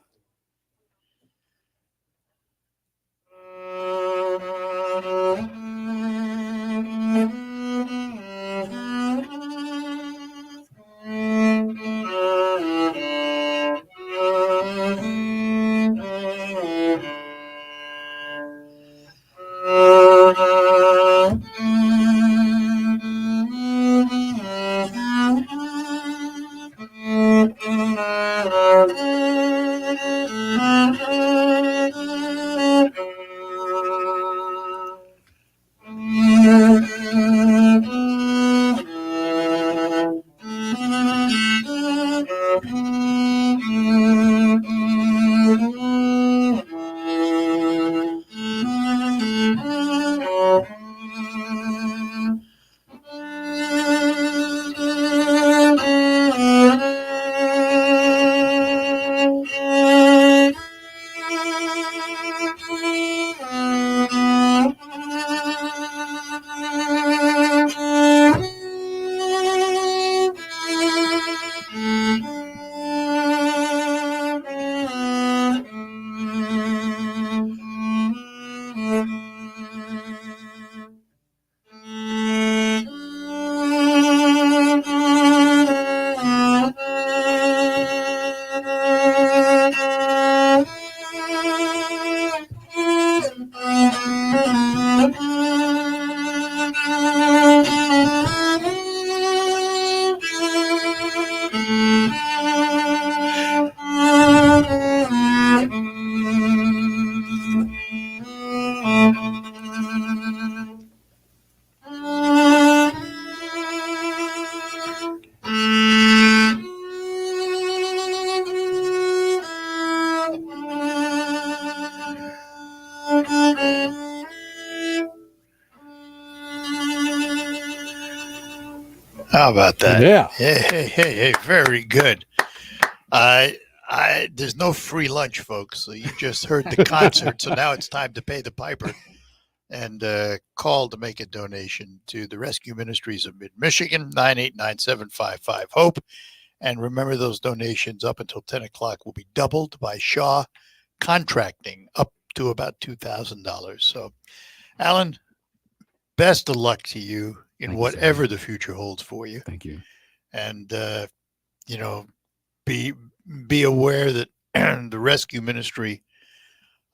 How about that? Yeah. Hey, very good. There's no free lunch, folks. So you just heard the concert, so now it's time to pay the piper and call to make a donation to the Rescue Ministries of Mid-Michigan, 989-755-HOPE. And remember, those donations up until 10 o'clock will be doubled by Shaw Contracting, up to about $2,000. So, Alan, best of luck to you in whatever the future holds for you. Thank you. And, be aware that the rescue ministry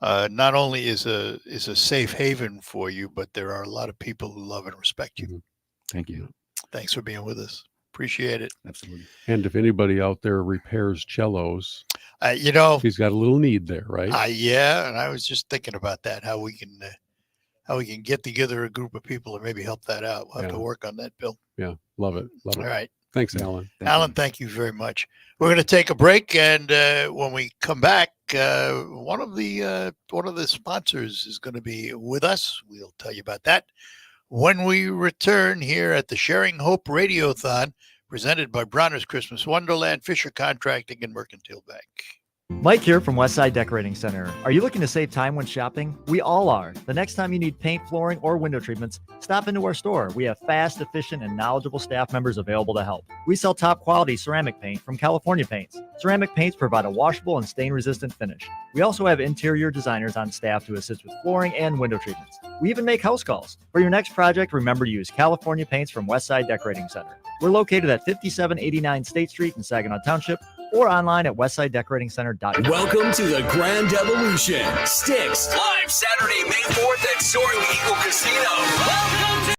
not only is a safe haven for you, but there are a lot of people who love and respect you. Thank you. Thanks for being with us. Appreciate it. Absolutely. And if anybody out there repairs cellos, he's got a little need there, right? Yeah, and I was just thinking about that, how we can get together a group of people and maybe help that out. We'll have to work on that, Bill. Yeah, love it. Love it. All right. Thanks, Alan. Alan, thank you very much. We're going to take a break, and when we come back, one of the sponsors is going to be with us. We'll tell you about that when we return here at the Sharing Hope Radiothon, presented by Bronner's Christmas Wonderland, Fisher Contracting, and Mercantile Bank. Mike here from Westside Decorating Center. Are you looking to save time when shopping? We all are. The next time you need paint, flooring, or window treatments, stop into our store. We have fast, efficient, and knowledgeable staff members available to help. We sell top quality ceramic paint from California Paints. Ceramic paints provide a washable and stain-resistant finish. We also have interior designers on staff to assist with flooring and window treatments. We even make house calls. For your next project, remember to use California Paints from Westside Decorating Center. We're located at 5789 State Street in Saginaw Township, or online at westsidedecoratingcenter.com. Welcome to the Grand Evolution. Sticks, live Saturday, May 4th at Soaring Eagle Casino. Welcome to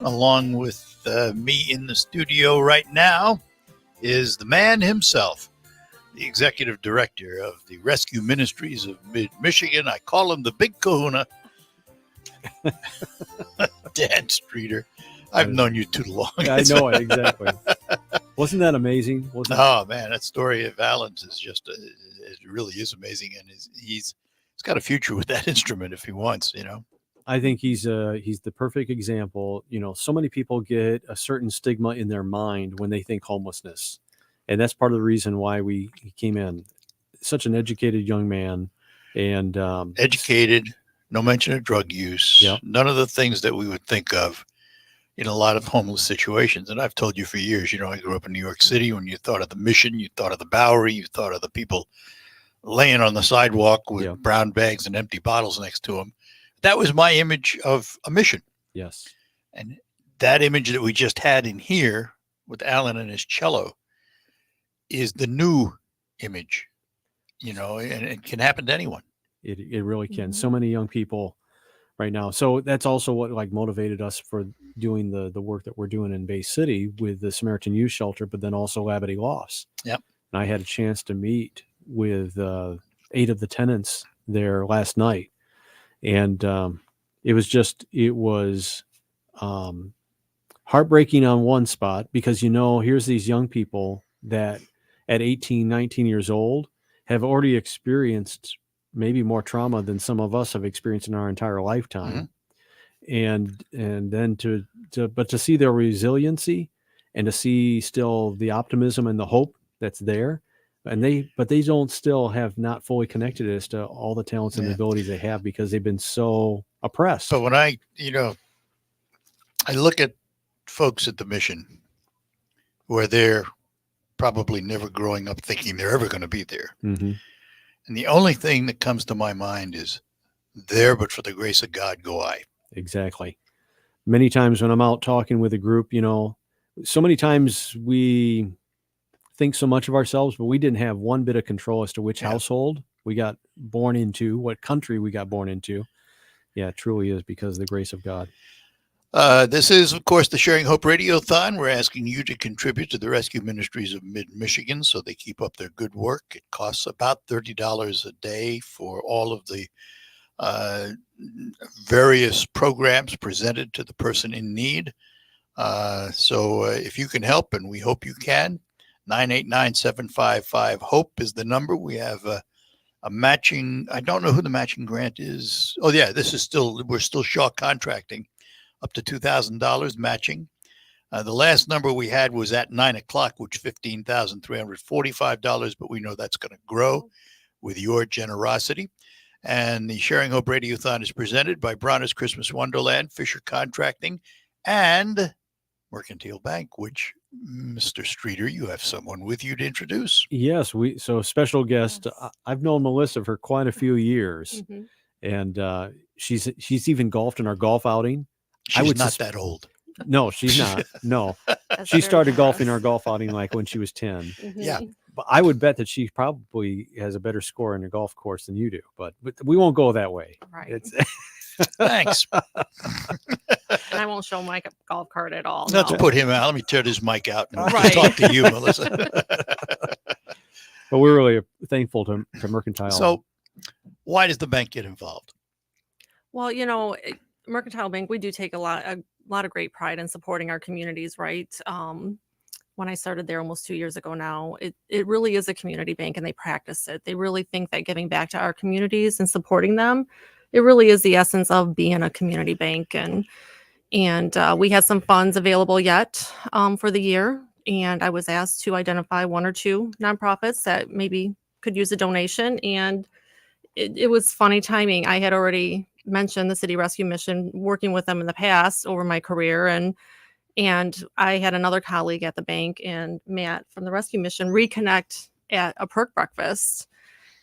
Along with me in the studio right now is the man himself, the executive director of the Rescue Ministries of Mid-Michigan. I call him the Big Kahuna, Dan Streeter. I've known you too long. I know it, exactly. Wasn't that amazing? Oh, man, that story of Alan's is just, it really is amazing. And he's got a future with that instrument if he wants, you know. I think he's the perfect example. You know, so many people get a certain stigma in their mind when they think homelessness. And that's part of the reason why he came in. Such an educated young man, and educated, no mention of drug use, none of the things that we would think of in a lot of homeless situations. And I've told you for years, you know, I grew up in New York City. When you thought of the Mission, you thought of the Bowery, you thought of the people laying on the sidewalk with brown bags and empty bottles next to them. That was my image of a mission. Yes. And that image that we just had in here with Alan and his cello is the new image, you know, and it can happen to anyone. It really can. So many young people right now. So that's also what like motivated us for doing the work that we're doing in Bay City with the Samaritan Youth Shelter, but then also Labadee Lofts. Yep. And I had a chance to meet with 8 of the tenants there last night. And it was heartbreaking on one spot because, you know, here's these young people that at 18, 19 years old have already experienced maybe more trauma than some of us have experienced in our entire lifetime. And then to see their resiliency and to see still the optimism and the hope that's there. And they don't still have not fully connected as to all the talents and abilities they have because they've been so oppressed. But when I look at folks at the Mission where they're probably never growing up thinking they're ever going to be there. Mm-hmm. And the only thing that comes to my mind is there, but for the grace of God, go I. Exactly. Many times when I'm out talking with a group, you know, so many times we think so much of ourselves, but we didn't have one bit of control as to which household we got born into, what country we got born into. Yeah, it truly is because of the grace of God. This is, of course, the Sharing Hope Radiothon. We're asking you to contribute to the Rescue Ministries of Mid-Michigan so they keep up their good work. It costs about $30 a day for all of the various programs presented to the person in need. So if you can help, and we hope you can, 989-755-HOPE is the number. We have a matching, I don't know who the matching grant is. Oh, yeah, we're still Shaw contracting up to $2,000 matching. The last number we had was at 9 o'clock, which $15,345, but we know that's going to grow with your generosity. And the Sharing Hope Radiothon is presented by Bronner's Christmas Wonderland, Fisher Contracting, and Mercantile Bank, which, Mr. Streeter, you have someone with you to introduce. Yes, so special guest. I've known Melissa for quite a few years, and she's even golfed in our golf outing. She's not that old. No, she's not. No, she started golfing our golf outing like when she was 10. Yeah. But I would bet that she probably has a better score in a golf course than you do, but we won't go that way. Right. Thanks. And I won't show my golf cart at all. Let's put him out. Let me tear this mic out and talk to you, Melissa. But we're really thankful to Mercantile. So why does the bank get involved? Well, you know, Mercantile Bank, we do take a lot of great pride in supporting our communities, right? When I started there almost 2 years ago now, it really is a community bank, and they practice it. They really think that giving back to our communities and supporting them, it really is the essence of being a community bank. And we had some funds available yet for the year, and I was asked to identify 1 or 2 nonprofits that maybe could use a donation. And it was funny timing. I had already mentioned the City Rescue Mission, working with them in the past over my career, and I had another colleague at the bank and Matt from the Rescue Mission reconnect at a perk breakfast,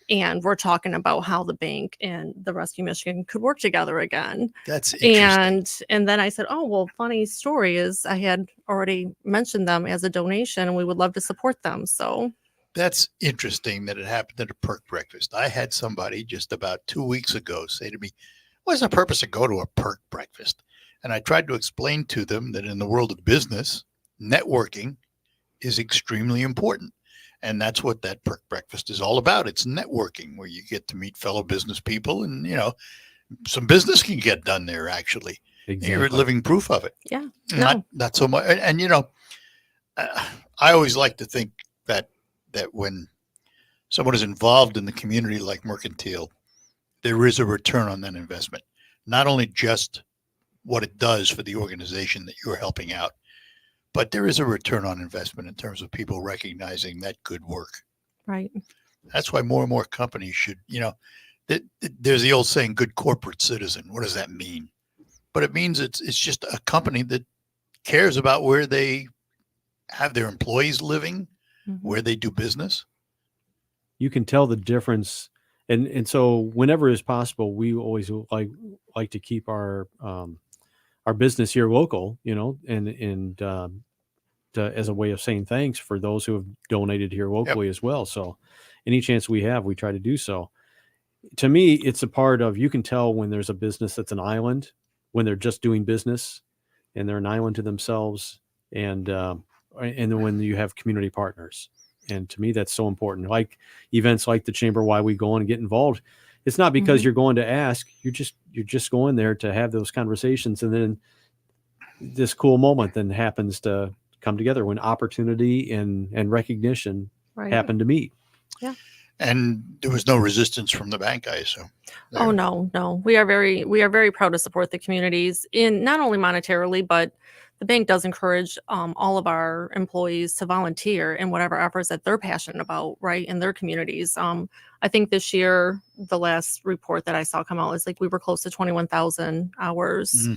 and we're talking about how the bank and the Rescue Mission could work together again. That's interesting. And then I said, oh, well, funny story is I had already mentioned them as a donation, and we would love to support them. So that's interesting that it happened at a perk breakfast. I had somebody just about 2 weeks ago say to me, what's the purpose of go to a perk breakfast? And I tried to explain to them that in the world of business, networking is extremely important. And that's what that perk breakfast is all about. It's networking, where you get to meet fellow business people, and, some business can get done there, actually. Exactly. You're living proof of it. Yeah. Not so much. And I always like to think that when someone is involved in the community like Mercantile, there is a return on that investment. Not only just what it does for the organization that you're helping out, but there is a return on investment in terms of people recognizing that good work. Right. That's why more and more companies should, there's the old saying, good corporate citizen. What does that mean? But it means it's just a company that cares about where they have their employees living, where they do business. You can tell the difference. And so whenever is possible, we always like to keep our business here local, and as a way of saying thanks for those who have donated here locally as well. So any chance we have, we try to do so. To me, it's a part of, you can tell when there's a business that's an island, when they're just doing business and they're an island to themselves, and then when you have community partners. And to me, that's so important. Like events like the Chamber, why we go on and get involved. It's not because you're going to ask, you're just going there to have those conversations. And then this cool moment then happens to come together when opportunity and recognition happen to meet. Yeah. And there was no resistance from the bank, I assume. Oh, no. We are very proud to support the communities in not only monetarily, but the bank does encourage all of our employees to volunteer in whatever efforts that they're passionate about, right, in their communities. I think this year, the last report that I saw come out is we were close to 21,000 hours,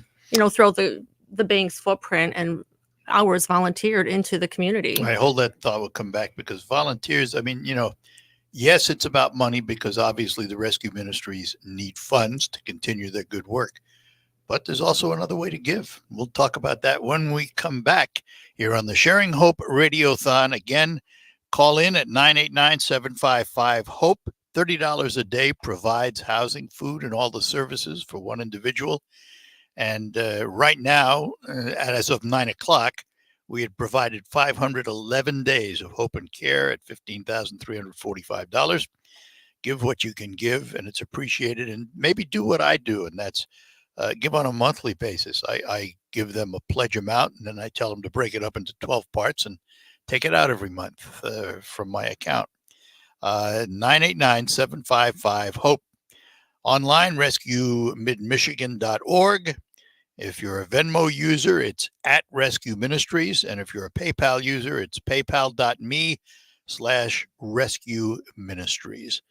throughout the bank's footprint, and hours volunteered into the community. I hold that thought will come back, because volunteers, yes, it's about money, because obviously the rescue ministries need funds to continue their good work. But there's also another way to give. We'll talk about that when we come back here on the Sharing Hope Radiothon. Again, call in at 989-755-HOPE. $30 a day provides housing, food, and all the services for one individual. And right now, as of 9 o'clock, we had provided 511 days of hope and care at $15,345. Give what you can give, and it's appreciated. And maybe do what I do, and that's give on a monthly basis. I give them a pledge amount, and then I tell them to break it up into 12 parts and take it out every month from my account. 989-755-HOPE. Online, rescuemidmichigan.org. If you're a Venmo user, it's at Rescue Ministries. And if you're a PayPal user, it's paypal.me/Rescue Ministries.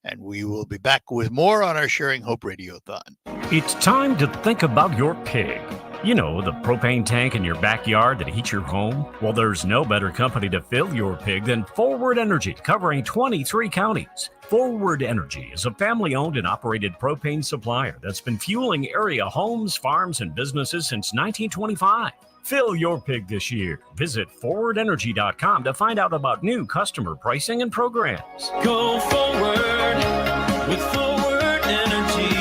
And we will be back with more on our Sharing Hope Radiothon. It's time to think about your pig. You know, the propane tank in your backyard that heats your home? Well, there's no better company to fill your pig than Forward Energy, covering 23 counties. Forward Energy is a family-owned and operated propane supplier that's been fueling area homes, farms, and businesses since 1925. Fill your pig this year. Visit forwardenergy.com to find out about new customer pricing and programs. Go forward with Forward Energy.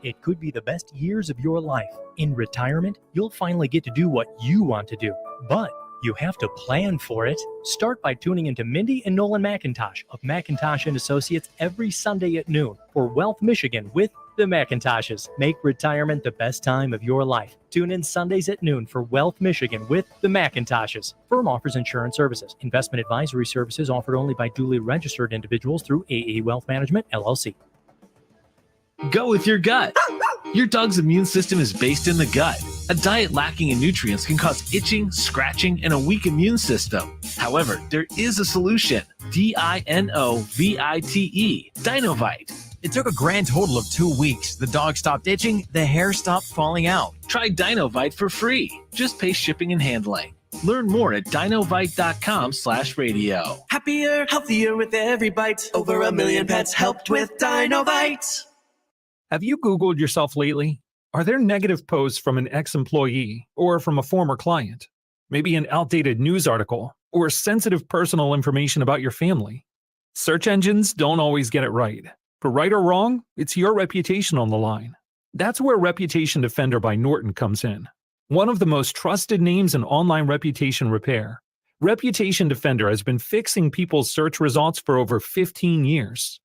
It could be the best years of your life. In retirement, you'll finally get to do what you want to do, but you have to plan for it. Start by tuning into Mindy and Nolan McIntosh of McIntosh & Associates every Sunday at noon for Wealth Michigan with the McIntoshes. Make retirement the best time of your life. Tune in Sundays at noon for Wealth Michigan with the McIntoshes. Firm offers insurance services. Investment advisory services offered only by duly registered individuals through AE Wealth Management, LLC. Go with your gut. Your dog's immune system is based in the gut. A diet lacking in nutrients can cause itching, scratching, and a weak immune system. However, there is a solution. DINOVITE, Dinovite. It took a grand total of 2 weeks. The dog stopped itching, the hair stopped falling out. Try Dinovite for free. Just pay shipping and handling. Learn more at dinovite.com/radio. Happier, healthier with every bite. Over 1 million pets helped with Dinovite. Have you Googled yourself lately? Are there negative posts from an ex-employee or from a former client? Maybe an outdated news article or sensitive personal information about your family? Search engines don't always get it right. For right or wrong, it's your reputation on the line. That's where Reputation Defender by Norton comes in. One of the most trusted names in online reputation repair, Reputation Defender has been fixing people's search results for over 15 years.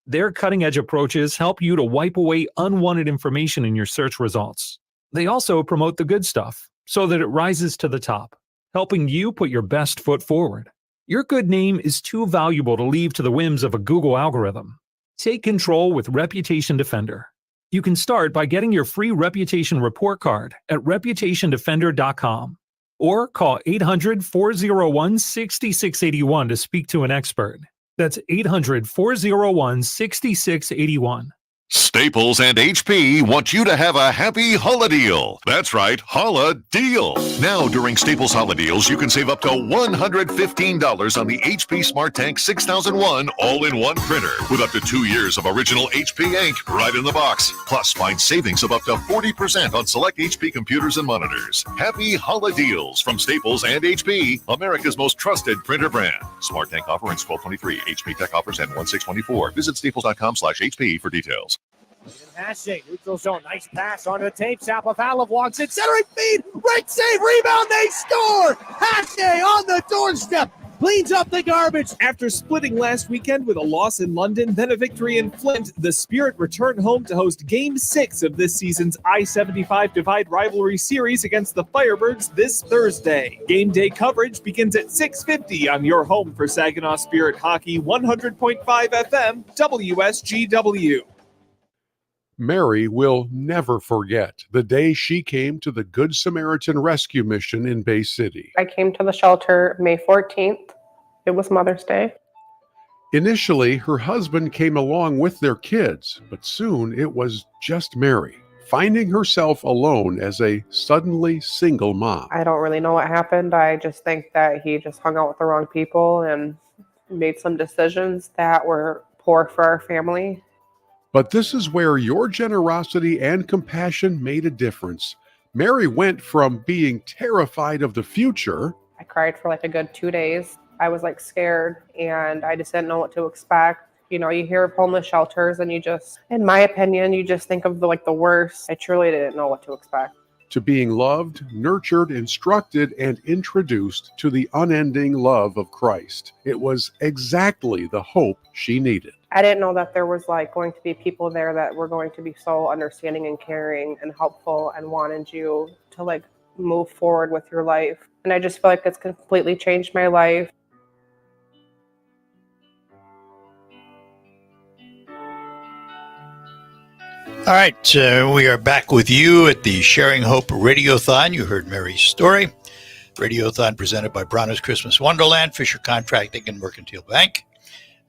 Their cutting-edge approaches help you to wipe away unwanted information in your search results. They also promote the good stuff so that it rises to the top, helping you put your best foot forward. Your good name is too valuable to leave to the whims of a Google algorithm. Take control with Reputation Defender. You can start by getting your free reputation report card at reputationdefender.com or call 800-401-6681 to speak to an expert. That's 800-401-6681. Staples and HP want you to have a happy Holla deal. That's right, Holla deal. Now during Staples Holla deals, you can save up to $115 on the HP Smart Tank 6001 all-in-one printer with up to 2 years of original HP ink right in the box. Plus, find savings of up to 40% on select HP computers and monitors. Happy Holla deals from Staples and HP, America's most trusted printer brand. Smart Tank offer ends 12/23. HP Tech offers end 1/6/24. Visit staples.com/HP for details. Passing, neutral zone, nice pass onto the tape. Sapovalov walks it, centering feed, right save, rebound, they score! Hackney on the doorstep, cleans up the garbage. After splitting last weekend with a loss in London, then a victory in Flint, the Spirit returned home to host Game 6 of this season's I-75 Divide Rivalry Series against the Firebirds this Thursday. Game day coverage begins at 6:50 on your home for Saginaw Spirit Hockey, 100.5 FM, WSGW. Mary will never forget the day she came to the Good Samaritan Rescue Mission in Bay City. I came to the shelter May 14th. It was Mother's Day. Initially, her husband came along with their kids, but soon it was just Mary, finding herself alone as a suddenly single mom. I don't really know what happened. I just think that he just hung out with the wrong people and made some decisions that were poor for our family. But this is where your generosity and compassion made a difference. Mary went from being terrified of the future. I cried for like a good 2 days. I was like scared and I just didn't know what to expect. You know, you hear of homeless shelters and you just, in my opinion, you just think of the worst. I truly didn't know what to expect. To being loved, nurtured, instructed, and introduced to the unending love of Christ. It was exactly the hope she needed. I didn't know that there was going to be people there that were going to be so understanding and caring and helpful and wanted you to move forward with your life. And I just feel like it's completely changed my life. All right, we are back with you at the Sharing Hope Radiothon. You heard Mary's story. Radiothon presented by Bronner's Christmas Wonderland, Fisher Contracting, and Mercantile Bank.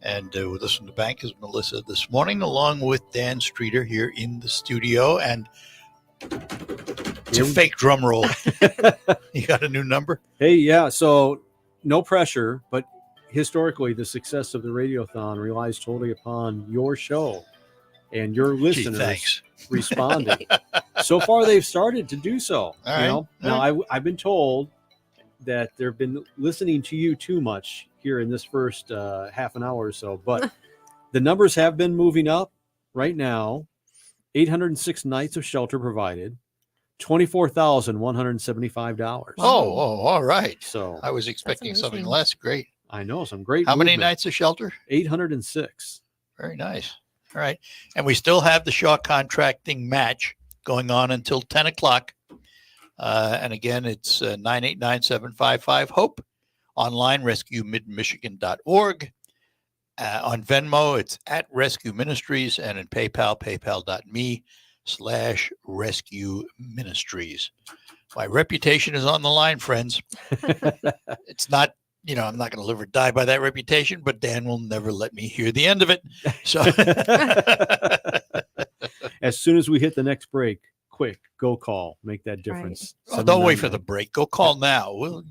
And with us from the bank is Melissa this morning, along with Dan Streeter here in the studio. And it's a fake drum roll. You got a new number? Hey, yeah. So no pressure, but historically, the success of the Radiothon relies totally upon your show and your listeners responding. So far, they've started to do so. Now, I've been told that they've been listening to you too much here in this first half an hour or so, but the numbers have been moving up. Right now, 806 nights of shelter provided, $24,175. Oh, all right. So I was expecting something less. Great. I know, some great. How many movement. nights of shelter? 806. Very nice. All right. And we still have the Shaw Contracting match going on until 10 o'clock. And again, it's 989-755-HOPE. Online, rescuemidmichigan.org. On Venmo, it's at Rescue Ministries. And in PayPal, paypal.me/Rescue Ministries. My reputation is on the line, friends. It's not, I'm not going to live or die by that reputation, but Dan will never let me hear the end of it. So as soon as we hit the next break, quick, go call, make that difference. Right. Oh, don't wait for the break. Go call now. We'll,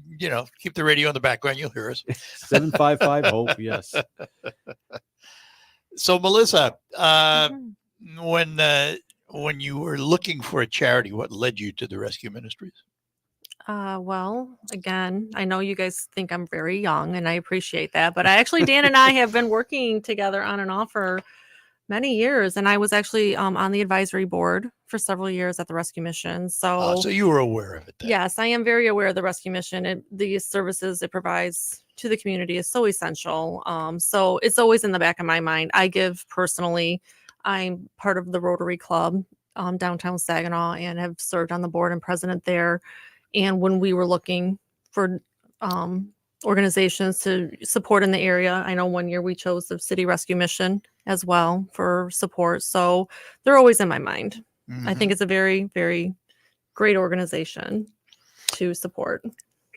keep the radio in the background. You'll hear us. 755-HOPE, yes. So, Melissa, when you were looking for a charity, what led you to the Rescue Ministries? Well, again, I know you guys think I'm very young and I appreciate that, but Dan and I have been working together on and off for many years, and I was actually on the advisory board for several years at the Rescue Mission. So, So you were aware of it then. yes, I am very aware of the Rescue Mission. The services it provides to the community is so essential. So it's always in the back of my mind. I give personally. I'm part of the Rotary Club downtown Saginaw and have served on the board and president there. And when we were looking for organizations to support in the area, I know one year we chose the City Rescue Mission as well for support. So they're always in my mind. I think it's a very, very great organization to support.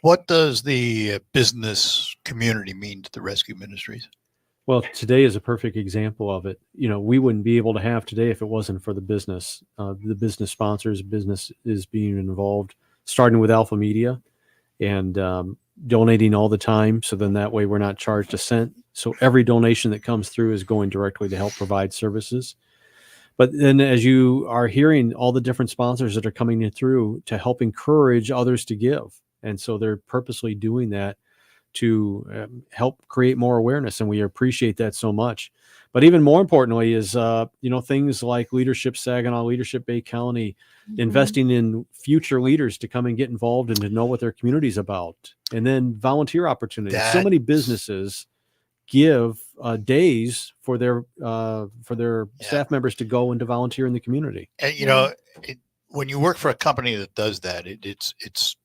What does the business community mean to the Rescue Ministries? Well, today is a perfect example of it. You know, we wouldn't be able to have today if it wasn't for the business sponsors. Business is being involved, starting with Alpha Media and donating all the time. So then that way we're not charged a cent. So every donation that comes through is going directly to help provide services. But then as you are hearing all the different sponsors that are coming in through to help encourage others to give. And so they're purposely doing that to help create more awareness. And we appreciate that so much. But even more importantly is, things like Leadership Saginaw, Leadership Bay County, investing in future leaders to come and get involved and to know what their community's about. And then volunteer opportunities. So many businesses give days for their staff members to go and to volunteer in the community. And when you work for a company that does that, it's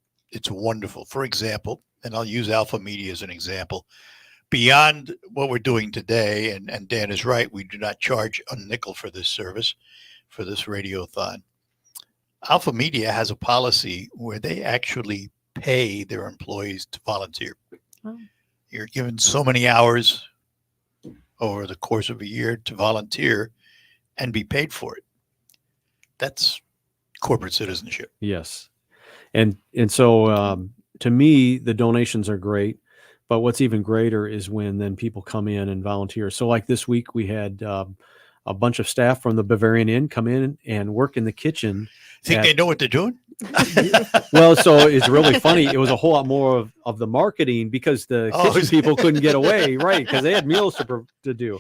wonderful. For example, and I'll use Alpha Media as an example. Beyond what we're doing today, and Dan is right, we do not charge a nickel for this service, for this radiothon. Alpha Media has a policy where they actually pay their employees to volunteer. Oh. You're given so many hours over the course of a year to volunteer and be paid for it. That's corporate citizenship. Yes. And so to me, the donations are great, but what's even greater is when then people come in and volunteer. So like this week, we had a bunch of staff from the Bavarian Inn come in and work in the kitchen. Think they know what they're doing? Well, so it's really funny. It was a whole lot more of the marketing because the kitchen people couldn't get away, right? Because they had meals to do.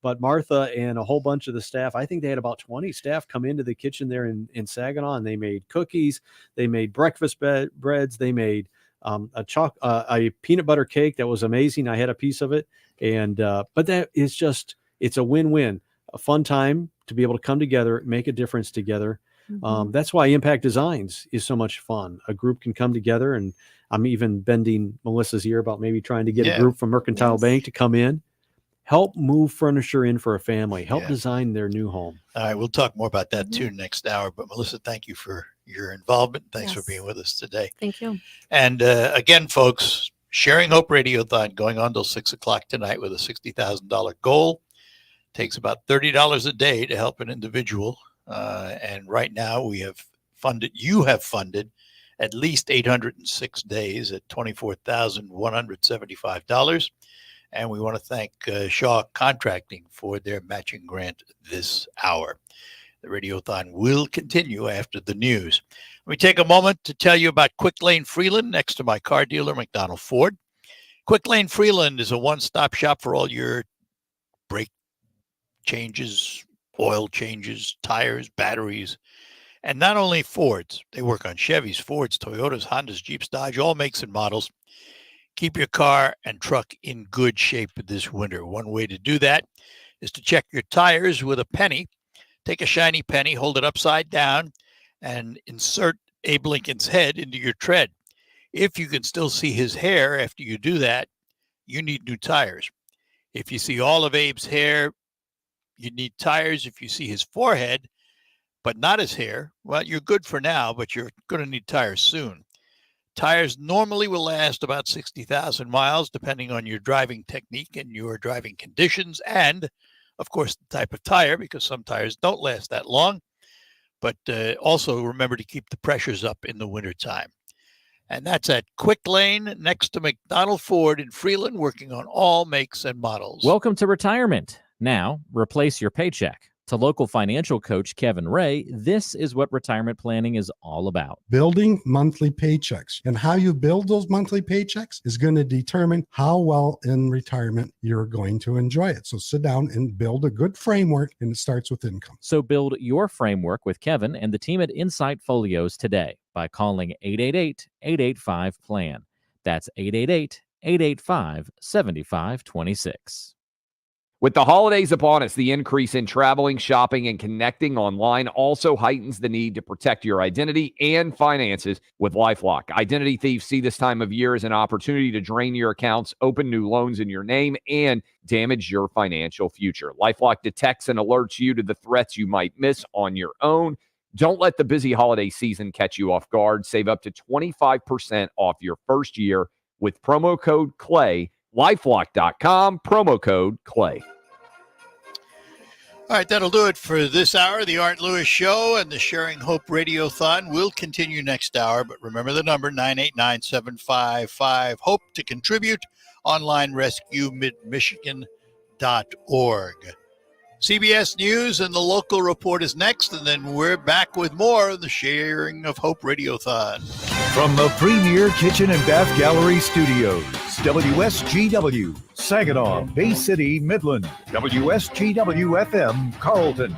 But Martha and a whole bunch of the staff, I think they had about 20 staff come into the kitchen there in Saginaw, and they made cookies, they made breakfast breads, they made a peanut butter cake that was amazing. I had a piece of it, and but that is just, it's a win-win, a fun time to be able to come together, make a difference together. That's why Impact Designs is so much fun. A group can come together, and I'm even bending Melissa's ear about maybe trying to get a group from Mercantile Bank to come in, help move furniture in for a family, help design their new home. All right, we'll talk more about that too next hour. But Melissa, thank you for your involvement. Thanks for being with us today. Thank you. And again, folks, Sharing Hope Radiothon going on till 6 o'clock tonight with a $60,000 goal. Takes about $30 a day to help an individual. And right now you have funded at least 806 days at $24,175. And we want to thank Shaw Contracting for their matching grant this hour. The Radiothon will continue after the news. Let me take a moment to tell you about Quick Lane Freeland next to my car dealer, McDonald Ford. Quick Lane Freeland is a one-stop shop for all your brake changes, oil changes, tires, batteries, and not only Fords. They work on Chevys, Fords, Toyotas, Hondas, Jeeps, Dodge, all makes and models. Keep your car and truck in good shape this winter. One way to do that is to check your tires with a penny. Take a shiny penny, hold it upside down, and insert Abe Lincoln's head into your tread. If you can still see his hair after you do that, you need new tires. If you see all of Abe's hair, you need tires. If you see his forehead, but not his hair, well, you're good for now, but you're going to need tires soon. Tires normally will last about 60,000 miles, depending on your driving technique and your driving conditions, and, of course, the type of tire, because some tires don't last that long. But also remember to keep the pressures up in the wintertime. And that's at Quick Lane next to McDonald Ford in Freeland, working on all makes and models. Welcome to retirement. Now, replace your paycheck To local financial coach Kevin Ray, this is what retirement planning is all about. Building monthly paychecks, and how you build those monthly paychecks is going to determine how well in retirement you're going to enjoy it. So sit down and build a good framework, and it starts with income. So build your framework with Kevin and the team at Insight Folios today by calling 888-885-PLAN. That's 888-885-7526. With the holidays upon us, the increase in traveling, shopping, and connecting online also heightens the need to protect your identity and finances with LifeLock. Identity thieves see this time of year as an opportunity to drain your accounts, open new loans in your name, and damage your financial future. LifeLock detects and alerts you to the threats you might miss on your own. Don't let the busy holiday season catch you off guard. Save up to 25% off your first year with promo code CLAY. LifeLock.com, promo code CLAY. All right, that'll do it for this hour. The Art Lewis Show and the Sharing Hope Radiothon will continue next hour, but remember the number, 989-755-HOPE to contribute. Online, rescuemidmichigan.org. CBS News and the local report is next, and then we're back with more of the Sharing of Hope Radiothon. From the Premier Kitchen and Bath Gallery Studios, WSGW, Saginaw, Bay City, Midland, WSGW FM, Carlton.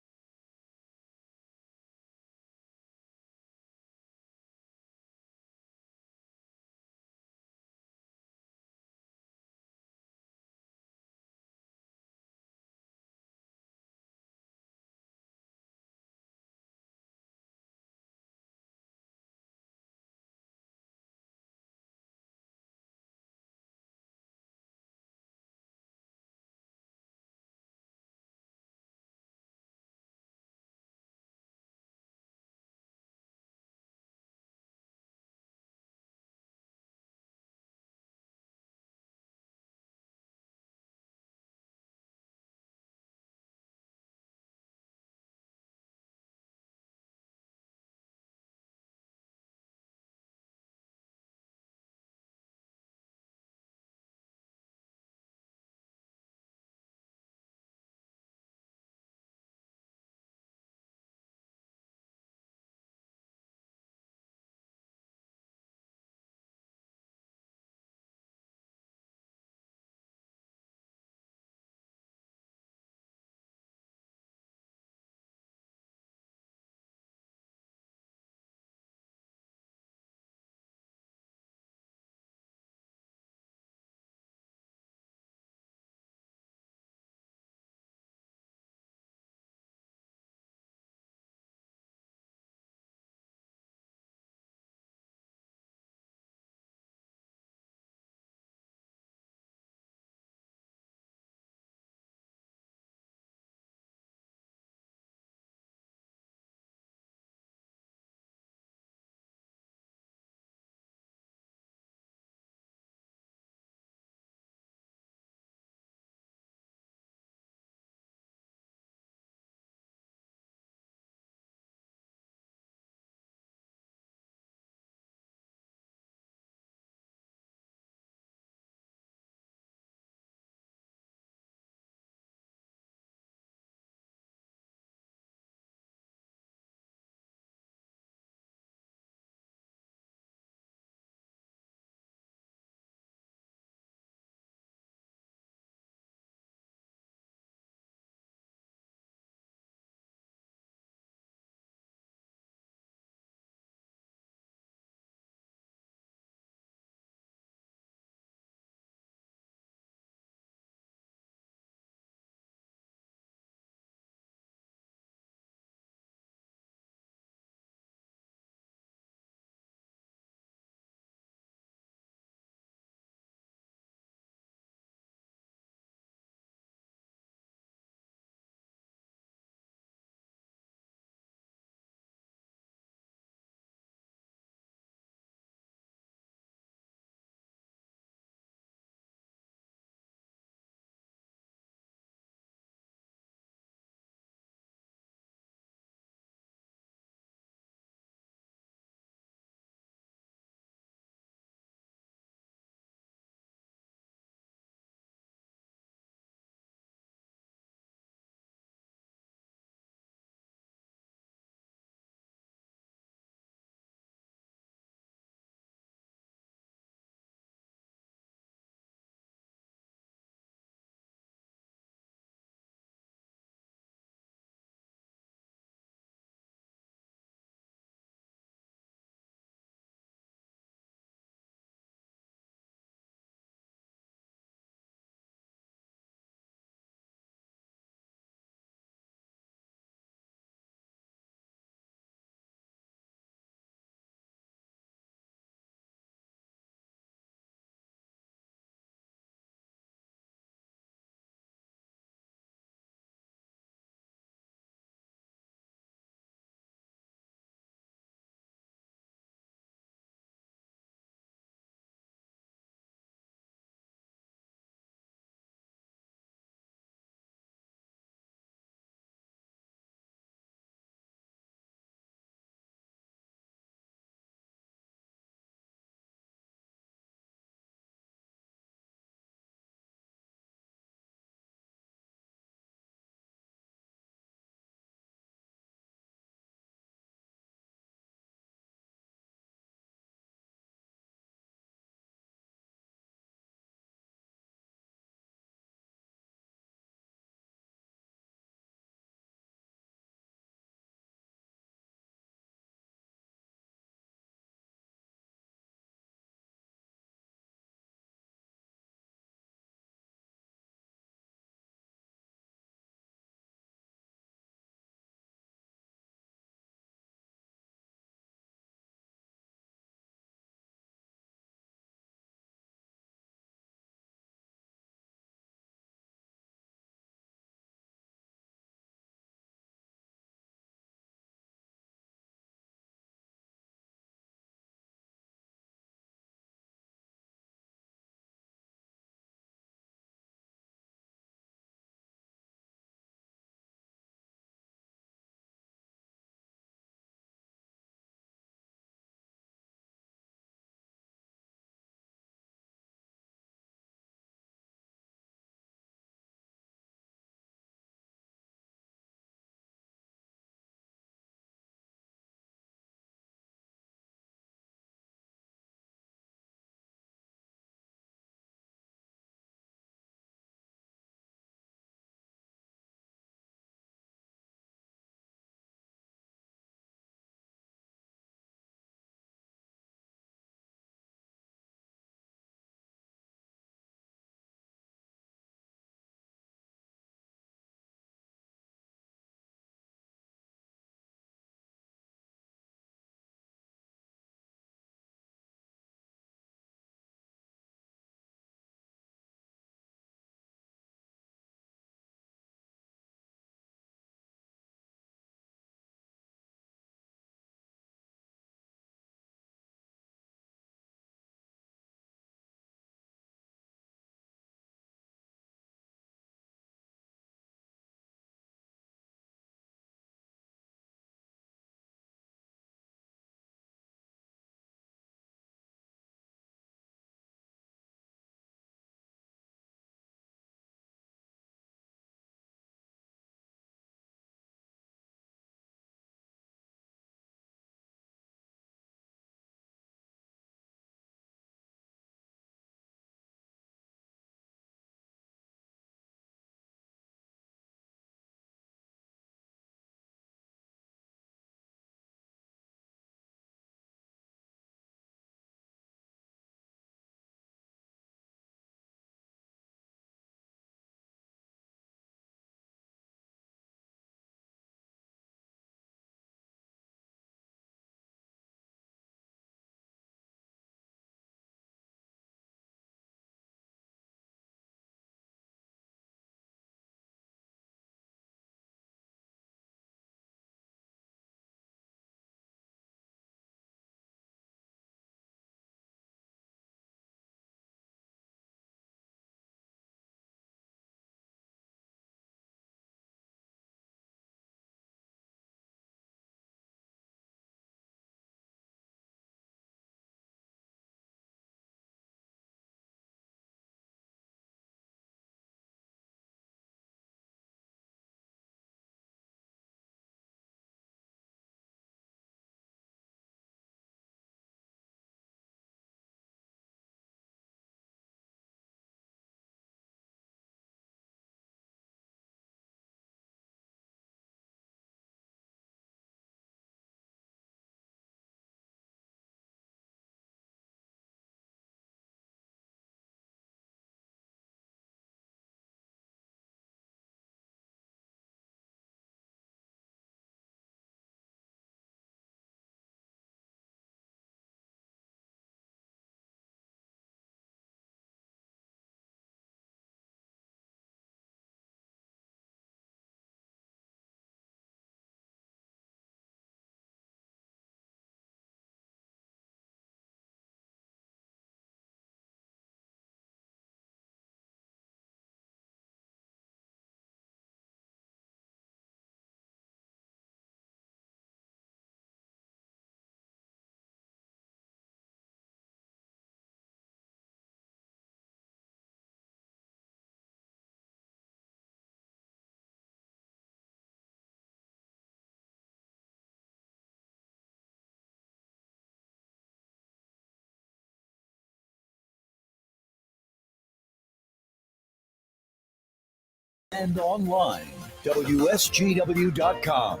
and online. WSGW.com.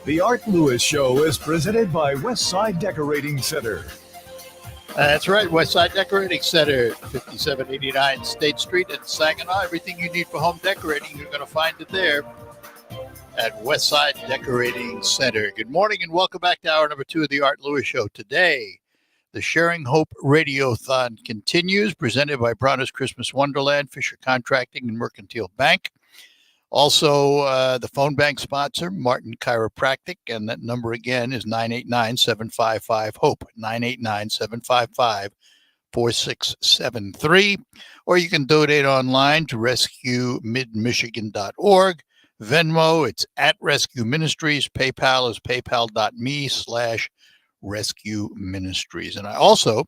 The Art Lewis Show is presented by Westside Decorating Center. That's right, Westside Decorating Center, 5789 State Street in Saginaw. Everything you need for home decorating, you're going to find it there at Westside Decorating Center. Good morning and welcome back to hour number 2 of the Art Lewis Show. Today, the Sharing Hope Radiothon continues, presented by Bronner's Christmas Wonderland, Fisher Contracting, and Mercantile Bank. Also, the phone bank sponsor, Martin Chiropractic, and that number again is 989-755-HOPE, 989-755-4673. Or you can donate online to rescuemidmichigan.org. Venmo, it's at Rescue Ministries. PayPal is paypal.me/Rescue Ministries. And I also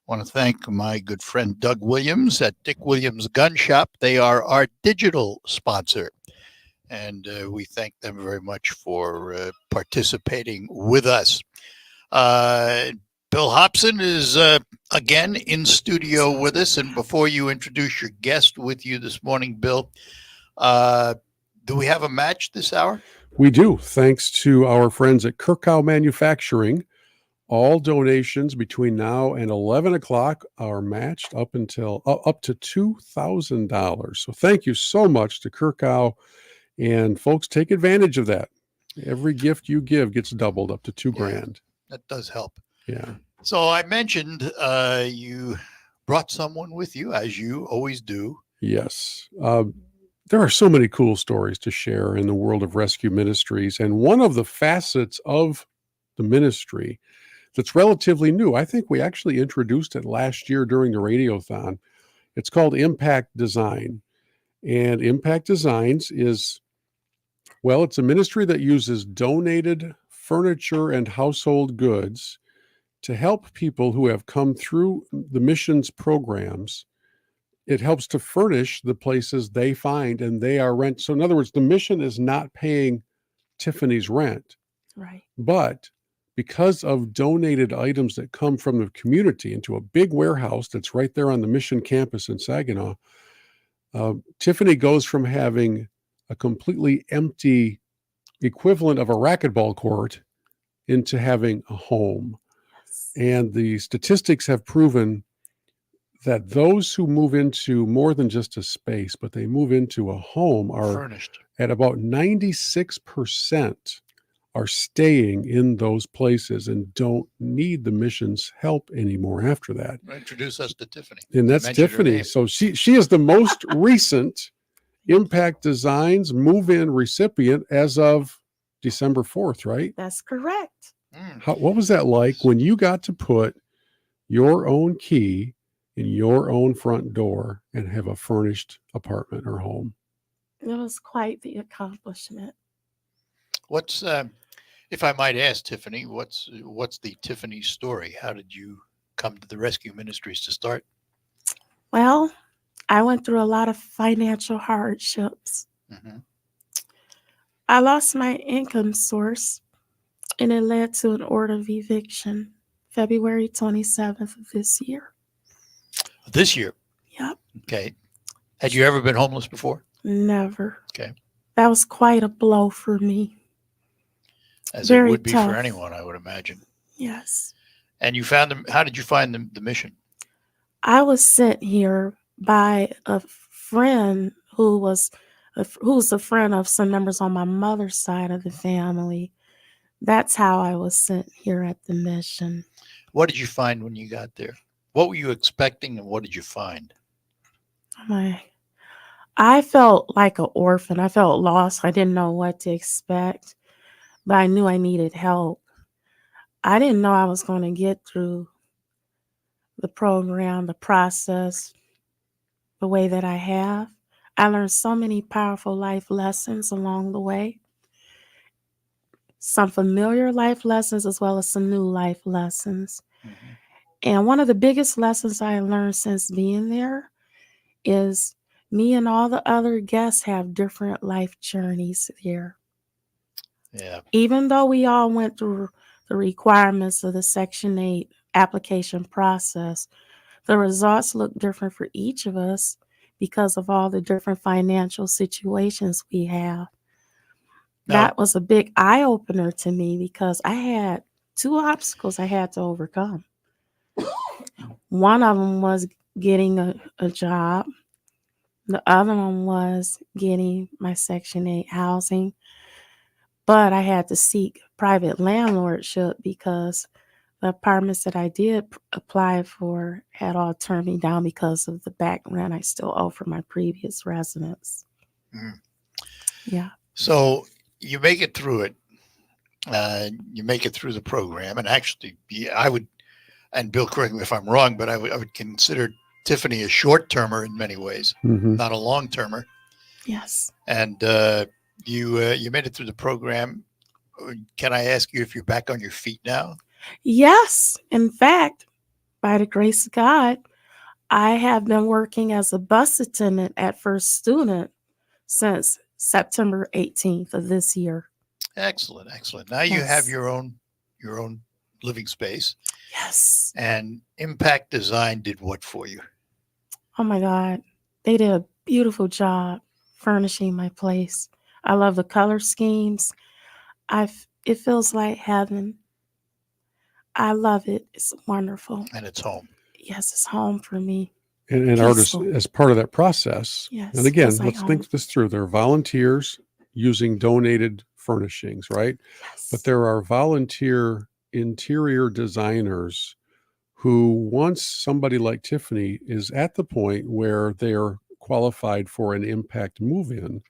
want to thank my good friend Doug Williams at Dick Williams Gun Shop. They are our digital sponsor, and we thank them very much for participating with us. Bill Hobson is again in studio with us, and before you introduce your guest with you this morning, Bill, do we have a match this hour? We do, thanks to our friends at Kirkhow Manufacturing. All donations between now and 11 o'clock are matched up to $2,000. So thank you so much to Kirkhow, and folks, take advantage of that. Every gift you give gets doubled up to $2,000. That does help. Yeah. So I mentioned you brought someone with you, as you always do. Yes. There are so many cool stories to share in the world of Rescue Ministries, and one of the facets of the ministry that's relatively new, I think we actually introduced it last year during the Radiothon. It's called Impact Design. And Impact Designs is, well, it's a ministry that uses donated furniture and household goods to help people who have come through the missions programs. It helps to furnish the places they find, and they are rent. So in other words, the mission is not paying Tiffany's rent. Right. But because of donated items that come from the community into a big warehouse that's right there on the mission campus in Saginaw, Tiffany goes from having a completely empty equivalent of a racquetball court into having a home. And the statistics have proven that those who move into more than just a space, but they move into a home, are furnished at about 96% are staying in those places and don't need the mission's help anymore after that. Introduce us to Tiffany. And that's Tiffany. So she is the most recent Impact Designs move-in recipient as of December 4th, right? That's correct. What was that like when you got to put your own key in your own front door and have a furnished apartment or home? It was quite the accomplishment. What's, if I might ask, Tiffany, what's the Tiffany story? How did you come to the Rescue Ministries to start? Well, I went through a lot of financial hardships. I lost my income source, and it led to an order of eviction, February 27th of this year. This year? Yep. Okay. Had you ever been homeless before? Never. Okay. That was quite a blow for me. As Very it would be tough. for anyone, I would imagine. Yes. And you found them. How did you find the mission? I was sent here by a friend who's a friend of some members on my mother's side of the family. That's how I was sent here at the mission. What did you find when you got there? What were you expecting, and what did you find? I felt like an orphan. I felt lost. I didn't know what to expect, but I knew I needed help. I didn't know I was going to get through the program, the process, the way that I have. I learned so many powerful life lessons along the way. Some familiar life lessons as well as some new life lessons. And one of the biggest lessons I learned since being there is me and all the other guests have different life journeys here. Yeah. Even though we all went through the requirements of the Section 8 application process, the results look different for each of us because of all the different financial situations we have. Now- That was a big eye opener to me because I had 2 obstacles I had to overcome. One of them was getting a job. The other one was getting my Section 8 housing. But I had to seek private landlordship because the apartments that I did apply for had all turned me down because of the back rent I still owe from my previous residence. Mm. Yeah. So you make it through it. You make it through the program. And actually, I would, and Bill, correct me if I'm wrong, but I would consider Tiffany a short-termer in many ways, not a long-termer. Yes. And you made it through the program. Can I ask you if you're back on your feet now? Yes. In fact, by the grace of God, I have been working as a bus attendant at First Student since September 18th of this year. Excellent, excellent. Now you have your own living space. Yes. And Impact Design did what for you? Oh my God. They did a beautiful job furnishing my place. I love the color schemes. It feels like heaven. I love it. It's wonderful. And it's home. Yes, it's home for me. And artists, Peaceful. as part of that process, Yes, and again, feels like let's think home. this through. There are volunteers using donated furnishings, right? But there are volunteer interior designers who, once somebody like Tiffany is at the point where they're qualified for an impact move-in,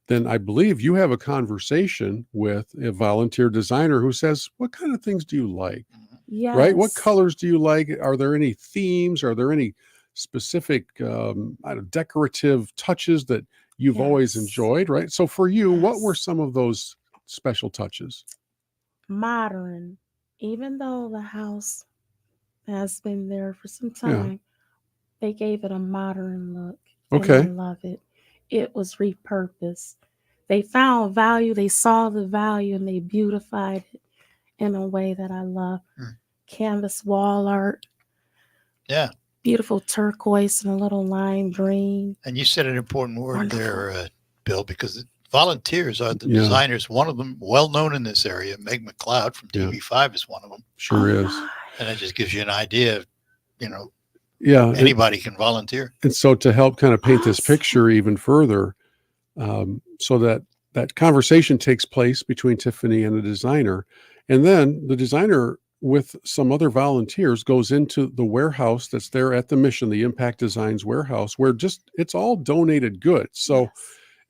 then I believe you have a conversation with a volunteer designer who says, what kind of things do you like? Yes. Right? What colors do you like? Are there any themes? Are there any specific I don't know, decorative touches that you've always enjoyed? Right. So for you, what were some of those special touches? Modern. Even though the house has been there for some Yeah. time, they gave it a modern look. And I Okay. love it. It was repurposed. They found value, they saw the value, and they beautified it in a way that I love. Canvas wall art, Yeah. beautiful turquoise and a little lime green. And you said an important word Wonderful. there, Bill, because volunteers are the Yeah. designers. One of them, well known in this area, Meg McLeod from TV5 is one of them. Sure is. And that just gives you an idea of, Yeah. anybody can volunteer. And so to help kind of paint this picture even further, so that conversation takes place between Tiffany and the designer, and then the designer with some other volunteers goes into the warehouse that's there at the Mission, the Impact Designs warehouse, where it's all donated goods. So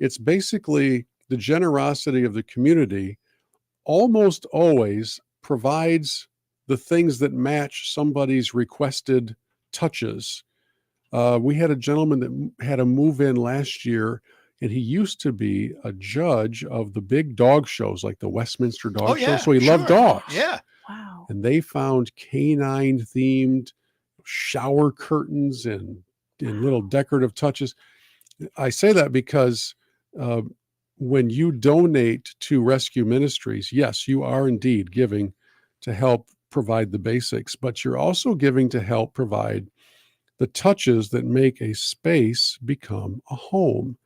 it's basically the generosity of the community almost always provides the things that match somebody's requested touches. We had a gentleman that had a move in last year, and he used to be a judge of the big dog shows like the Westminster Dog Show. So he loved dogs. Yeah. Wow. And they found canine themed shower curtains and little decorative touches. I say that because when you donate to Rescue Ministries, yes, you are indeed giving to help provide the basics, but you're also giving to help provide the touches that make a space become a home.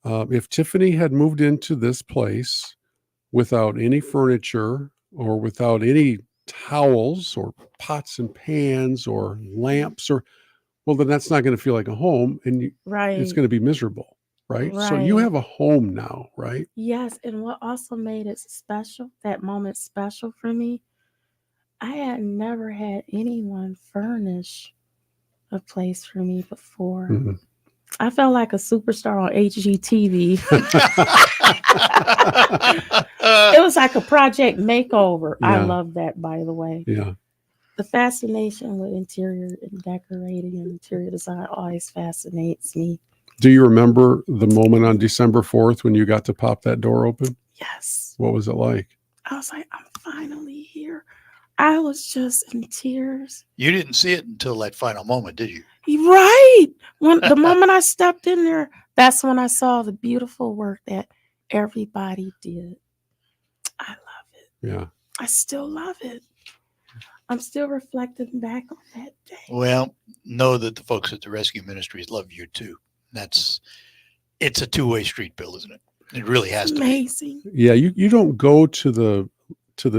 If Tiffany had moved into this place without any furniture or without any towels or pots and pans or lamps, well, then that's not going to feel like a home, and it's Right. going to be miserable, right? So you Right. have a home now, right? Yes, and what also made it special, that moment special for me, I had never had anyone furnish a place for me before. Mhm. I felt like a superstar on HGTV. It was like a project makeover. I Yeah. love that, by the way. Yeah. The fascination with interior and decorating and interior design always fascinates me. Do you remember the moment on December 4th when you got to pop that door open? Yes. What was it like? I was like, I'm finally here. I was just in tears. You didn't see it until that final moment, did you? Right. When the moment I stepped in there, that's when I saw the beautiful work that everybody did. I love it. Yeah. I still love it. I'm still reflecting back on that day. Well, know that the folks at the Rescue Ministries love you too. It's a two-way street, Bill, isn't it? It really has to be. Amazing. Yeah, you don't go to the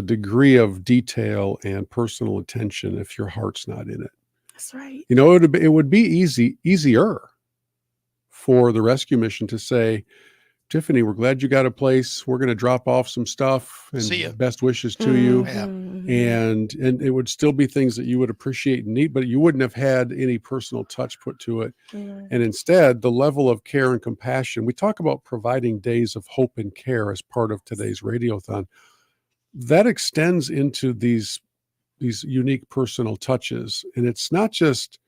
degree of detail and personal attention if your heart's not in it. That's right. You know, it would be easier for the rescue mission to say, Tiffany, we're glad you got a place. We're going to drop off some stuff See ya. and best wishes to you. Mhm. And it would still be things that you would appreciate and need, but you wouldn't have had any personal touch put to it. Mhm. And instead, the level of care and compassion, we talk about providing days of hope and care as part of today's Radiothon. That extends into these unique personal touches. And it's not just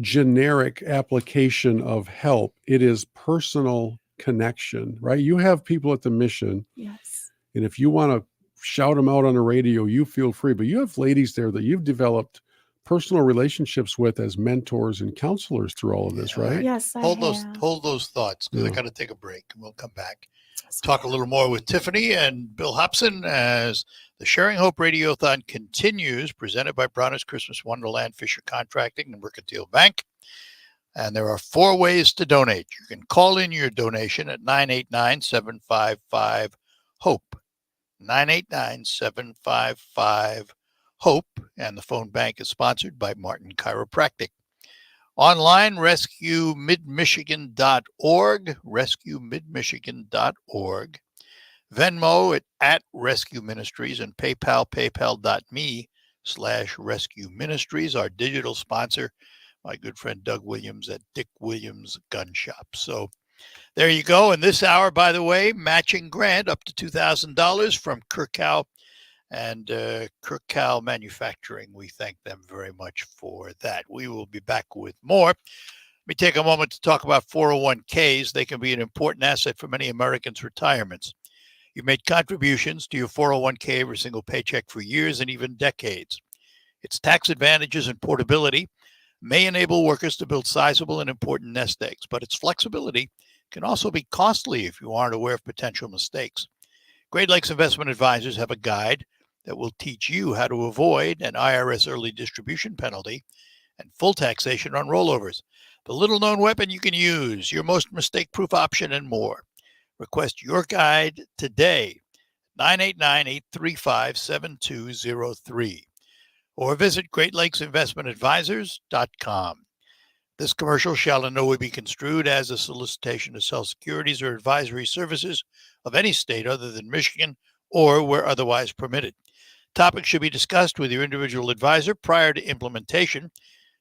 generic application of help, it is personal connection, right? You have people at the mission, Yes. and if you want to shout them out on the radio, you feel free, but you have ladies there that you've developed personal relationships with as mentors and counselors through all of this, right? Yes, I Hold have. those thoughts, because I Yeah. got to take a break, and we'll come back. Talk a little more with Tiffany and Bill Hobson as the Sharing Hope Radiothon continues, presented by Bronner's Christmas Wonderland, Fisher Contracting, and Mercantile Bank. And there are 4 ways to donate. You can call in your donation at 989-755-HOPE. 989-755-HOPE. And the phone bank is sponsored by Martin Chiropractic. Online, rescuemidmichigan.org, rescuemidmichigan.org. Venmo at Rescue Ministries, and PayPal, paypal.me/Rescue Ministries. Our digital sponsor, my good friend Doug Williams at Dick Williams Gun Shop. So there you go. And this hour, by the way, matching grant up to $2,000 from Kirkhow and Kirkhow Manufacturing. We thank them very much for that. We will be back with more. Let me take a moment to talk about 401ks. They can be an important asset for many Americans' retirements. You've made contributions to your 401k every single paycheck for years and even decades. Its tax advantages and portability may enable workers to build sizable and important nest eggs, but its flexibility can also be costly if you aren't aware of potential mistakes. Great Lakes Investment Advisors have a guide that will teach you how to avoid an IRS early distribution penalty and full taxation on rollovers, the little-known weapon you can use, your most mistake-proof option, and more. Request your guide today, 989-835-7203, or visit GreatLakesInvestmentAdvisors.com. This commercial shall in no way be construed as a solicitation to sell securities or advisory services of any state other than Michigan or where otherwise permitted. Topics should be discussed with your individual advisor prior to implementation.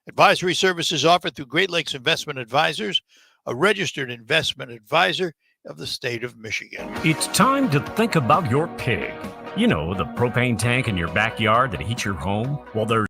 Advisory services offered through Great Lakes Investment Advisors, a registered investment advisor of the state of Michigan. It's time to think about your pig. You know, the propane tank in your backyard that heats your home? Well, there's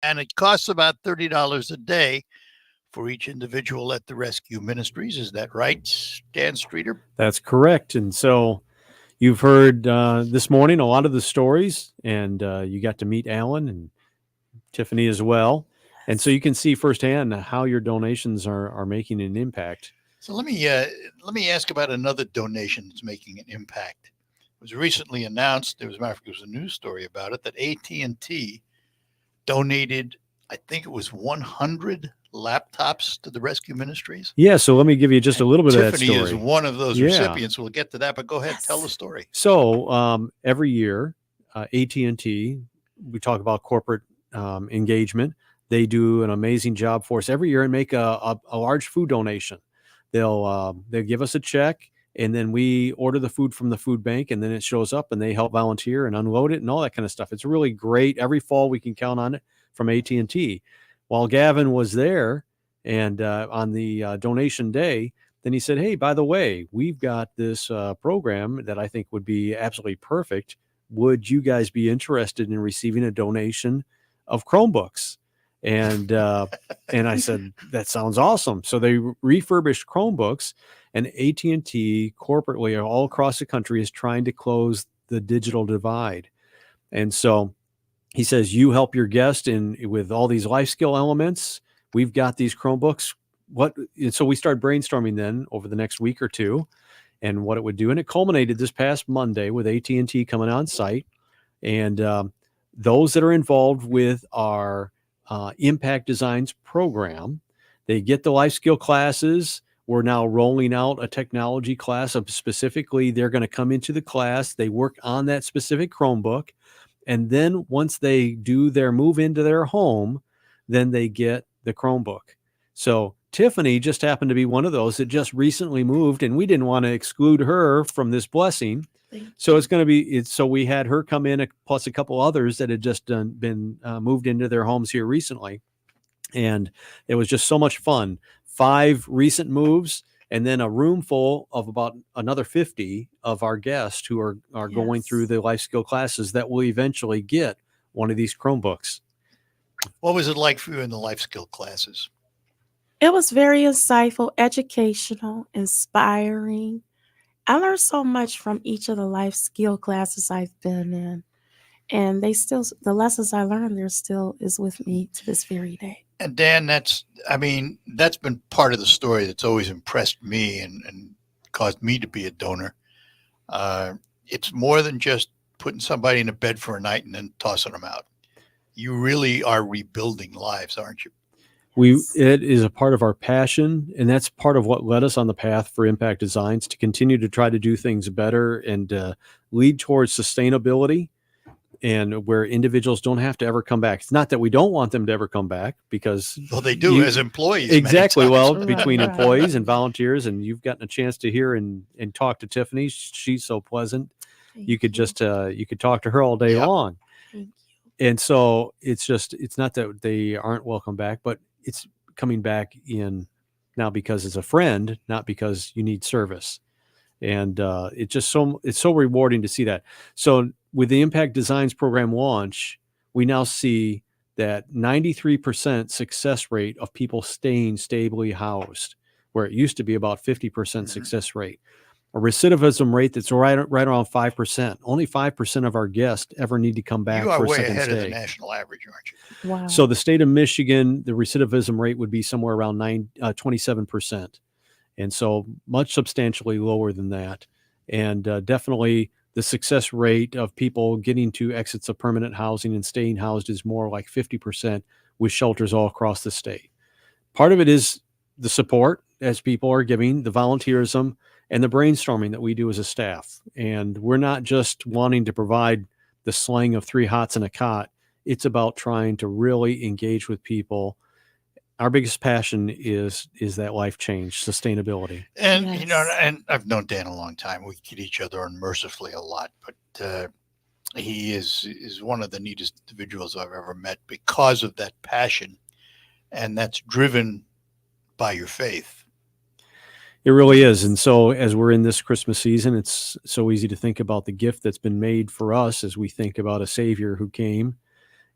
And it costs about $30 a day for each individual at the Rescue Ministries. Is that right, Dan Streeter? That's correct. And so you've heard this morning a lot of the stories, and you got to meet Alan and Tiffany as well. And so you can see firsthand how your donations are making an impact. So let me ask about another donation that's making an impact. It was recently announced. There was a news story about it that AT&T donated, I think it was 100 laptops to the Rescue Ministries. Yeah, so let me give you just a little bit of that Tiffany story. is one of those Yeah. recipients. We'll get to that, but go ahead, tell the story. So every year, AT&T, we talk about corporate engagement. They do an amazing job for us every year and make a large food donation. They'll give us a check, and then we order the food from the food bank, and then it shows up, and they help volunteer and unload it and all that kind of stuff. It's really great. Every fall we can count on it from AT&T. While Gavin was there and on the donation day, then he said, hey, by the way, we've got this program that I think would be absolutely perfect. Would you guys be interested in receiving a donation of Chromebooks? And I said, that sounds awesome. So they refurbished Chromebooks, and AT&T corporately all across the country is trying to close the digital divide. And so he says, you help your guest with all these life skill elements. We've got these Chromebooks. And so we started brainstorming then over the next week or two and what it would do. And it culminated this past Monday with AT&T coming on site. And those that are involved with our Impact Designs program, they get the life skill classes. We're now rolling out a technology class of specifically, they're going to come into the class. They work on that specific Chromebook. And then once they do their move into their home, then they get the Chromebook. So Tiffany just happened to be one of those that just recently moved, and we didn't want to exclude her from this blessing. So it's going to be, so we had her come in plus a couple others that had just been moved into their homes here recently. And it was just so much fun. 5 recent moves, and then a room full of about another 50 of our guests who are going through the life skill classes that will eventually get one of these Chromebooks. What was it like for you in the life skill classes? It was very insightful, educational, inspiring. I learned so much from each of the life skill classes I've been in. And the lessons I learned there still is with me to this very day. And Dan, that's been part of the story that's always impressed me and caused me to be a donor. It's more than just putting somebody in a bed for a night and then tossing them out. You really are rebuilding lives, aren't you? It is a part of our passion, and that's part of what led us on the path for Impact Designs to continue to try to do things better and lead towards sustainability, and where individuals don't have to ever come back. It's not that we don't want them to ever come back, because they do as employees. Exactly. Well, Right, between right. employees and volunteers, and you've gotten a chance to hear and talk to Tiffany. She's so pleasant. You could just you could talk to her all day long. And so it's not that they aren't welcome back, but it's coming back in now because it's a friend, not because you need service. And it's so rewarding to see that. So with the Impact Designs program launch, we now see that 93% success rate of people staying stably housed, where it used to be about 50% success rate. A recidivism rate that's right around 5%. Only 5% of our guests ever need to come back You are for a way second ahead stay. of the national average, aren't you? Wow. So the state of Michigan, the recidivism rate would be somewhere around 27%. And so much substantially lower than that. And definitely the success rate of people getting to exits of permanent housing and staying housed is more like 50% with shelters all across the state. Part of it is the support as people are giving, the volunteerism, and the brainstorming that we do as a staff. And we're not just wanting to provide the slang of 3 hots and a cot. It's about trying to really engage with people. Our biggest passion is that life change, sustainability. And and I've known Dan a long time. We kid each other unmercifully a lot, but he is one of the neatest individuals I've ever met because of that passion, and that's driven by your faith. It really is. And so as we're in this Christmas season, it's so easy to think about the gift that's been made for us as we think about a Savior who came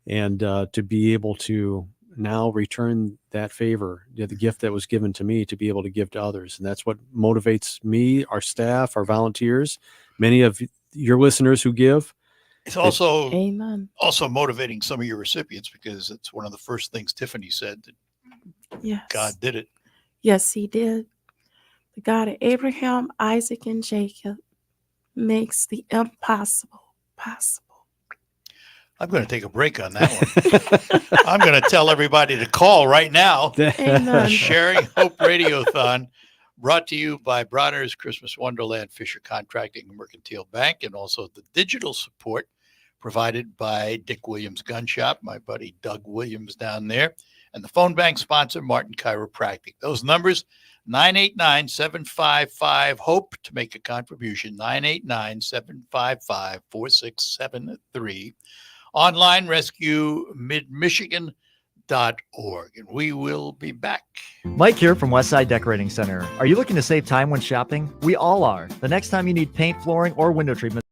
and to be able to now return that favor, the gift that was given to me, to be able to give to others. And that's what motivates me, our staff, our volunteers, many of your listeners who give. It's also Amen. also motivating some of your recipients, because it's one of the first things Tiffany said, that Yes. God did it. Yes, he did. The God of Abraham, Isaac, and Jacob makes the impossible possible. I'm going to take a break on that one. I'm going to tell everybody to call right now. Amen. Sharing Hope Radiothon, brought to you by Bronner's Christmas Wonderland, Fisher Contracting and Mercantile Bank, and also the digital support provided by Dick Williams Gun Shop, my buddy Doug Williams down there, and the phone bank sponsor, Martin Chiropractic. Those numbers, 989-755-HOPE to make a contribution, 989-755-4673. Online, Rescue Mid-Michigan.org. And we will be back. Mike here from Westside Decorating Center. Are you looking to save time when shopping? We all are. The next time you need paint, flooring, or window treatment,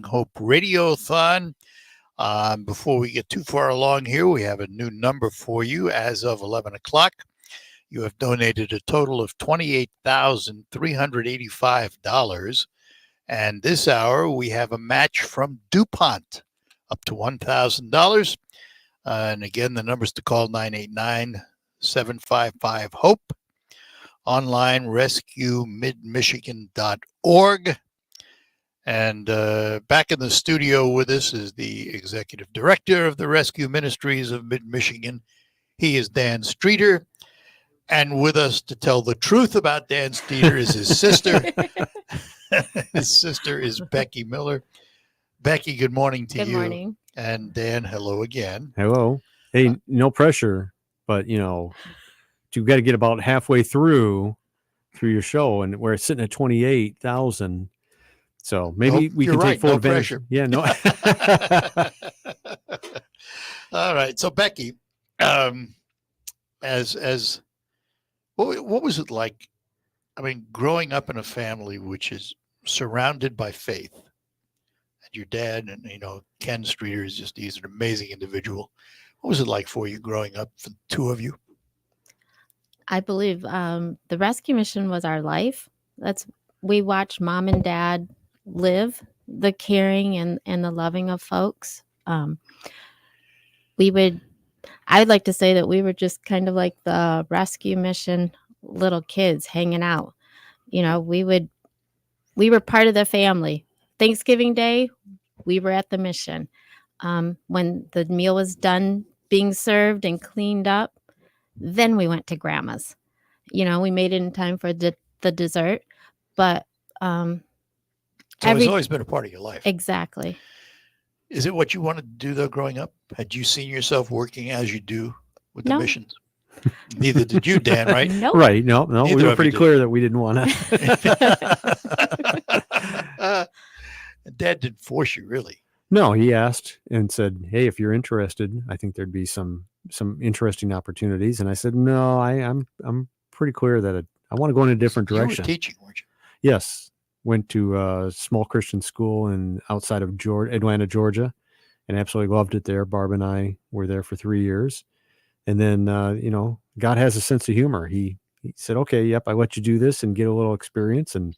Hope Radiothon. Before we get too far along here, we have a new number for you as of 11 o'clock. You have donated a total of $28,385. And this hour, we have a match from DuPont up to $1,000. And again, the numbers to call 989-755-HOPE. Online, rescuemidmichigan.org. And back in the studio with us is the executive director of the Rescue Ministries of Mid-Michigan. He is Dan Streeter. And with us to tell the truth about Dan Streeter is his sister. His sister is Becky Miller. Becky, good morning to you. Good morning. And Dan, hello again. Hello. Hey, no pressure, but you've got to get about halfway through your show, and we're sitting at 28,000. So maybe we can take full advantage. Pressure. Yeah, no. All right. So Becky, as what was it like? I mean, growing up in a family which is surrounded by faith, and your dad and Ken Streeter he's an amazing individual. What was it like for you growing up, for the two of you? I believe the rescue mission was our life. We watched mom and dad live the caring and the loving of folks. I'd like to say that we were just kind of like the rescue mission little kids hanging out. We were part of the family. Thanksgiving Day, we were at the mission. When the meal was done being served and cleaned up, then we went to grandma's. We made it in time for the dessert, but so it's always been a part of your life. Exactly. Is it what you wanted to do though growing up? Had you seen yourself working as you do with the missions? Neither did you, Dan, right? Nope. Right. No. Neither We were pretty clear that we didn't want to. Dad didn't force you, really. No, he asked and said, "Hey, if you're interested, I think there'd be some interesting opportunities." And I said, "No, I'm pretty clear that I want to go in a different direction." You were teaching, weren't you? Yes, went to a small Christian school outside of Atlanta, Georgia, and absolutely loved it there. Barb and I were there for 3 years, and then God has a sense of humor. He said, "Okay, yep, I let you do this and get a little experience, and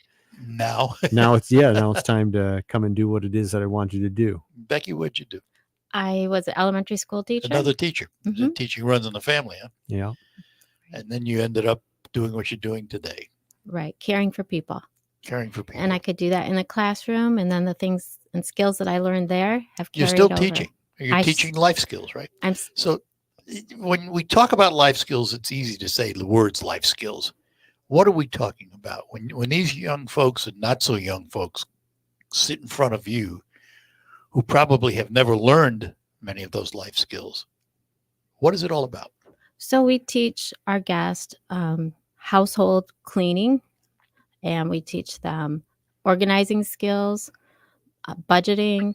now it's time to come and do what it is that I want you to do." Becky, what'd you do? I was an elementary school teacher. Another teacher. Mhm. Teaching runs in the family, huh? Yeah. And then you ended up doing what you're doing today. Right. Caring for people. Caring for people. And I could do that in the classroom, and then the things and skills that I learned there have You're carried still over. teaching. You're teaching life skills, right? I'm So when we talk about life skills, it's easy to say the words life skills. What are we talking about? When these young folks and not so young folks sit in front of you who probably have never learned many of those life skills, what is it all about? So we teach our guests household cleaning, and we teach them organizing skills, budgeting,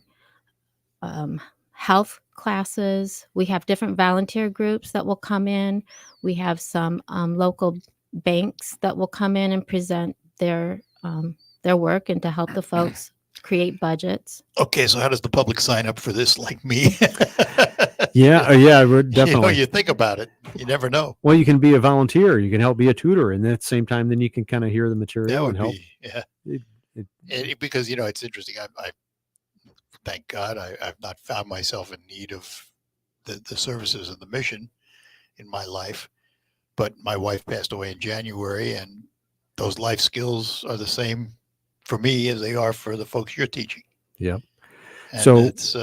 health classes. We have different volunteer groups that will come in. We have some local banks that will come in and present their work and to help the folks create budgets. Okay, so how does the public sign up for this, like me? Yeah, we're definitely. You think about it, you never know. Well, you can be a volunteer. You can help be a tutor, and at the same time, then you can kind of hear the material and help. Because it's interesting. I thank God I've not found myself in need of the services of the mission in my life, but my wife passed away in January, and those life skills are the same for me as they are for the folks you're teaching. Yep. And So it's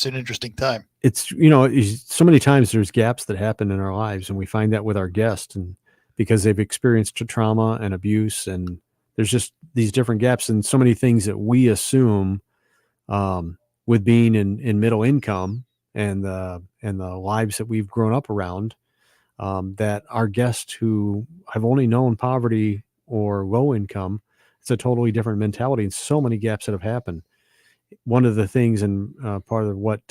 an interesting time. It's so many times there's gaps that happen in our lives, and we find that with our guests, and because they've experienced trauma and abuse, and there's just these different gaps and so many things that we assume with being in middle income and the lives that we've grown up around, that our guests who have only known poverty or low income, it's a totally different mentality, and so many gaps that have happened. One of the things and part of what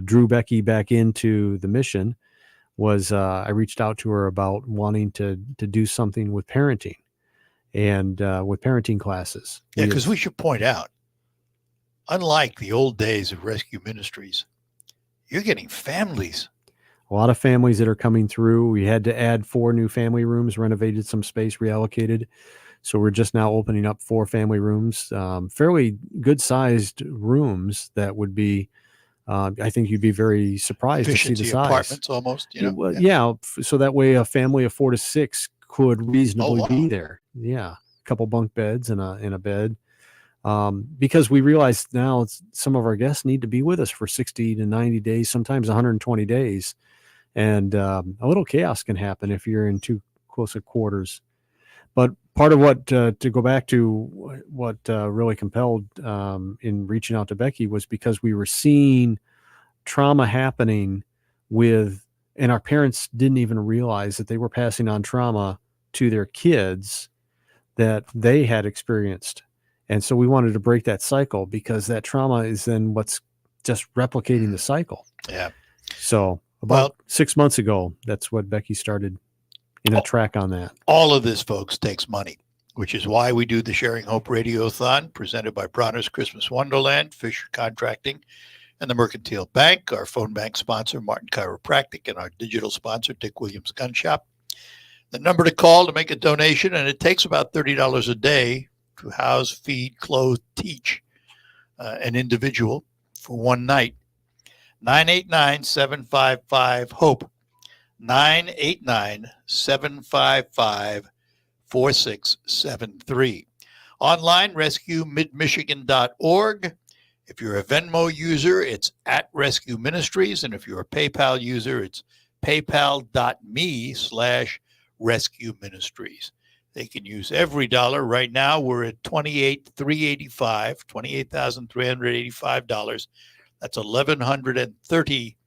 drew Becky back into the mission was I reached out to her about wanting to do something with parenting and with parenting classes. Yeah, because we should point out, unlike the old days of Rescue Ministries, you're getting families. A lot of families that are coming through. We had to add 4 new family rooms, renovated some space, reallocated. So we're just now opening up 4 family rooms, fairly good sized rooms that would be, I think you'd be very surprised to see the Efficiency size. apartments almost, you know? Well, yeah. So that way a family of 4 to 6 could reasonably wow. be there. Yeah. A couple bunk beds and a bed. Because we realize now some of our guests need to be with us for 60 to 90 days, sometimes 120 days. And a little chaos can happen if you're in too close of quarters. But part of what, to go back to what really compelled in reaching out to Becky was because we were seeing trauma happening and our parents didn't even realize that they were passing on trauma to their kids that they had experienced. And so we wanted to break that cycle because that trauma is then what's just replicating the cycle. Yeah. So about 6 months ago, that's what Becky started in a track on that. All of this, folks, takes money, which is why we do the Sharing Hope Radiothon presented by Bronner's Christmas Wonderland, Fisher Contracting, and the Mercantile Bank, our phone bank sponsor, Martin Chiropractic, and our digital sponsor, Dick Williams Gun Shop. The number to call to make a donation, and it takes about $30 a day to house, feed, clothe, teach an individual for one night. 989-755-HOPE. 989-755-4673. Online, rescuemidmichigan.org. If you're a Venmo user, it's at Rescue Ministries. And if you're a PayPal user, it's paypal.me/Rescue Ministries. They can use every dollar. Right now, we're at $28,385. That's 1,130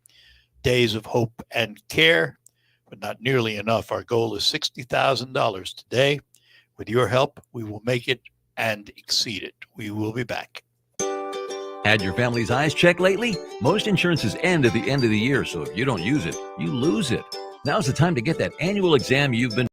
days of hope and care, but not nearly enough. Our goal is $60,000 today. With your help, we will make it and exceed it. We will be back. Had your family's eyes checked lately? Most insurances end at the end of the year, so if you don't use it, you lose it. Now's the time to get that annual exam you've been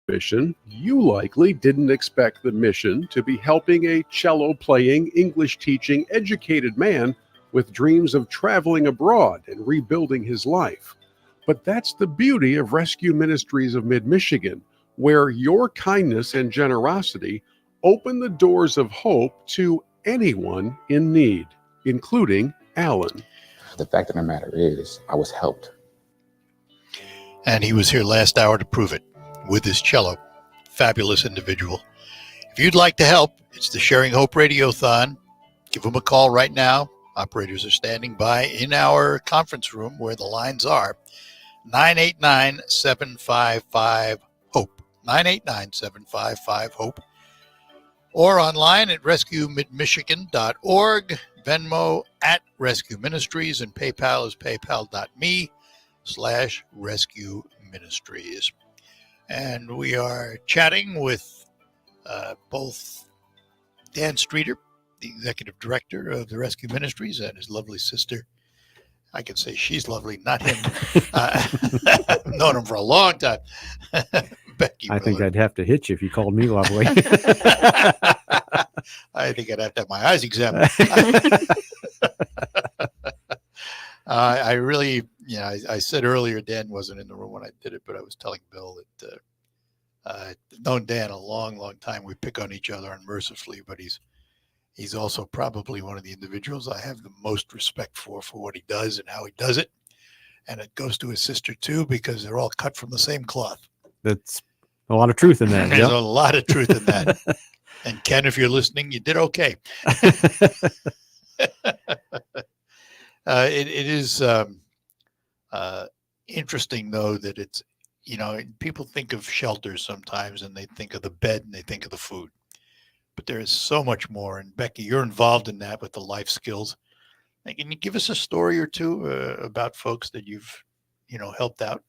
mission, you likely didn't expect the mission to be helping a cello-playing, English-teaching, educated man with dreams of traveling abroad and rebuilding his life. But that's the beauty of Rescue Ministries of Mid-Michigan, where your kindness and generosity open the doors of hope to anyone in need, including Alan. The fact of the matter is, I was helped. And he was here last hour to prove it with his cello. Fabulous individual. If you'd like to help, it's the Sharing Hope Radiothon. Give them a call right now. Operators are standing by in our conference room where the lines are. 989-755-HOPE. 989-755-HOPE. Or online at rescuemidmichigan.org. Venmo at Rescue Ministries, and PayPal is paypal.me/Rescue Ministries. And we are chatting with both Dan Streeter, the Executive Director of the Rescue Ministries, and his lovely sister. I can say she's lovely, not him. I've known him for a long time. Becky I think Miller. I'd have to hit you if you called me lovely. I think I'd have to have my eyes examined. I really, I said earlier Dan wasn't in the room when I did it, but I was telling Bill that I've known Dan a long, long time. We pick on each other unmercifully, but he's also probably one of the individuals I have the most respect for what he does and how he does it. And it goes to his sister too, because they're all cut from the same cloth. That's a lot of truth in that. There's Yep. a lot of truth in that. And Ken, if you're listening, you did okay. It is interesting, though, that it's, people think of shelters sometimes and they think of the bed and they think of the food. But there is so much more. And Becky, you're involved in that with the life skills. And can you give us a story or two about folks that you've, helped out?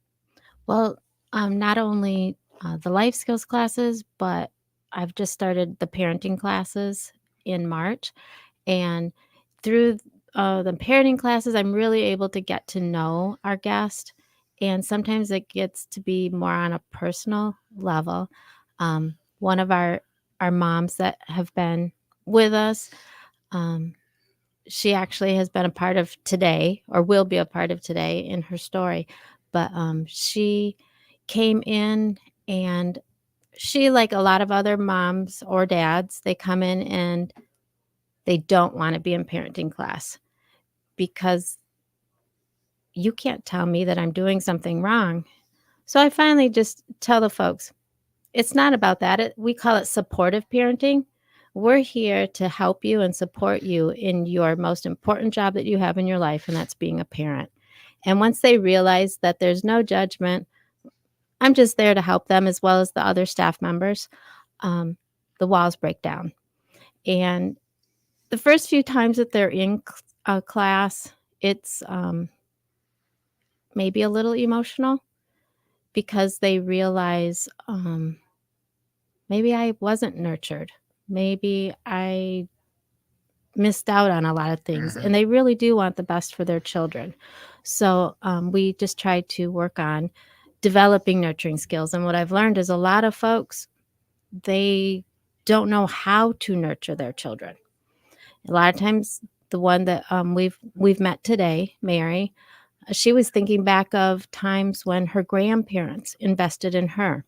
Well, not only the life skills classes, but I've just started the parenting classes in March. And through the parenting classes, I'm really able to get to know our guest. And sometimes it gets to be more on a personal level. One of our moms that have been with us, she actually has been a part of today, or will be a part of today in her story. But she came in, and she, like a lot of other moms or dads, they come in and they don't want to be in parenting class because you can't tell me that I'm doing something wrong. So I finally just tell the folks, it's not about that. We call it supportive parenting. We're here to help you and support you in your most important job that you have in your life, and that's being a parent. And once they realize that there's no judgment, I'm just there to help them as well as the other staff members, the walls break down. And the first few times that they're in a class, it's maybe a little emotional because they realize maybe I wasn't nurtured. Maybe I missed out on a lot of things, and they really do want the best for their children. So we just try to work on developing nurturing skills. And what I've learned is a lot of folks, they don't know how to nurture their children. A lot of times, the one that we've met today, Mary, she was thinking back of times when her grandparents invested in her.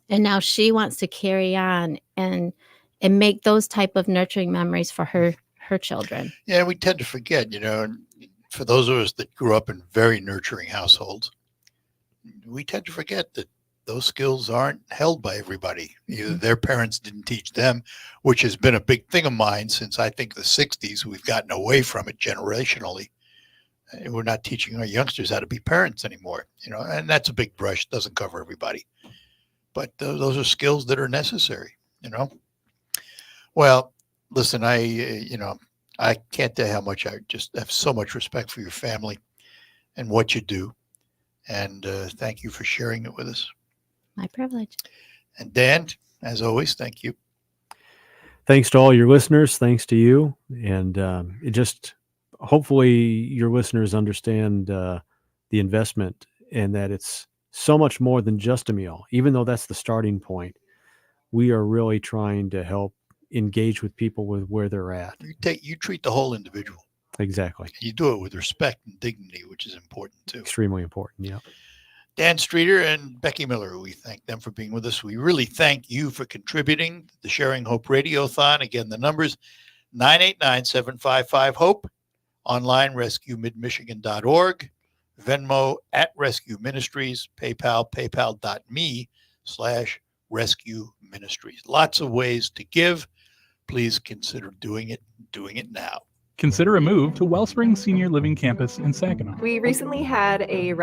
And now she wants to carry on and make those type of nurturing memories for her children. Yeah, we tend to forget, for those of us that grew up in very nurturing households, we tend to forget that those skills aren't held by everybody. Either their parents didn't teach them, which has been a big thing of mine since I think the 60s. We've gotten away from it generationally. We're not teaching our youngsters how to be parents anymore, and that's a big brush, doesn't cover everybody. But those are skills that are necessary, Well, listen, I can't tell you how much I just have so much respect for your family and what you do. And thank you for sharing it with us. My privilege. And Dan, as always, thank you. Thanks to all your listeners. Thanks to you. And it just, hopefully your listeners understand the investment and that it's so much more than just a meal. Even though that's the starting point, we are really trying to help engage with people with where they're at. You treat the whole individual. Exactly. You do it with respect and dignity, which is important too. Extremely important. Yeah. Dan Streeter and Becky Miller, we thank them for being with us. We really thank you for contributing to the Sharing Hope Radiothon. Again, the numbers 989-755-HOPE, online rescuemidmichigan.org, Venmo at Rescue Ministries, PayPal, paypal.me/Rescue Ministries. Lots of ways to give. Please consider doing it now. Consider a move to Wellspring Senior Living Campus in Saginaw. We recently had a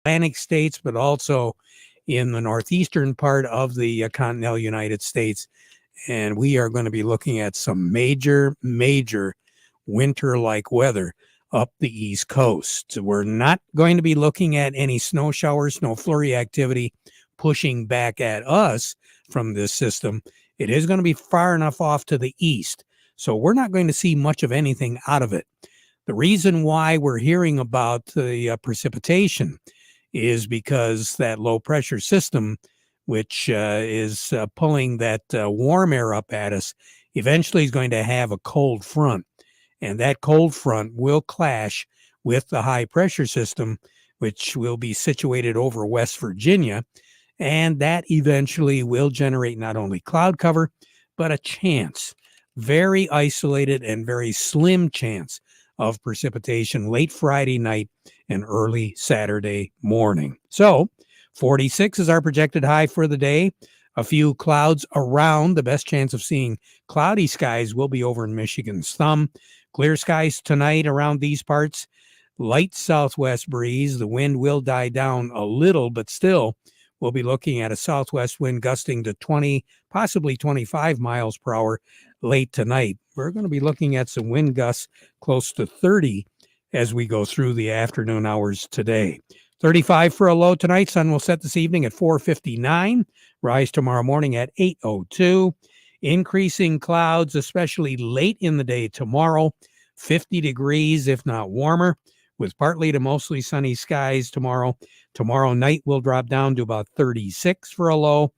Atlantic states, but also in the northeastern part of the continental United States. And we are going to be looking at some major winter-like weather up the East Coast. We're not going to be looking at any snow showers, snow flurry activity pushing back at us from this system. It is going to be far enough off to the east, so we're not going to see much of anything out of it. The reason why we're hearing about the precipitation is because that low pressure system, which is pulling that warm air up at us, eventually is going to have a cold front. And that cold front will clash with the high pressure system, which will be situated over West Virginia. And that eventually will generate not only cloud cover, but a chance, very isolated and very slim chance of precipitation late Friday night and early Saturday morning. So 46 is our projected high for the day. A few clouds around. The best chance of seeing cloudy skies will be over in Michigan's thumb. Clear skies tonight around these parts. Light southwest breeze. The wind will die down a little, but still we'll be looking at a southwest wind gusting to 20, possibly 25 miles per hour late tonight. We're going to be looking at some wind gusts close to 30 as we go through the afternoon hours today. 35 for a low tonight. Sun will set this evening at 4:59. Rise tomorrow morning at 8:02. Increasing clouds, especially late in the day tomorrow. 50 degrees, if not warmer, with partly to mostly sunny skies tomorrow. Tomorrow night will drop down to about 36 for a low.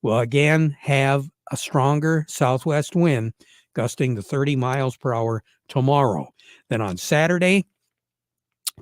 We'll again have a stronger southwest wind gusting to 30 miles per hour tomorrow. Then on Saturday,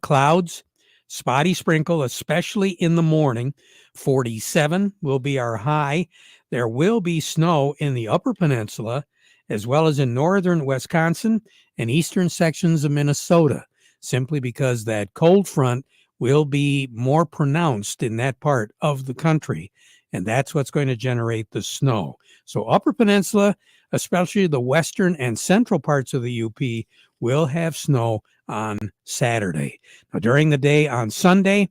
clouds, spotty sprinkle, especially in the morning. 47 will be our high. There will be snow in the Upper Peninsula, as well as in northern Wisconsin and eastern sections of Minnesota, simply because that cold front will be more pronounced in that part of the country, and that's what's going to generate the snow. So Upper Peninsula, especially the western and central parts of the UP, will have snow on Saturday. Now, during the day on Sunday,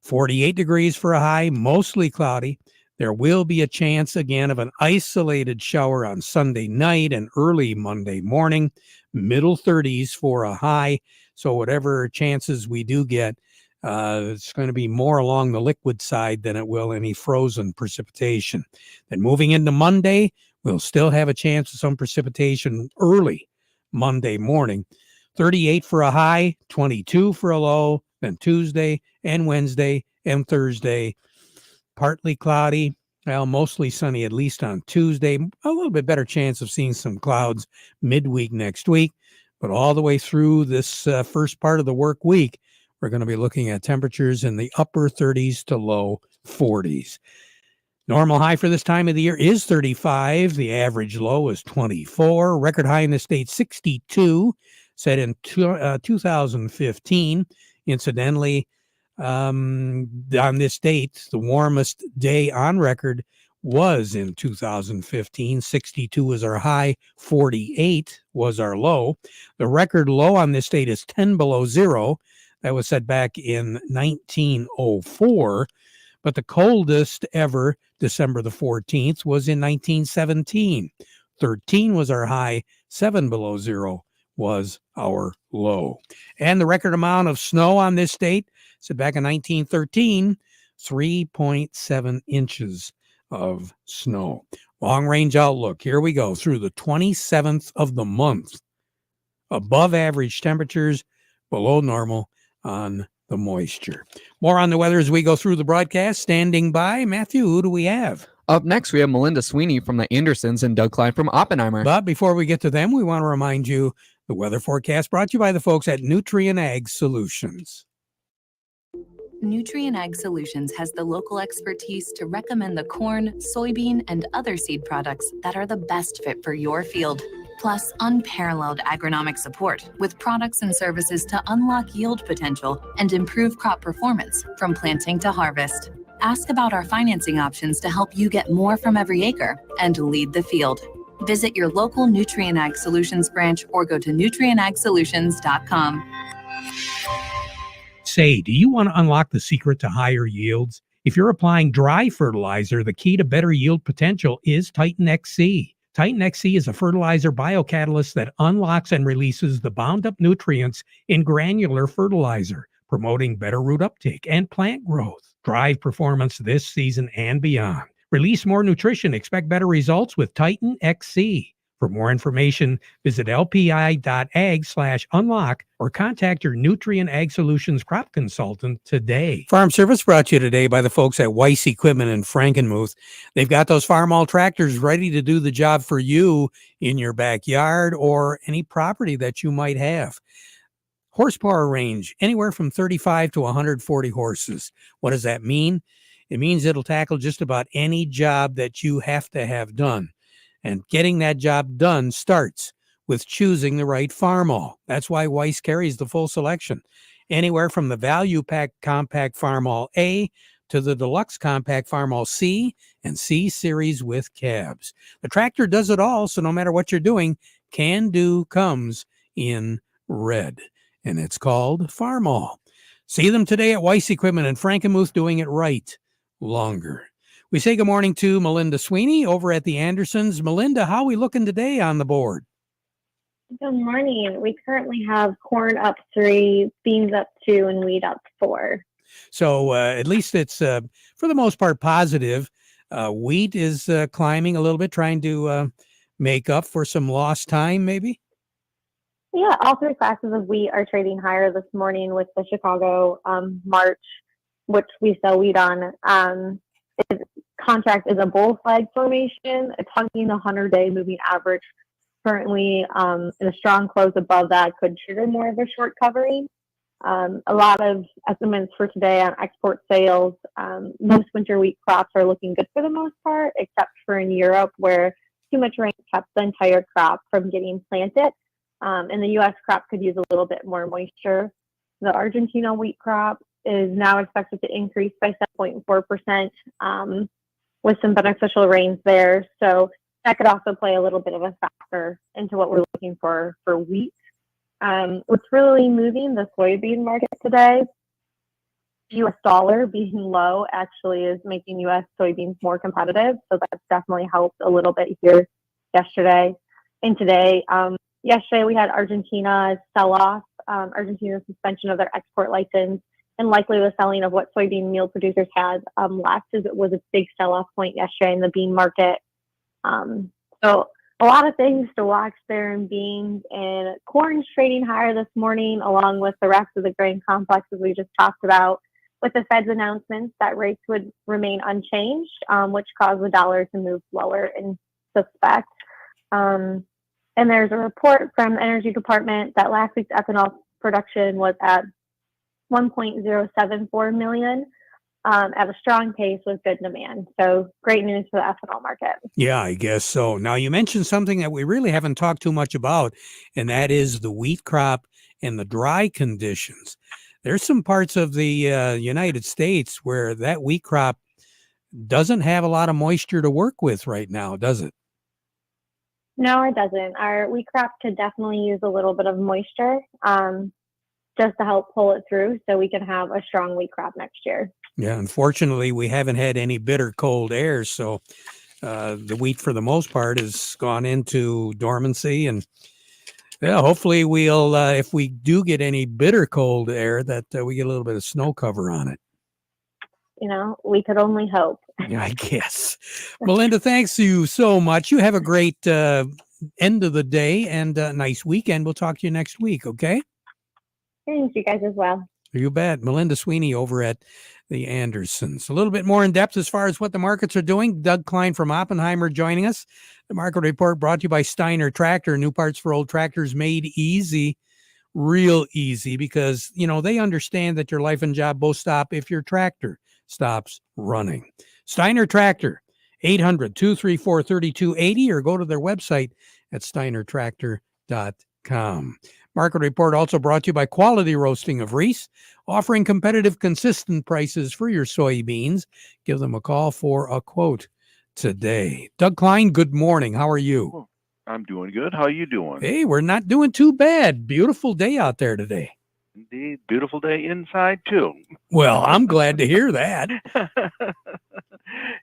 48 degrees for a high, mostly cloudy. There will be a chance again of an isolated shower on Sunday night and early Monday morning, middle 30s for a high. So whatever chances we do get, it's going to be more along the liquid side than it will any frozen precipitation. Then moving into Monday, we'll still have a chance of some precipitation early Monday morning. 38 for a high, 22 for a low. Then Tuesday and Wednesday and Thursday, partly cloudy, well, mostly sunny, at least on Tuesday. A little bit better chance of seeing some clouds midweek next week. But all the way through this first part of the work week, we're going to be looking at temperatures in the upper 30s to low 40s. Normal high for this time of the year is 35. The average low is 24. Record high in the state, 62, set in 2015. Incidentally, on this date, the warmest day on record was in 2015. 62 was our high, 48 was our low. The record low on this date is 10 below zero. That was set back in 1904. But the coldest ever, December the 14th, was in 1917. 13 was our high, 7 below zero was our low. And the record amount of snow on this date, set back in 1913, 3.7 inches of snow. Long range outlook. Here we go through the 27th of the month. Above average temperatures, below normal on the moisture. More on the weather as we go through the broadcast. Standing by, Matthew, who do we have? Up next, we have Melinda Sweeney from the Andersons and Doug Klein from Oppenheimer. But before we get to them, we want to remind you the weather forecast brought to you by the folks at Nutrien Ag Solutions. Nutrien Ag Solutions has the local expertise to recommend the corn, soybean, and other seed products that are the best fit for your field. Plus, unparalleled agronomic support with products and services to unlock yield potential and improve crop performance from planting to harvest. Ask about our financing options to help you get more from every acre and lead the field. Visit your local Nutrien Ag Solutions branch or go to nutrienagsolutions.com. Say, do you want to unlock the secret to higher yields? If you're applying dry fertilizer, the key to better yield potential is Titan XC. Titan XC is a fertilizer biocatalyst that unlocks and releases the bound up nutrients in granular fertilizer, promoting better root uptake and plant growth. Drive performance this season and beyond. Release more nutrition. Expect better results with Titan XC. For more information, visit lpi.ag/unlock or contact your Nutrient Ag Solutions crop consultant today. Farm Service brought to you today by the folks at Weiss Equipment in Frankenmuth. They've got those Farmall tractors ready to do the job for you in your backyard or any property that you might have. Horsepower range, anywhere from 35 to 140 horses. What does that mean? It means it'll tackle just about any job that you have to have done. And getting that job done starts with choosing the right Farmall. That's why Weiss carries the full selection. Anywhere from the Value Pack Compact Farmall A to the Deluxe Compact Farmall C and C Series with cabs. The tractor does it all, so no matter what you're doing, Can Do comes in red. And it's called Farmall. See them today at Weiss Equipment in Frankenmuth, doing it right longer. We say good morning to Melinda Sweeney over at the Andersons. Melinda, how are we looking today on the board? Good morning. We currently have corn up 3, beans up 2, and wheat up 4. So at least it's, for the most part, positive. Wheat is climbing a little bit, trying to make up for some lost time, maybe? Yeah, all 3 classes of wheat are trading higher this morning with the Chicago March, which we sell wheat on. Its contract is a bull flag formation. It's hugging the 100-day moving average currently, and a strong close above that could trigger more of a short covering. A lot of estimates for today on export sales. Most winter wheat crops are looking good for the most part, except for in Europe, where too much rain kept the entire crop from getting planted. And the U.S. crop could use a little bit more moisture. The Argentina wheat crop is now expected to increase by 7.4% with some beneficial rains there. So that could also play a little bit of a factor into what we're looking for wheat. What's really moving the soybean market today, U.S. dollar being low actually is making U.S. soybeans more competitive. So that's definitely helped a little bit here yesterday and today. Yesterday we had Argentina sell off, Argentina's suspension of their export license, and likely the selling of what soybean meal producers had left, as it was a big sell-off point yesterday in the bean market. So a lot of things to watch there in beans, and corn's trading higher this morning, along with the rest of the grain complexes we just talked about, with the Fed's announcements that rates would remain unchanged, which caused the dollar to move lower in suspect. And there's a report from the Energy Department that last week's ethanol production was at 1.074 million at a strong pace with good demand. So great news for the ethanol market. Yeah, I guess so. Now, you mentioned something that we really haven't talked too much about, and that is the wheat crop and the dry conditions. There's some parts of the United States where that wheat crop doesn't have a lot of moisture to work with right now, does it? No, it doesn't. Our wheat crop could definitely use a little bit of moisture just to help pull it through so we can have a strong wheat crop next year. Yeah, unfortunately, we haven't had any bitter cold air, so the wheat, for the most part, has gone into dormancy. And yeah, hopefully we'll, if we do get any bitter cold air, that we get a little bit of snow cover on it. You know, we could only hope. Yeah, I guess. Melinda, thanks you so much. You have a great end of the day and a nice weekend. We'll talk to you next week, okay? Thanks, you guys as well. You bet. Melinda Sweeney over at the Andersons. A little bit more in depth as far as what the markets are doing. Doug Klein from Oppenheimer joining us. The market report brought to you by Steiner Tractor. New parts for old tractors made easy, real easy, because, you know, they understand that your life and job both stop if your tractor stops running. Steiner Tractor, 800-234-3280, or go to their website at steinertractor.com. Market report also brought to you by Quality Roasting of Reese, offering competitive, consistent prices for your soybeans. Give them a call for a quote today. Doug Klein, good morning. How are you? I'm doing good. How are you doing? Hey, we're not doing too bad. Beautiful day out there today. Indeed. Beautiful day inside, too. Well, I'm glad to hear that.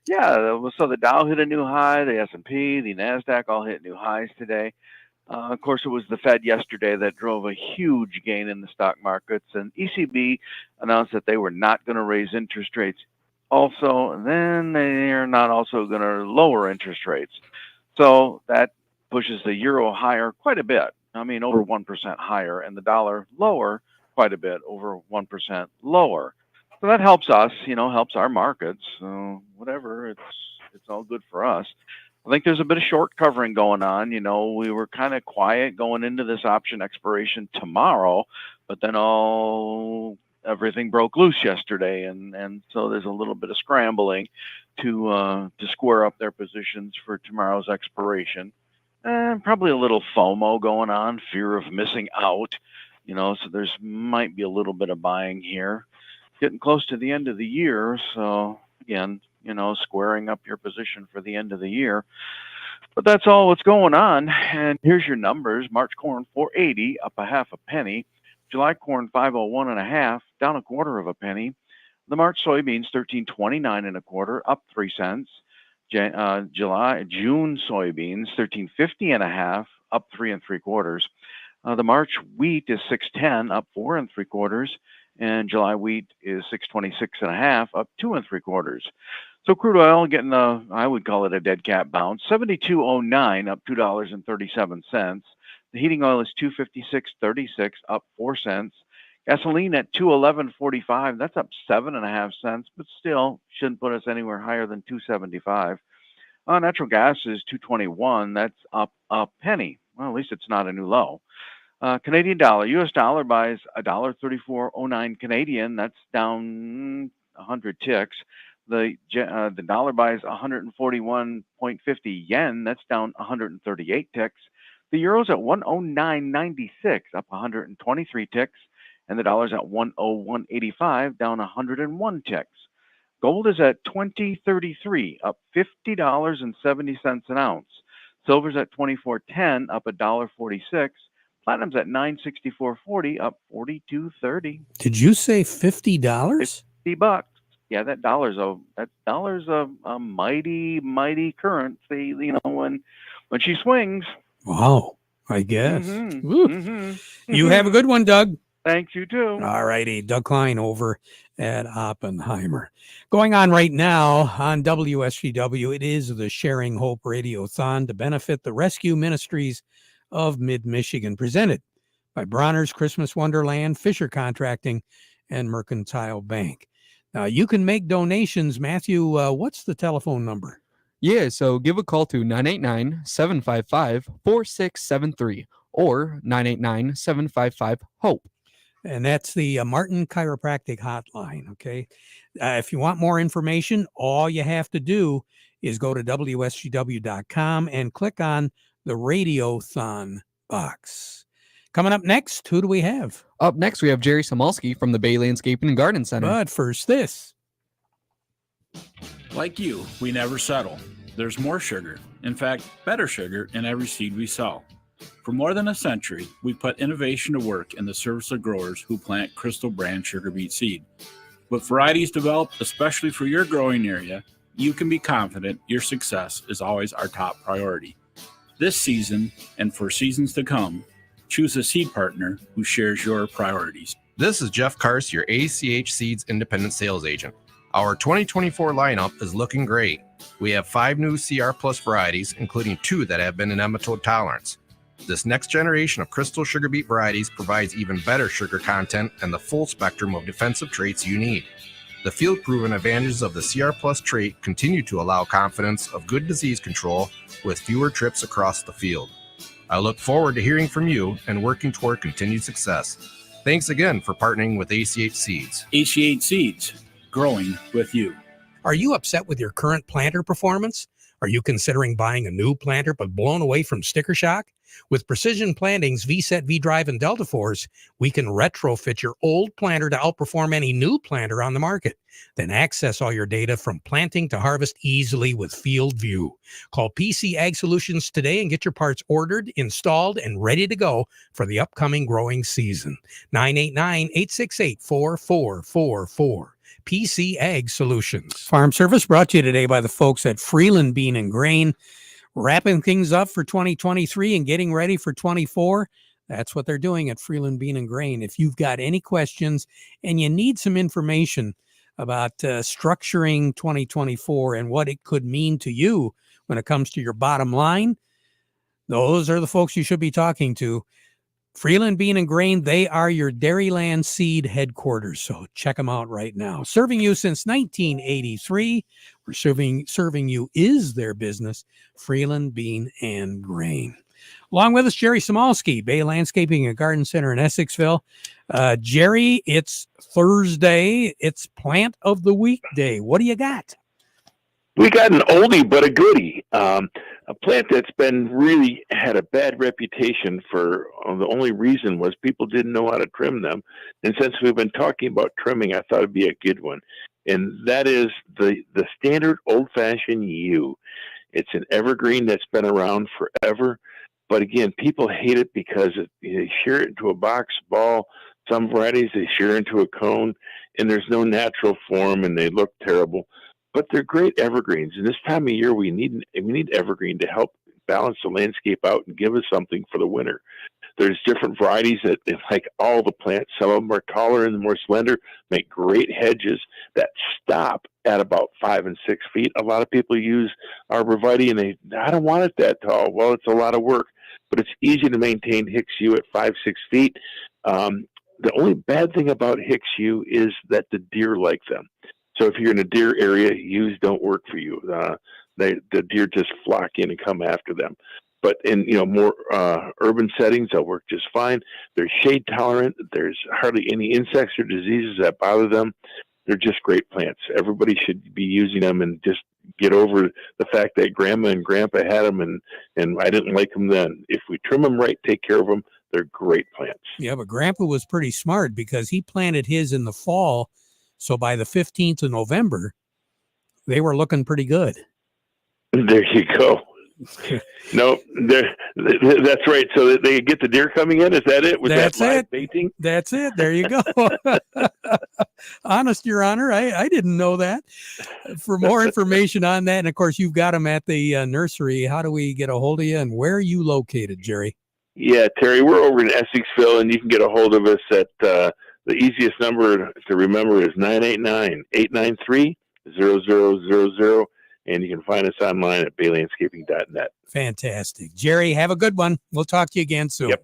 Yeah, so the Dow hit a new high, the S&P, the NASDAQ all hit new highs today. Of course, it was the Fed yesterday that drove a huge gain in the stock markets, and ECB announced that they were not going to raise interest rates also, and then they are not also going to lower interest rates. So that pushes the euro higher quite a bit. I mean, over 1% higher, and the dollar lower quite a bit, over 1% lower. So that helps us, helps our markets. So whatever, it's all good for us. I think there's a bit of short covering going on. We were kind of quiet going into this option expiration tomorrow, but then everything broke loose yesterday, and so there's a little bit of scrambling to square up their positions for tomorrow's expiration. And probably a little FOMO going on, fear of missing out. So there's might be a little bit of buying here. Getting close to the end of the year, so again, squaring up your position for the end of the year. But that's all what's going on. And here's your numbers. March corn 4.80, up a half a penny. July corn 5.01 and a half, down a quarter of a penny. The March soybeans 13.29 and a quarter, up 3 cents. June soybeans 13.50 and a half, up 3 3/4. The March wheat is 6.10, up 4 3/4. And July wheat is 6.26 and a half, up 2 3/4. So crude oil getting I would call it a dead cat bounce, 72.09, up $2.37. The heating oil is 256.36, up 4 cents. Gasoline at 211.45, that's up 7.5 cents, but still shouldn't put us anywhere higher than 275. Natural gas is 221, that's up a penny. Well, at least it's not a new low. Canadian dollar, U.S. dollar buys $1.3409 Canadian. That's down 100 ticks. The dollar buys 141.50 yen. That's down 138 ticks. The euro's at 109.96, up 123 ticks, and the dollar's at 101.85, down 101 ticks. Gold is at $20.33, up $50.70 an ounce. Silver's at $24.10, up $1.46. Platinum's at $964.40, up $42.30. Did you say $50? $50. Yeah, that dollar's a mighty currency. When she swings. Wow, I guess. You have a good one, Doug. Thanks, you too. All righty, Doug Klein over at Oppenheimer. Going on right now on WSGW, it is the Sharing Hope Radiothon to benefit the Rescue Ministries of Mid-Michigan, presented by Bronner's Christmas Wonderland, Fisher Contracting, and Mercantile Bank. Now, you can make donations. Matthew, what's the telephone number? Yeah, so give a call to 989-755-4673 or 989-755-HOPE. And that's the Martin Chiropractic hotline, okay? If you want more information, all you have to do is go to WSGW.com and click on the Radiothon box. Coming up next, who do we have? Up next, we have Jerry Samolsky from the Bay Landscaping and Garden Center. But first, this. Like you, we never settle. There's more sugar. In fact, better sugar in every seed we sell. For more than a century, we put innovation to work in the service of growers who plant Crystal brand sugar beet seed. With varieties developed especially for your growing area, you can be confident your success is always our top priority. This season, and for seasons to come, choose a seed partner who shares your priorities. This is Jeff Karst, your ACH Seeds independent sales agent. Our 2024 lineup is looking great. We have 5 new CR Plus varieties, including 2 that have been in nematode tolerance. This next generation of Crystal sugar beet varieties provides even better sugar content and the full spectrum of defensive traits you need. The field-proven advantages of the CR Plus trait continue to allow confidence of good disease control with fewer trips across the field. I look forward to hearing from you and working toward continued success. Thanks again for partnering with ACH Seeds. ACH Seeds, growing with you. Are you upset with your current planter performance? Are you considering buying a new planter but blown away from sticker shock? With Precision Planting's V-Set, V-Drive, and Delta Force, we can retrofit your old planter to outperform any new planter on the market. Then access all your data from planting to harvest easily with Field View. Call PC Ag Solutions today and get your parts ordered, installed, and ready to go for the upcoming growing season. 989-868-4444. PC Ag Solutions. Farm Service brought to you today by the folks at Freeland Bean and Grain. Wrapping things up for 2023 and getting ready for 24. That's what they're doing at Freeland Bean and Grain. If you've got any questions and you need some information about structuring 2024 and what it could mean to you when it comes to your bottom line, those are the folks you should be talking to. Freeland Bean and Grain, they are your Dairyland seed headquarters, so check them out right now. Serving you since 1983. We're serving you is their business, Freeland Bean and Grain. Along with us, Jerry Samalski, Bay Landscaping and Garden Center in Essexville. Jerry, it's Thursday. It's Plant of the Week Day. What do you got? We got an oldie but a goodie. A plant that's been really had a bad reputation for the only reason was people didn't know how to trim them. And since we've been talking about trimming, I thought it'd be a good one. And that is the standard old-fashioned yew. It's an evergreen that's been around forever. But again, people hate it because they shear it into a box ball. Some varieties, they shear into a cone, and there's no natural form, and they look terrible. But they're great evergreens. And this time of year, we need evergreen to help balance the landscape out and give us something for the winter. There's different varieties that, like all the plants, some of them are taller and more slender, make great hedges that stop at about 5 and 6 feet. A lot of people use arborvitae and I don't want it that tall. Well, it's a lot of work, but it's easy to maintain Hicks yew at 5-6 feet. The only bad thing about Hicks yew is that the deer like them. So if you're in a deer area, yews don't work for you. The deer just flock in and come after them. But in more urban settings, they'll work just fine. They're shade tolerant. There's hardly any insects or diseases that bother them. They're just great plants. Everybody should be using them and just get over the fact that Grandma and Grandpa had them and I didn't like them then. If we trim them right, take care of them, they're great plants. Yeah, but Grandpa was pretty smart because he planted his in the fall. So by the 15th of November, they were looking pretty good. There you go. No, that's right. So they get the deer coming in. Is that it? Was that's that live it. baiting? That's it. There you go. Honest, Your Honor, I didn't know that. For more information on that, and of course, you've got them at the nursery. How do we get a hold of you, and where are you located, Jerry? Yeah, Terry, we're over in Essexville, and you can get a hold of us at the easiest number to remember is 989-893-0000. And you can find us online at baylandscaping.net. Fantastic. Jerry, have a good one. We'll talk to you again soon. Yep.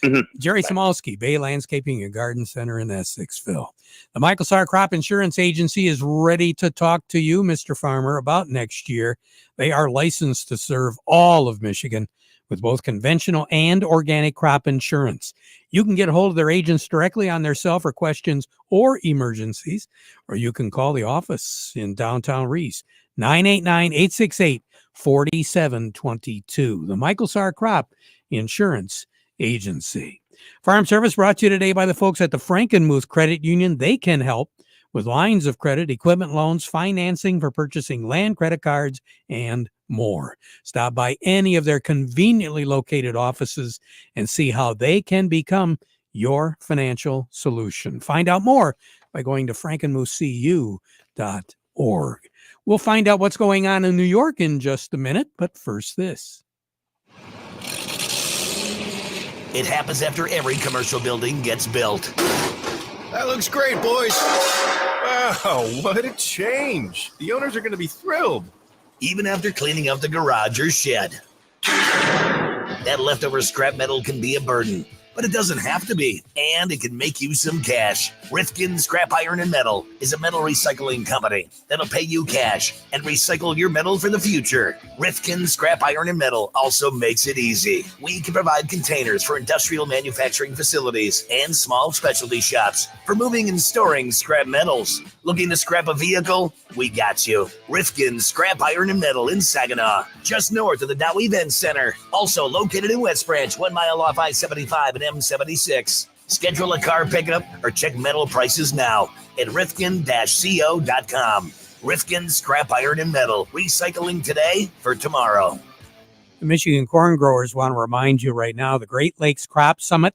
Mm-hmm. Jerry Samalski, Bay Landscaping and Garden Center in Essexville. The Michael Sarr Crop Insurance Agency is ready to talk to you, Mr. Farmer, about next year. They are licensed to serve all of Michigan with both conventional and organic crop insurance. You can get a hold of their agents directly on their cell for questions or emergencies, or you can call the office in downtown Reese, 989-868-4722. The Michael Sarr Crop Insurance Agency. Farm Service brought to you today by the folks at the Frankenmuth Credit Union. They can help with lines of credit, equipment loans, financing for purchasing land, credit cards, and more. Stop by any of their conveniently located offices and see how they can become your financial solution. Find out more by going to frankenmuthcu.org. We'll find out what's going on in New York in just a minute, but first this. It happens after every commercial building gets built. That looks great, boys. Wow, what a change. The owners are going to be thrilled. Even after cleaning up the garage or shed. That leftover scrap metal can be a burden. but it doesn't have to be, and it can make you some cash. Rifkin Scrap Iron and Metal is a metal recycling company that'll pay you cash and recycle your metal for the future. Rifkin Scrap Iron and Metal also makes it easy. We can provide containers for industrial manufacturing facilities and small specialty shops for moving and storing scrap metals. Looking to scrap a vehicle? We got you. Rifkin Scrap Iron and Metal in Saginaw, just north of the Dow Event Center. Also located in West Branch, 1 mile off I-75 and M76. Schedule a car pickup or check metal prices now at rifkin-co.com. Rifkin Scrap Iron and Metal, recycling today for tomorrow. The Michigan corn growers want to remind you right now, the Great Lakes Crop Summit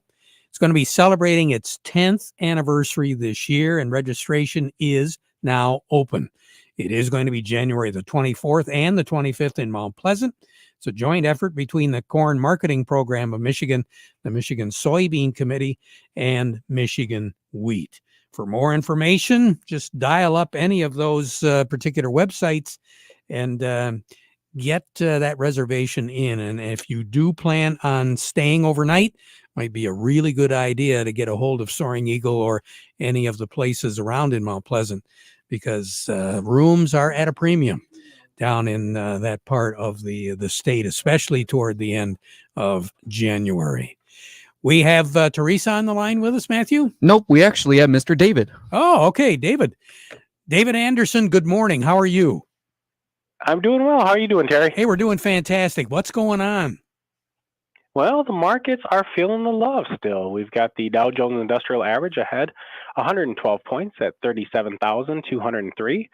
is going to be celebrating its 10th anniversary this year, and registration is now open. It is going to be January the 24th and the 25th in Mount Pleasant. It's a joint effort between the Corn Marketing Program of Michigan, the Michigan Soybean Committee, and Michigan Wheat. For more information, just dial up any of those particular websites and get that reservation in. And if you do plan on staying overnight, might be a really good idea to get a hold of Soaring Eagle or any of the places around in Mount Pleasant, because rooms are at a premium down in that part of the state, especially toward the end of January. We have Teresa on the line with us, Matthew? Nope, we actually have Mr. David. Oh, okay, David. David Anderson, good morning. How are you? I'm doing well. How are you doing, Terry? Hey, we're doing fantastic. What's going on? Well, the markets are feeling the love still. We've got the Dow Jones Industrial Average ahead 112 points at 37,203.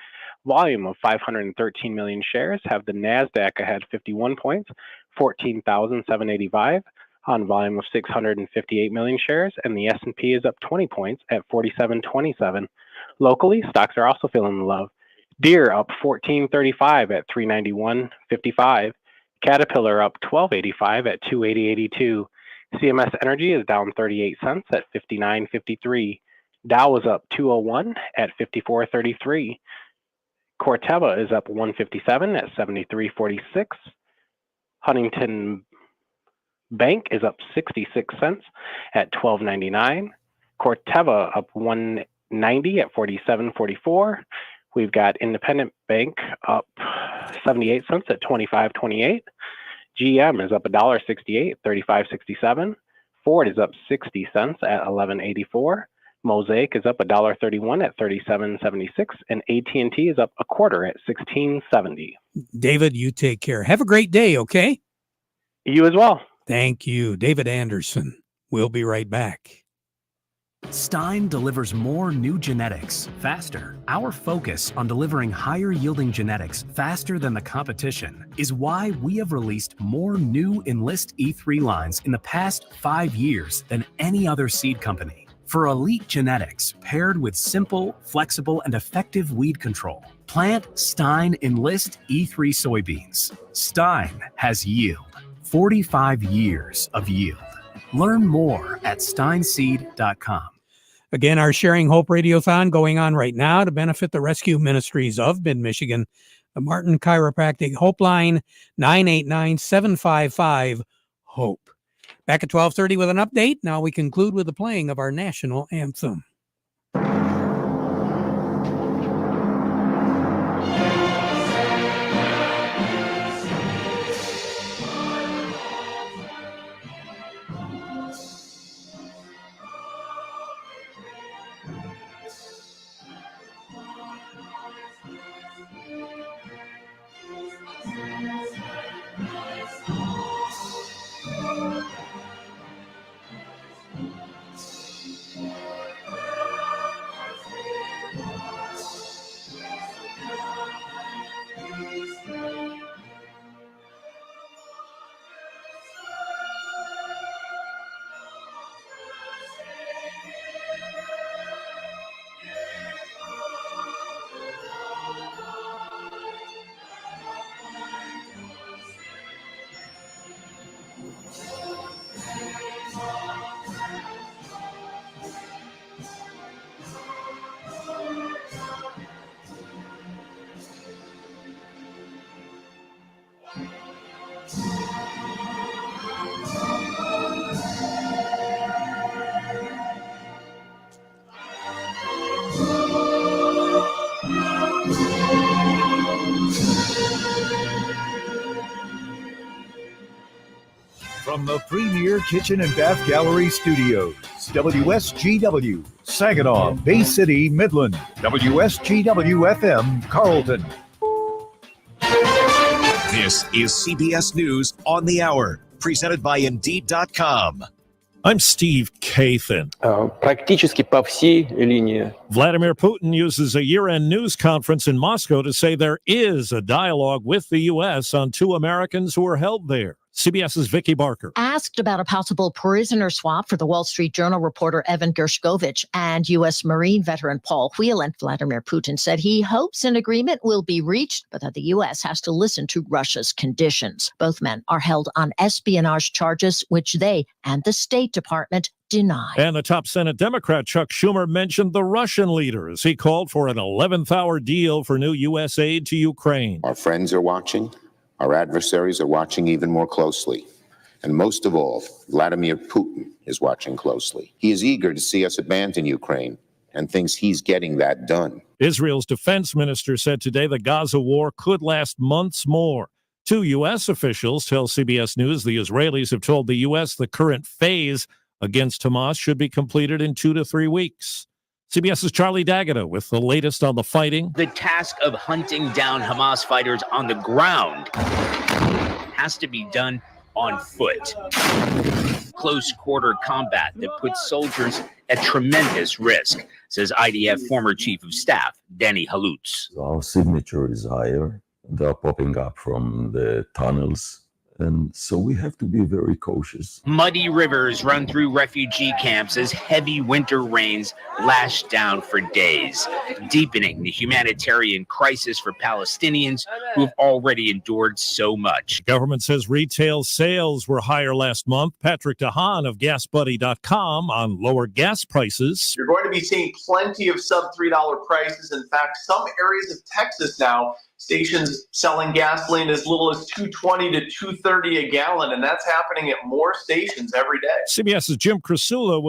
Volume of 513 million shares. Have the NASDAQ ahead 51 points, 14,785 on volume of 658 million shares. And the S&P is up 20 points at 4727. Locally, stocks are also feeling the love. Deere up 1435 at 391.55. Caterpillar up 1285 at 280.82. CMS Energy is down 38 cents at 59.53. Dow is up 201 at 54.33. Corteva is up 157 at 73.46. Huntington Bank is up 66 cents at 12.99. Corteva up 190 at 47.44. We've got Independent Bank up 78 cents at 25.28. GM is up $1.68 at 35.67. Ford is up 60 cents at 11.84. Mosaic is up $1.31 at 37.76, and AT&T is up a quarter at 16.70. David, you take care. Have a great day, okay? You as well. Thank you. David Anderson. We'll be right back. Stein delivers more new genetics faster. Our focus on delivering higher yielding genetics faster than the competition is why we have released more new Enlist E3 lines in the past 5 years than any other seed company. For elite genetics paired with simple, flexible, and effective weed control, plant Stein Enlist E3 soybeans. Stein has yield, 45 years of yield. Learn more at steinseed.com. Again, our Sharing Hope Radiothon going on right now to benefit the Rescue Ministries of Mid-Michigan. The Martin Chiropractic Hope Line, 989-755-HOPE. Back at 12:30 with an update. Now we conclude with the playing of our national anthem. From the Premier Kitchen and Bath Gallery Studios, WSGW, Saginaw, Bay City, Midland, WSGW FM, Carlton. This is CBS News on the Hour, presented by Indeed.com. I'm Steve Kathan. Практически по всей линии. Vladimir Putin uses a year-end news conference in Moscow to say there is a dialogue with the U.S. on 2 Americans who are held there. CBS's Vicki Barker. Asked about a possible prisoner swap for the Wall Street Journal reporter Evan Gershkovich and U.S. Marine veteran Paul Whelan, Vladimir Putin said he hopes an agreement will be reached, but that the U.S. has to listen to Russia's conditions. Both men are held on espionage charges, which they and the State Department deny. And the top Senate Democrat Chuck Schumer mentioned the Russian leader as he called for an 11th hour deal for new U.S. aid to Ukraine. Our friends are watching. Our adversaries are watching even more closely. And most of all, Vladimir Putin is watching closely. He is eager to see us abandon Ukraine and thinks he's getting that done. Israel's defense minister said today the Gaza war could last months more. 2 U.S. officials tell CBS News the Israelis have told the U.S. the current phase against Hamas should be completed in 2 to 3 weeks. CBS's Charlie D'Agata with the latest on the fighting. The task of hunting down Hamas fighters on the ground has to be done on foot. Close quarter combat that puts soldiers at tremendous risk, says IDF former Chief of Staff Danny Halutz. Our signature is higher. They're popping up from the tunnels. And so we have to be very cautious. Muddy rivers run through refugee camps as heavy winter rains lash down for days, deepening the humanitarian crisis for Palestinians who have already endured so much. The government says retail sales were higher last month. Patrick DeHaan of GasBuddy.com on lower gas prices. You're going to be seeing plenty of sub $3 prices. In fact, some areas of Texas now, stations selling gasoline as little as $2.20 to $2.30 a gallon, and that's happening at more stations every day. CBS's Jim Krasula